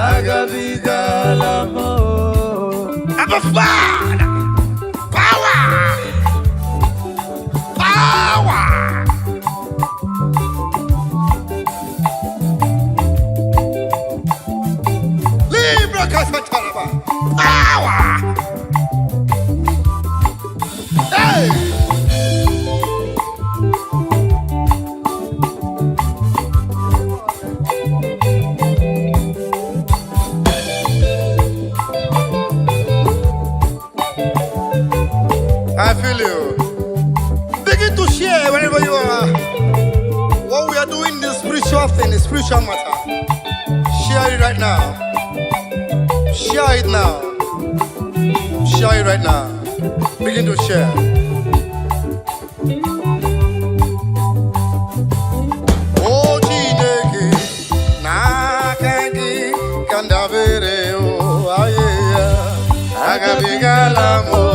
Agabigala m. Abba Father, power, power. Libra Casataraba, power. Hey. I feel you. Begin to share wherever you are. What we are doing, the spiritual thing, the spiritual matter. Share it right now. Share it now. Share it right now. Begin to share. Oh, Chineke, Nakagi, Kandavere, oh, aye, Agabigala mo.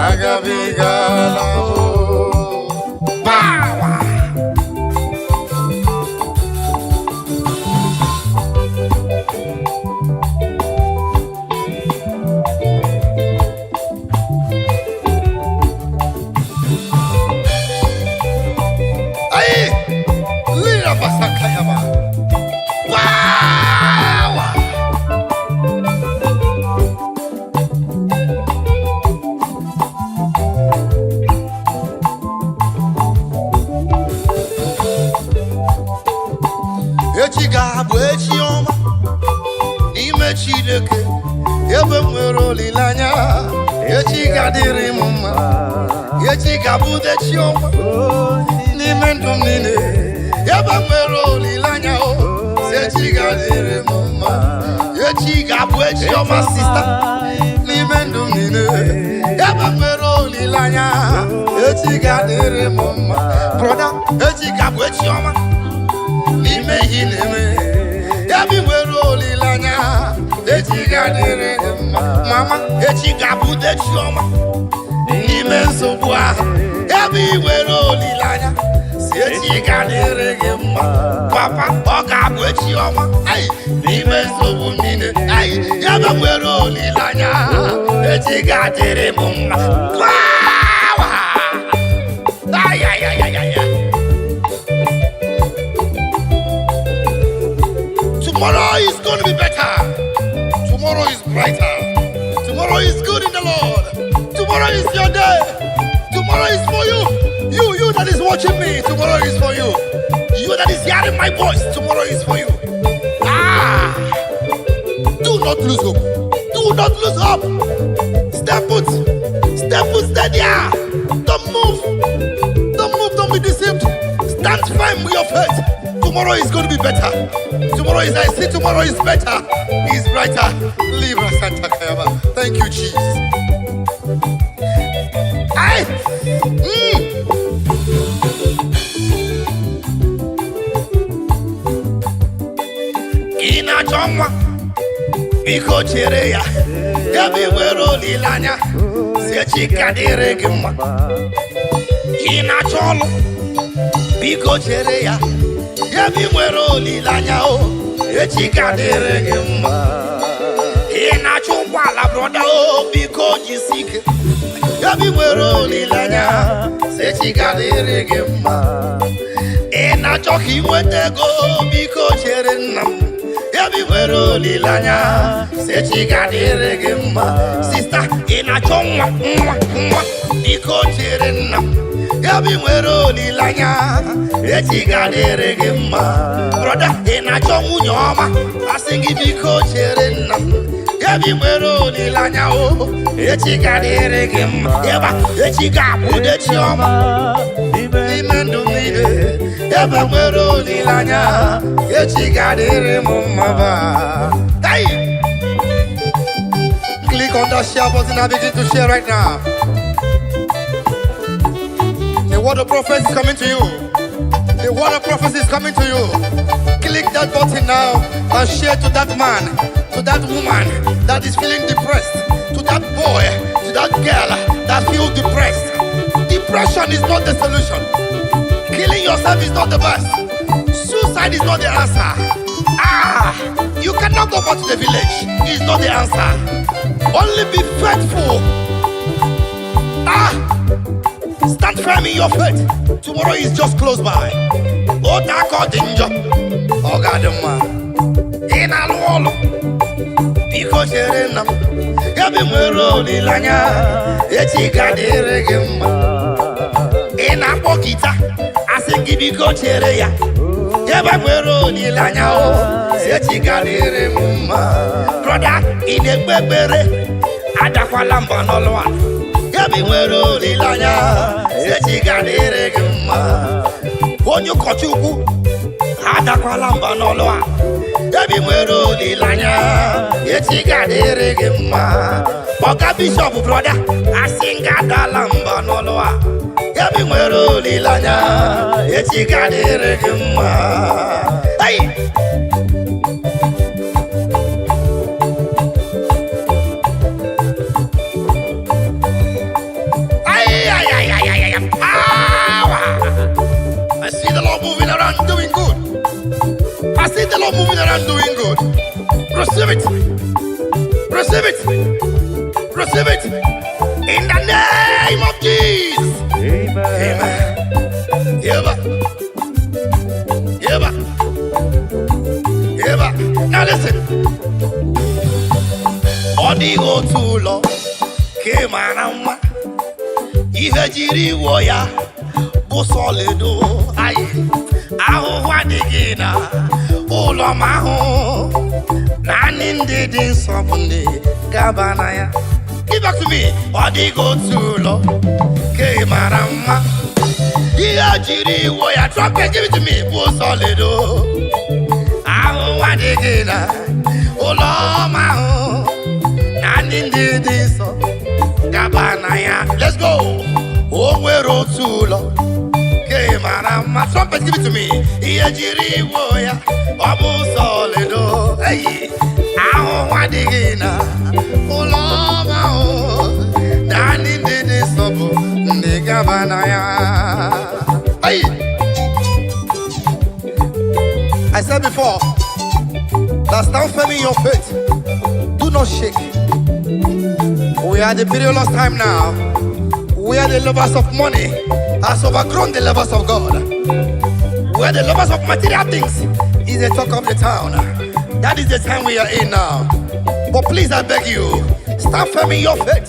Agabigala power. Ay, lira pasakayama. Wow. ebe nwere olileanya echi ga-adịrị m mma echi ga-abụ dechi ọma n'ime ndụ m niile ebe nwere olileanya echi ga-adịrị m mma echi ga-abụ echi ọma sista n'ime ndụ m niile ebe nwere olileanya echi ga-adịrị m mma broda echi ga-abụ echi ọma n'ime ihe na-eme ebe nwere olileanya echi ga-adịrị gị mma mama echi ga-abụ dechi ọma n'ime nsogbu ahụ ebe ị nwere olileanya si echi ga-adịrị gị mma papa ọ ga-abụ echi ọma n'ime nsogbu niile ebe nwere olileanya echi ga-adịrị m mma tomorrow is going to be better. Tomorrow is brighter. Tomorrow is good in the Lord. Tomorrow is your day. Tomorrow is for you. You that is watching me. Tomorrow is for you. You that is hearing my voice. Tomorrow is for you. Do not lose hope. Do not lose hope. Step put. Step put. Stay there. Don't move. Don't move. Don't be deceived. Stand firm with your faith. Tomorrow is going to be better. Tomorrow is, I see tomorrow is better. Is brighter. Libra Santa Kayaba. Thank you, Jesus. Ina choma biko chere ya gabi nwere olileanya si echi ga-adịrị gị mma. Ina chọlụ biko chere ya gabi nwere olileanya echi ga-adịrị gị mma. Ina chụkwa ala broda biko jisike gabi nwere olileanya si echi ga-adịrị gị mma. Ina chọ ka inweta ego biko chere nna m gabi nwere olileanya si echi ga-adịrị gị mma. Sista ina chọ nwa biko chere nna m gabi nwere olileanya echi ga-adịrị gị mma. Broda ina chọ nwunye ọma asị gị biko chere nna m gabi nwere olileanya echi ga-adịrị gị mma. Eba echi ga-abụ dechi ọma n'ime ndụ niile ebe nwere olileanya echi ga-adịrị m mma ba. Click on that share button and begin to share right now. The word of prophecy is coming to you. The word of prophecy is coming to you. Click that button now and share to that man, to that woman that is feeling depressed, to that boy, to that girl that feels depressed. Depression is not the solution. Killing yourself is not the best. Suicide is not the answer. You cannot go back to the village. It's not the answer. Only be faithful. Stand firm in your faith. Tomorrow is just close by. Otako danger. Ogadama. In a wall. Because you're in them. Yabi nwere olileanya echi ga-adịrị gị mma. Ị na-akpọ gita asị gị biko chere ya ebe nwere olileanya echi ga-adịrị m mma. Broda ị na-ekpe ekpere adakwala mba n'ọlụ a ebe nwere olileanya echi ga-adịrị gị mma. Onye ụkọchukwu adakwala mba n'ọlụ a ebe nwere olileanya echi ga-adịrị gị mma. Ọga bishọp broda asị nga adala mba n'ọlụ a ebe nwere olileanya echi ga-adịrị gị mma. I see the Lord moving around doing good. I see the Lord moving around doing good. Receive it. Receive it. Receive it. In the name of Jesus. Amen. Now listen. Odigo tulo ke manama ihe jiri wo ya bụ solido ayi ahụhụ adịghị na ụlọ mahụ naanị ndị dị nsọ bụ ndị Gabanaya. Give back to me. Odi go too low. Ke marama. Iya jiri wo ya trumpet. Give it to me. Bo solido. Aho wadigina. Oloma ho. Nani ndidi so. Gabanaya. Let's go. Onwero too low. Ke marama. Trumpet. Give it to me. Iya jiri wo ya. Obo solido. Hey. Aho wadigina. Oloma ho. Nani ndidi so bo. Ndi gabanaya. Hey. I said before, that stand firm in your faith. Do not shake. We are the perilous time now. We are the lovers of money has overgrown the lovers of God. We are the lovers of material things. Is the talk of the town. That is the time we are in now. But please, I beg you, stand firm in your faith.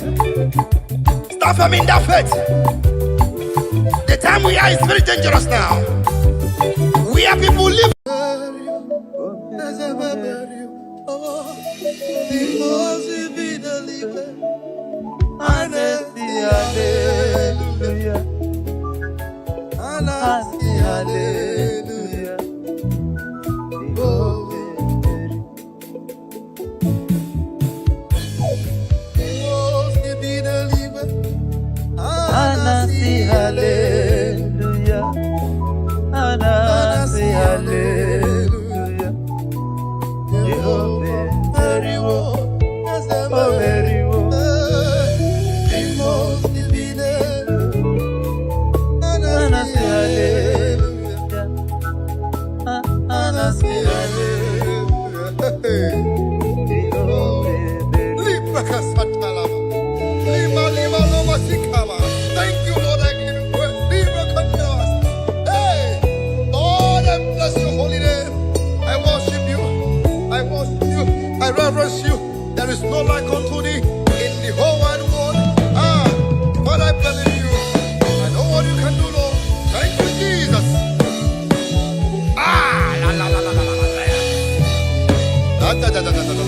Stand firm in that faith. The time we are is very dangerous now. We are people living. Thank you, Lord. I give you praise. Hey, Lord, I bless your holy name. I worship you. I worship you. I reverence you. There is no like unto thee in the whole wide world. But I believe you. I know what you can do, Lord. Thank you, Jesus. La la la la la la la. Da da da da da da da.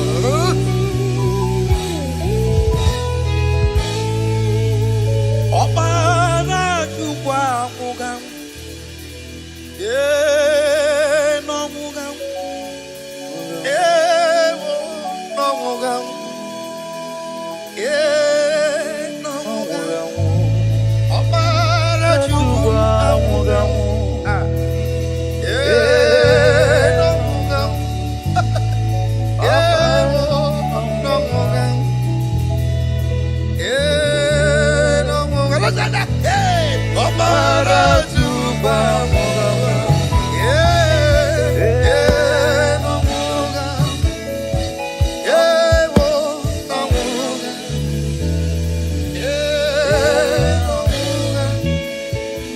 Obana chukwa mugam. Yeah, no mugam. Yeah, no mugam. Yeah, no mugam. Obana chukwa mugam. Yeah, no mugam. Yeah, no mugam. Yeah, no mugam. Hey, Obana chukwa mugam. Yeah, no mugam. Yeah, no mugam. Yeah, no mugam.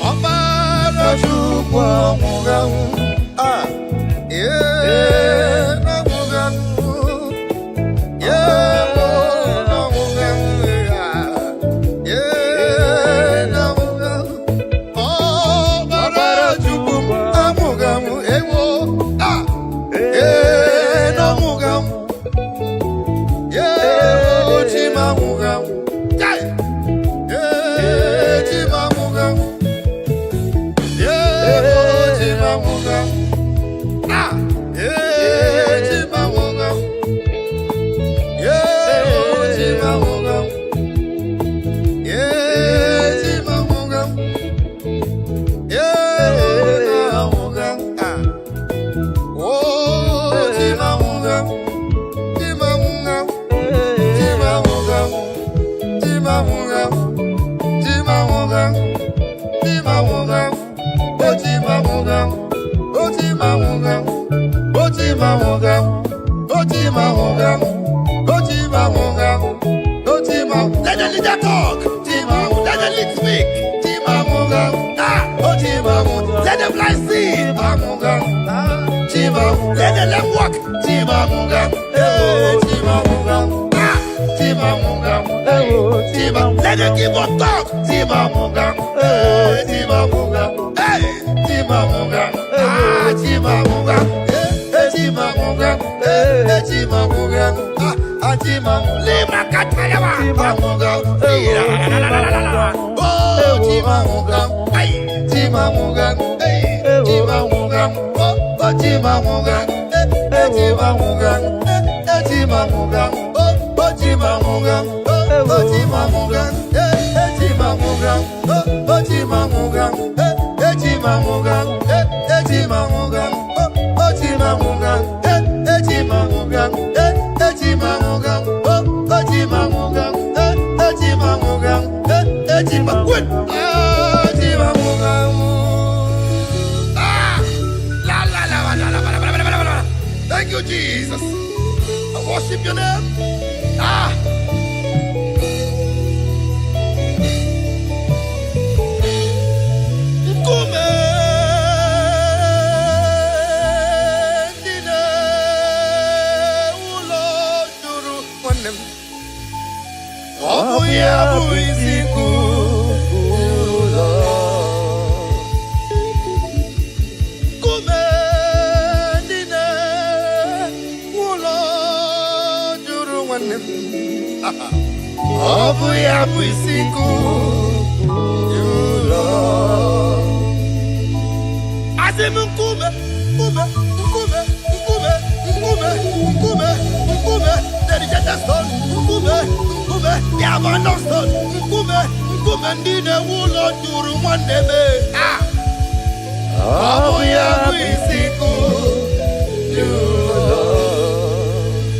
Obana chukwa mugam. Yeah, no mugam. Yeah, no mugam. Yeah, no mugam. Obana chukwa mugam. Ewo. Yeah, no mugam. Yeah, chima mugam. Yeah, chima mugam. Yeah, chima mugam. Yeah, chima mugam. Yeah, chima mugam. Yeah, chima mugam. Yeah, mugam. Oh, chima mugam. Chima mugam. Chima mugam. Chima mugam. Chima mugam. Chima mugam. Oh, chima mugam. Oh, chima mugam. Oh, chima mugam. Oh, chima mugam. Oh, chima mugam. Oh, chima. Let the leader talk. Chima. Let the lead speak. Chima mugam. Oh, chima mugam. Let the blind see. Mugam. Chima. Let the lame walk. Chima mugam. Chima mugam. Chima mugam. Chima. Let the keyboard talk. Chima mugam. Chima mugam. Hey, Chima mugam. Chima mugam. Chima mugam. Chima mugam. Lima Katalawa. Thank you, Jesus. I worship your name.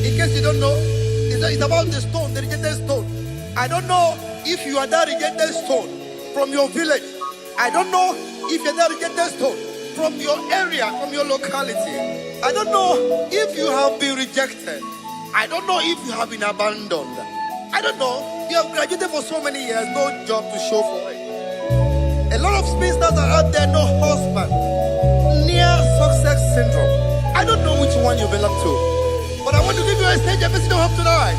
In case you don't know, it's about the stone, the rejected stone. I don't know if you are that rejected stone from your village. I don't know if you're that rejected stone from your area, from your locality. I don't know if you have been rejected. I don't know if you have been abandoned. I don't know. You have graduated for so many years, no job to show for it. A lot of spinsters are out there, no husband. Near success syndrome. I don't know which one you belong to. But I want to give you a stage, a message of hope tonight.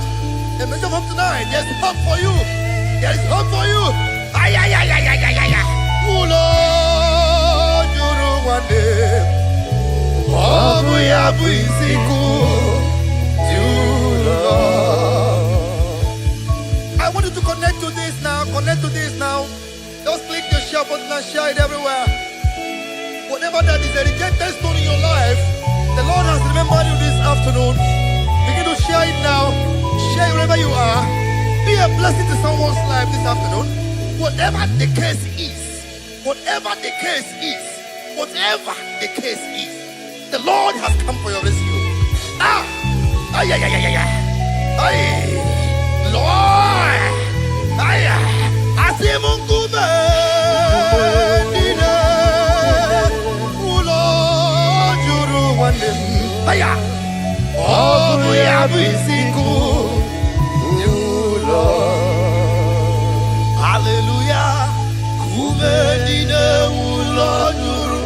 A message of hope tonight. There's hope for you. There is hope for you. Ay, ay, ay, ay, ay, ay, ay, ay. Ulo, juru wande. Obu ya buisiku. I want you to connect to this now. Connect to this now. Just click the share button and share it everywhere. Whatever that is a rejected stone in your life, the Lord has remembered you this afternoon. Begin to share it now. Share it wherever you are. Be a blessing to someone's life this afternoon. Whatever the case is, whatever the case is, whatever the case is, the Lord has come for your rescue. Ay, ay, ay, ay, ay, ay. Ay, Lord. Ay, Asimungume. Aya, oh, we are hallelujah. Kumendine ulojuru,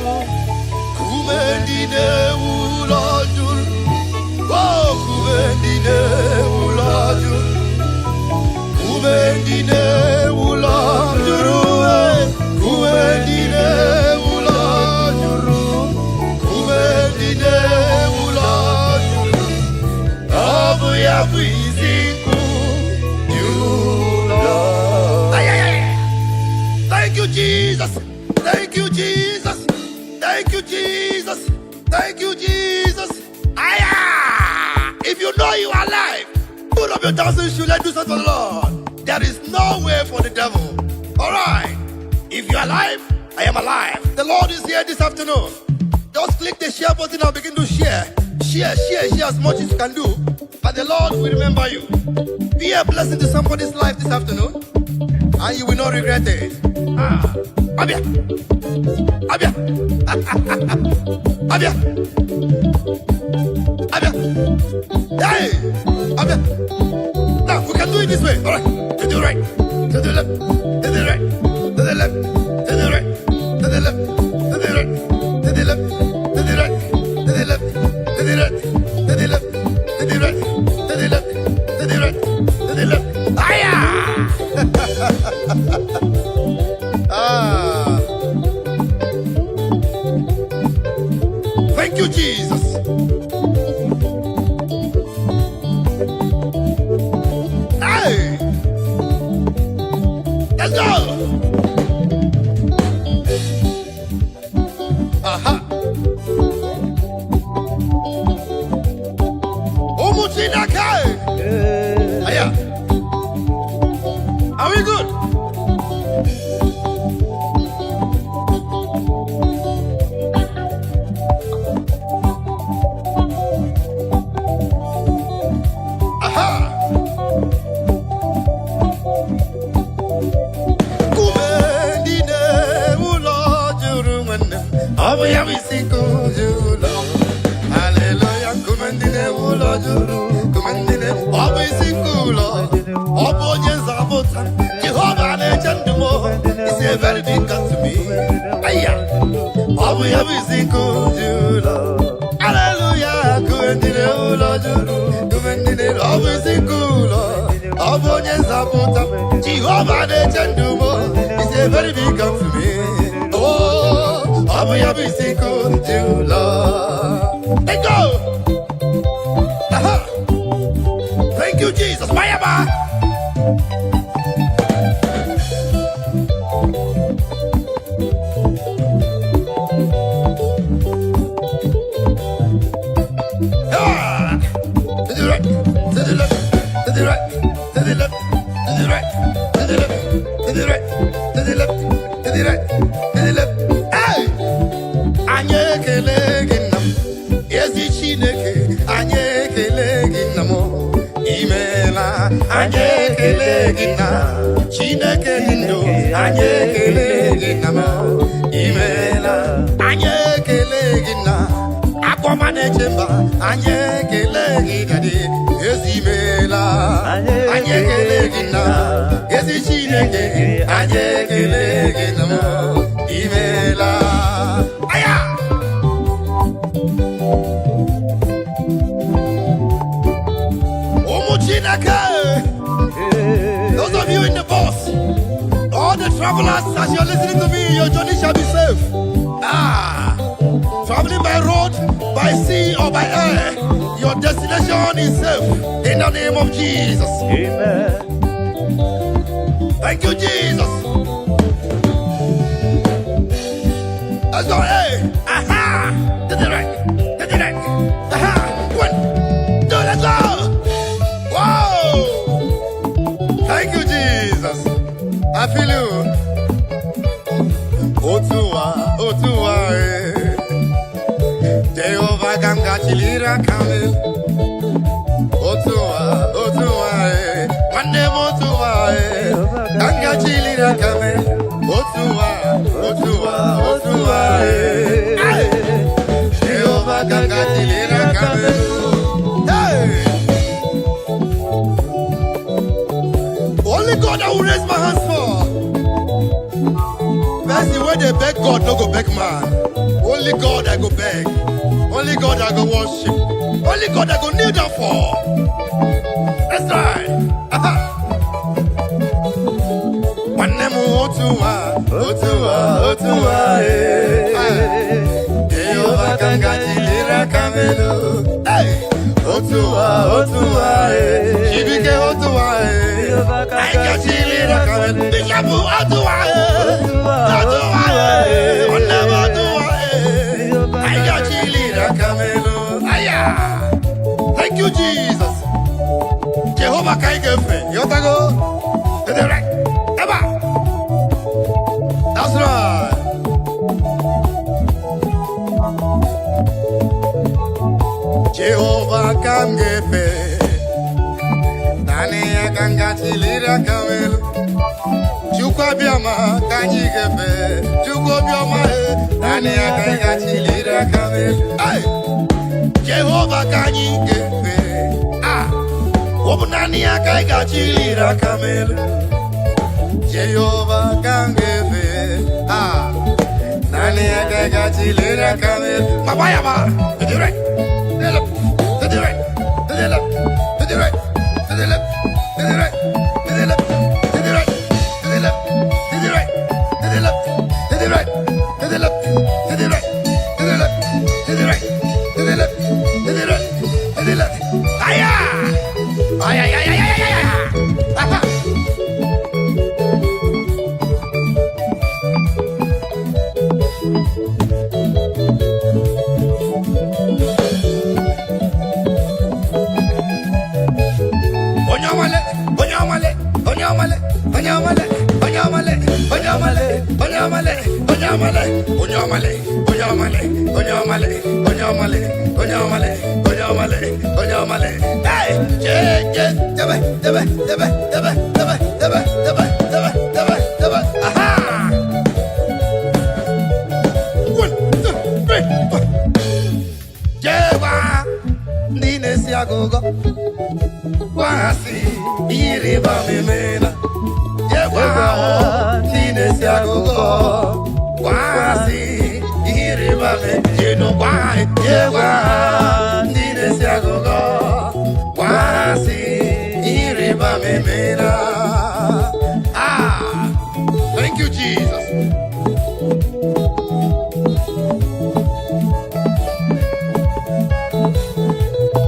kumendine ulojuru, oh, kumendine ulojuru, kumendine ulojuru, kumendine ulojuru, kumendine ulojuru, oh, we are Thank you, Jesus. Thank you, Jesus. Thank you, Jesus. Thank you, Jesus. Aya! If you know you are alive, put up your dancing shoes. Let's do something for the Lord. There is no way for the devil. All right. If you are alive, I am alive. The Lord is here this afternoon. Just click the share button and begin to share. Share as much as you can do. But the Lord will remember you. Be a blessing to somebody's life this afternoon, and you will not regret it. Abia. Abia. Abia. Abia. Hey. Abia. Now, we can do it this way. All right. To the right. To the left. To the right. To the left. To the right. To the left. To the right. To the left. To the right. To the left. To the right. To the left. To the right. To the left. To the right. To the left. Thank you, Jesus. Let's go. Aha. Omuchinakai. Aya. Are we good? Aha. Kumendine ulo jurumana. Abuya bisiko julo. Hallelujah. Kumendine ulo juru. Kumendine abisikulo. Oboje zabota. Jehovah nechandumo. It's a very big God to me. Aya. Abuya bisiko julo. Hallelujah. Kumendine ulo juru. Kumendine abisikulo. Oboje zabota. Jehovah nechandumo. It's a very big God to me. Oh, Abuya bisiko julo. Let go. Aha. Thank you, Jesus. Mayaba. Ah. To the right, to the left, to the right, to the left, to the right, to the left, to the right, to the left, to the right, to the left. Hey! Anye keleginam. Yes, Chineke. Anye keleginamo. Imela. Anye kelegina. Chineke lindo. Anye keleginamo. Imela. Anye kelegina. Aquamane chemba. Anye kelegina. Yes, Imela. Anye kelegina. Yes, Chineke. Anye keleginamo. Imela. Aya! Those of you in the bus, all the travelers, as you're listening to me, your journey shall be safe. Ah, traveling by road, by sea, or by air, your destination is safe. In the name of Jesus. Amen. Thank you, Jesus. Let's go. Hey, aha, to the right, to the right. Aha, 1, 2, let's go. Wow! Thank you, Jesus. I feel you. Otua, eh. Jehovah Ganga Chilira Kamil. Otua, eh. Mande Otua, eh. Ganga Chilira Kamil. Otua, eh. Hey. Jehovah Ganga Chilira Kamil. Hey! Only God I will raise my hands for. That's the way they beg God, no go beg man. Only God I go beg. Only God I go worship. Only God I go kneel down for. That's right. Aha. Wanemu otua, eh. Jehovah Ganga Chilira Kamelo. Hey. Otua, eh. Shibike otua, eh. I got Chilira Kamelo. Bishabu otua, eh. Otua, eh. Wanemu otua, eh. I got Chilira Kamelo. Aya. Thank you, Jesus. Jehovah Kaigefe. Yotago. To the right. Eba. That's right. Jehovah Kangefe. Nani ya Ganga Chilira Kamelo. Chukwa bioma kanyigefe. Chukwa bioma nani ya Ganga Chilira Kamelo. Hey. Jehovah kanyigefe. Ah. Obu nani ya Ganga Chilira Kamelo. Jehovah Kangefe. Ah. Nani ya Ganga Chilira Kamelo. Mabaya ba. To the right. To the left. To the right. To the left. To the right. To the left. To the right. To the left. To the right. To the left. To the right. To the left. To the right. To the left. To the right. To the left. To the right. To the left. To the right. To the left. Aya! Aya! Aya! Aya! Aya! Aya! onyamale, onyamale, onyamale, onyamale, onyamale, onyamale, onyamale, onyamale, onyamale, onyamale, onyamale, onyamale. Hey, debe, debe, debe, debe, debe, debe, debe, debe, debe, debe. Aha. 1, 2, 3, 4. Jewa, nine si agogo. Wasi, iriba memena. Jewa, nine si agogo. Wasi, iriba me. Jeno wai, jewa, nine si agogo. Wasi, iriba memena. Ah, thank you, Jesus.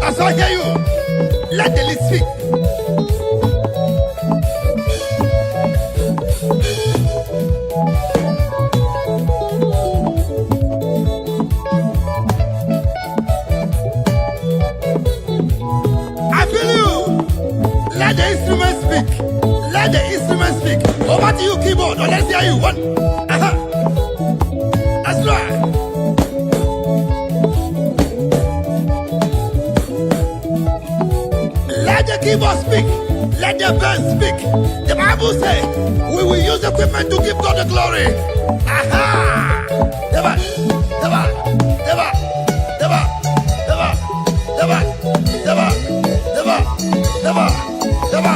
As I hear you, let the list speak. I feel you. Let the instrument speak. Let the instrument speak. Over to you, keyboard. Oh, let's hear you. 1. That's right. Let the keyboard speak. Let the band speak. The Bible says we will use equipment to give God the glory. Aha! Deba, deba, deba, deba, deba, deba, deba, deba, deba, deba,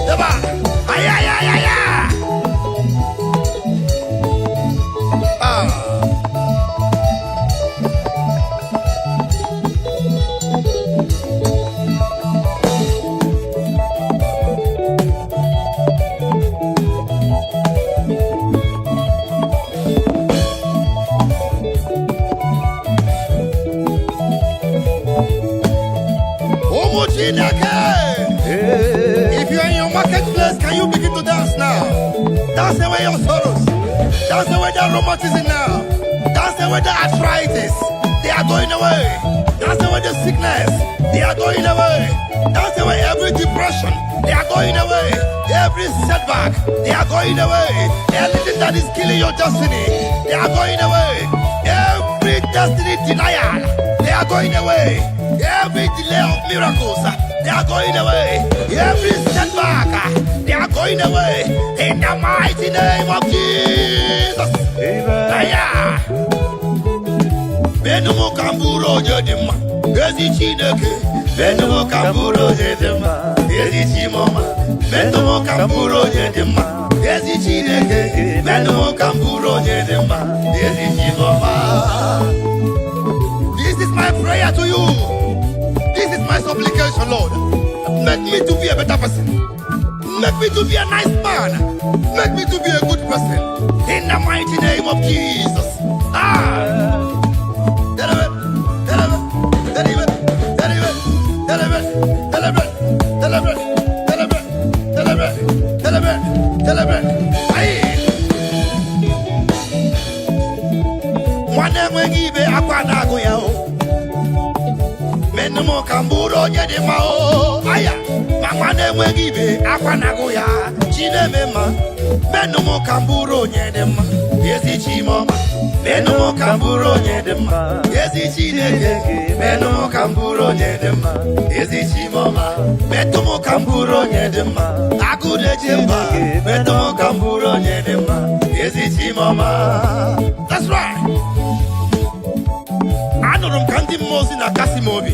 deba. Ay, ay, ay, ay, ay. Ah. If you're in your marketplace, can you begin to dance now? Dance away your sorrows. Dance away the rheumatism now. Dance away the arthritis. They are going away. Dance away the sickness. They are going away. Dance away every depression. They are going away. Every setback. They are going away. Everything that is killing your destiny. They are going away. Every destiny denial. They are going away. Every delay of miracles, they are going away. Every setback, they are going away. In the mighty name of Jesus. Amen. Benumo kamburo jedima, ezi chineke. Benumo kamburo jedima, ezi chimoma. Benumo kamburo jedima, ezi chineke. Benumo kamburo jedima, ezi chimoma. This is my prayer to you. This is my supplication, Lord. Make me to be a better person. Make me to be a nice man. Make me to be a good person. In the mighty name of Jesus. Ah. Deliver, deliver, deliver, deliver, deliver, deliver, deliver, deliver, deliver, deliver, deliver. Aye. Mwana mwengibe akwana goyao. Menumo kamburo nyede mao. Aya. Mwana mwengibe akwana goya. Chinemema. Menumo kamburo nyede ma. Yesi chimoma. Menumo kamburo nyede ma. Yesi chineke. Menumo kamburo nyede ma. Yesi chimoma. Menumo kamburo nyede ma. Akude chimba. Menumo kamburo nyede ma. Yesi chimoma. That's right. Anorum kandi mozi na kasi mobi.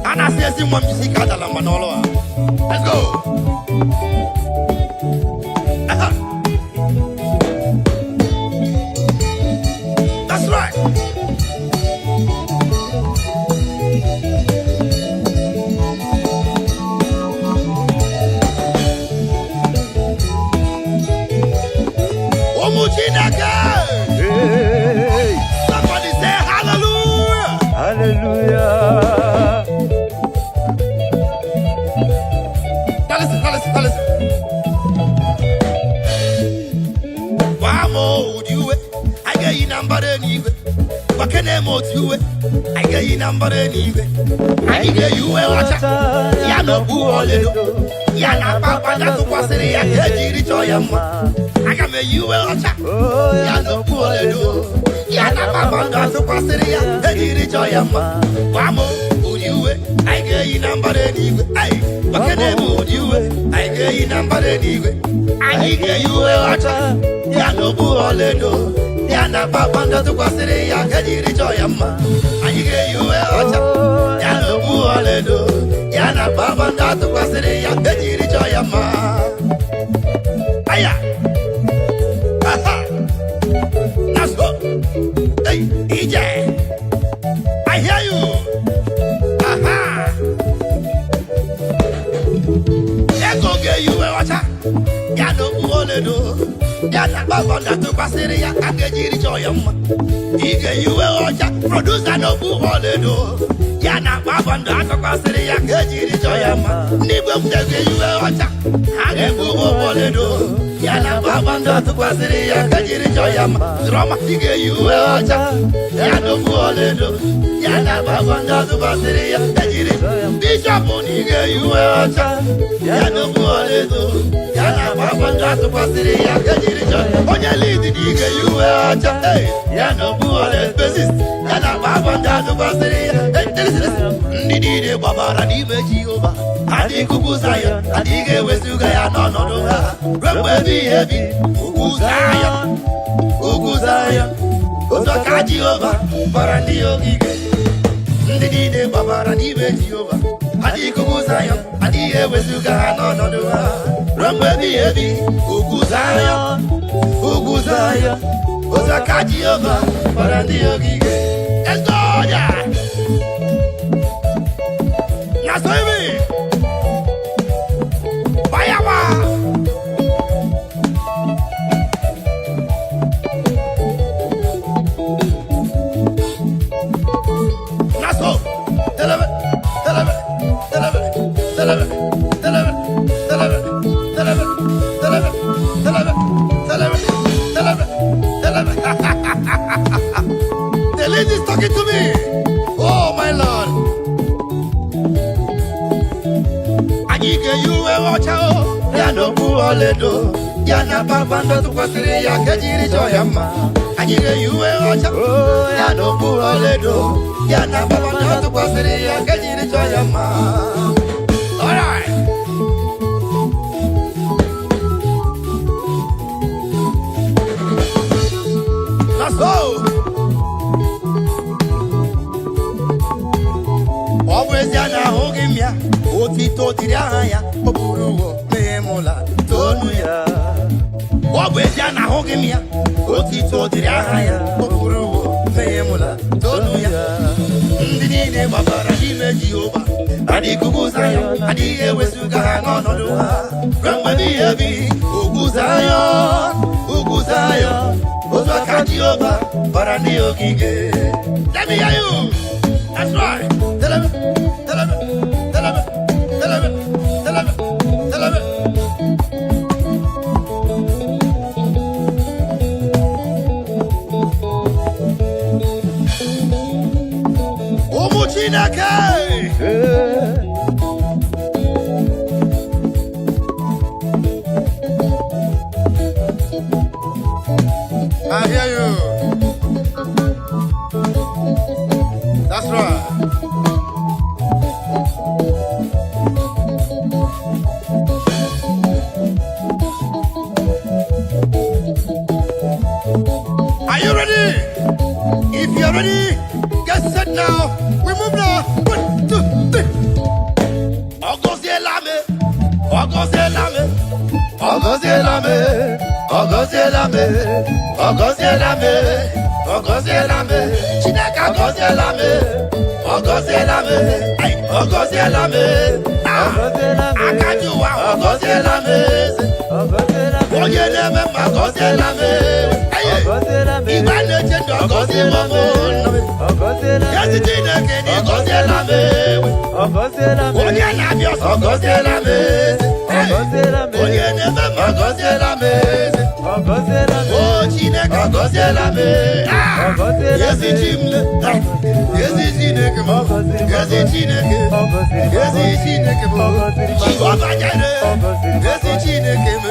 Ana sezi mwa music adala manolo. Let's go. That's right. Hey. Somebody say hallelujah. Hallelujah. Now listen. Wamo udiwe, I get you number anyway. Wakene motiwe, I get you number anyway. I get you a water, ya no bu oledo. ya na papa na tukwasịrị ya ka ejiri chọọ ya mma aga m eyi uwe ọcha ya na okpu ọlaedo ya na papa na tukwasịrị ya ka ejiri chọọ ya mma gwa m ụdị uwe anyị ga-eyi na mbara eluigwe maka na ebe ụdị uwe anyị ga-eyi na mbara eluigwe anyị ga-eyi uwe ọcha ya na okpu ọlaedo ya na papa na tukwasịrị ya ka ejiri chọọ ya mma anyị ga-eyi uwe ọcha ya na okpu ọlaedo ya na papa na tukwasịrị ya ka ejiri chọọ ya mma aya aha naso hey ije I hear you aha ego ga-eyi uwe ọcha ya na okpu ọlaedo ya na papa na tukwasịrị ya ka ejiri chọọ ya mma ị ga-eyi uwe ọcha producer na okpu ọlaedo ya na papa na tukwasịrị ya ka ejiri chọọ ya mma ndị Igbo m ga-eyi uwe ọcha ha ga-ebu okpu ọlaedo ya na papa na tukwasịrị ya ka ejiri chọọ ya mma drọma ị ga-eyi uwe ọcha ya na okpu ọlaedo ya na papa na tukwasịrị ya ka ejiri bishọp na ị ga-eyi uwe ọcha ya na okpu ọlaedo ya na papa na tukwasịrị ya ka ejiri chọọ onye lead na ị ga-eyi uwe ọcha ya na okpu ọlaedo bassist ya na papa na tukwasịrị ya ndị niile gbabara n'ime Jehova adị ikuku Zayọn adị ga-ewezuga ya n'ọnọdụ ha ruo mgbe ebighị ebi ugwu Zayọn otu aka Jehova gbara ndị ogige ndị niile gbabara n'ime Jehova adị ikuku Zayọn adịghị ewezuga ha n'ọnọdụ ha ruo mgbe ebighị ebi ugwu Zayọn otu aka Jehova gbara ndị ogige ezoya so hivi bayawa naso telebe the lady is talking to me. Oh my Lord. Anyị ga-eyi uwe ọcha ya na okpu ọlaedo ya na papa na tukwasịrị ya ka ejiri chọọ ya mma anyị ga-eyi uwe ọcha ya na okpu ọlaedo ya na papa na tukwasịrị ya ka ejiri chọọ ya mma alright let's go ọ bụ ezie na ahụghị m ya otito dịrị aha ya o buru ụwa mee mụla tonu ya ọ bụ ezie na ahụghị m ya otito dịrị aha ya o buru ụwa mee mụla tonu ya ndị niile gbabara n'ime Jehova adị ikuku Zayọn adịghị ewezuga ha n'ọnọdụ ha ruo mgbe ebighị ebi ugwu Zayọn otu aka Jehova gbara ndị ogige let me hear you that's right tell me I hear you. That's right. Are you ready? If you're ready, get set now. We move now. 1, 2, 3. Chineke ọgọziela m akajuwa ọgọziela m onye na-eme mma ọgọziela m igwe na-eche ndụ ọgọziela m ezi Chineke na ọgọziela m onye na-abịa ọsọ ọgọziela m onye na-eme mma ọgọziela m Chineke gọziela m. Ezi Chimle. Ezi Chineke m. Ezi Chineke. Ezi Chineke m. Jehova Jireh. Ezi Chineke m.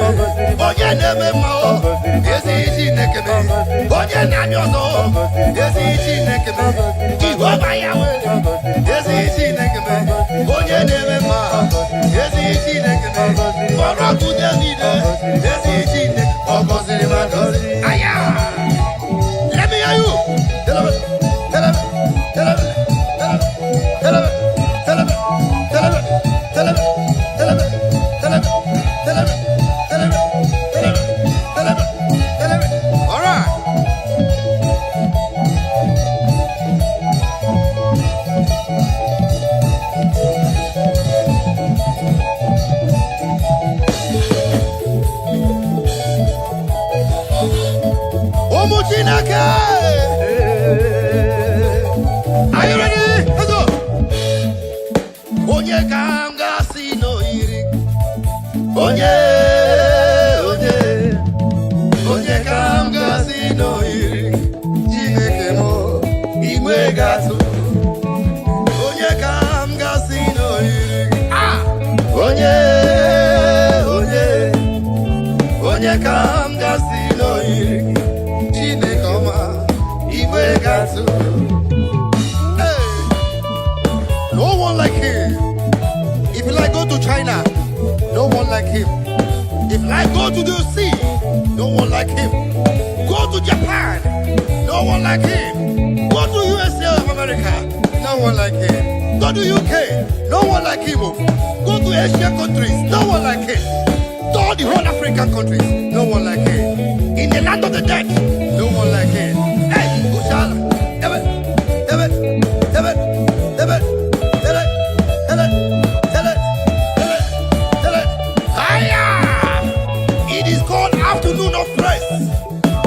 Onye na-eme mma o. Ezi Chineke m. Onye na-anya ọzọ. Ezi Chineke m. Jehova Yahweh. Ezi Chineke m. Onye na-eme mma. Ezi Chineke m. Ọrọkụ David. Ezi Chineke. Ọ gọziri m agọzi. Aya! Let me hear you. Tell him. Tell him. Tell him. Tell him. Tell him. Tell him. Tell him. Tell him. Tell him. Tell him. Tell him. Tell him. Tell him. Tell him. All right. Omo Chineke. Are you ready? Let's go. Onye ka m ga-asị na o yiri. Onye ka m ga-asị na o yiri. Chineke m igwe ga-atụ. Onye ka m ga-asị na o yiri. Onye ka m ga-asị na o yiri. Chineke ọma igwe ga-atụ. No one like him. If you like go to China, no one like him. If you like go to the sea, no one like him. Go to Japan, no one like him. Go to USA of America, no one like him. Go to UK, no one like him. Go to Asian countries, no one like him. To all the whole African countries, no one like him. In the land of the dead, no one like him. Hey, Ushala, it is called afternoon of praise.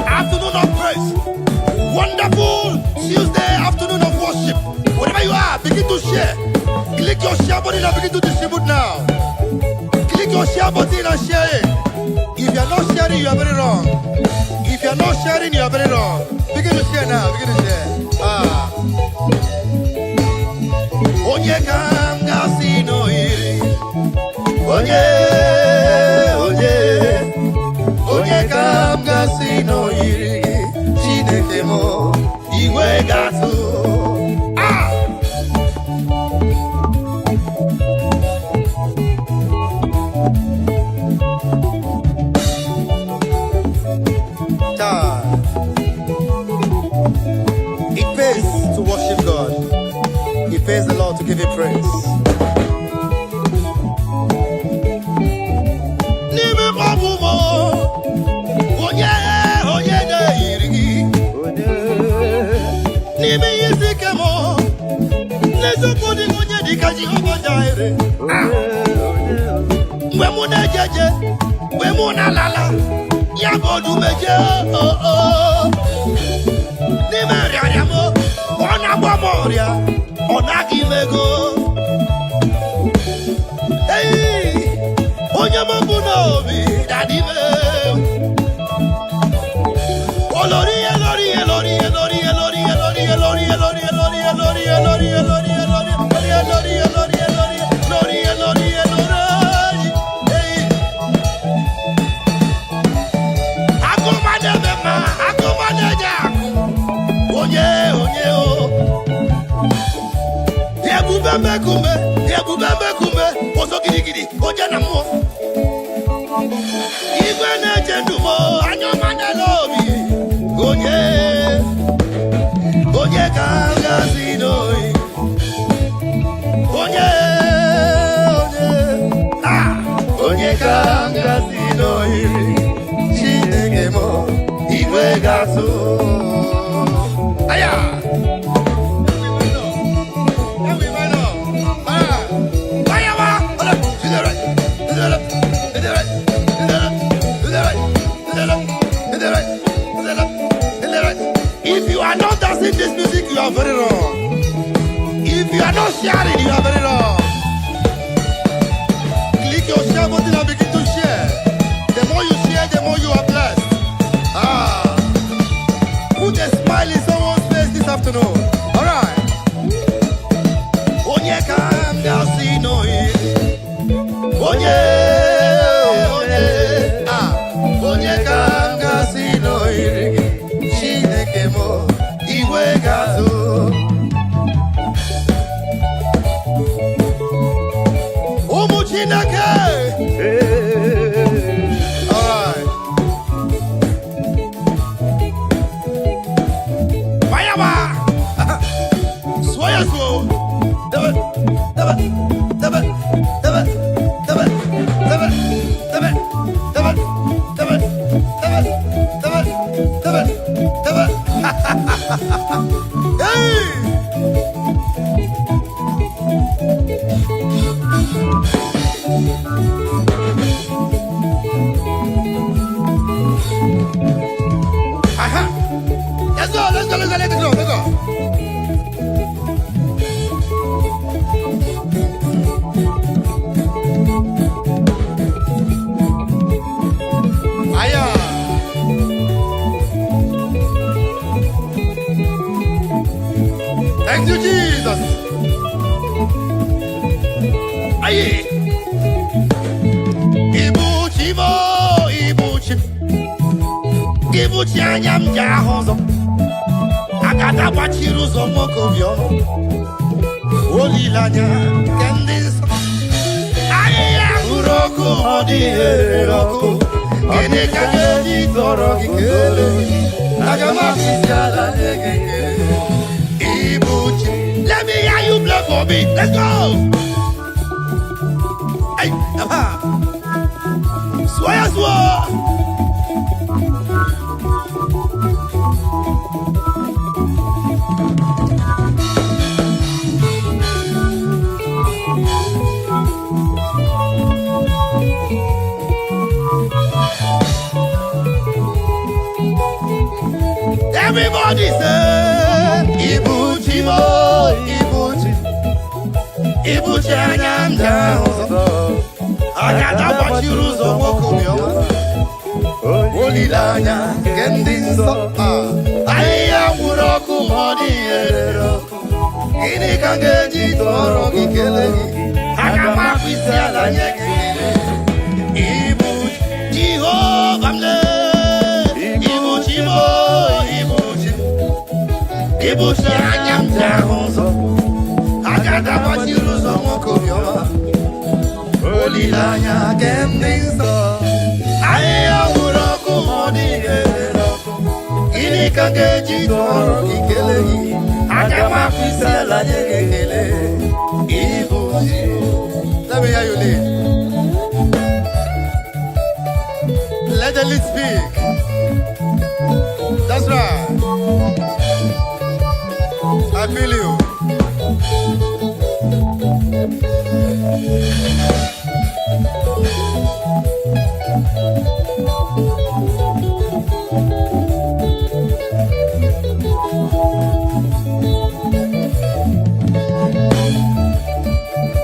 Afternoon of praise. Wonderful Tuesday afternoon of worship. Wherever you are, begin to share. Click your share button and begin to distribute now. Click your share button and share it. If you are not sharing, you are very wrong. If you are not sharing, you are very wrong. Begin to share now. Begin to share. Onye ka m ga-asị na o yiri. Onye ka m ga-asị na o yiri gị. Chineke m igwe ga-atụ. It pays to worship God. It pays the Lord to give Him praise. N'ime ọmụmụ, onye na-eyiri gị. N'ime ihe isi ike m, n'eziokwu dị onye dị ka Jehova Jireh. Mgbe mụ na-ejeje, mgbe mụ na-alala, ya bụ odumeje. N'ime nrịarịa m, ọ na-agba m ọrịa, ọ naghị m ego. Onye m bụ n'obi dadị m. Ebube mekume, ọzọ gidigidi, oje na mmụọ. Igwe na-eche ndụ m, anya ọma na-ele obi. Onye ka m ga-asị na o yiri. Onye ka m ga-asị na o yiri. Chineke m igwe ga-atụ. Aya! If you are not dancing this music, you are very wrong. If you are not sharing, you are very wrong. Click your share button and begin to share. The more you share, the more you are blessed. Ibuchi anya m ji ahụ ụzọ agada gbachiri ụzọ nwoke obiọma olileanya nke ndị nsọ ahịhịa hụrụ ọkụ ọ dịghị ere ọkụ gịnị ka ga-eji tọrọ gị kelee aga m afịsị ala nye gị ekele Ibuchi let me hear you play for me let's go hey swaya swa everybody say Ibuchi mo Ibuchi Ibuchi anya m ji ahụ ụzọ agada gbachiri ụzọ nwoke obiọma olileanya nke ndị nsọ ahịhịa nwụrụ ọkụ ma ọ dịghị erere ọkụ gịnị ka m ga-eji tọrọ gị kelee gị aga m akpụ isi ala nye gị Ibuchi Jehova m lee Ibuchi mo Ibuchi anya m ji ahụ ụzọ agada gbachiri ụzọ nwoke obiọma olileanya nke ndị nsọ ahịhịa nwụrụ ọkụ ma ọ dịghị erere ọkụ gịnị ka m ga-eji tọrọ gị kelee gị aga m akpụ isi ala nye gị ekele Ibuchi. Let me hear you lead. Let the lead speak. That's right. I feel you.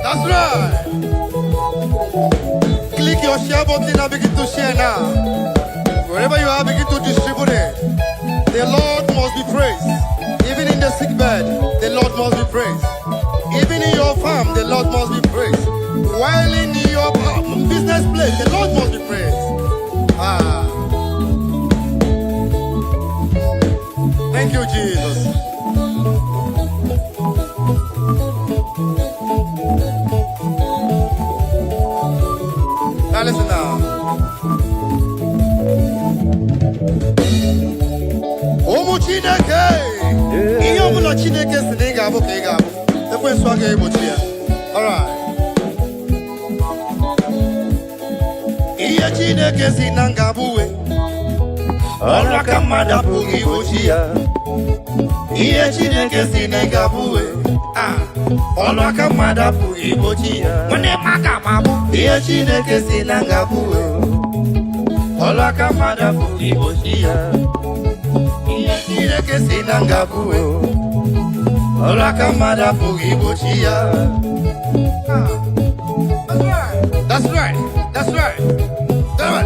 That's right. Click your share button and begin to share now. Wherever you are, begin to distribute it. The Lord must be praised. Even in the sick bed, the Lord must be praised. Even in your farm, the Lord must be praised. While in your business place, the Lord must be praised. Thank you, Jesus. Now listen now. Ụmụ Chineke ihe ọbụla Chineke si na ị ga-abụ ka ị ga-abụ ekwensu agaghị egbochi ya. Alright. Ihe Chineke si na m ga-abụ uwe ọrụ aka mmadụ apụghị igbochi ya. Ihe Chineke si na ị ga-abụ uwe ọrụ aka mmadụ apụghị igbochi ya. Nwanne m aka m abụ ihe Chineke si na m ga-abụ uwe ọrụ aka mmadụ apụghị igbochi ya. Chineke si na m ga-abụ uwe ọrụ aka mmadụ apụghị igbochi ya. That's right. That's right. Aha.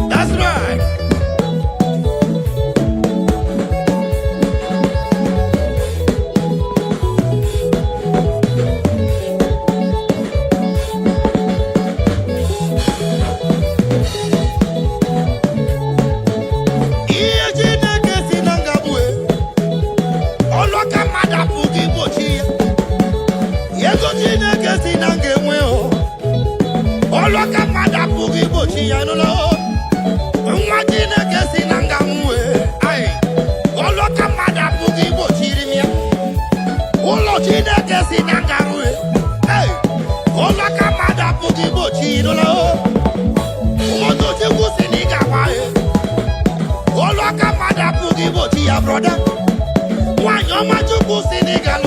That's right. Brother, why your majuku Senegal?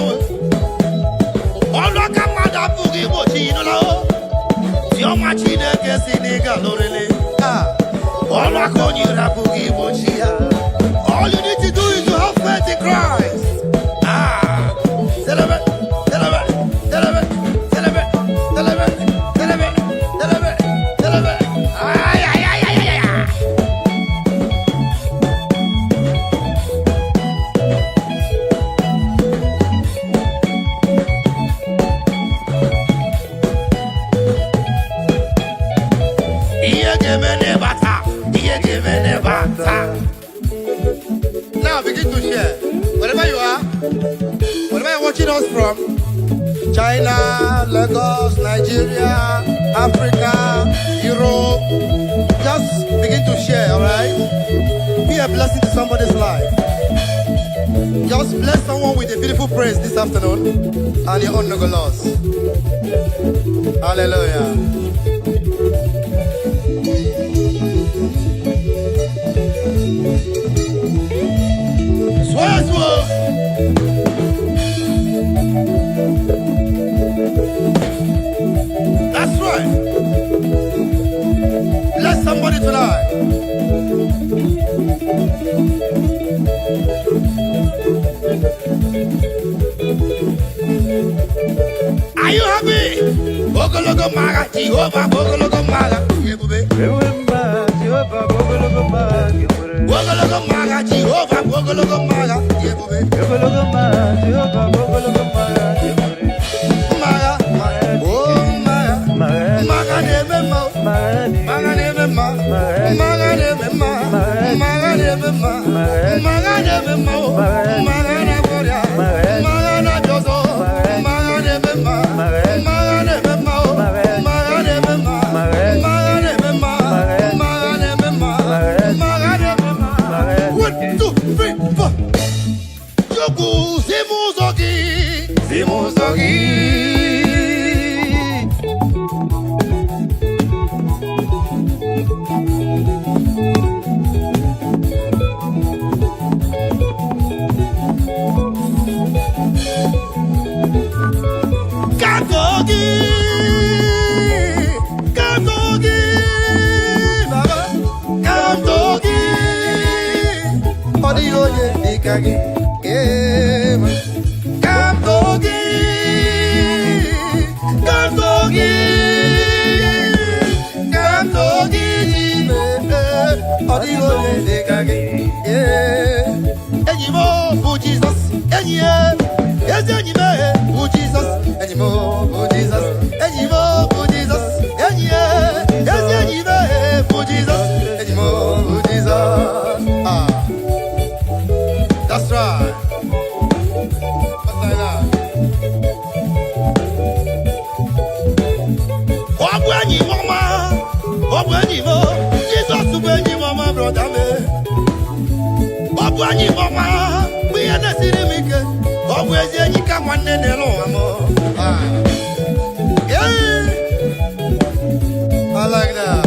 All the Kamada Pugi Bochino, your machine gets Senegal, really. All the Conura Pugi Bochia. All you need to do is to have faith in Christ. Celebrate, celebrate, celebrate, celebrate, celebrate, celebrate, celebrate, celebrate. Wherever you're watching us from, China, Lagos, Nigeria, Africa, Europe, just begin to share, alright? Be a blessing to somebody's life. Just bless someone with a beautiful praise this afternoon, and your own no go lost. Hallelujah. Swear, swear. That's right. Bless somebody tonight. Are you happy? Bogologo maga, Jehovah, bogologo maga. Remember, Jehovah, Bogologo maga. Bogologo maga, Jehovah, bogologo maga. Bogologo maga, Jehovah, Bogologo maga. Maga, oh maga, maga neme ma, maga neme ma, maga neme ma, maga neme ma, maga neme ma, maga na boria, maga na jozo, maga neme ma, maga neme ma, maga neme ma, maga neme ma, maga neme ma, maga neme ma. 1, 2, 3, 4. Yoku, Simuzogi. Simuzogi. Katogi. Katogi. Baba. Katogi. Odioye ikagi. Katogi. Katogi. Katogi. Odioye ikagi. Enyimo for Jesus. Enye. Ezenyime for Jesus. Enyimo for Jesus. Enyimo for Jesus. Enye. Ezenyime for Jesus. Enyimo for Jesus. Ah, that's right. What's like that? Obwenyi mama. Obwenyi mo. Jesus obwenyi mama brother me. Obwenyi mama. We are not seeing me. Obwenyi kama nene lo amo. Ah, Yeah. I like that.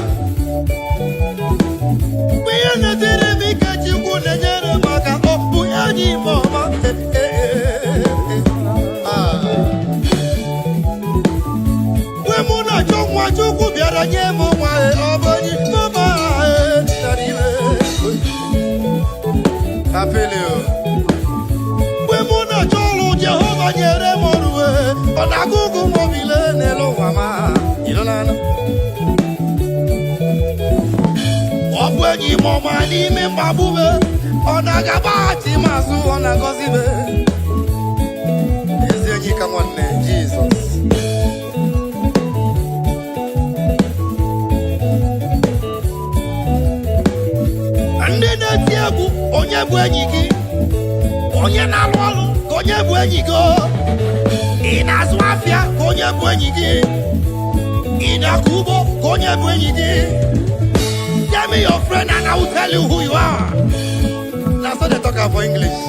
We are not seeing me. Kachiku nenye maka. Obwenyi mama. Ah, We muna chokwa choku biara nye mama. Obwenyi mama. I feel you. We muna cholu Jehovah nyere moruwe. Onagugu mobile nelo mama. You don't know. Obwenyi mama n'ime mgbabube. Onagabati masu onagozibe. Ezi enyi ka nwanne Jesus. Ndị na-eti egwu onye bụ enyi gị, onye na-alụ ọrụ ka onye bụ enyi gị, ị na-azụ afịa ka onye bụ enyi gị, ị na-akọ ugbo ka onye bụ enyi gị. Tell me your friend and I will tell you who you are. That's how they talk for English.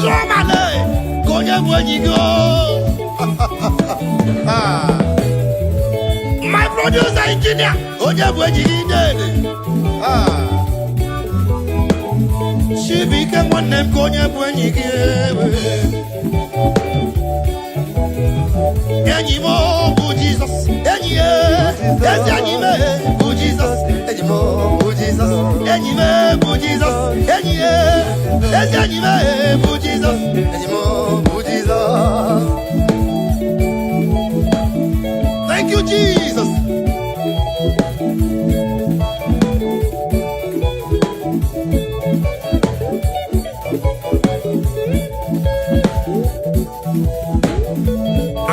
Somale ka onye bụ enyi gị. Ah, My producer engineer onye bụ enyi gị dede. ah, Chibike nwanne m ka onye bụ enyi gị. Enyi m bụ Jizọs, enyi ya, ezi enyi m bụ Jizọs, Enyimo for Jesus. enyi m bụ Jizọs, enyi ya, ezi enyi m bụ Jizọs. Enyimo for Jesus. Thank you, Jesus.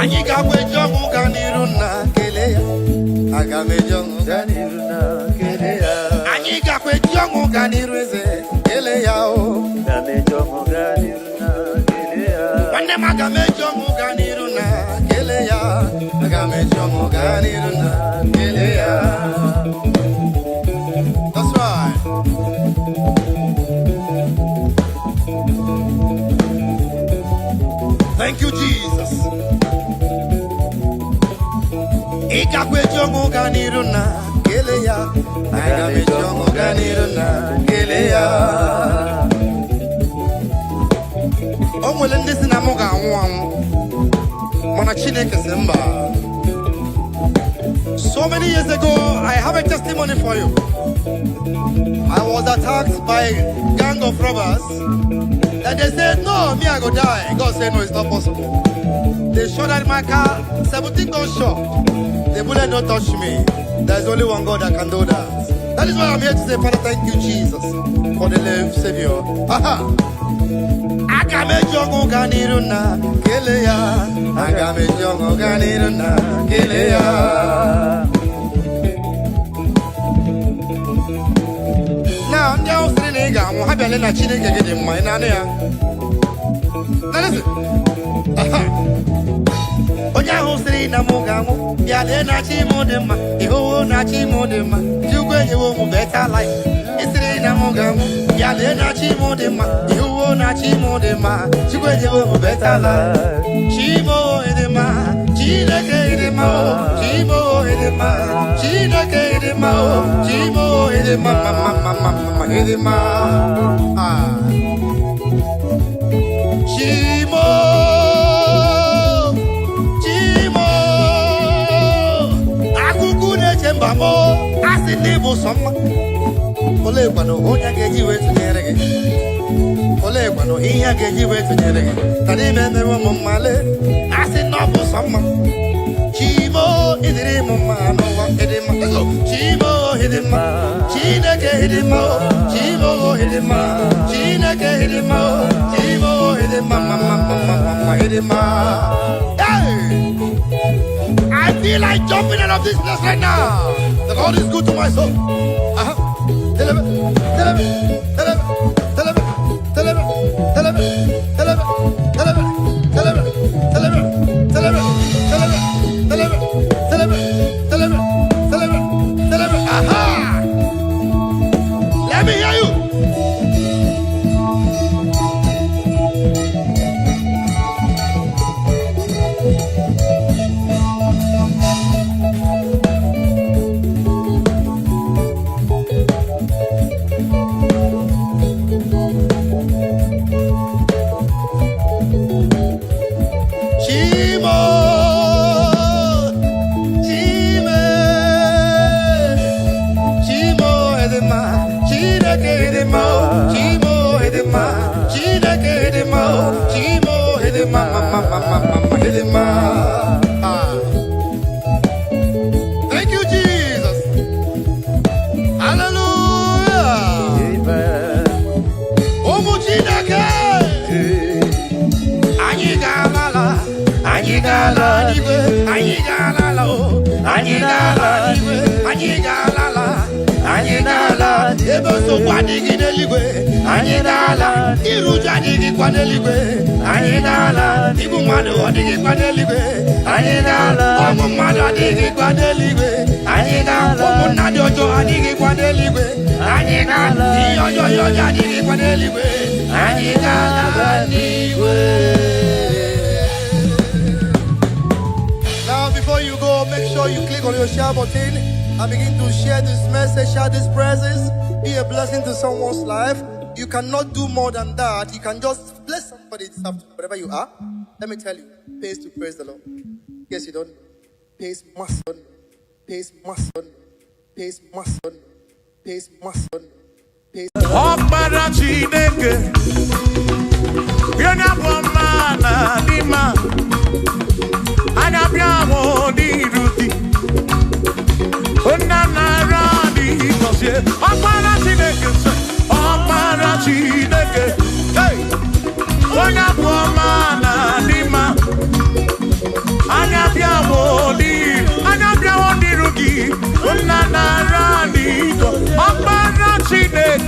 Anyị ga-agwa eji ọgwụ ga n'iru nna kelee ya. Aga m eji ọṅụ gaa n'iru na kele ya. Anyị ga-akwa eji jongo ganireze ele yao. Game jongo ganiruna gelea. Wande magame jongo ganiruna ele ya. Magame jongo ganiruna ele ya. That's right. Thank you, Jesus. Ikakwe jongo ganiruna geleya. Agame jongo ganiruna geleya. Omwele ndisi na moga anwu. Mana Chineke semba. So many years ago, I have a testimony for you. I was attacked by a gang of robbers. And they said, no, me I go die. God said, no, it's not possible. They shot at my car, 17 gunshots. The bullet don't touch me. There's only one God that can do that. That is why I'm here to say, Father, thank you, Jesus, for the life Savior. Aha! Agame jongo ganiruna geleya. Agame jongo ganiruna geleya. Now, I'm down to the nigga. I'm happy to get in my nana. Now, listen. Onya hosri na mugamu ya le na chi modema iho na chi modema jugwe yewo mu better life isri na mugamu ya le na chi modema iho na chi modema jugwe yewo mu better life chimo edema chineke edema chimo edema chineke edema chimo edema mama edema chimo Bamo, as in Nebo summer. Olebano, Onya gave you to Nereg. Olebano, Ia gave you to Nereg. Tanime, the woman Male, as in Noble summer. Chimo, Idrimo, Edema, Chimo, Hidima, China Gahidimo, Chimo, Hidima, China Gahidimo, Chimo, Hidima, Hidima. I feel like jumping out of this place right now. The God is good to my soul. Let me hear you. Thank you, Jesus. Hallelujah. Amen. Omuchinake. Anyigalala. Anyigalala. Anyigalala. Anyigalala. Anyigalala. Anyigalala. Ebo so kwadigi neligwe. Anyigalala. Iruja digi kwaneligwe. Anyigalala. Ibu manu odigi kwaneligwe. Anyigalala. Omu manu odigi kwaneligwe. Anyigalala. Omu nadi ojo odigi kwaneligwe. Anyigalala. Iyoyo yoyo odigi kwaneligwe. Anyigalala ligwe. Now before you go, make sure you click on your share button and begin to share this message, share this presence. Be a blessing to someone's life. You cannot do more than that. You can just bless somebody this afternoon, wherever you are. Let me tell you, pays to praise the Lord. Yes, you don't. Pays must. Pays must. Pays must. Pays must. Pays. Opara Chineke, Yana Bomana Dima, Anabiamo di Ruti, Onana di Cosie, Opara Chineke, hey, Ona Bomana Dima, Anabiamo di Ruti, Onana di Opara Chineke.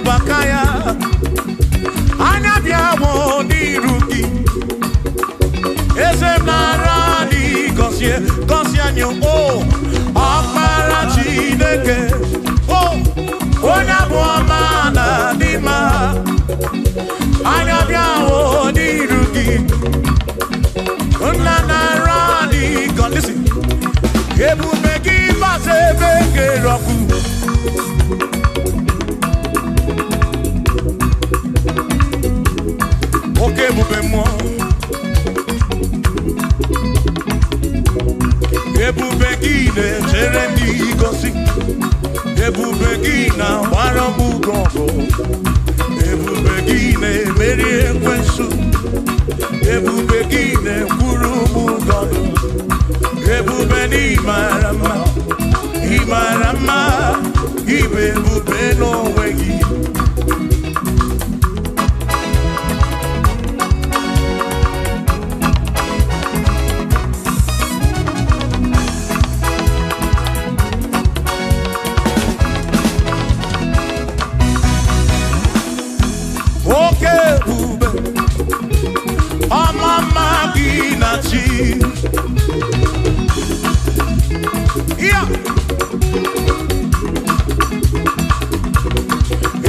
Bakaya anya biawo ni ruki eze narani gosie anyo o akpara Chineke o onya bu amana dima anya biawo ni ruki ona narani god listen ebu megi base bege roku Ebubegine Jeremy Gosi Ebubegina Waramu Gongo Ebubegine Mary Kwensu Ebubegine Kurumu Gogo Ebubeni Marama Imarama Ibebubeno Wegi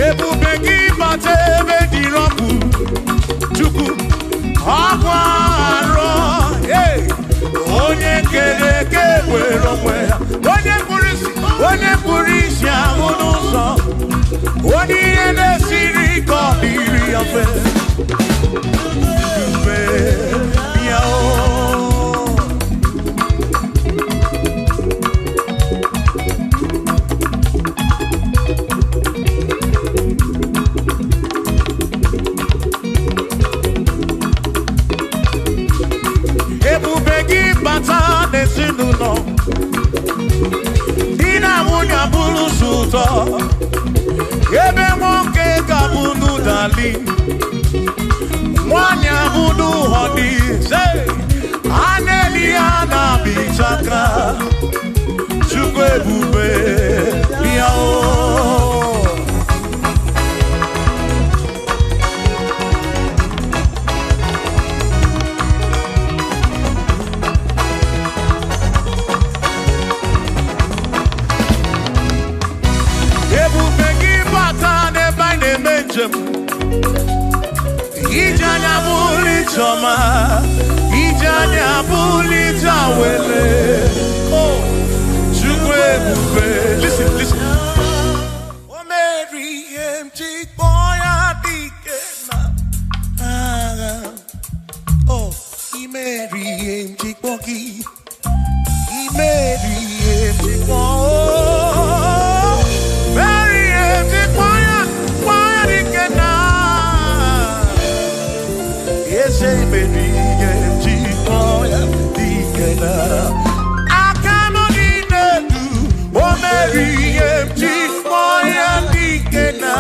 Ebubegi bate bedi roku chuku agwaro onye kereke wero mwe onye purisi ahunuso onye ene siri kodiri afe no Dina munya bulu suto Ebe monke kabunu dali Mwanya bulu hodi Say Aneliana bichaka Chukwe bube Miao Ijanya buli choma Ijanya buli jawele Oh, chukwe bube Listen, listen O Mary empty boy adikena Oh, I Mary empty bogi I Mary empty boy Mary empty boy adikena Say baby, yeah, boy, dikena. Akamoni nedu, oh Mary, yeah, boy, dikena.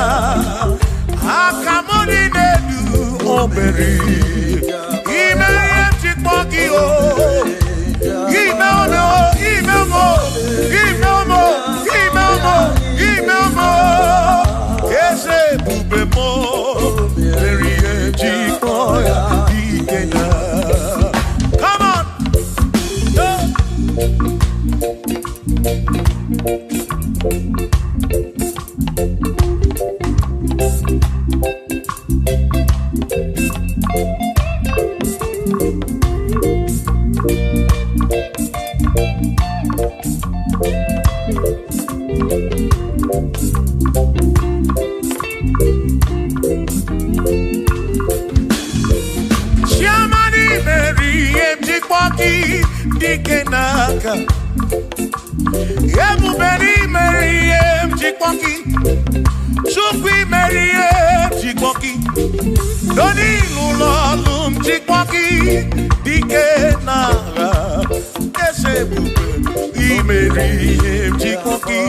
Akamoni nedu, oh Mary. Ime yeah, bogi oh. Ime no, ime mo, ime mo, ime mo, ime mo. Ese bube mo, Mary, yeah, boy. Come on! Dikenaka Ebuberi Meriem Chikwoki Chukwi Meriem Chikwoki Doni Lulolum Chikwoki Dikenaka Mary Jikoki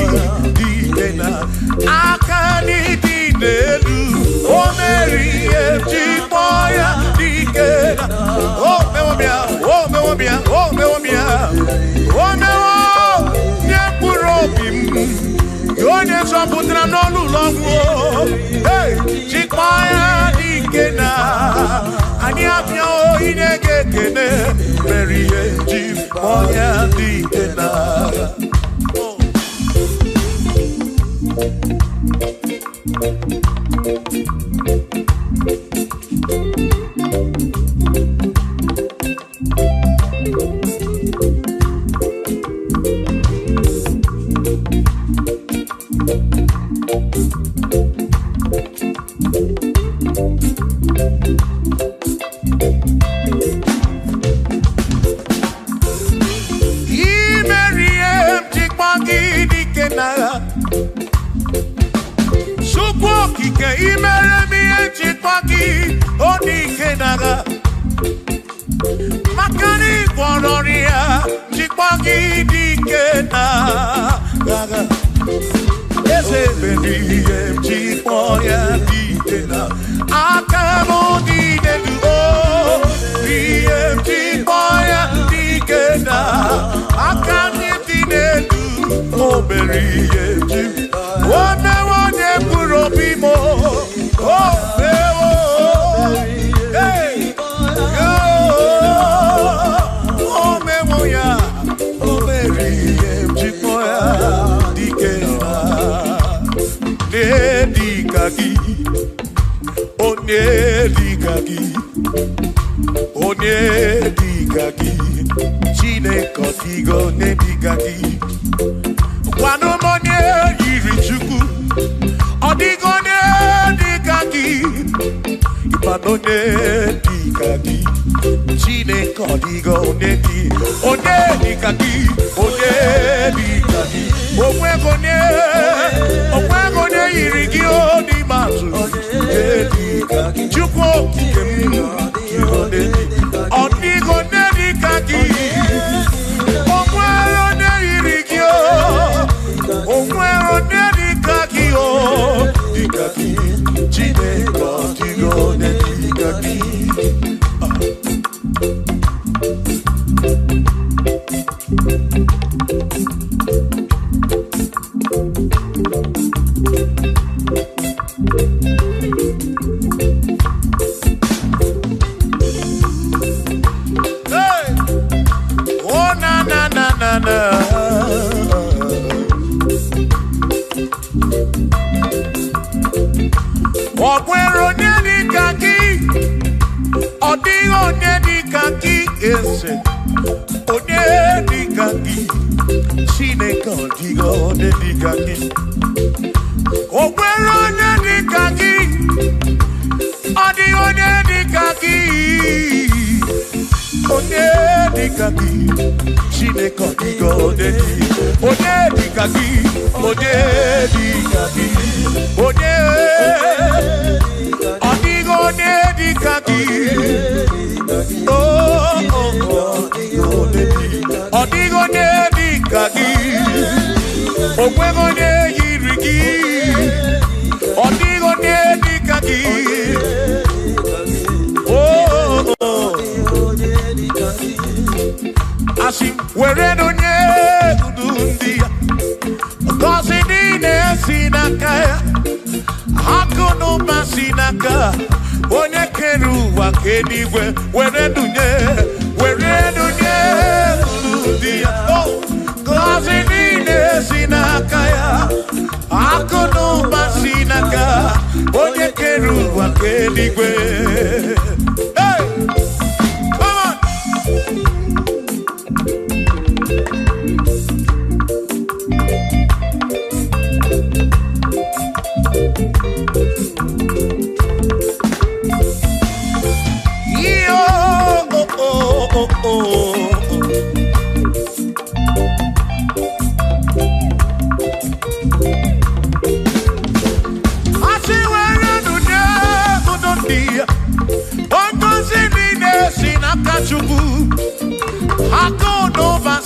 Dina Akani Dinelu Oh Mary Jikoya Dina Oh Mewomia Oh Mewomia Oh Mewomia Oh Mewo Nyepurobim Yone Saputra Nolu Longo Hey Jikoya Dina Anyapyo Inegekene Mary Jikoya Dina Makani Bonoria, Chipagi Dikena, Ese Baby, Chipoya Dikena, Akamo Dinedu, BM Chipoya Dikena, Akani Dinedu, Oh Berry, Chip, one Purobimo, Oh hey, oh memoya, oh Mary, Chipoya, Dikena, Nedikagi, oh Nedikagi, oh Nedikagi, Chine Kotigo, Nedikagi, Wanomonia, Irichuku, Odigo Nedikagi. Ipanone dikagi, chine kodigo nedi, one dikagi, omwegone irigi oni matu, dikagi, chuko kikemi, odigo nedikagi, omwegone irigi omwegone dikagi dikagi, chine kodigo nedikagi. Hey! Oh na na na na na. Okwero nedikagi, odigo nedikagi ese, onedikagi, chine kodigo nedikagi. Okwero nedikagi, odigo nedikagi, onedikagi, chine kodigo nedikagi, onedikagi, onedikagi, odigo nedikagi, odigo nedikagi, okwego nedikagi, odigo nedikagi, asi were no nye gosi dine sinaka hakono masinaka onye keru wa kenigwe were no nye gosi dine sinaka ya hakono masinaka onye keru wa kenigwe. Hey, come on.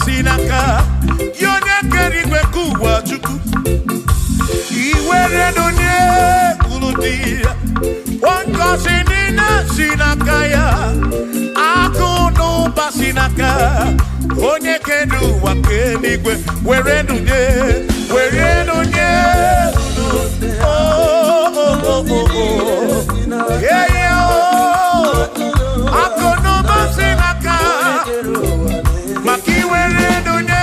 Sinaka, where do you Uludia? One cousin in a sinakaya, Akuno Basinaka, Onye Kedu Wakenigwe, where do you? Where do you? Oh, yeah, yeah, Akuno Basinaka, Maki, where do you?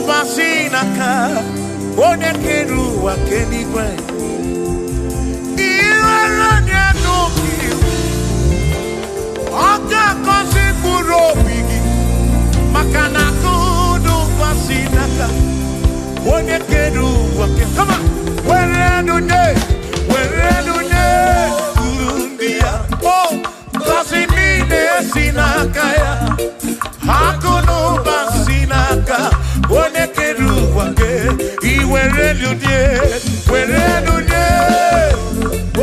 Basinaka, One Kedu Wakenigwe, Iwaranya no kill, Oka Kosi Kuro Bigi, Makana Kudu Basinaka, One Kedu Waken. Come on, where do Urundia, oh, Kosimine Sinakaya, Hakuno Basinaka. One kedu wake, iwere ludie, were ludie. Oh,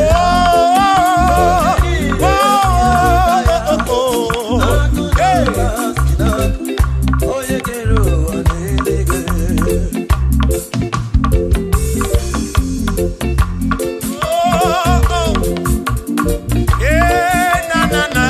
oh, oh, hey. Yeah, na na na.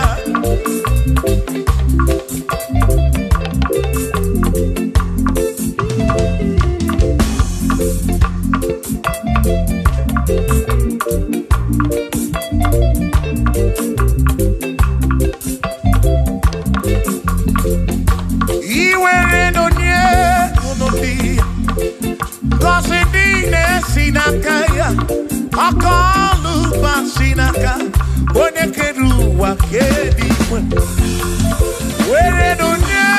Akalu Basinaka, One Kedu Wakedi, where do you?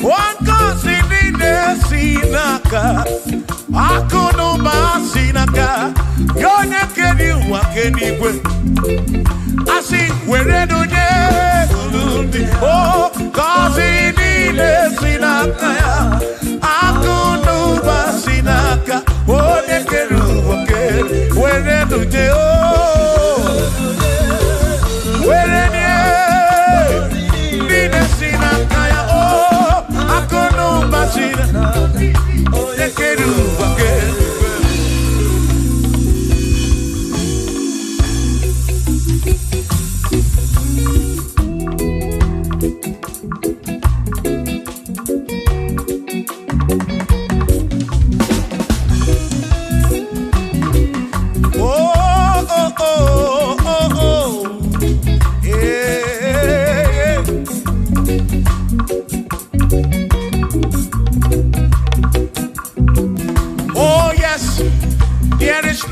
One cousin in the Sinaka, Akuno Basinaka, Yone Kedu Wakedi. I see where do you? Oh, cousin in the Sinaka, Akuno Basinaka, One Kedu. Where do you? Where do you? Bidesina kaya oh, akono basina. One Kedu wake.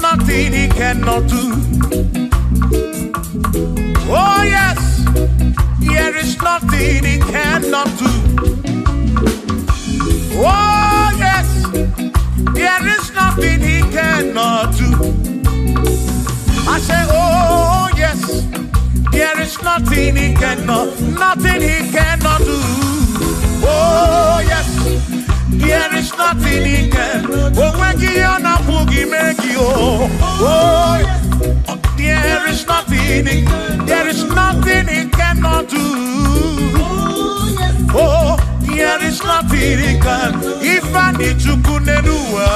Nothing he cannot do. Oh yes, there is nothing he cannot do. Oh yes, there is nothing he cannot do. I say, oh yes, there is nothing he cannot do. Oh yes. There is nothing he can. Oh, when you na boogie make you. Oh, there is nothing he cannot do. Oh, there is nothing he can. If I need to kunenua.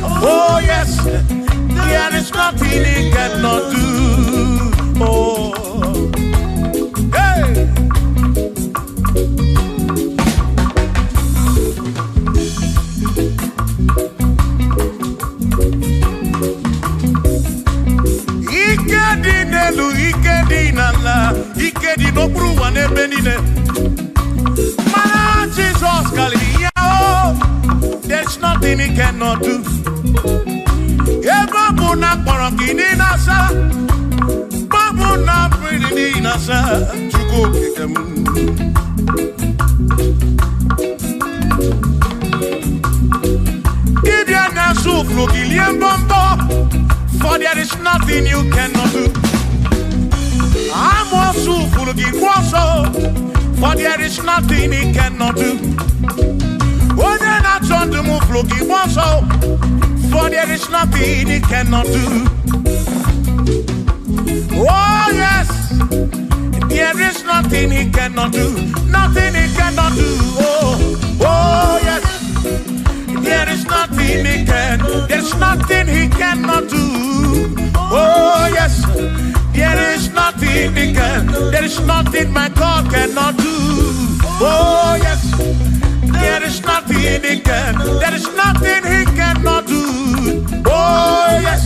Oh yes, there is nothing he cannot do. Oh, hey. Ikedi no bruwa ne benine. Mana Jesus Galilee, oh, there's nothing he cannot do. Eba na korokini nasa, babu na pretty nasa, chuko kikemu. For there is nothing you cannot do. I'm also full of for there is nothing he cannot do. Oh, then I turn to move looking for there is nothing he cannot do. Oh, yes, there is nothing he cannot do. Nothing he cannot do. Oh, yes. There is nothing he can. There's nothing he cannot do. Oh yes. There is nothing he can. There is nothing my God cannot do. Oh yes. There is nothing he can. There is nothing he cannot do. Oh yes.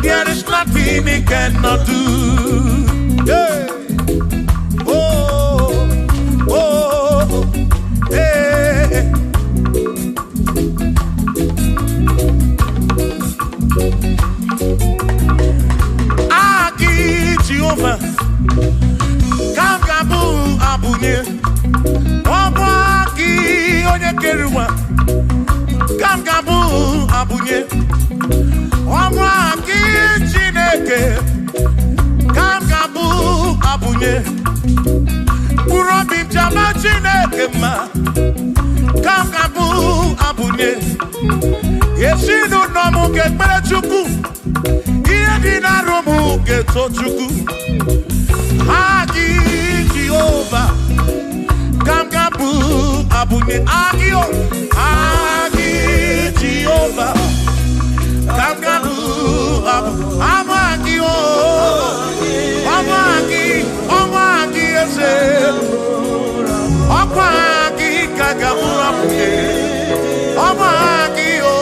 There is nothing he cannot do. Yeah. Oh. Oh. Hey. Jehovah, Kangabu Abunye, Obaki Onyekeruwa, Kangabu Abunye, Obaki Chineke, Kangabu Abunye, Urobi Jama Chineke ma, Kangabu Abunye, Yeshinu Nomu Gekperechuku. Dina romu geto chuku Agi Jehovah Kamgabu Abunye Agio Agi Jehovah Kamgabu Amagio Amagi ese Amagi Kagabu Abunye Amagio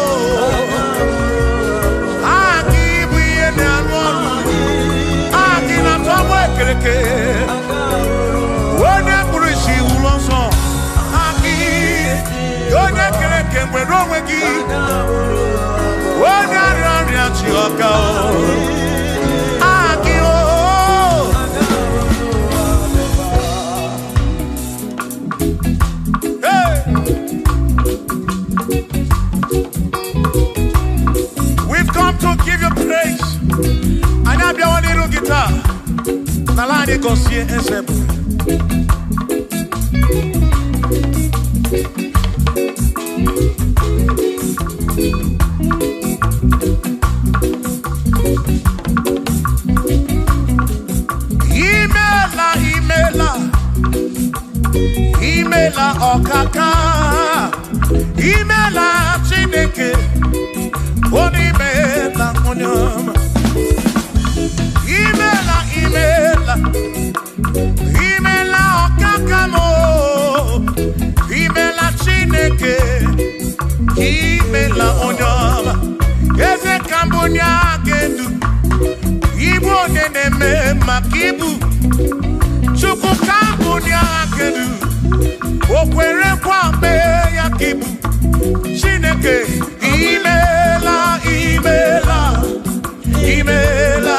Wone kurishi ulonso Aki Yone kereke mwero wegi Wone ariari achioka Aki Hey We've come to give you praise And I be one little guitar Nalani konsie ensebu Imela okaka Imela Chineke Onimela onyama Imela okakamo Imela Chineke Imela onyama Eze kambunya gendu Ibo neneme makibu Chuku kambunya gendu Okwere kwa me yakibu Chineke Imela Imela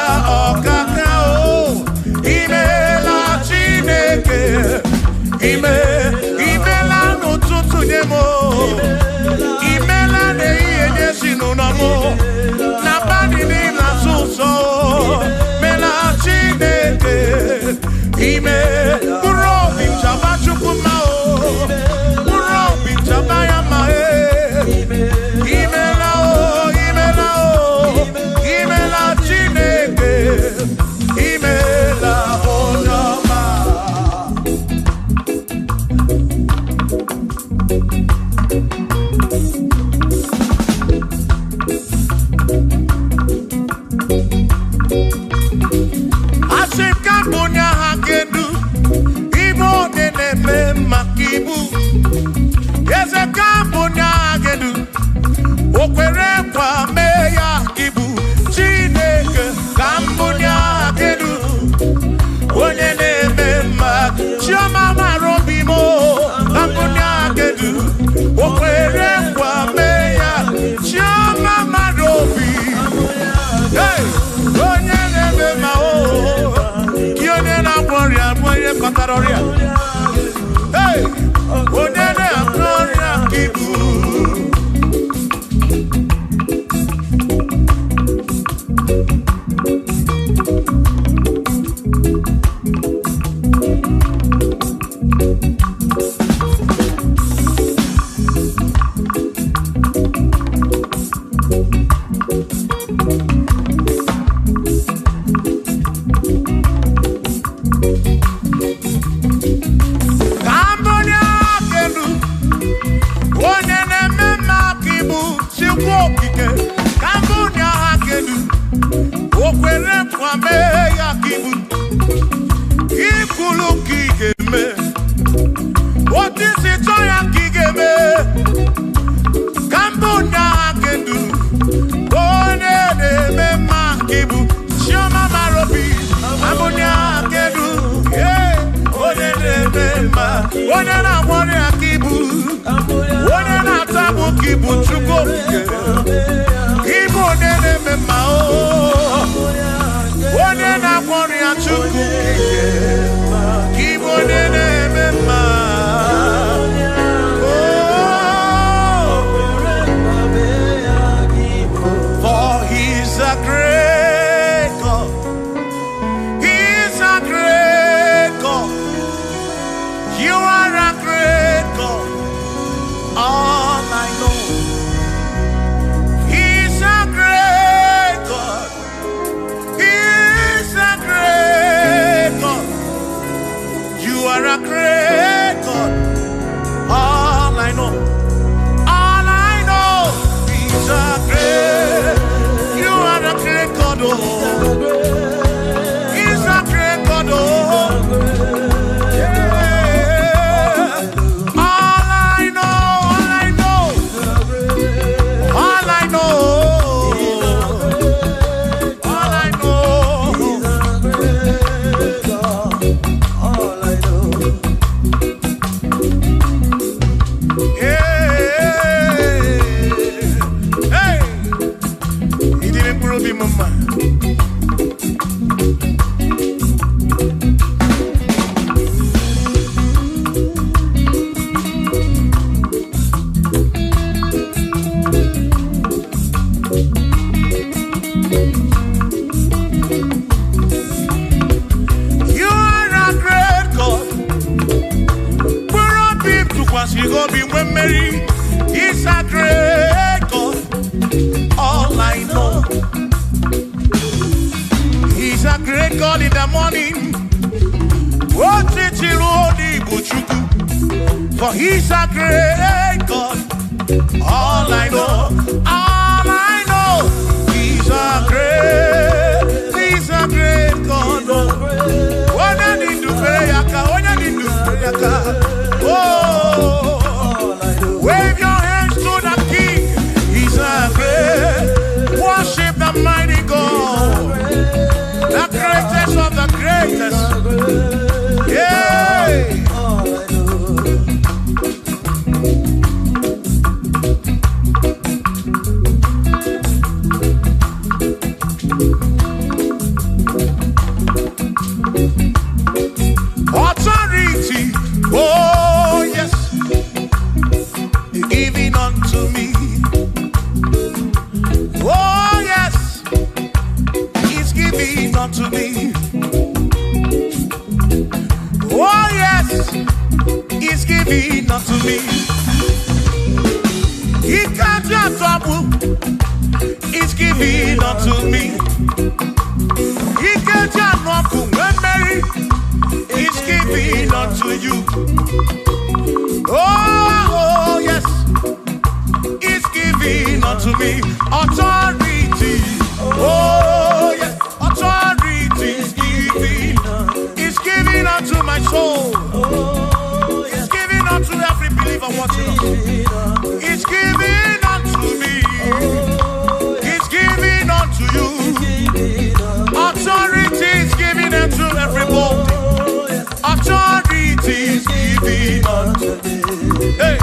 okakao Imela Chineke Imela n'ụtụtụ nye mo Imela n'ihe nye si n'ụlọmụ Na bani n'ịla sụsọ Mela Chineke Mkpụrụ obi nchaba Chukwu ma o Mkpụrụ obi nchaba ya ma Imela o Imela Chineke Imela onyama Asikambunya hakedu Ibo neneme makibu Yezekambunya hakedu Okwere kwa meya kibu Chineke kambunya hakedu Onye neme mak Chioma marobimo Kambunya hakedu Chukokike, Kambunya Hakedu, Okwere Kwame Yakibu, Ikuluki me. What is it, Toyaki me? Kambunya Hakedu, One de Makibu, Shoma Marobi, Kambunya Hakedu, yeah, One de Ma, One na One Yakibu. One na tabu kibu chuko kibu nene mema o one na kwori achuku kibu nene mema for he's a great God, he's a great God, you are a great God. All I know, he's a great God. He's a great God. You are a great God. All I know, he's a great. You are a great God. Oh, he's a great God. Oh. You go be when Mary, he's a great God. All I know, he's a great God in the morning. For he's a great God. All I know, he's a great God. When I need to pray, oh, wave your hands to the King. He's a great. Worship the mighty God, the greatest of the greatest. Yeah. Authority, oh yes, giving unto me. Oh yes, he's giving unto me. Oh yes, he's giving unto me. He can't just trouble. He's giving unto me. He can't just trouble when Mary. He's giving unto you. Oh yes, he's giving unto me. Authority. Oh yes, authority is giving. He's giving unto my soul. He's giving unto every believer watching us. He's giving unto me. He's giving unto you. Authority is giving unto everybody. Authority is giving unto me. Hey.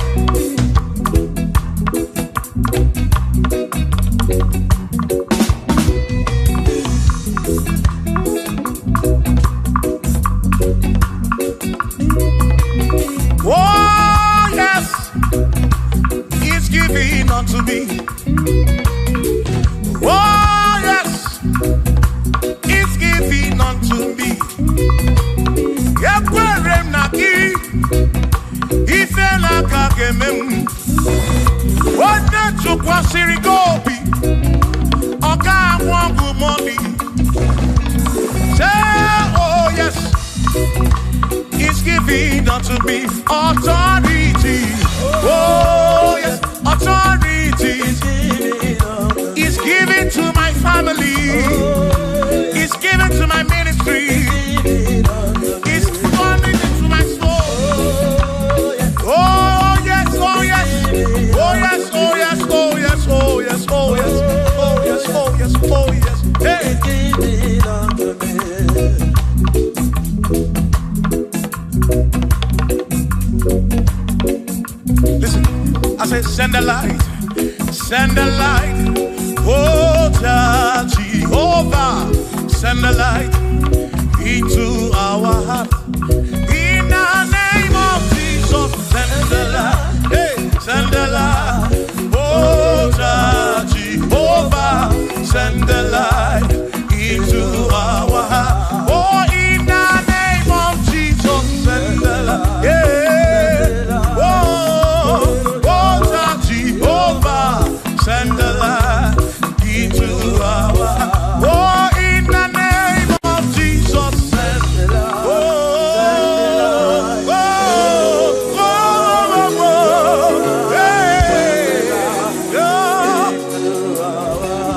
Oh yes, he's giving unto me. Oh yes, he's giving unto me. What the Chukwasiri Gobi? Oga Wangu money. Say, oh yes, he's giving unto me authority. Oh yes, authority is giving. Listen, I say, send the light, oh Jehovah, send the light into our heart. In the name of Jesus, send the light, hey, send the light, oh Jehovah, send the light into our heart. Oh, in the name of Jesus, send the light, yeah. Send the light into our heart. Oh, in the name of Jesus, send the light.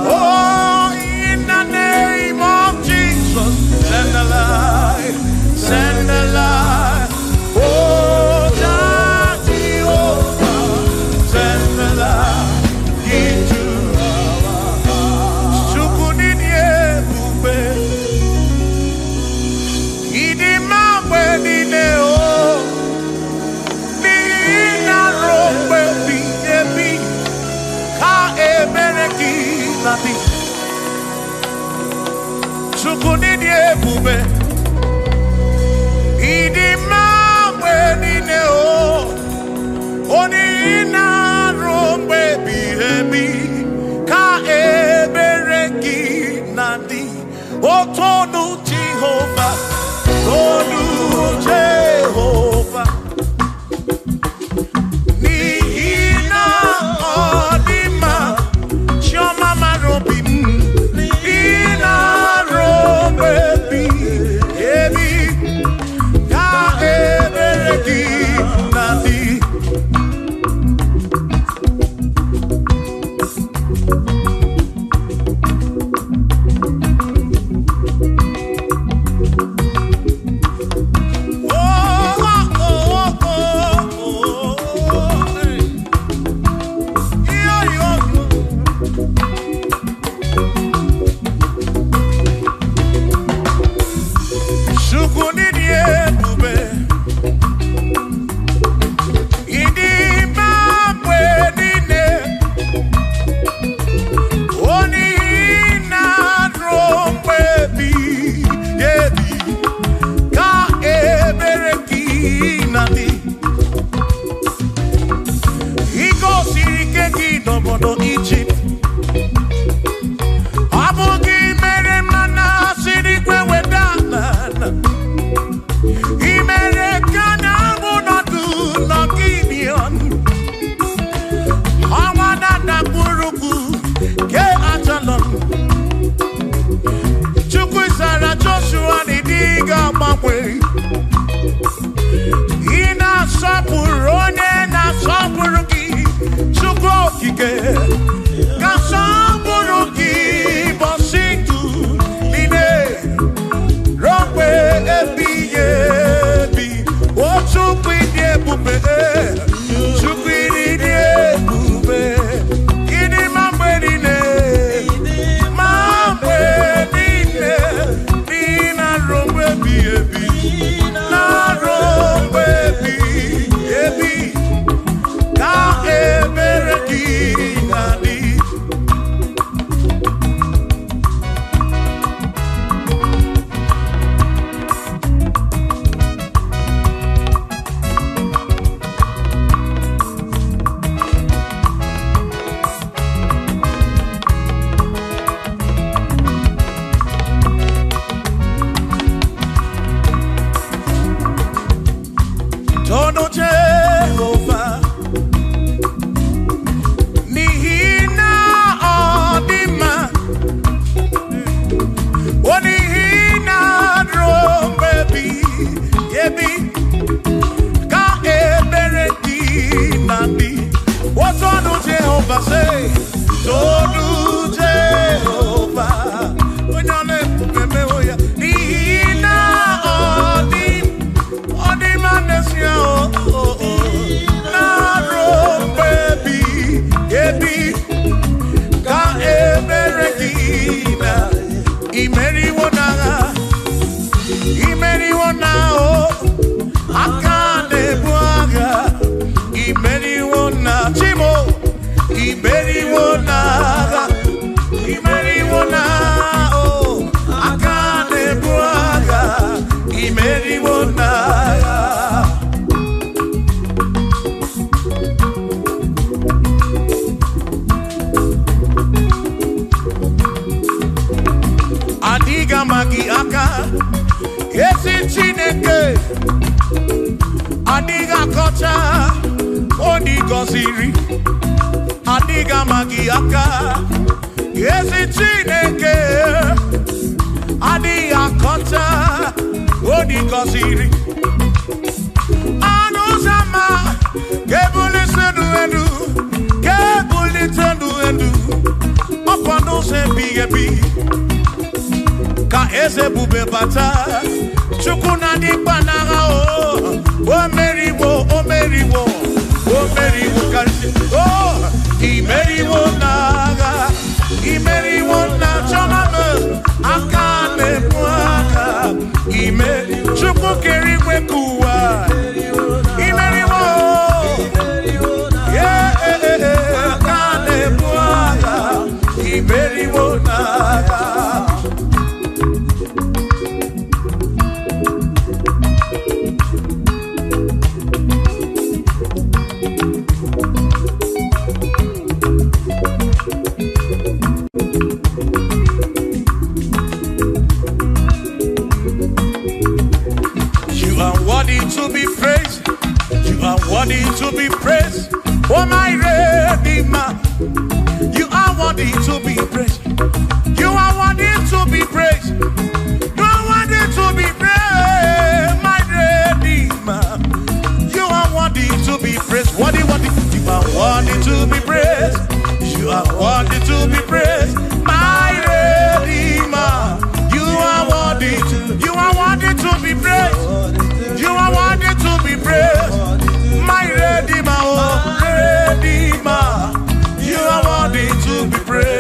Oh, in the name of Jesus, send the light, send the light. Oh, Jehovah, send the light. Tonu Jehovah, Tonu Jehovah. Nihina odima, Shoma marobim. Nihina robebi, ebi ka ebereki nadi. Imeri na chimo, imeriwo na oh, akane buaga, imeriwo na. Adiga magi aka, esi Chineke. Adiga kocha, odigo siri. Adiga magi aka, esi Chineke. Adiga kocha, odigo siri. Anusama, kebuli sendu, kebuli tendu. Opano se bigebi. Ka eze bube bata chukuna di panaga o meriwo kalsi imeriwo na chomame akane mwaka chuku kerikwe kuwa imeriwo akane mwaka imeriwo na. To be praised, you are worthy to be praised. Oh my Redeemer, you are worthy to be praised. You are worthy to be praised. You are worthy to be praised, my Redeemer. You are worthy to be praised. Worthy. You are worthy to be praised. You are worthy to be praised, my Redeemer. You are worthy to be praised. You are worthy to be praised, my Redeemer, oh Redeemer. You are worthy to be praised.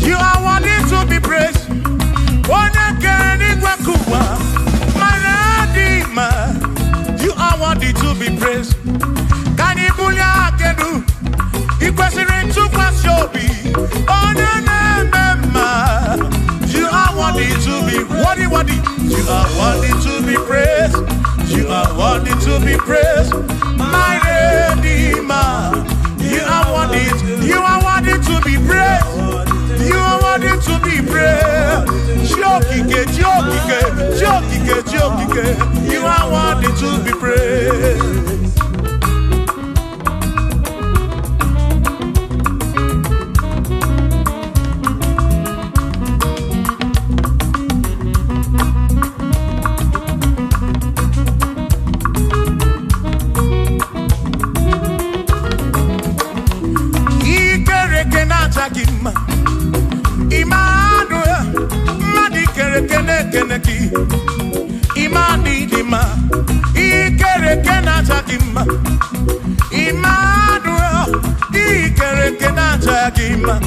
You are worthy to be praised. You are worthy to be praised. Kanibulia kedu, ikwesiri tukwasiobi. You are worthy to be worthy. You are worthy to be praised. You are worthy to be praised, my Redeemer. You are worthy to be praised. You are worthy to be praised. Jokike. You are worthy to be praised. Imani dima, ikere kenata dima. Emmanuel, ikere kenata dima.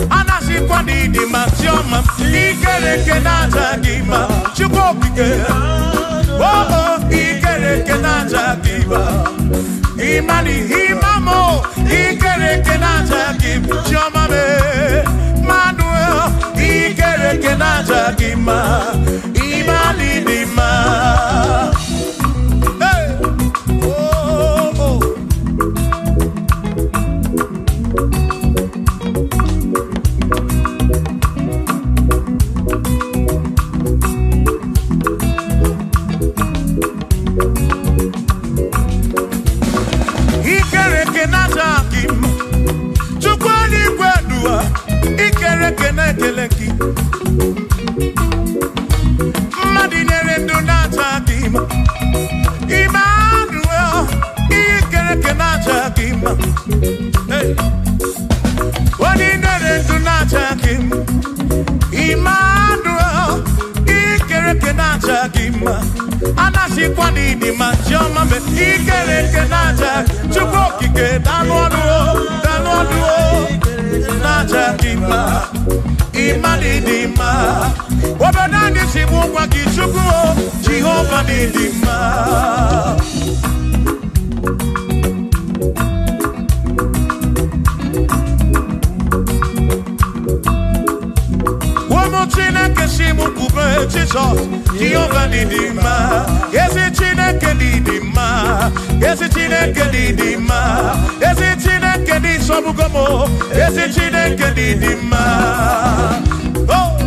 Anasi kwani dima tioma, ikere kenata dima. Chukopike, oh, ikere kenata dima. Imani imamo, ikere kenata dima. Tioma me, Emmanuel, ikere kenata dima. Imani dima. Hey, oh, oh. Ikere kenata dima. Chukwani kwedua, ikere kenekeleki. Madinere donata dima. Emmanuel, ikere kenata dima. Hey, Madinere donata dima. Emmanuel, ikere kenata dima. si kwani di manjoma me ikere kenaja chukwu kike danu naja dima imani dima obadani si mwa ki chukwu Jehovah dima Chineke si mu kube Jesus Jehovah didima Yesi Chineke didima Yesi Chineke didima Yesi Chineke di sobugomo Yesi Chineke didima Oh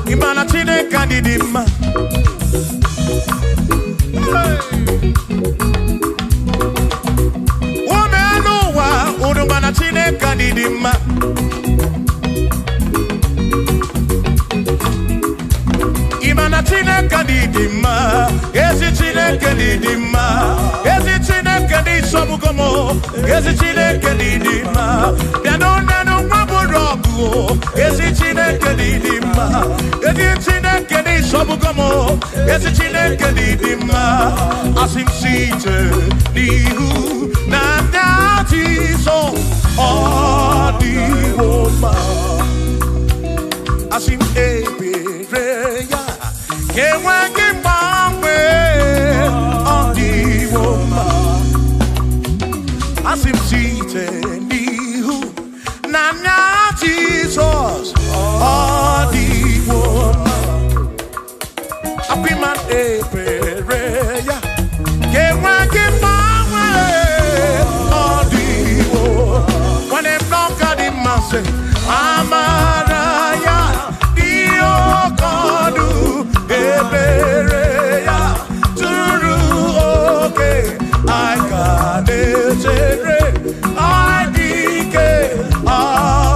Imana Chineke didima Womenuwa Udumana Chineke didima Imana Chineke didima Yesi Chineke didima Yesi Chineke di sobugomo Yesi Chineke didima Bianonenu maburogu Yesi Chineke didima Yesi Chineke di sobugomo Yesi Chineke didima Asim site nihu Nandati so Odiwoma Asim ebereya Kewangi mame Odiwoma Asim site nihu Nanya Jesus Odiwoma Apiman ebereya Kewangi mame Odiwoma When they block out the massive Amaraya Dio Kodu Ebereya Turu okay I got it I dike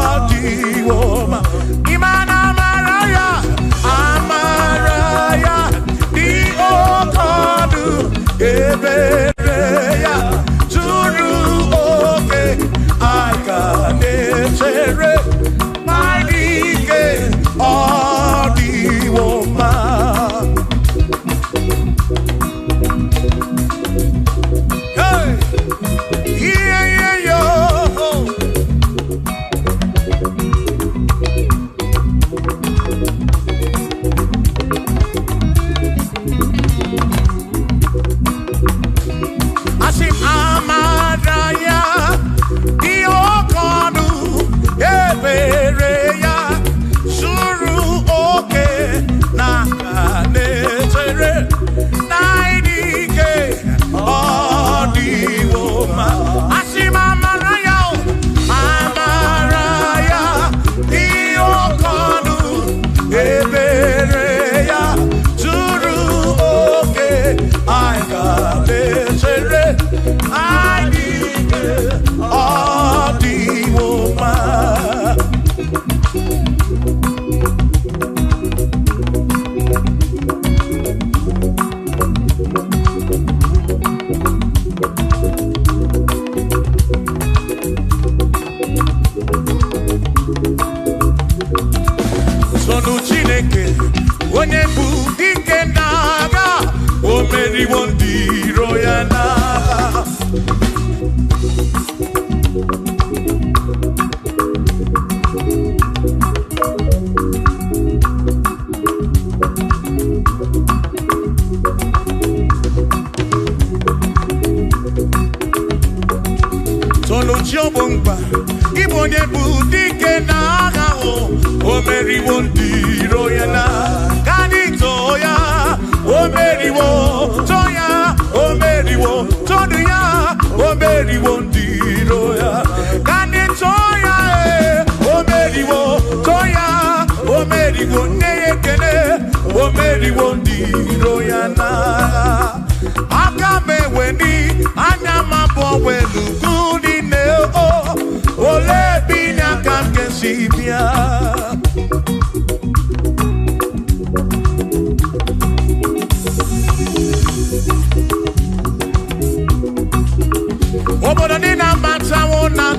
Adiwoma Imana Amaraya Dio Kodu Ebereya Turu okay I got it I dike Adiwoma Hey yeah yo Asim Amaraya Diokonu Ebereya Suru oke Nakanetere Naidike Odiwoma Asim Amaraya Diokonu Ebereya Suru oke Aikanetere Aidike Odiwoma Sonu Chineke onye bụ dike n'agha o meriwo ndị iro ya n'agha Sonu Chiobongba Ibo onye bụ dike n'agha o meriwo ndị iro ya n'agha Kanito ya o meriwo Toya o meriwo Todu ya o meriwo ndị iro ya Kanito ya o meriwo Toya o meriwo Neyekene o meriwo ndị iro ya n'agha Aka meweni anya mabọ welu gudi ne o Ole binya kam kesibia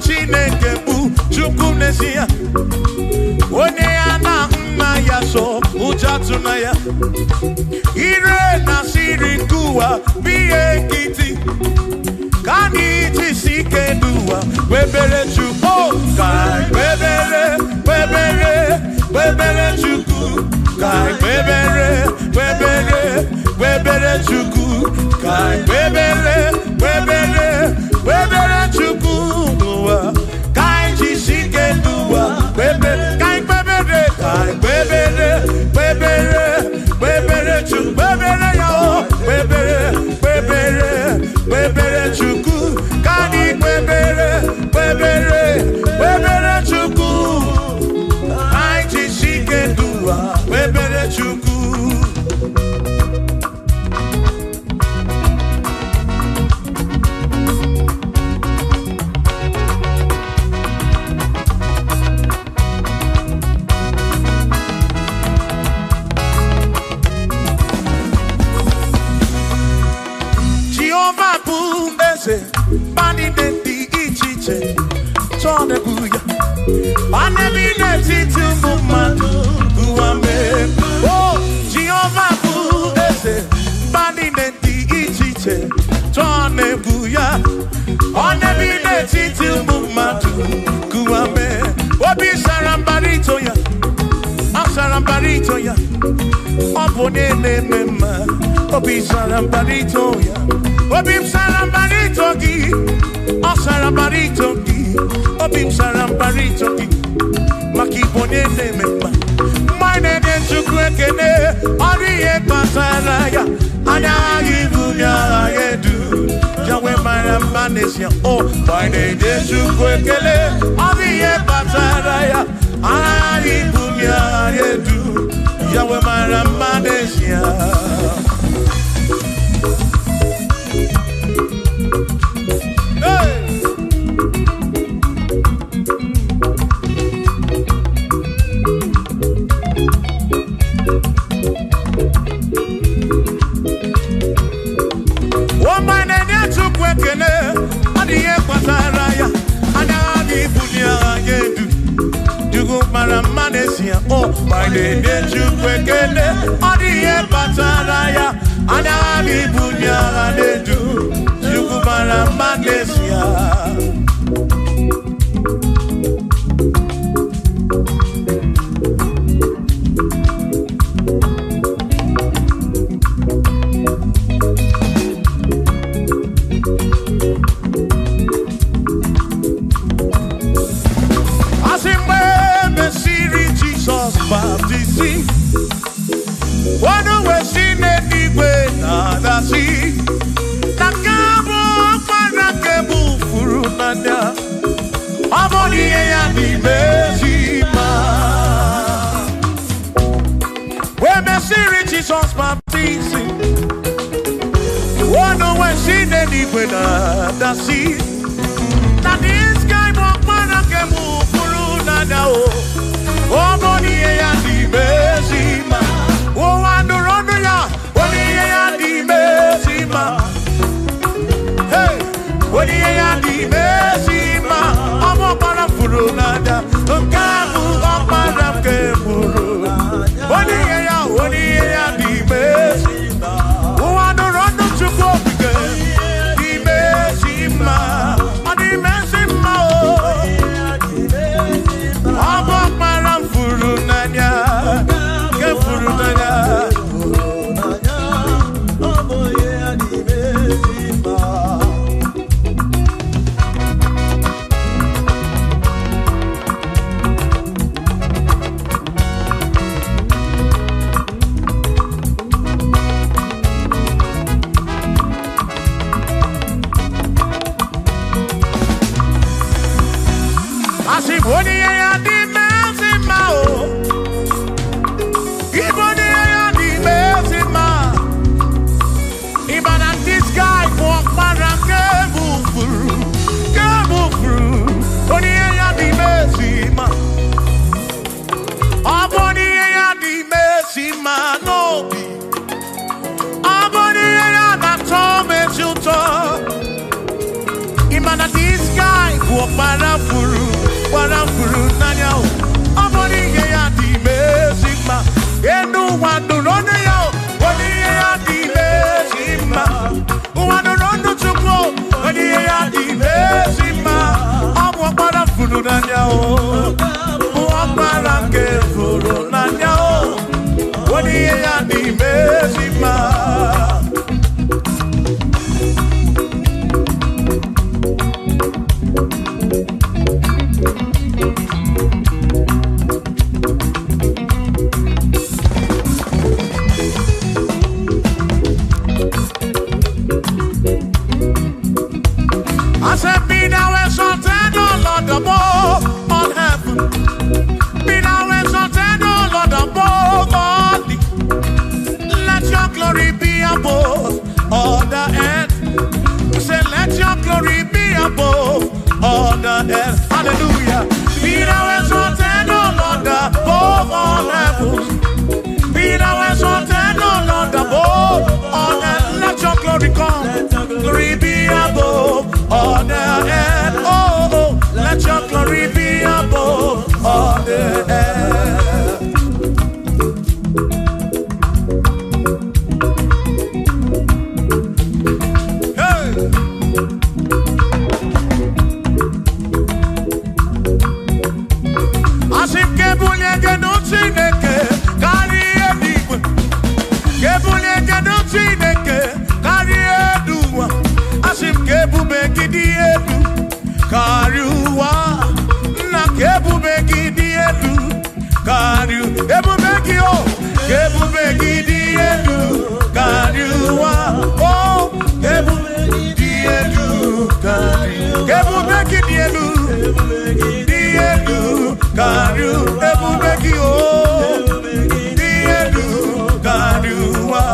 Chineke bu chukunesia. Onye ya na nna ya so ujatu na ya. Ire na siri nkuwa biye kiti. Kani tisike duwa webere chuku. Kai webere, webere, webere chuku. Kai webere, webere, webere chuku. Kai webere, webere, webere chuku. Kai tisike duwa webere. Kai webere, kai webere, webere, webere chuku. Webere yao, webere, webere, webere chuku. Kani webere, webere, webere chuku. Kai tisike duwa webere chuku. Jehovah bu eze, bani de di ichiche, tone buya. Bani mi ne titi mumadu, buame. Oh, Jehovah bu eze, bani de di ichiche, tone buya. Bani mi ne titi mumadu, buame. Obi sarambarito ya, sarambarito ya. Opone ne mema, obi sarambarito ya. Obim sarambarito gi, o sarambarito gi, obim sarambarito gi. Makibone ne mema, mine ne chukwekene, oriye pasaraya, anya ibunya yedu, jawe marambanesia. Oh, mine ne chukwekene, oriye pasaraya, anya ibunya yedu, jawe marambanesia. Oh, my name is Chukwekele, Odiye Pataraya, Anali Bunya Nedu, Chukumara Manesia. Baptisi, wano wesine niwe na dasi, nakabo panakebu furunanya, amoni ya ni mezima. We mesiri Jesus baptisi, wano wesine niwe na dasi, na this guy mo panakebu furunanya o. Oh, money ya di bezima. Oh, andorono ya. Money ya di bezima. Hey, money ya di bezima. Amo para furunada. Kamu para kemuru. Money ya di bezima. Oh, andorono chuko bige. Di bezima. Di bezima. Amo para furunanya, ke furunanya, oboye animezima. Asiboni ya di mezima o. This guy Warafuru nanya o. Amoni ye ya di mezima. Enu wanu ronu ya o. Oni ye ya di mezima. Wanu ronu chukwo. Oni ye ya di mezima. Amu warafuru nanya o. Warafuru nanya o. Oni ye ya di mezima. I said, be thou exalted, O Lord, above all heaven. Be thou exalted, O Lord, above all the. Let your glory be above all the earth. We say, let your glory be above all the earth. Hallelujah. Be thou exalted, O Lord, above all heaven. Be thou exalted, O Lord, above all earth. Let your glory come. Glory be above all the earth. Oh, oh, let your glory be above all the earth. Hey. Asim kebulie genuti neke kari edigwe. Kebulie genuti neke kari eduwa. Asim kebube gidi edu kariwa. Na kebube gidi edu kariu. Kebube gidi o. Kebube gidi edu kariwa. Oh, kebube gidi edu kariu. Kebube gidi edu. Gidi edu kariu. Kebube gidi o. Gidi edu kariwa.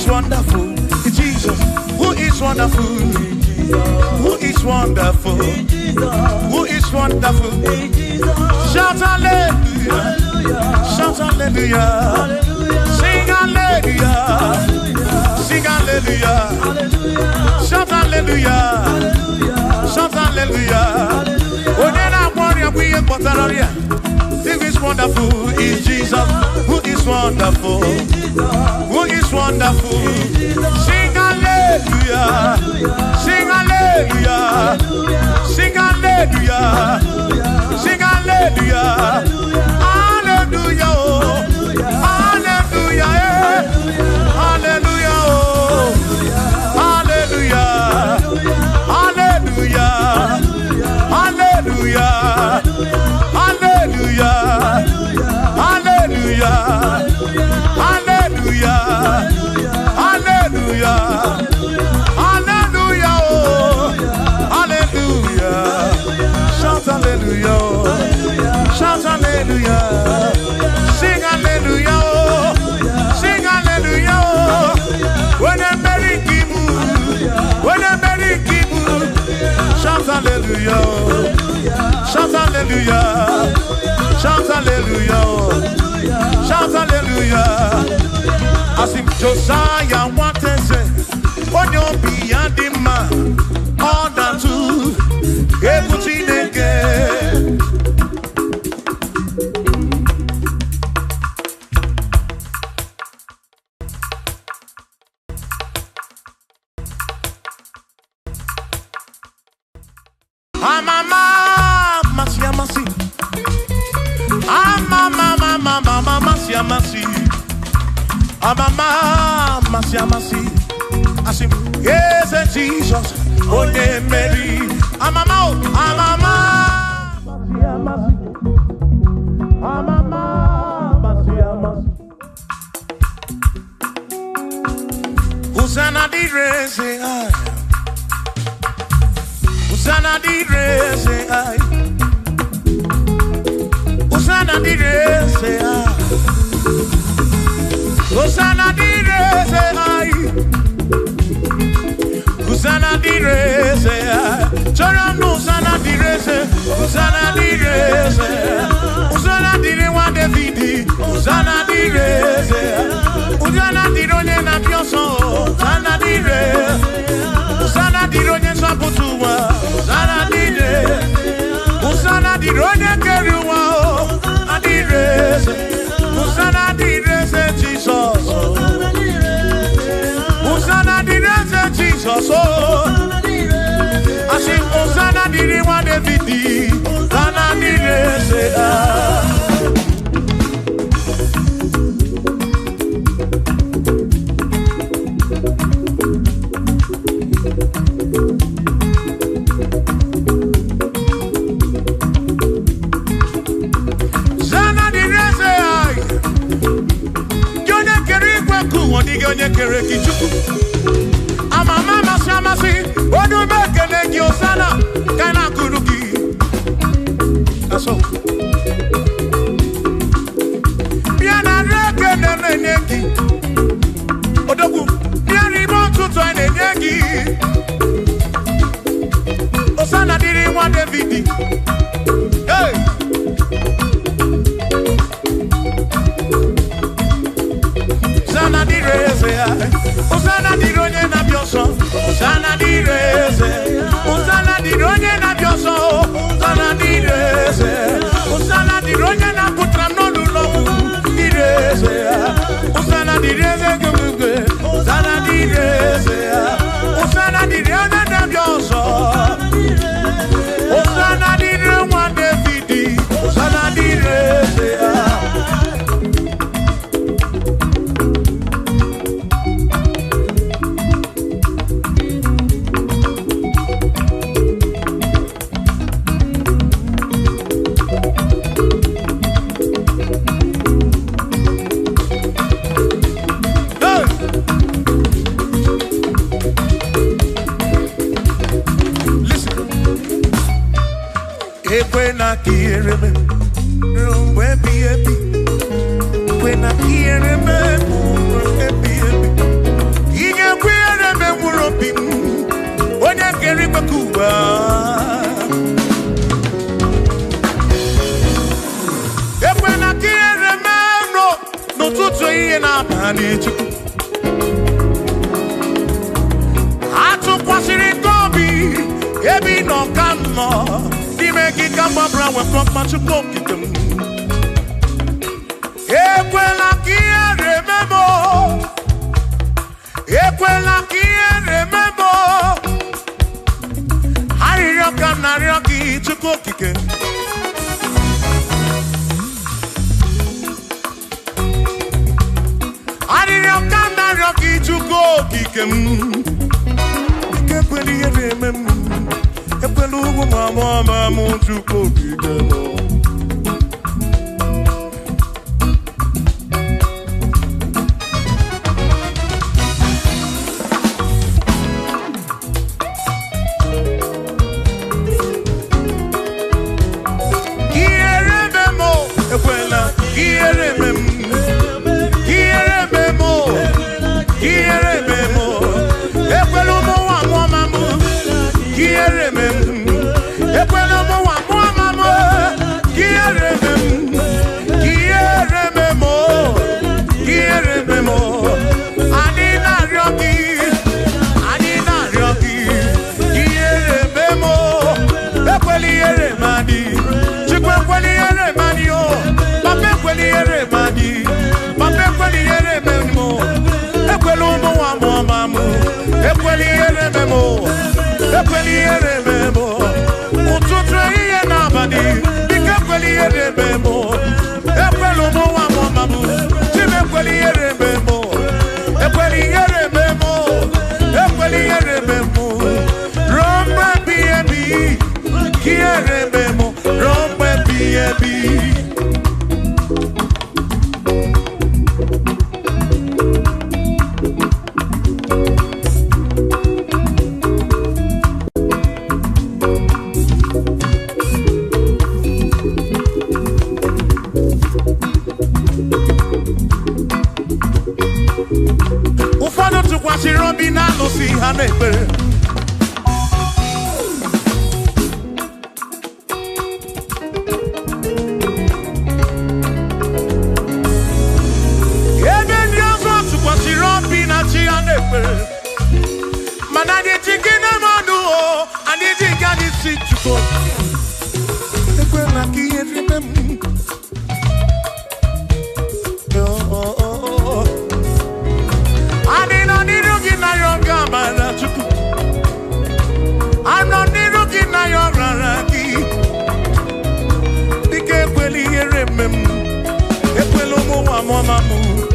Wonderful, Jesus. Who is wonderful? Who is wonderful? Who is wonderful? Shout hallelujah! Shout hallelujah! Sing hallelujah! Sing hallelujah! Shout hallelujah! Shout hallelujah! Onena warrior we ain't Botaria. Who is wonderful? Is Jesus. Who is wonderful? Who is wonderful? Sing hallelujah! Sing hallelujah! Sing hallelujah! Sing hallelujah! Hallelujah! Oh. Hallelujah! Hallelujah! Oh. Hallelujah! Hallelujah! Hallelujah! Hallelujah! Hallelujah! Hallelujah! Hallelujah! Hallelujah! Oh. Hallelujah! Shout hallelujah! Shout hallelujah! Sing hallelujah! Sing hallelujah! When I'm very kibu, when I'm very kibu, shout hallelujah! Shout hallelujah! Shout hallelujah! Shout hallelujah! As if Josiah wanted to say, on your beyond the man, all that too, everything again. Asim, yes, Jesus, oh, yeah, Mary. Amama, Hosanna di re, say I. Hosanna di re, say I. Hosanna di re, say I. Hosanna Hosanna direse, Hosanna dire wa Davidi, Hosanna direse, Hosanna dironye na bioso, Hosanna dire, Hosanna dironye saputuwa, Hosanna dire, Hosanna dironye keruwa, Hosanna direse, Hosanna direse Jesus, Hosanna direse Jesus, I say Hosanna dire wa Davidi, Hosanna direse. Onye kere kichuku amama masamasi odu mekene gi osana kana kuruki aso biana reke neneki odogu biani montuto neneki osana diri wa Davidi hey Hosanna direse, Hosanna dironye na bioso, Hosanna direse, Hosanna dironye na bioso, Hosanna direse, Hosanna dironye na putra no lulo direse, Hosanna direse gumugwe, Hosanna direse, Hosanna dironye na bioso, Hosanna dironye wa Davidi, Hosanna direse. When I hear me, when I hear me, he can wear me, when I carry my Cuba. When I hear me, no to in a panic. I took what's in it, Gobi, every no come more. Make it come up around with from much of them. Equela kia remember. Equela kia remember. Hari roka na roki chukokike. Hari roka na roki chukokike. Equela remember. Epelugu mama muchuko kidemo. Kierememo, ekwela, kierememo, kierememo, kierememo, epelugu mama mu, kierememo. Robina no see her neighbor. mamamu.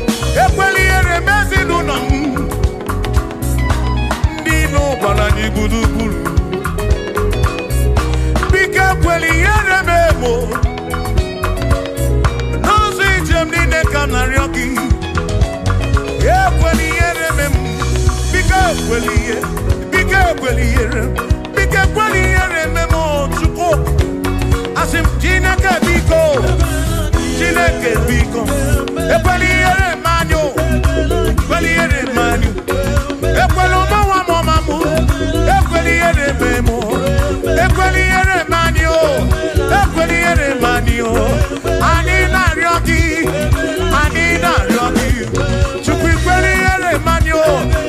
Ekweli ere mezi nunom. Dino balani budubulu. Bike ekweli ere memo. Nozi jem dine kanarioki. Ekweli ere memo. Bike ekweli ere. Bike ekweli ere. Bike ekweli ere memo. Chuko. Asim Chineke biko. Chineke biko. Ekweli ere manyo. Ekweli ere manyo. Ekwelo mawa mamamu. Ekweli ere memo. Ekweli ere manyo. Ekweli ere manyo. Ani na ryoki. Ani na ryoki. Chukwi ekweli ere manyo.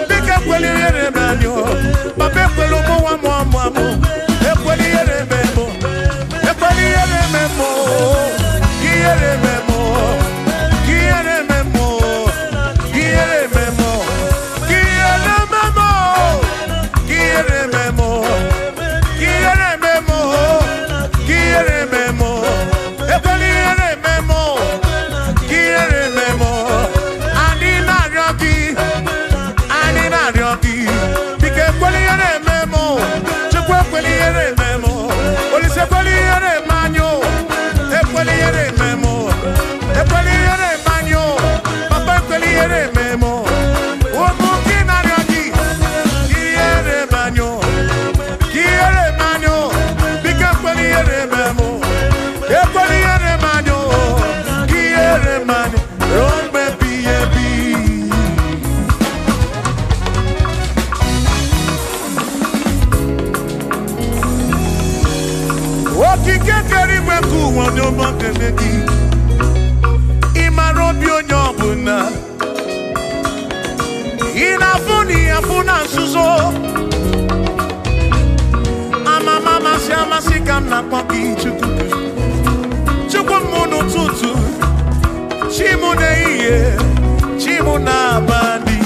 Bike ekweli ere manyo. Babe ekwelo mawa mamamu. Ekweli ere memo. Ekweli ere memo. Kiere memo. Kiere memo. Kiere memo. Kiere memo. Kiere memo. Kiere memo. Kiere memo. Ekweli ere memo. Kiere memo. Ani na ryoki. Ani na ryoki. Bike ekweli ere memo. Chukwu ekweli ere memo. Olise ekweli ere manyo. Ekweli ere memo. Ekweli ere manyo. Papa ekweli ere memo. Omu kinaryoki. Kiere manyo. Kiere manyo. Bike ekweli ere memo. Ekweli ere manyo. Kiere manyo. Rombe biyebi. Okike kerigwe kuwa n'ọma kene gị. Ịmara obi onye ọbụla. Ị na-afụ na ịafụ na nzuzo. Amama amasị amasị ka m na-akpọ gị Chukwu. Chukwu m n'ụtụtụ. Chi m n'ehihie. Chi m n'abalị.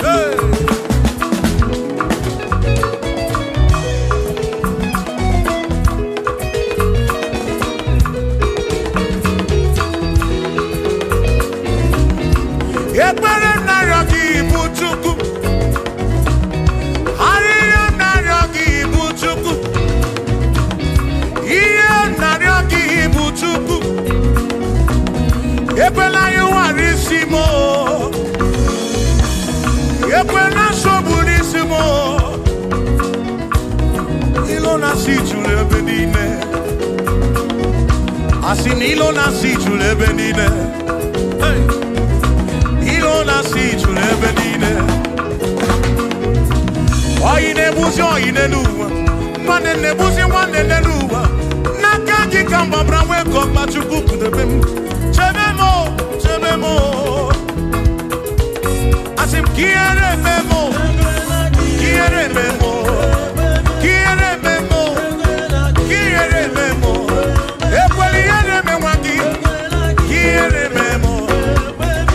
Hey! Ekpere narịọ gị bụ Chukwu. Arịrịọ narịọ gị bụ Chukwu. Ihe narịọ gị bụ Chukwu. Ekwela ya ụghara isi m. Ekwela nsogbu n'isi m. Ilo na-asị juru ebe niile. Asị na ilo na-asị juru ebe niile. Hey! Na si juru ebe niile. Oyi na-ebuzi oyi n'ụwa. Nwanne na-ebuzi nwanne n'ụwa. N'aka gị ka mgbabara nwee ka ọkpa Chukwu kudebe m. Chebe m o, chebe m o. Asị m kiere eme m o. Kiere eme m o. Kiere eme m o. Kiere eme m o. Ekweli ihere eme nwa gị. Kiere eme m o.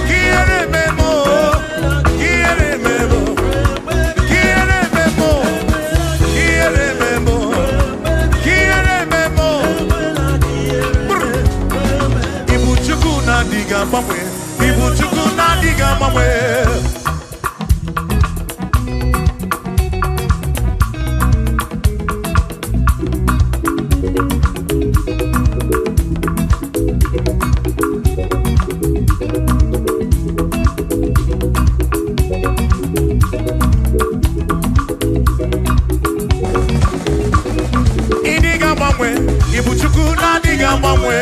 Kiere memo, kiere memo, kiere memo, kiere memo, kiere memo. Ibu Chukwu na-adịghị agbanwe, Ibu Chukwu na-adịghị agbanwe. Ibu Chukwu na-adịghị agbanwe.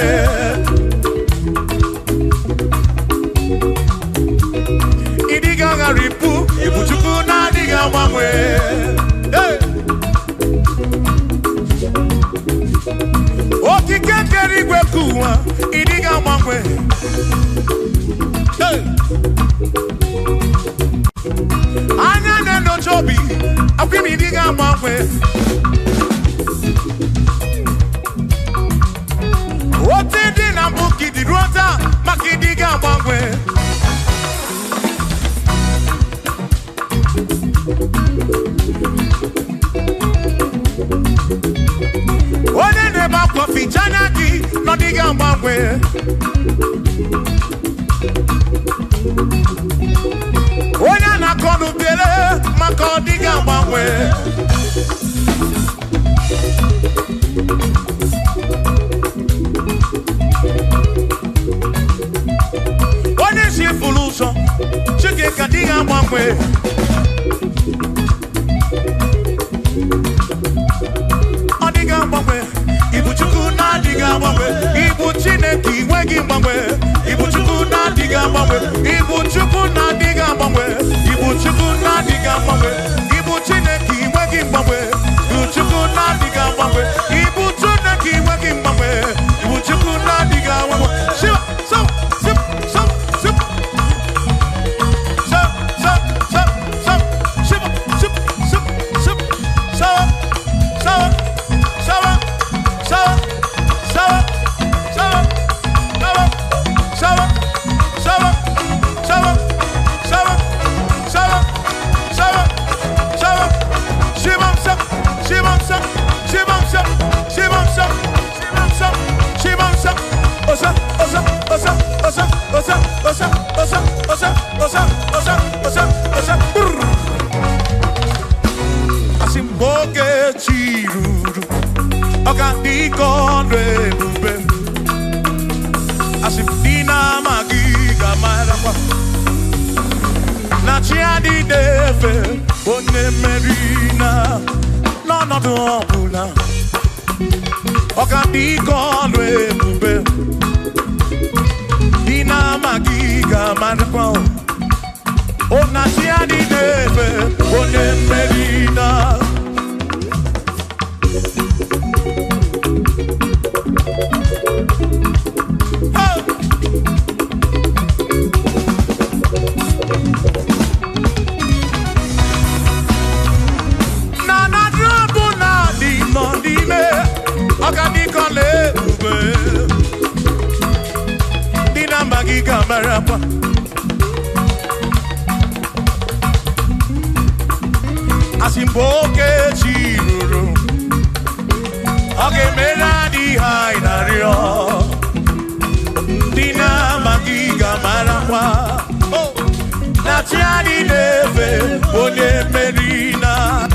Ịdịghị agharịpụ. Ibu Chukwu na-adịghị agbanwe. Okike kere igwe ka ụwa. Ịdịghị agbanwe. Anya na-enyocha obi. Akwụkwọ m ịdịghị agbanwe. Ote dị na mbụ ka ịdị ruo taa maka ịdịghị agbanwe. Onye na-ebe akwa ficha anya gị nọ dịghị agbanwe. diga mangwe. Diga mangwe. Ibu chukuna diga mangwe. Ibu chineki wegi mangwe. Ibu chukuna diga mangwe. Ibu chukuna diga mangwe. Ibu chukuna diga mangwe. Ibu chineki wegi mangwe. Ibu chukuna diga mangwe. Ibu chineki wegi mangwe. Ibu chukuna diga mangwe. Shiva so sip so sip. So so so so shiva sip sip sip so so so so so so so so so Asimboke chiruru Okandikondre bube Asimdina magiga marakwa Na chiadi defe One merina No no do pula Okandikondre bube Dina magiga marakwa Ona chiadi defe One merina Marapa Asimboke chiruru Oke meladi hainario Dina magiga marapa Oh Na tiadi neve One merina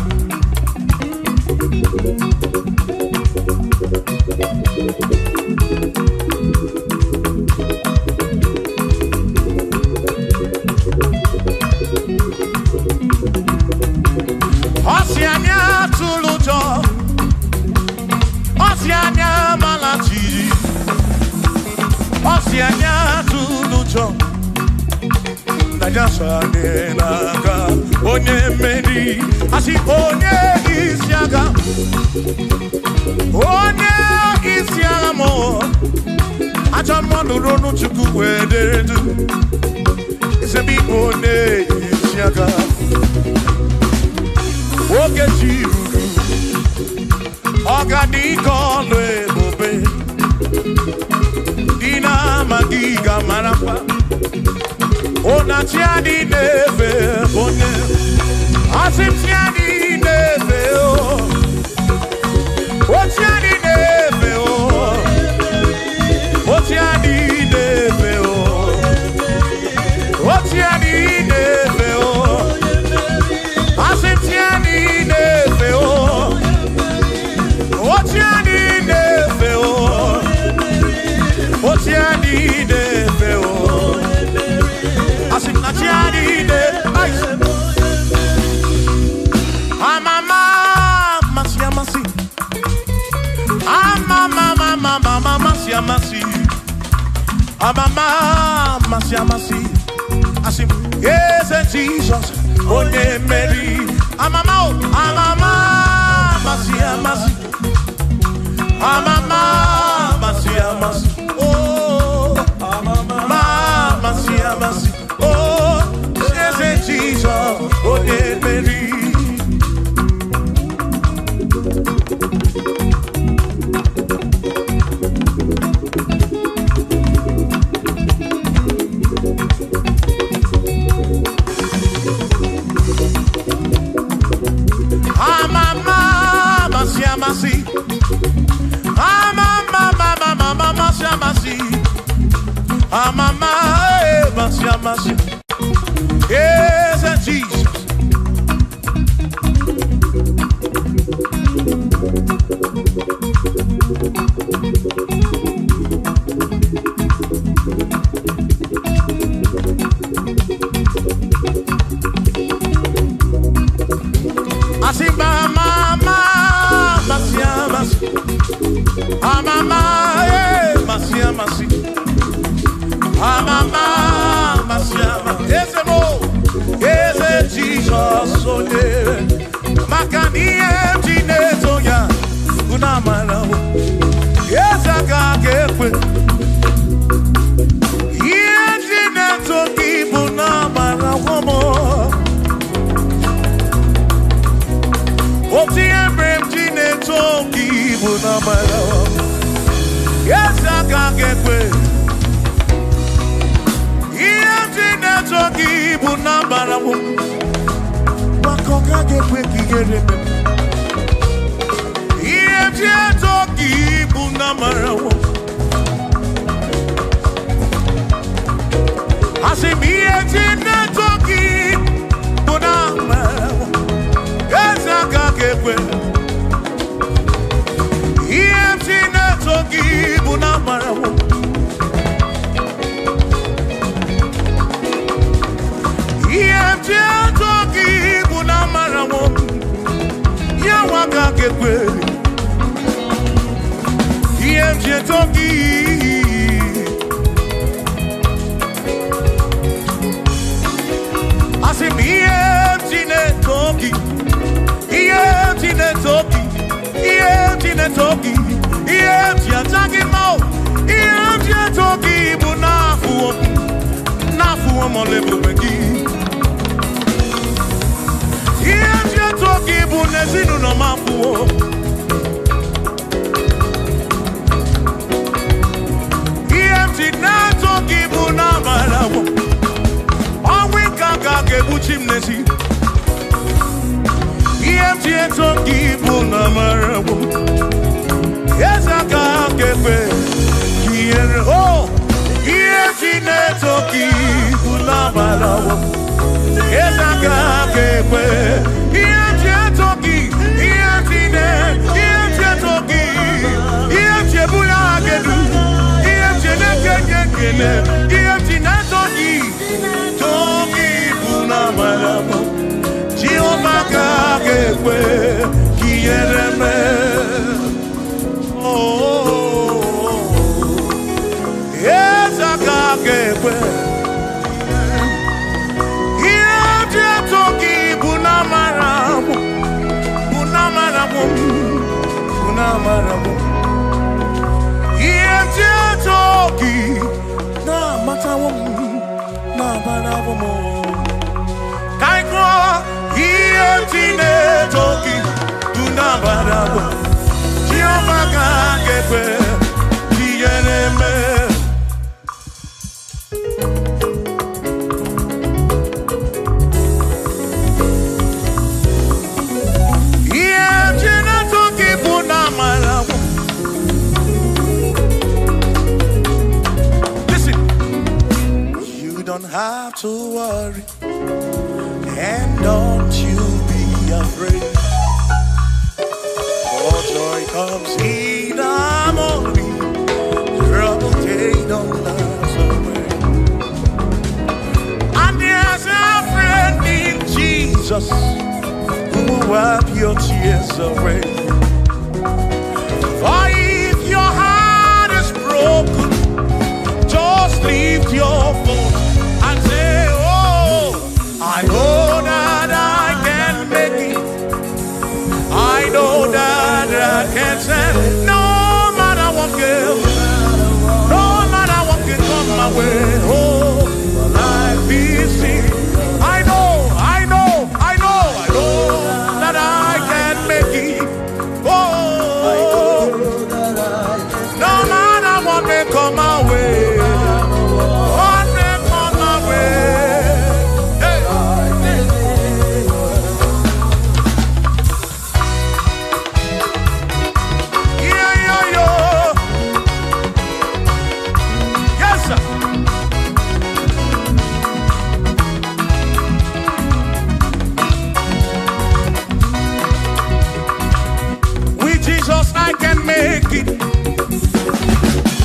Osianya tulujo Osianya malachi Osianya tulujo Najasa nenaga Onye meri Asi onye isiaga Onye isiaga mo Acha mondo ronu chuku wederedu Isebi onye isiaga Oge chiruru Ogadiko lwebobe Dina magiga marapa Ona tiadi neve One Asim tiadi neve O tiadi neve O tiadi neve O tiadi neve Asim tiadi neve O tiadi neve O tiadi neve Asim na tiadi neve Amama Masia masi Amama mama Masia masi Amama Masia masi Asim yes Jesus Onye meri Amama Masia masi Amama Masia masi Oh Amama Masia masi Oh yes Jesus Onye meri Masi, Masi, yes, Jesus. Amama Masiama Ezemo Eze Jesus Ole Makani Tinezoya Unamara Ezaka Gekwe Yetinezo Kibunamara Womo Oti Embrem Tinezo Kibunamara Ezaka Gekwe Yetinezo Kibunamara Womo Makoka Gekwe Kigereme Yetinezo Kibunamara Womo Asimiye Tinezoki Bunama Ezaka Kekwe Iye Tinezoki Bunama Iye Tinezoki Bunama Yawaka Kekwe Iye Tinezoki Have to worry and don't you be afraid, for joy comes in the morning, trouble they don't last away. And there's a friend in Jesus who will wipe your tears away. For if your heart is broken, just lift your voice and say, oh, I know that I can make it. I know that I can stand. No matter what comes, no matter what can come my way. Oh, life is seen. I know that I can make it. Oh, no matter what may come my way.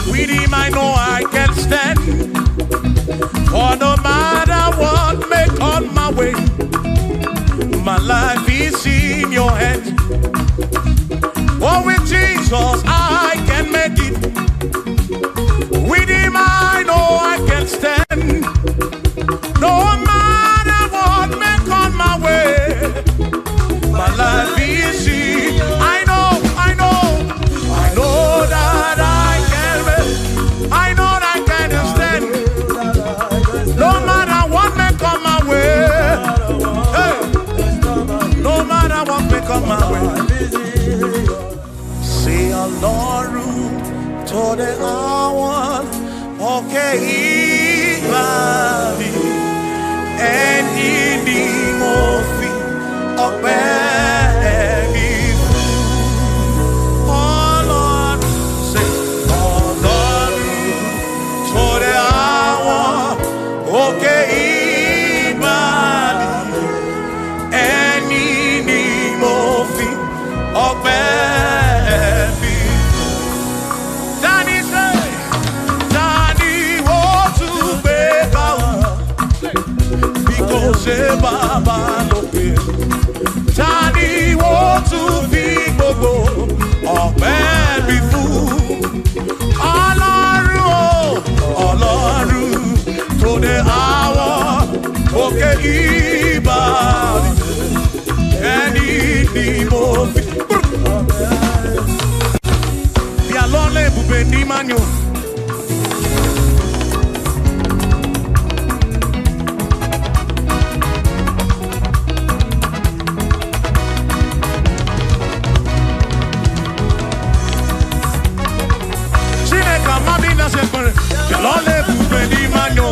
With him I know I can stand. For no matter what may come my way, my life is in your hands. For with Jesus I can make it. With him I know I can the hour. Okay, body and eating of baby food. Oh Lord, say, oh Lord, to the hour. Okay, body and eating of baby. Daddy say, Daddy want to be because Baba look here. Daddy want to be Bobo or baby fool. Alaru to the hour. Okay, body and eat more. Bialole bubeni manyo. Bialole bubeni manyo.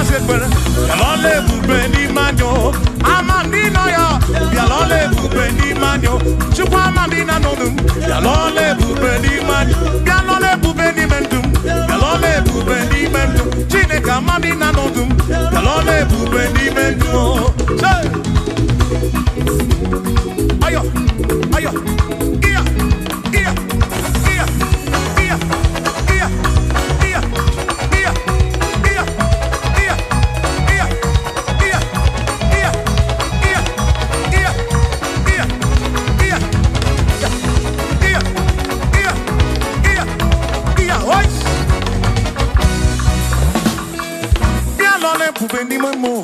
Bialole bubeni manyo. Amandino ya. Bialole bubeni manyo. Chukwa amandina nonum. Bialole bubeni manyo. Bialole bubeni mendum. Bialole bubeni mendum. Chineka amandina nonum. Bialole bubeni mendum. Say. Ayo, ayo, iya, iya, iya, iya, iya, iya, iya, iya, iya, iya, iya, iya, iya, iya, iya, iya, iya, iya, oi. Bialole bubeni manyo.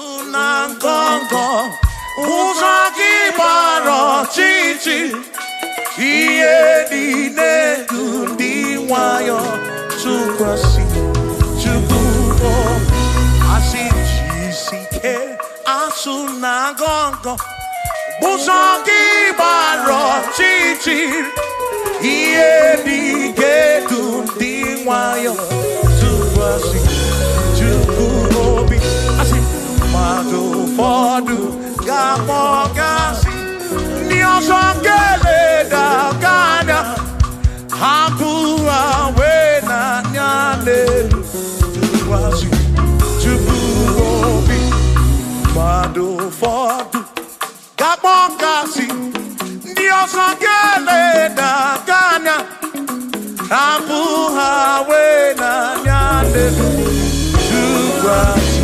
Asunangongo Uzagi baro chichi Iye dine dundi wayo Tukwasi Tukubo Asijisike Asunangongo Uzagi baro chichi Iye dine dundi wayo Tukwasi Tukubo Mado fodu gamogasi niosongele da gada hampua wena nyale tuwasi tubuobi mado fodu gamogasi niosongele da gada hampua wena nyale tuwasi.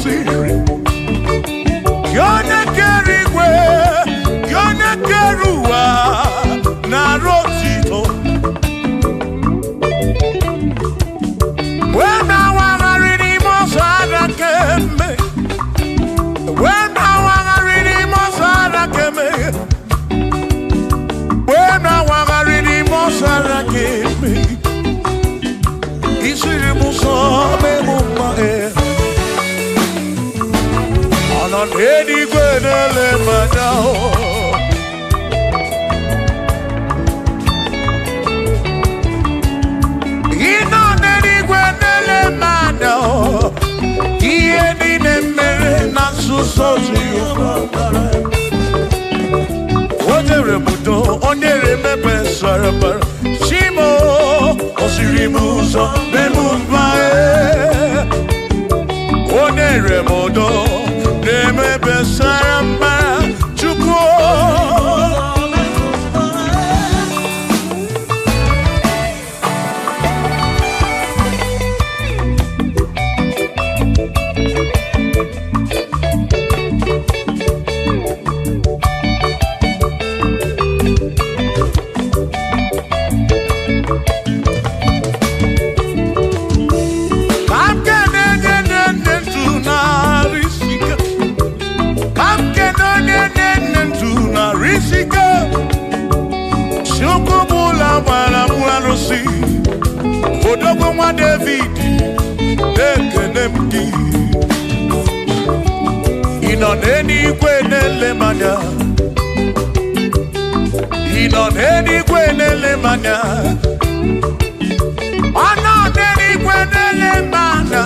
Secret. Anywhere David, in on any Gwenelemania, in on any Gwenelemania, on any Gwenelemania,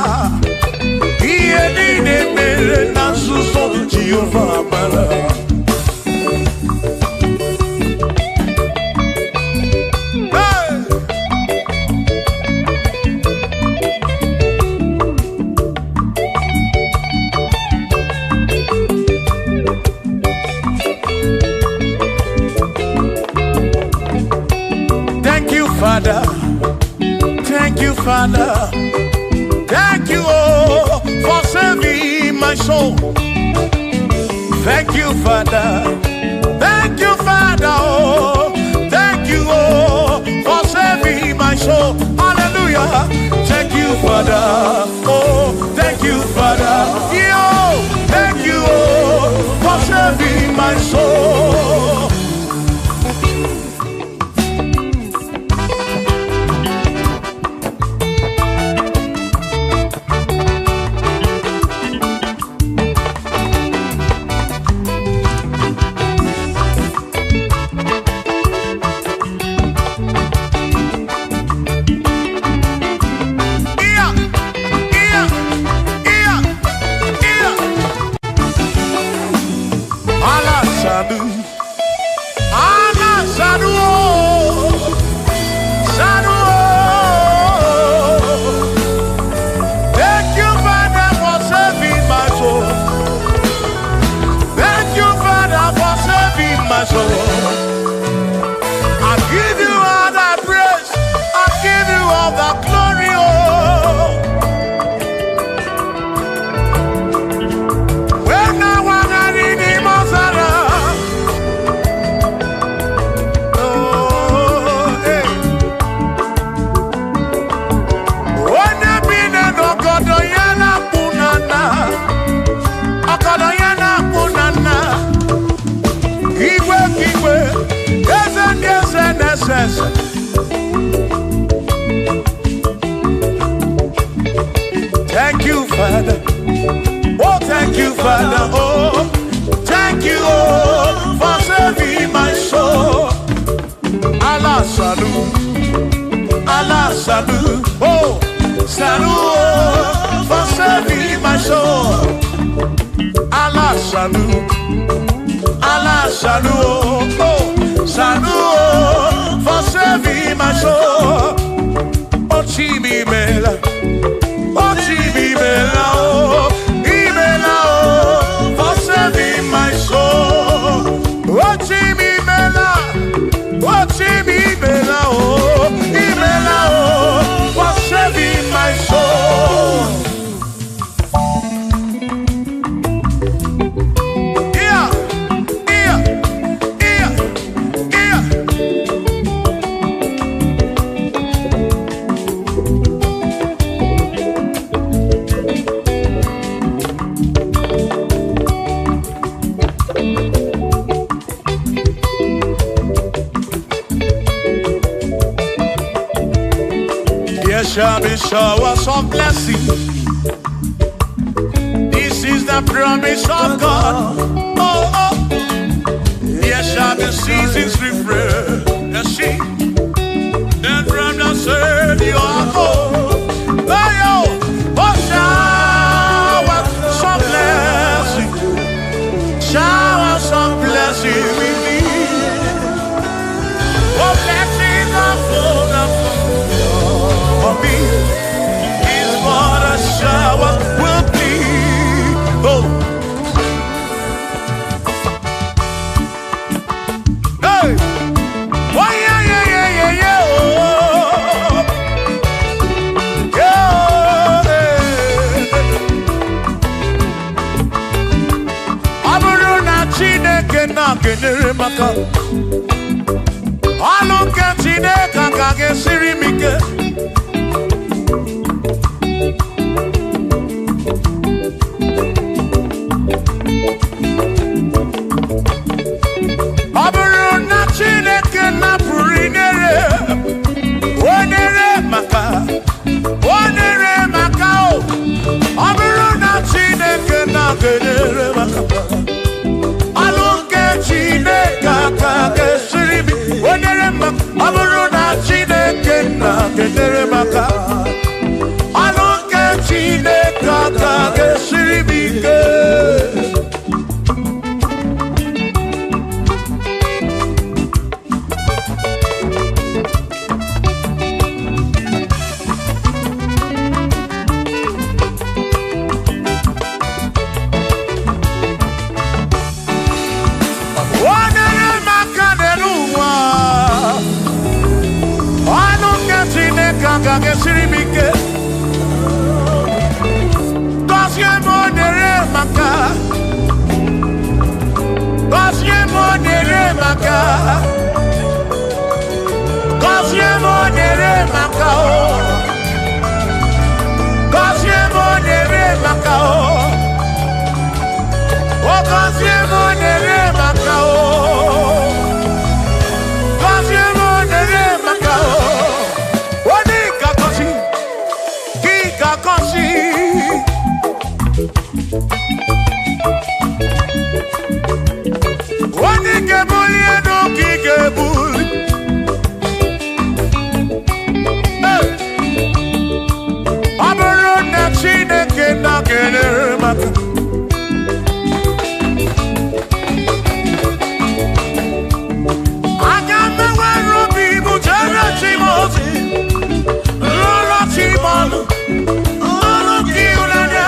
he ain't a million answers of Jehovah. Father, thank you, Father, thank you, oh, for saving my soul. Thank you, Father, oh, thank you, oh, for saving my soul. Hallelujah. Thank you, Father, oh, thank you, Father, yo, thank you, oh, for saving my soul. Thank you, Father. Oh, thank you, Father. Oh, thank you, oh, for saving my soul. Allah salut, oh, salut, oh, for saving my soul. Allah salut, oh, salut, oh, for saving my soul. Oh, Chimi Mela. Oh, Chimimela, oh, Imela, oh, for saving my soul. Oh, Chimimela, oh, Chimimela, oh, Imela, oh, for saving my soul. Yeah, yeah, yeah, yeah. There shall be showers of blessing. This is the a promise of God. Oh, oh. There shall be seasons refresh. The sheep, and from the serve you are home. Oh, yo, oh, shower some blessing. Shower some blessing with me. Oh, blessings are full of for me. Is what a shower will be. Oh. Hey. Oh, yeah, yeah, yeah, yeah, yeah. Oh. Yeah. Aburu na Chineke na kenere maka. Alu ke Chineke ka gesiri mike. Aburu na Chineke na purinere. Onere maka. Onere maka o. Aburu na Chineke na kenere maka. Alu ke Chineke ka gesiri mike. Onere maka. Aburu na Chineke na kenere maka. Alu ke Chineke ka gesiri mike. Onere maka denuwa. Alu ke Chineke ka gesiri mike. Gosie monere maka. Gosie monere maka. Gosie monere maka o. Gosie monere maka o. O gosie monere maka o. Gosie monere maka o. Oni ka gosi. Ki ka gosi. Oni ke buli eno ki ke buli. Hey. Aburu na Chineke na kenere maka. Aga me wero bibu jere chimozi. Lolo chimolu. Lolo ki ulanya.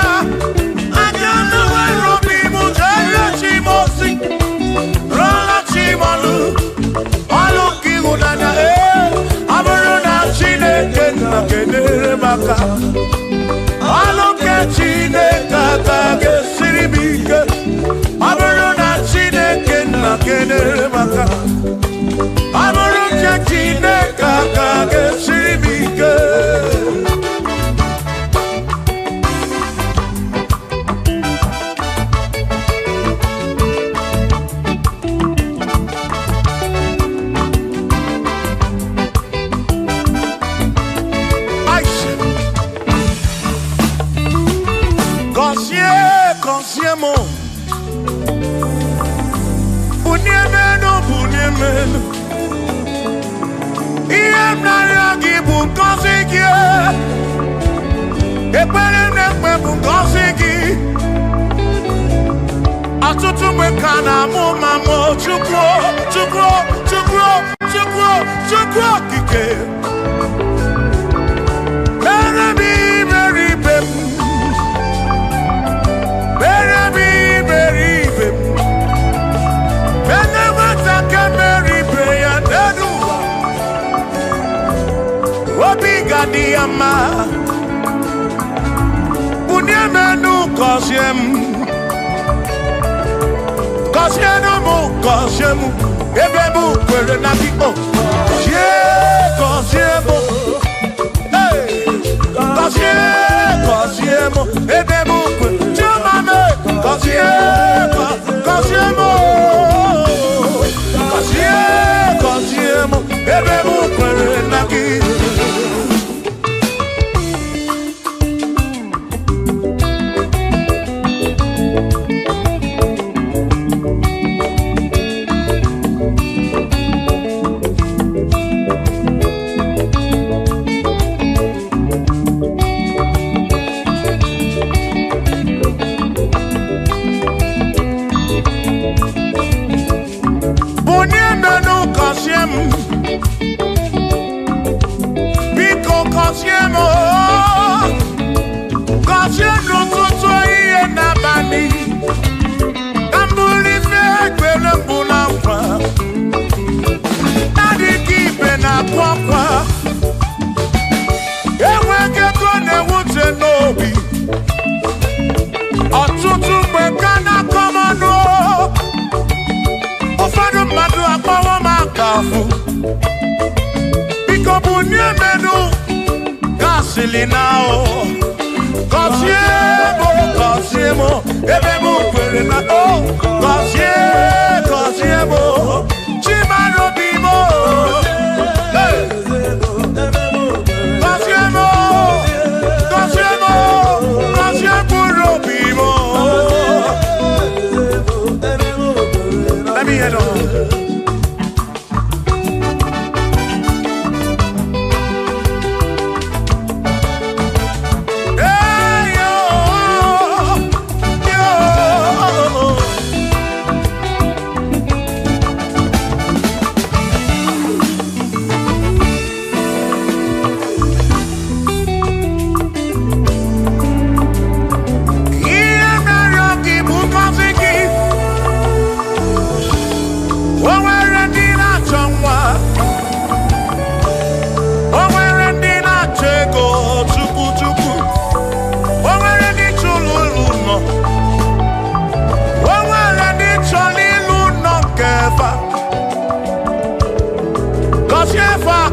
Aga me wero bibu jere chimozi. Lolo chimolu. Lolo ki ulanya. Aburu na Chineke na kenere maka. Lolo ke Chineke ka gesiri mike. Aburu na Chineke na kenere maka. Aburu ke Chineke ka gesiri mike. Aisha. Consiemo. Bunyemeno, bunyemeno. Iem na yagi bunkosiki. Epere nekwe bunkosiki. Atutu mekana mu mamo chukro, chukro, chukro, chukro, chukro kike. Mere bi meri bem. Mere bi meri bem. Mere wataka meri breya dedua. Obi gadiama. Bunyemenu kosiem. Kosienu mu kosiemu. Ebebu kwere na biko. Kosiemu. Hey. Kosiemu. Ebebu kwere. Chumame. Kosiemu. Kosiemu. Ebebu kwere na biko. Silinao, Cosiemo, Ebemo, Perenao, Cosiemo, Chimano Bimo, Cosiemo, Bimo. Let me head on.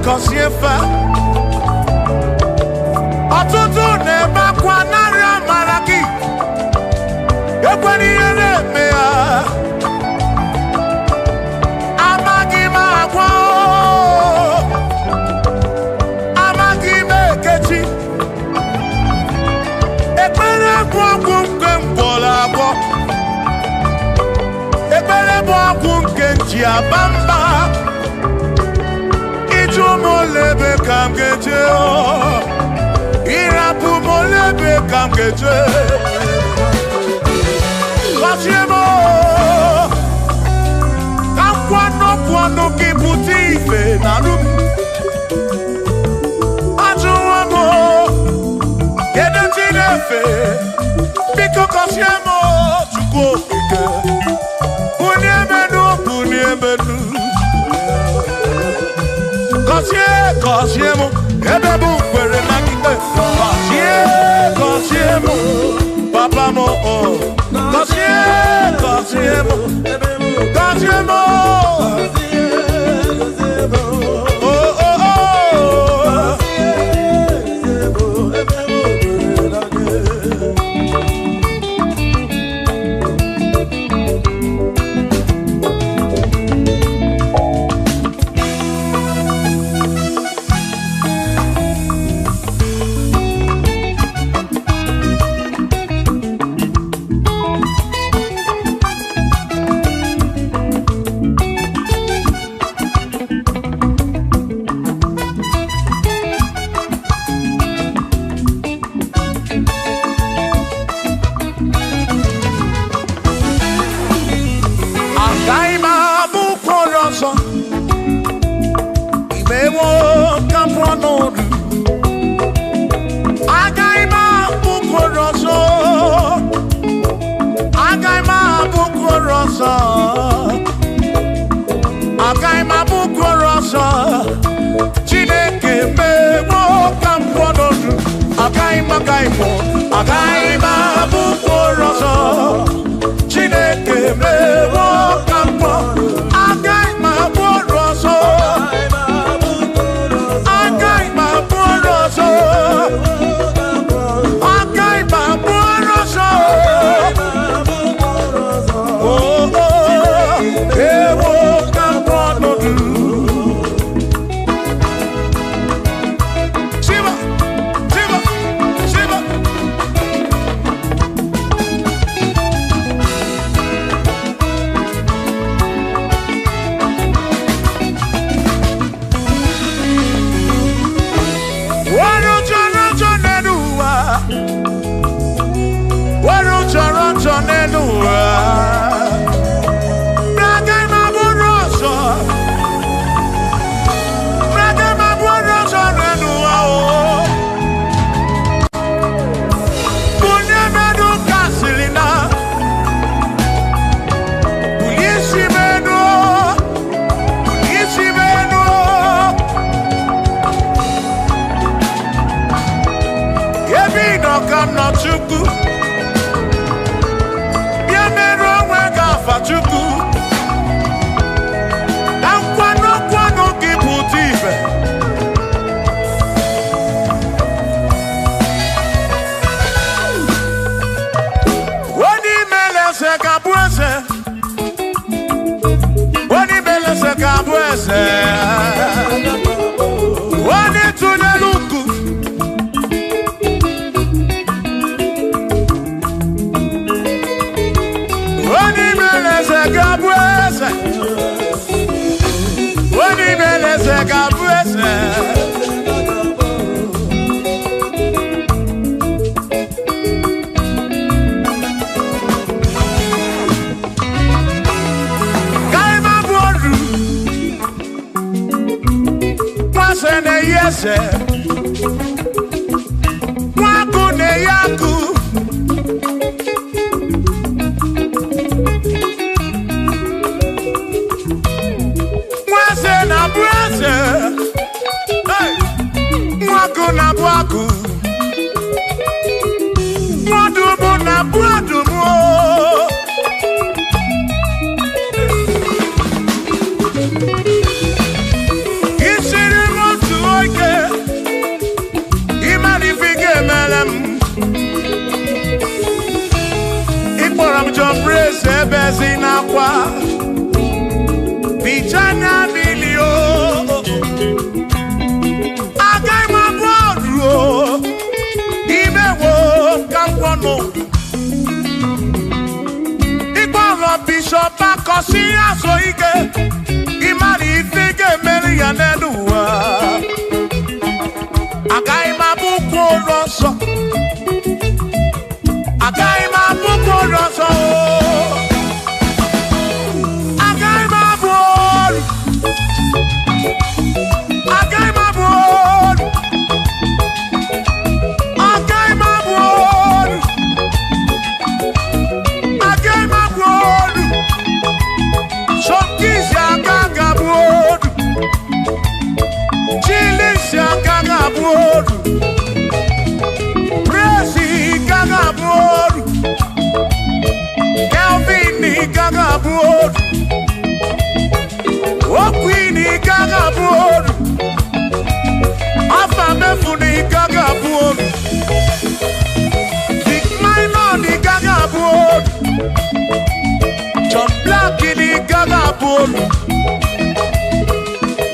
Kosiefa Ọtụtụ na-ebe akwa narị amara gị ekwere ihe na-eme ya amaghị m agwa amaghị m ekechi ekpere bụ ọgwụ nke mgbọrọ agwọ ekpere bụ ọgwụ nke nji aba mba Molebe kam geje Irapu molebe kam geje Kosiemo Kam kwano kiputi ife nanum Ajuwamo Gede tinefe Biko kosiemo Chuko fike Uniemenu Cosiemo, Ebebu, where na kite. Cosiemo, Papa mo. Cosiemo, gabuese. Wani tuneluku. Wani meleze gabuese. Wani meleze gabuese. Yese Waku ne yaku Mwase na bwase Hey Waku na bwaku Mwadumu na bwadumu Bezina kwa Bijana milio Agai mabodro Imewo kampono Igboro bishop akosi aso ike Imari ifige meri yaneduwa Agai mabuko roso Agai mabuko roso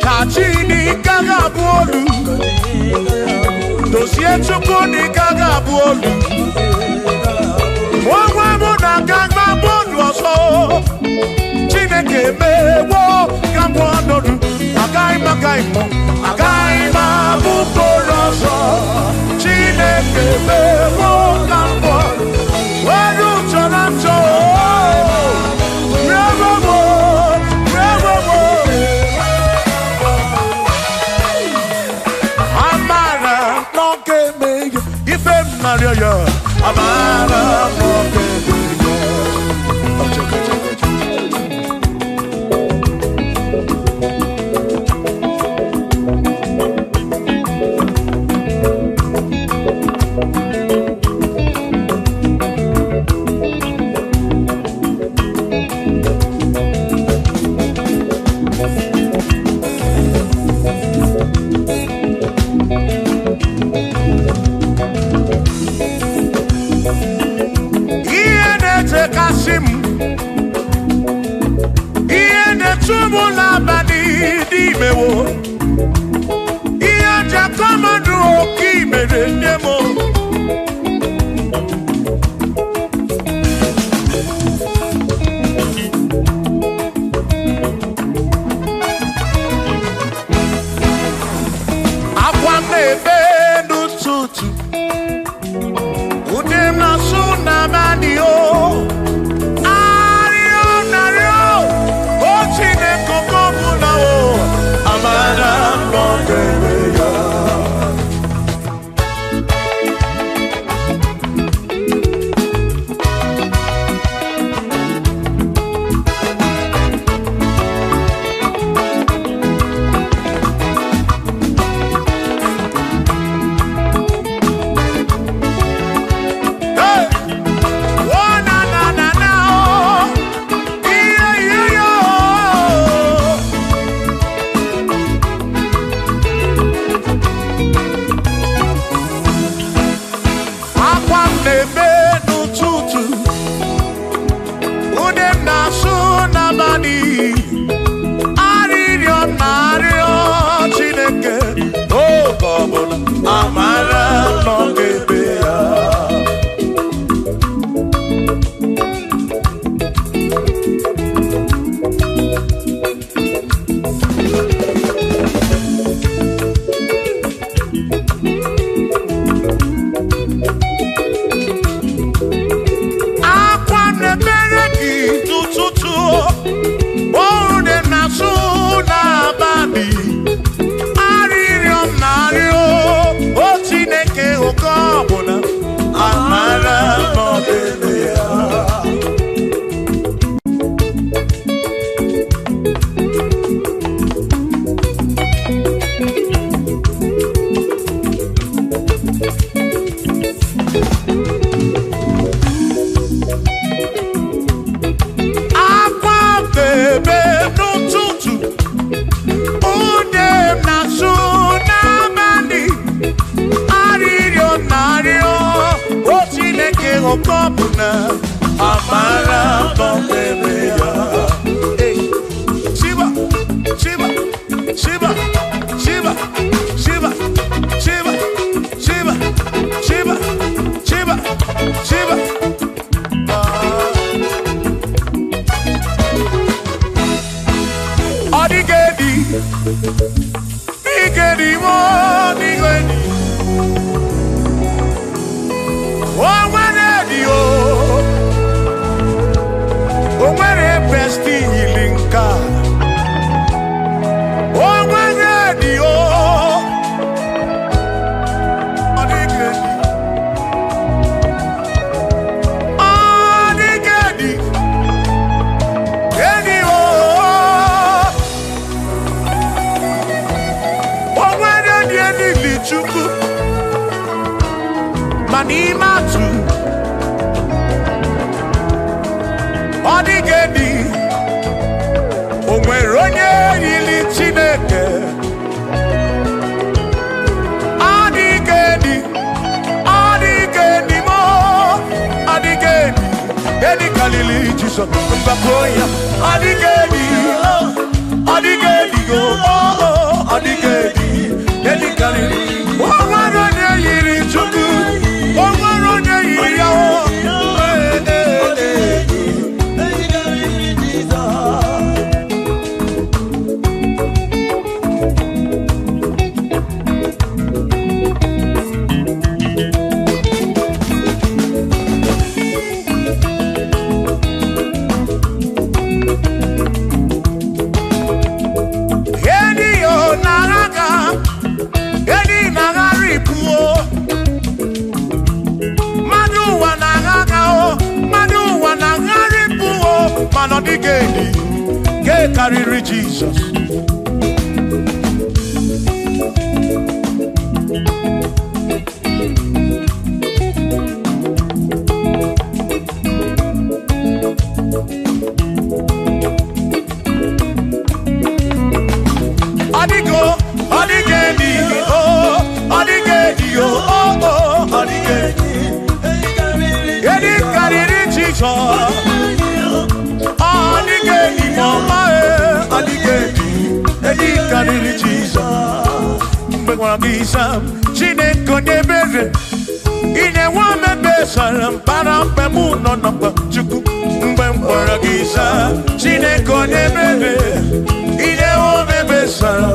Kachini kagabuolu Dosie chukuni kagabuolu Mwa muna kagabuolu oso Chineke mewo kagabuolu Agaima bukolo oso Chineke mewo kagabuolu Wadu chonacho Amara Amara ebe n'ụtụtụ ude m na-asụ n'abalị arịrịọ na-arịọ o Chineke ọkọbụ na amara nọdebe ya. Shiva, Shiva, Shiva, Shiva, Shiva, Shiva, Shiva, Shiva, Shiva, Shiva. Odigedi, Igedi mo, Igedi. Oh, Wanedi o, oh, Wane Pesti Linka. Oh, Wanedi o, Odigedi, Odigedi, Edi o. Chukwu ma n'ime atụ ọ dịgị o nwere onye yiri Chineke ọ dịgị mo ọ dịgị edi kalili Jizọs mbakọ ya ọ dịgị ọ dịgị ọ dịgị edi kalili Owaronye yiri Chukwu, Owaronye yiri ya o. Carry Jesus. Adigo, Adigedi, oh, Adigedi, oh, Adigedi. Edi carry Jesus. Adigedi, mama. Edi kariri Jesus. Mgbe gwara gị isa Chineke onye mere ine nwa mebe sara mpara mgbe mụ nọ n'ọkpa Chukwu. Mgbe m gwara gị isa Chineke onye mere ine nwa mebe sara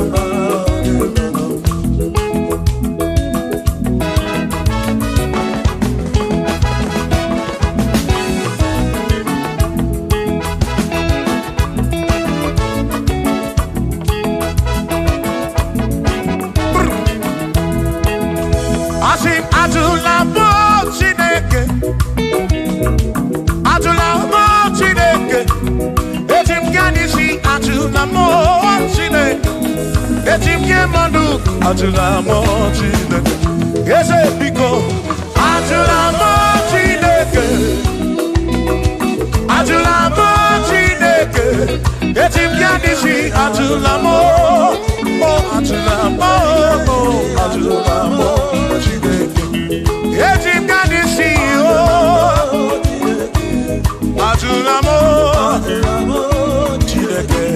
Atula mo Chineke, eze biko. Atula mo Chineke, atula mo Chineke. Etim yanisi atula mo, oh atula mo, oh atula mo Chineke. Etim yanisi oh, atula mo Chineke.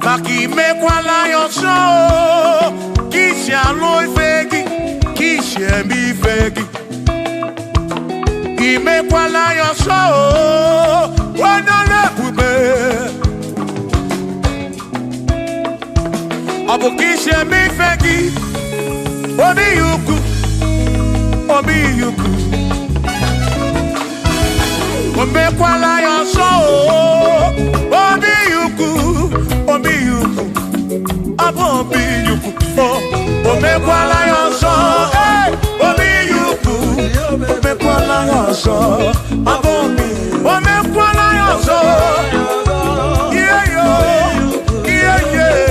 Maki mekwala yoso, kisha loi fegi, kisha mi fegi. Imekwala yoso, wana lepube. Abu kisha mi fegi, obi yuku, obi yuku. Imekwala yoso, obi yuku. Obi yuku, omekwala yoso, obi yuku, omekwala yoso, omekwala yoso, yeah yeah yeah.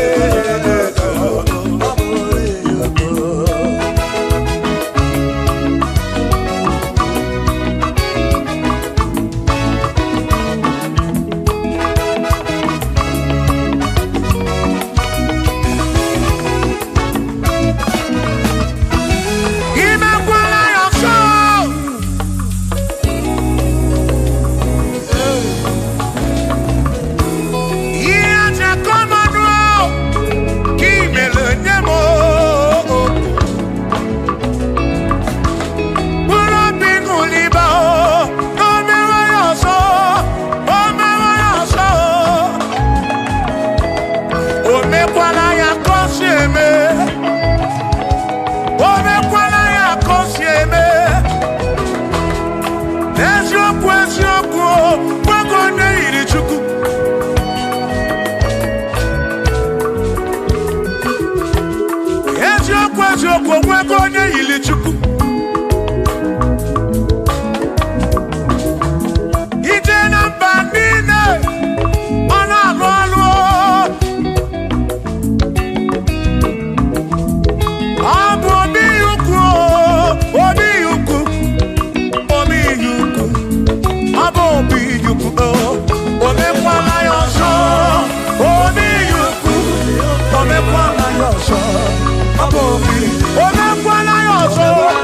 Oh,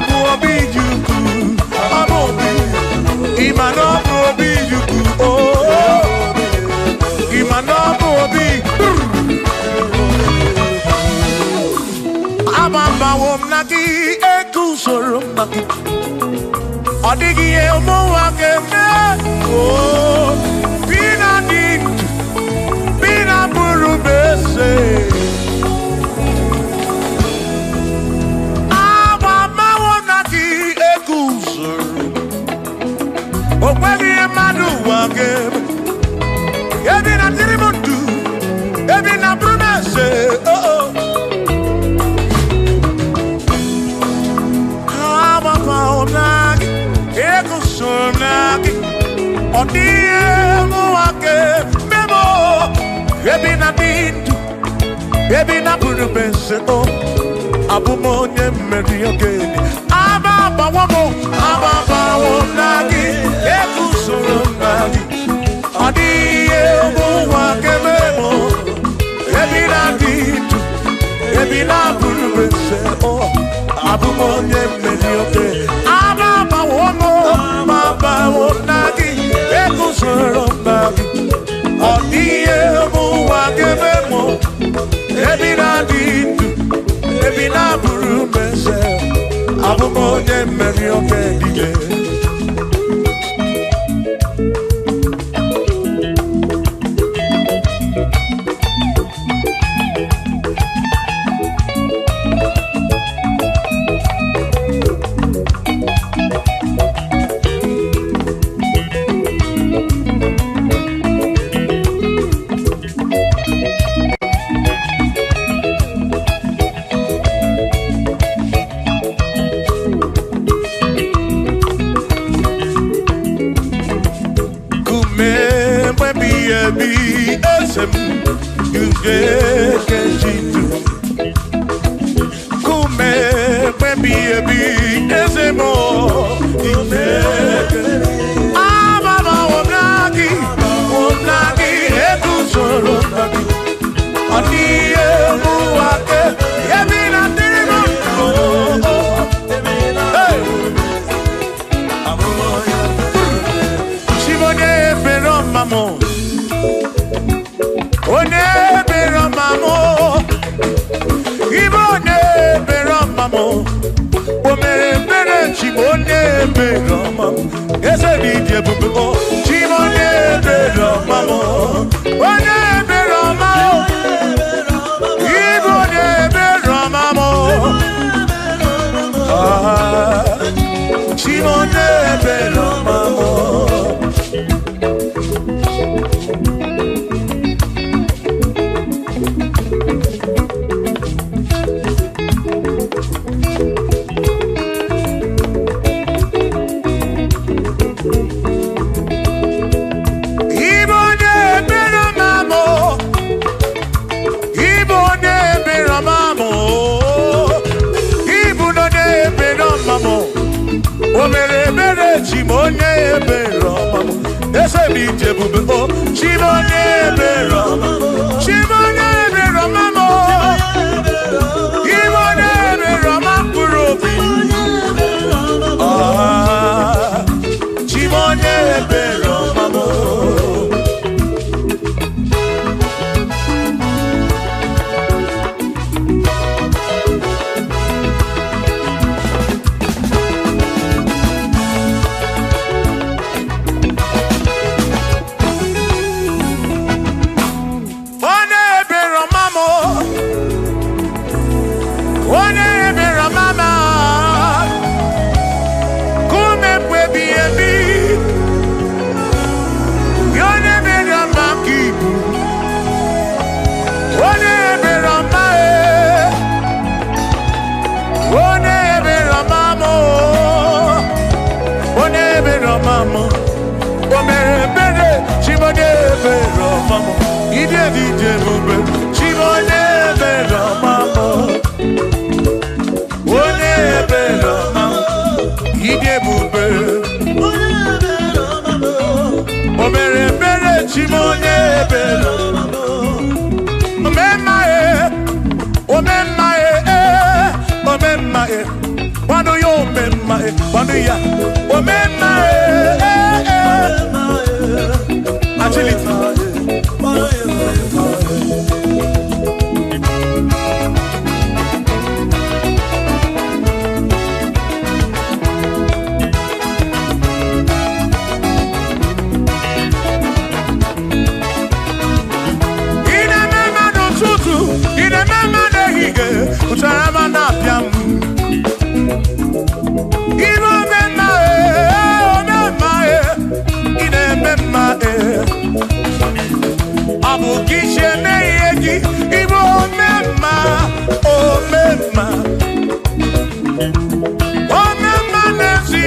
obi juku, abo obi. Imano obi juku, oh. Imano obi. Abamba wom naki eku soro naki. Odigi e omo wakeme, oh. Bina dintu, bina buru bese. Okweli emadu wagem, ebi na tirimutu, ebi na brunese, oh. Ababa onagi, ekusonagi, odie wagem, memo, ebi na dintu, ebi na brunese, oh. Abumo nyemeri ogeni, ababa wamo, ababa onagi. Ekusurunagi, adiye muwa kememo, ebina ditu, ebina bulubese, oh, abumonye medioke, ababa womo, baba wonagi, ekusurunagi, adiye muwa kememo, ebina ditu, ebina bulubese, abumonye medioke diye.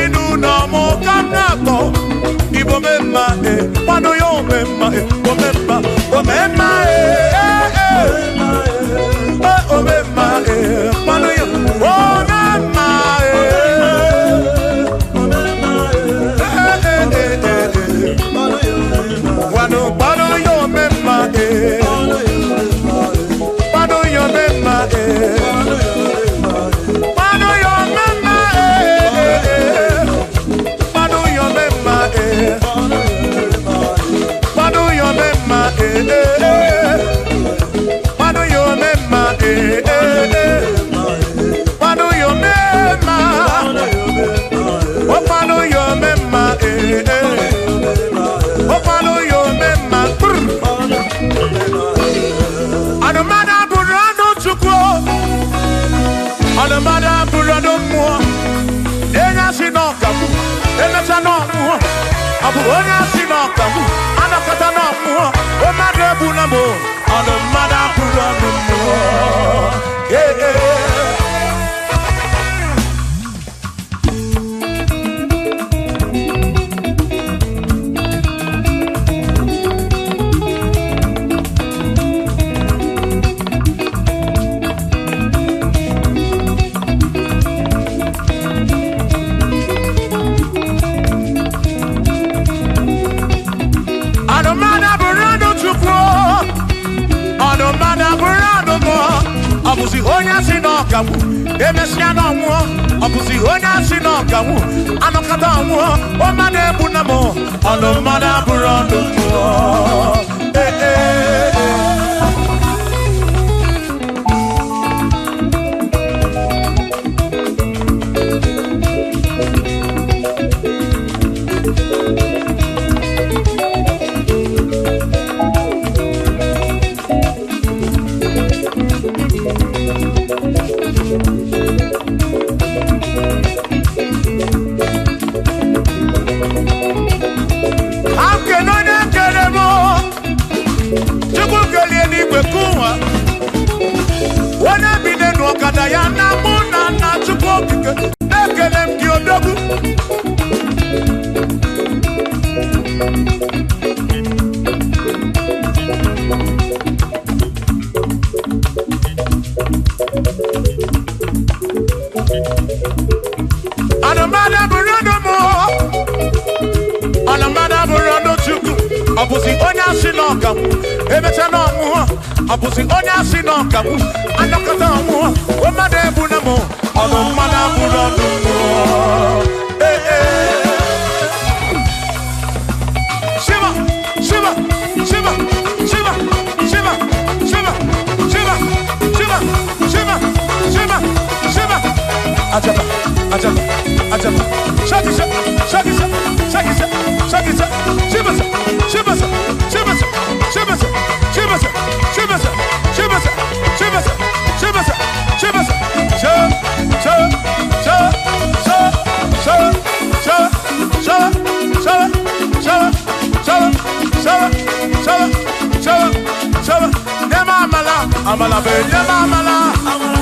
inu no mo kanato. Igbo memma pano yo memma o memma o memma pano yo o memma wano pano yo memma pano yo memma pano yo memma pano yo memma pano yo memma pano yo memma pano yo memma oh pano yo memma oh pano yo memma adamada burano chukwo adamada burano mo enya sinokabu emecha no mo abu onya sinokabu anakata no mo o madebu na mo adamada burano mo Abusi onya sinokabu emesia no mo abusi onya sinokabu anokata mo o mane bunamo ono mana burando mo Abusi onya sinokabu emecha no mo abusi onya sinokabu anokata mo o made bunamo ono mana burodo mo Shiva Shiva Shiva Shiva Shiva Shiva Shiva Shiva Shiva Shiva Shiva Ajaba Ajaba Ajaba Shaki Shaki Shaki Shaki Shaki Shiva Shiva Shiva Shiva Shiva Shiva Shiva Shiva Shiva Shiva Amala be amala amala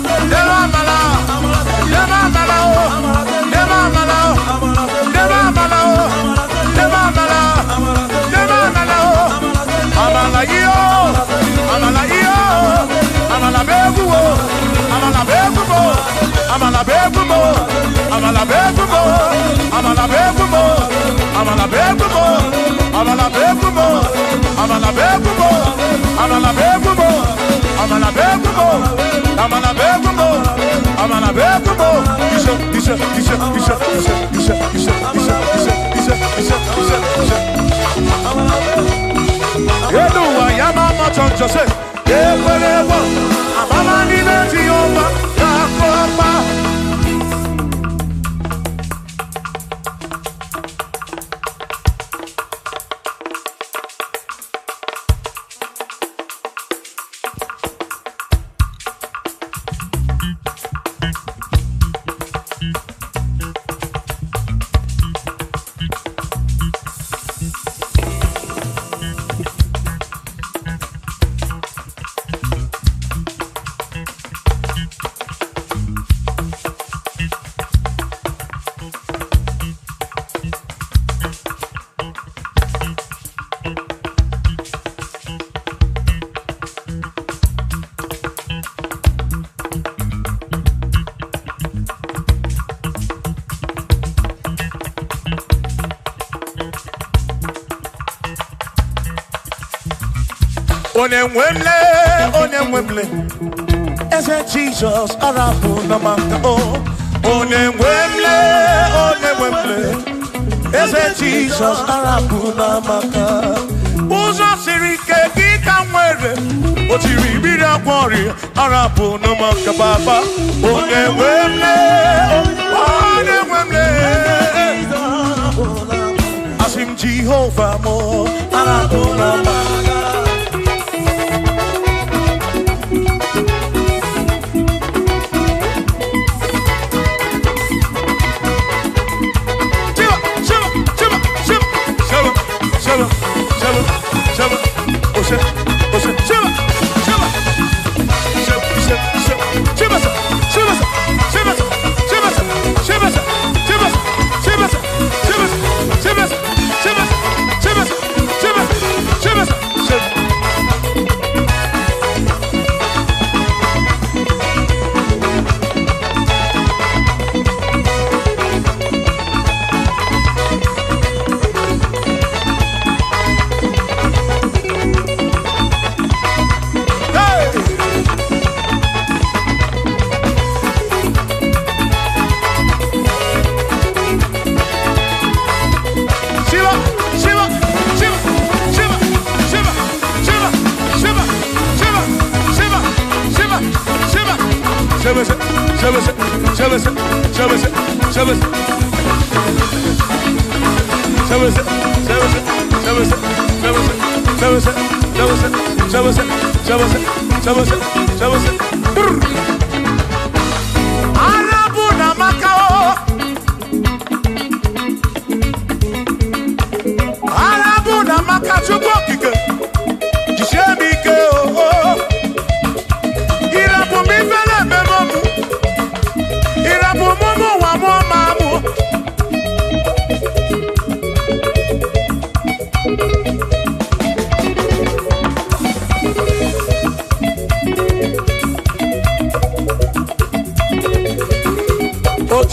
Onemwemle, Eze Jesus, Arabu Namaka, oh, Onemwemle, Eze Jesus, Arabu Namaka, Uzo Sirike, Gita Mwere, Otiri Bida Kwari, Arabu Namaka Baba, Onemwemle, Asim Jehovah Mo, Arabu Namaka.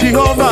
Jehovah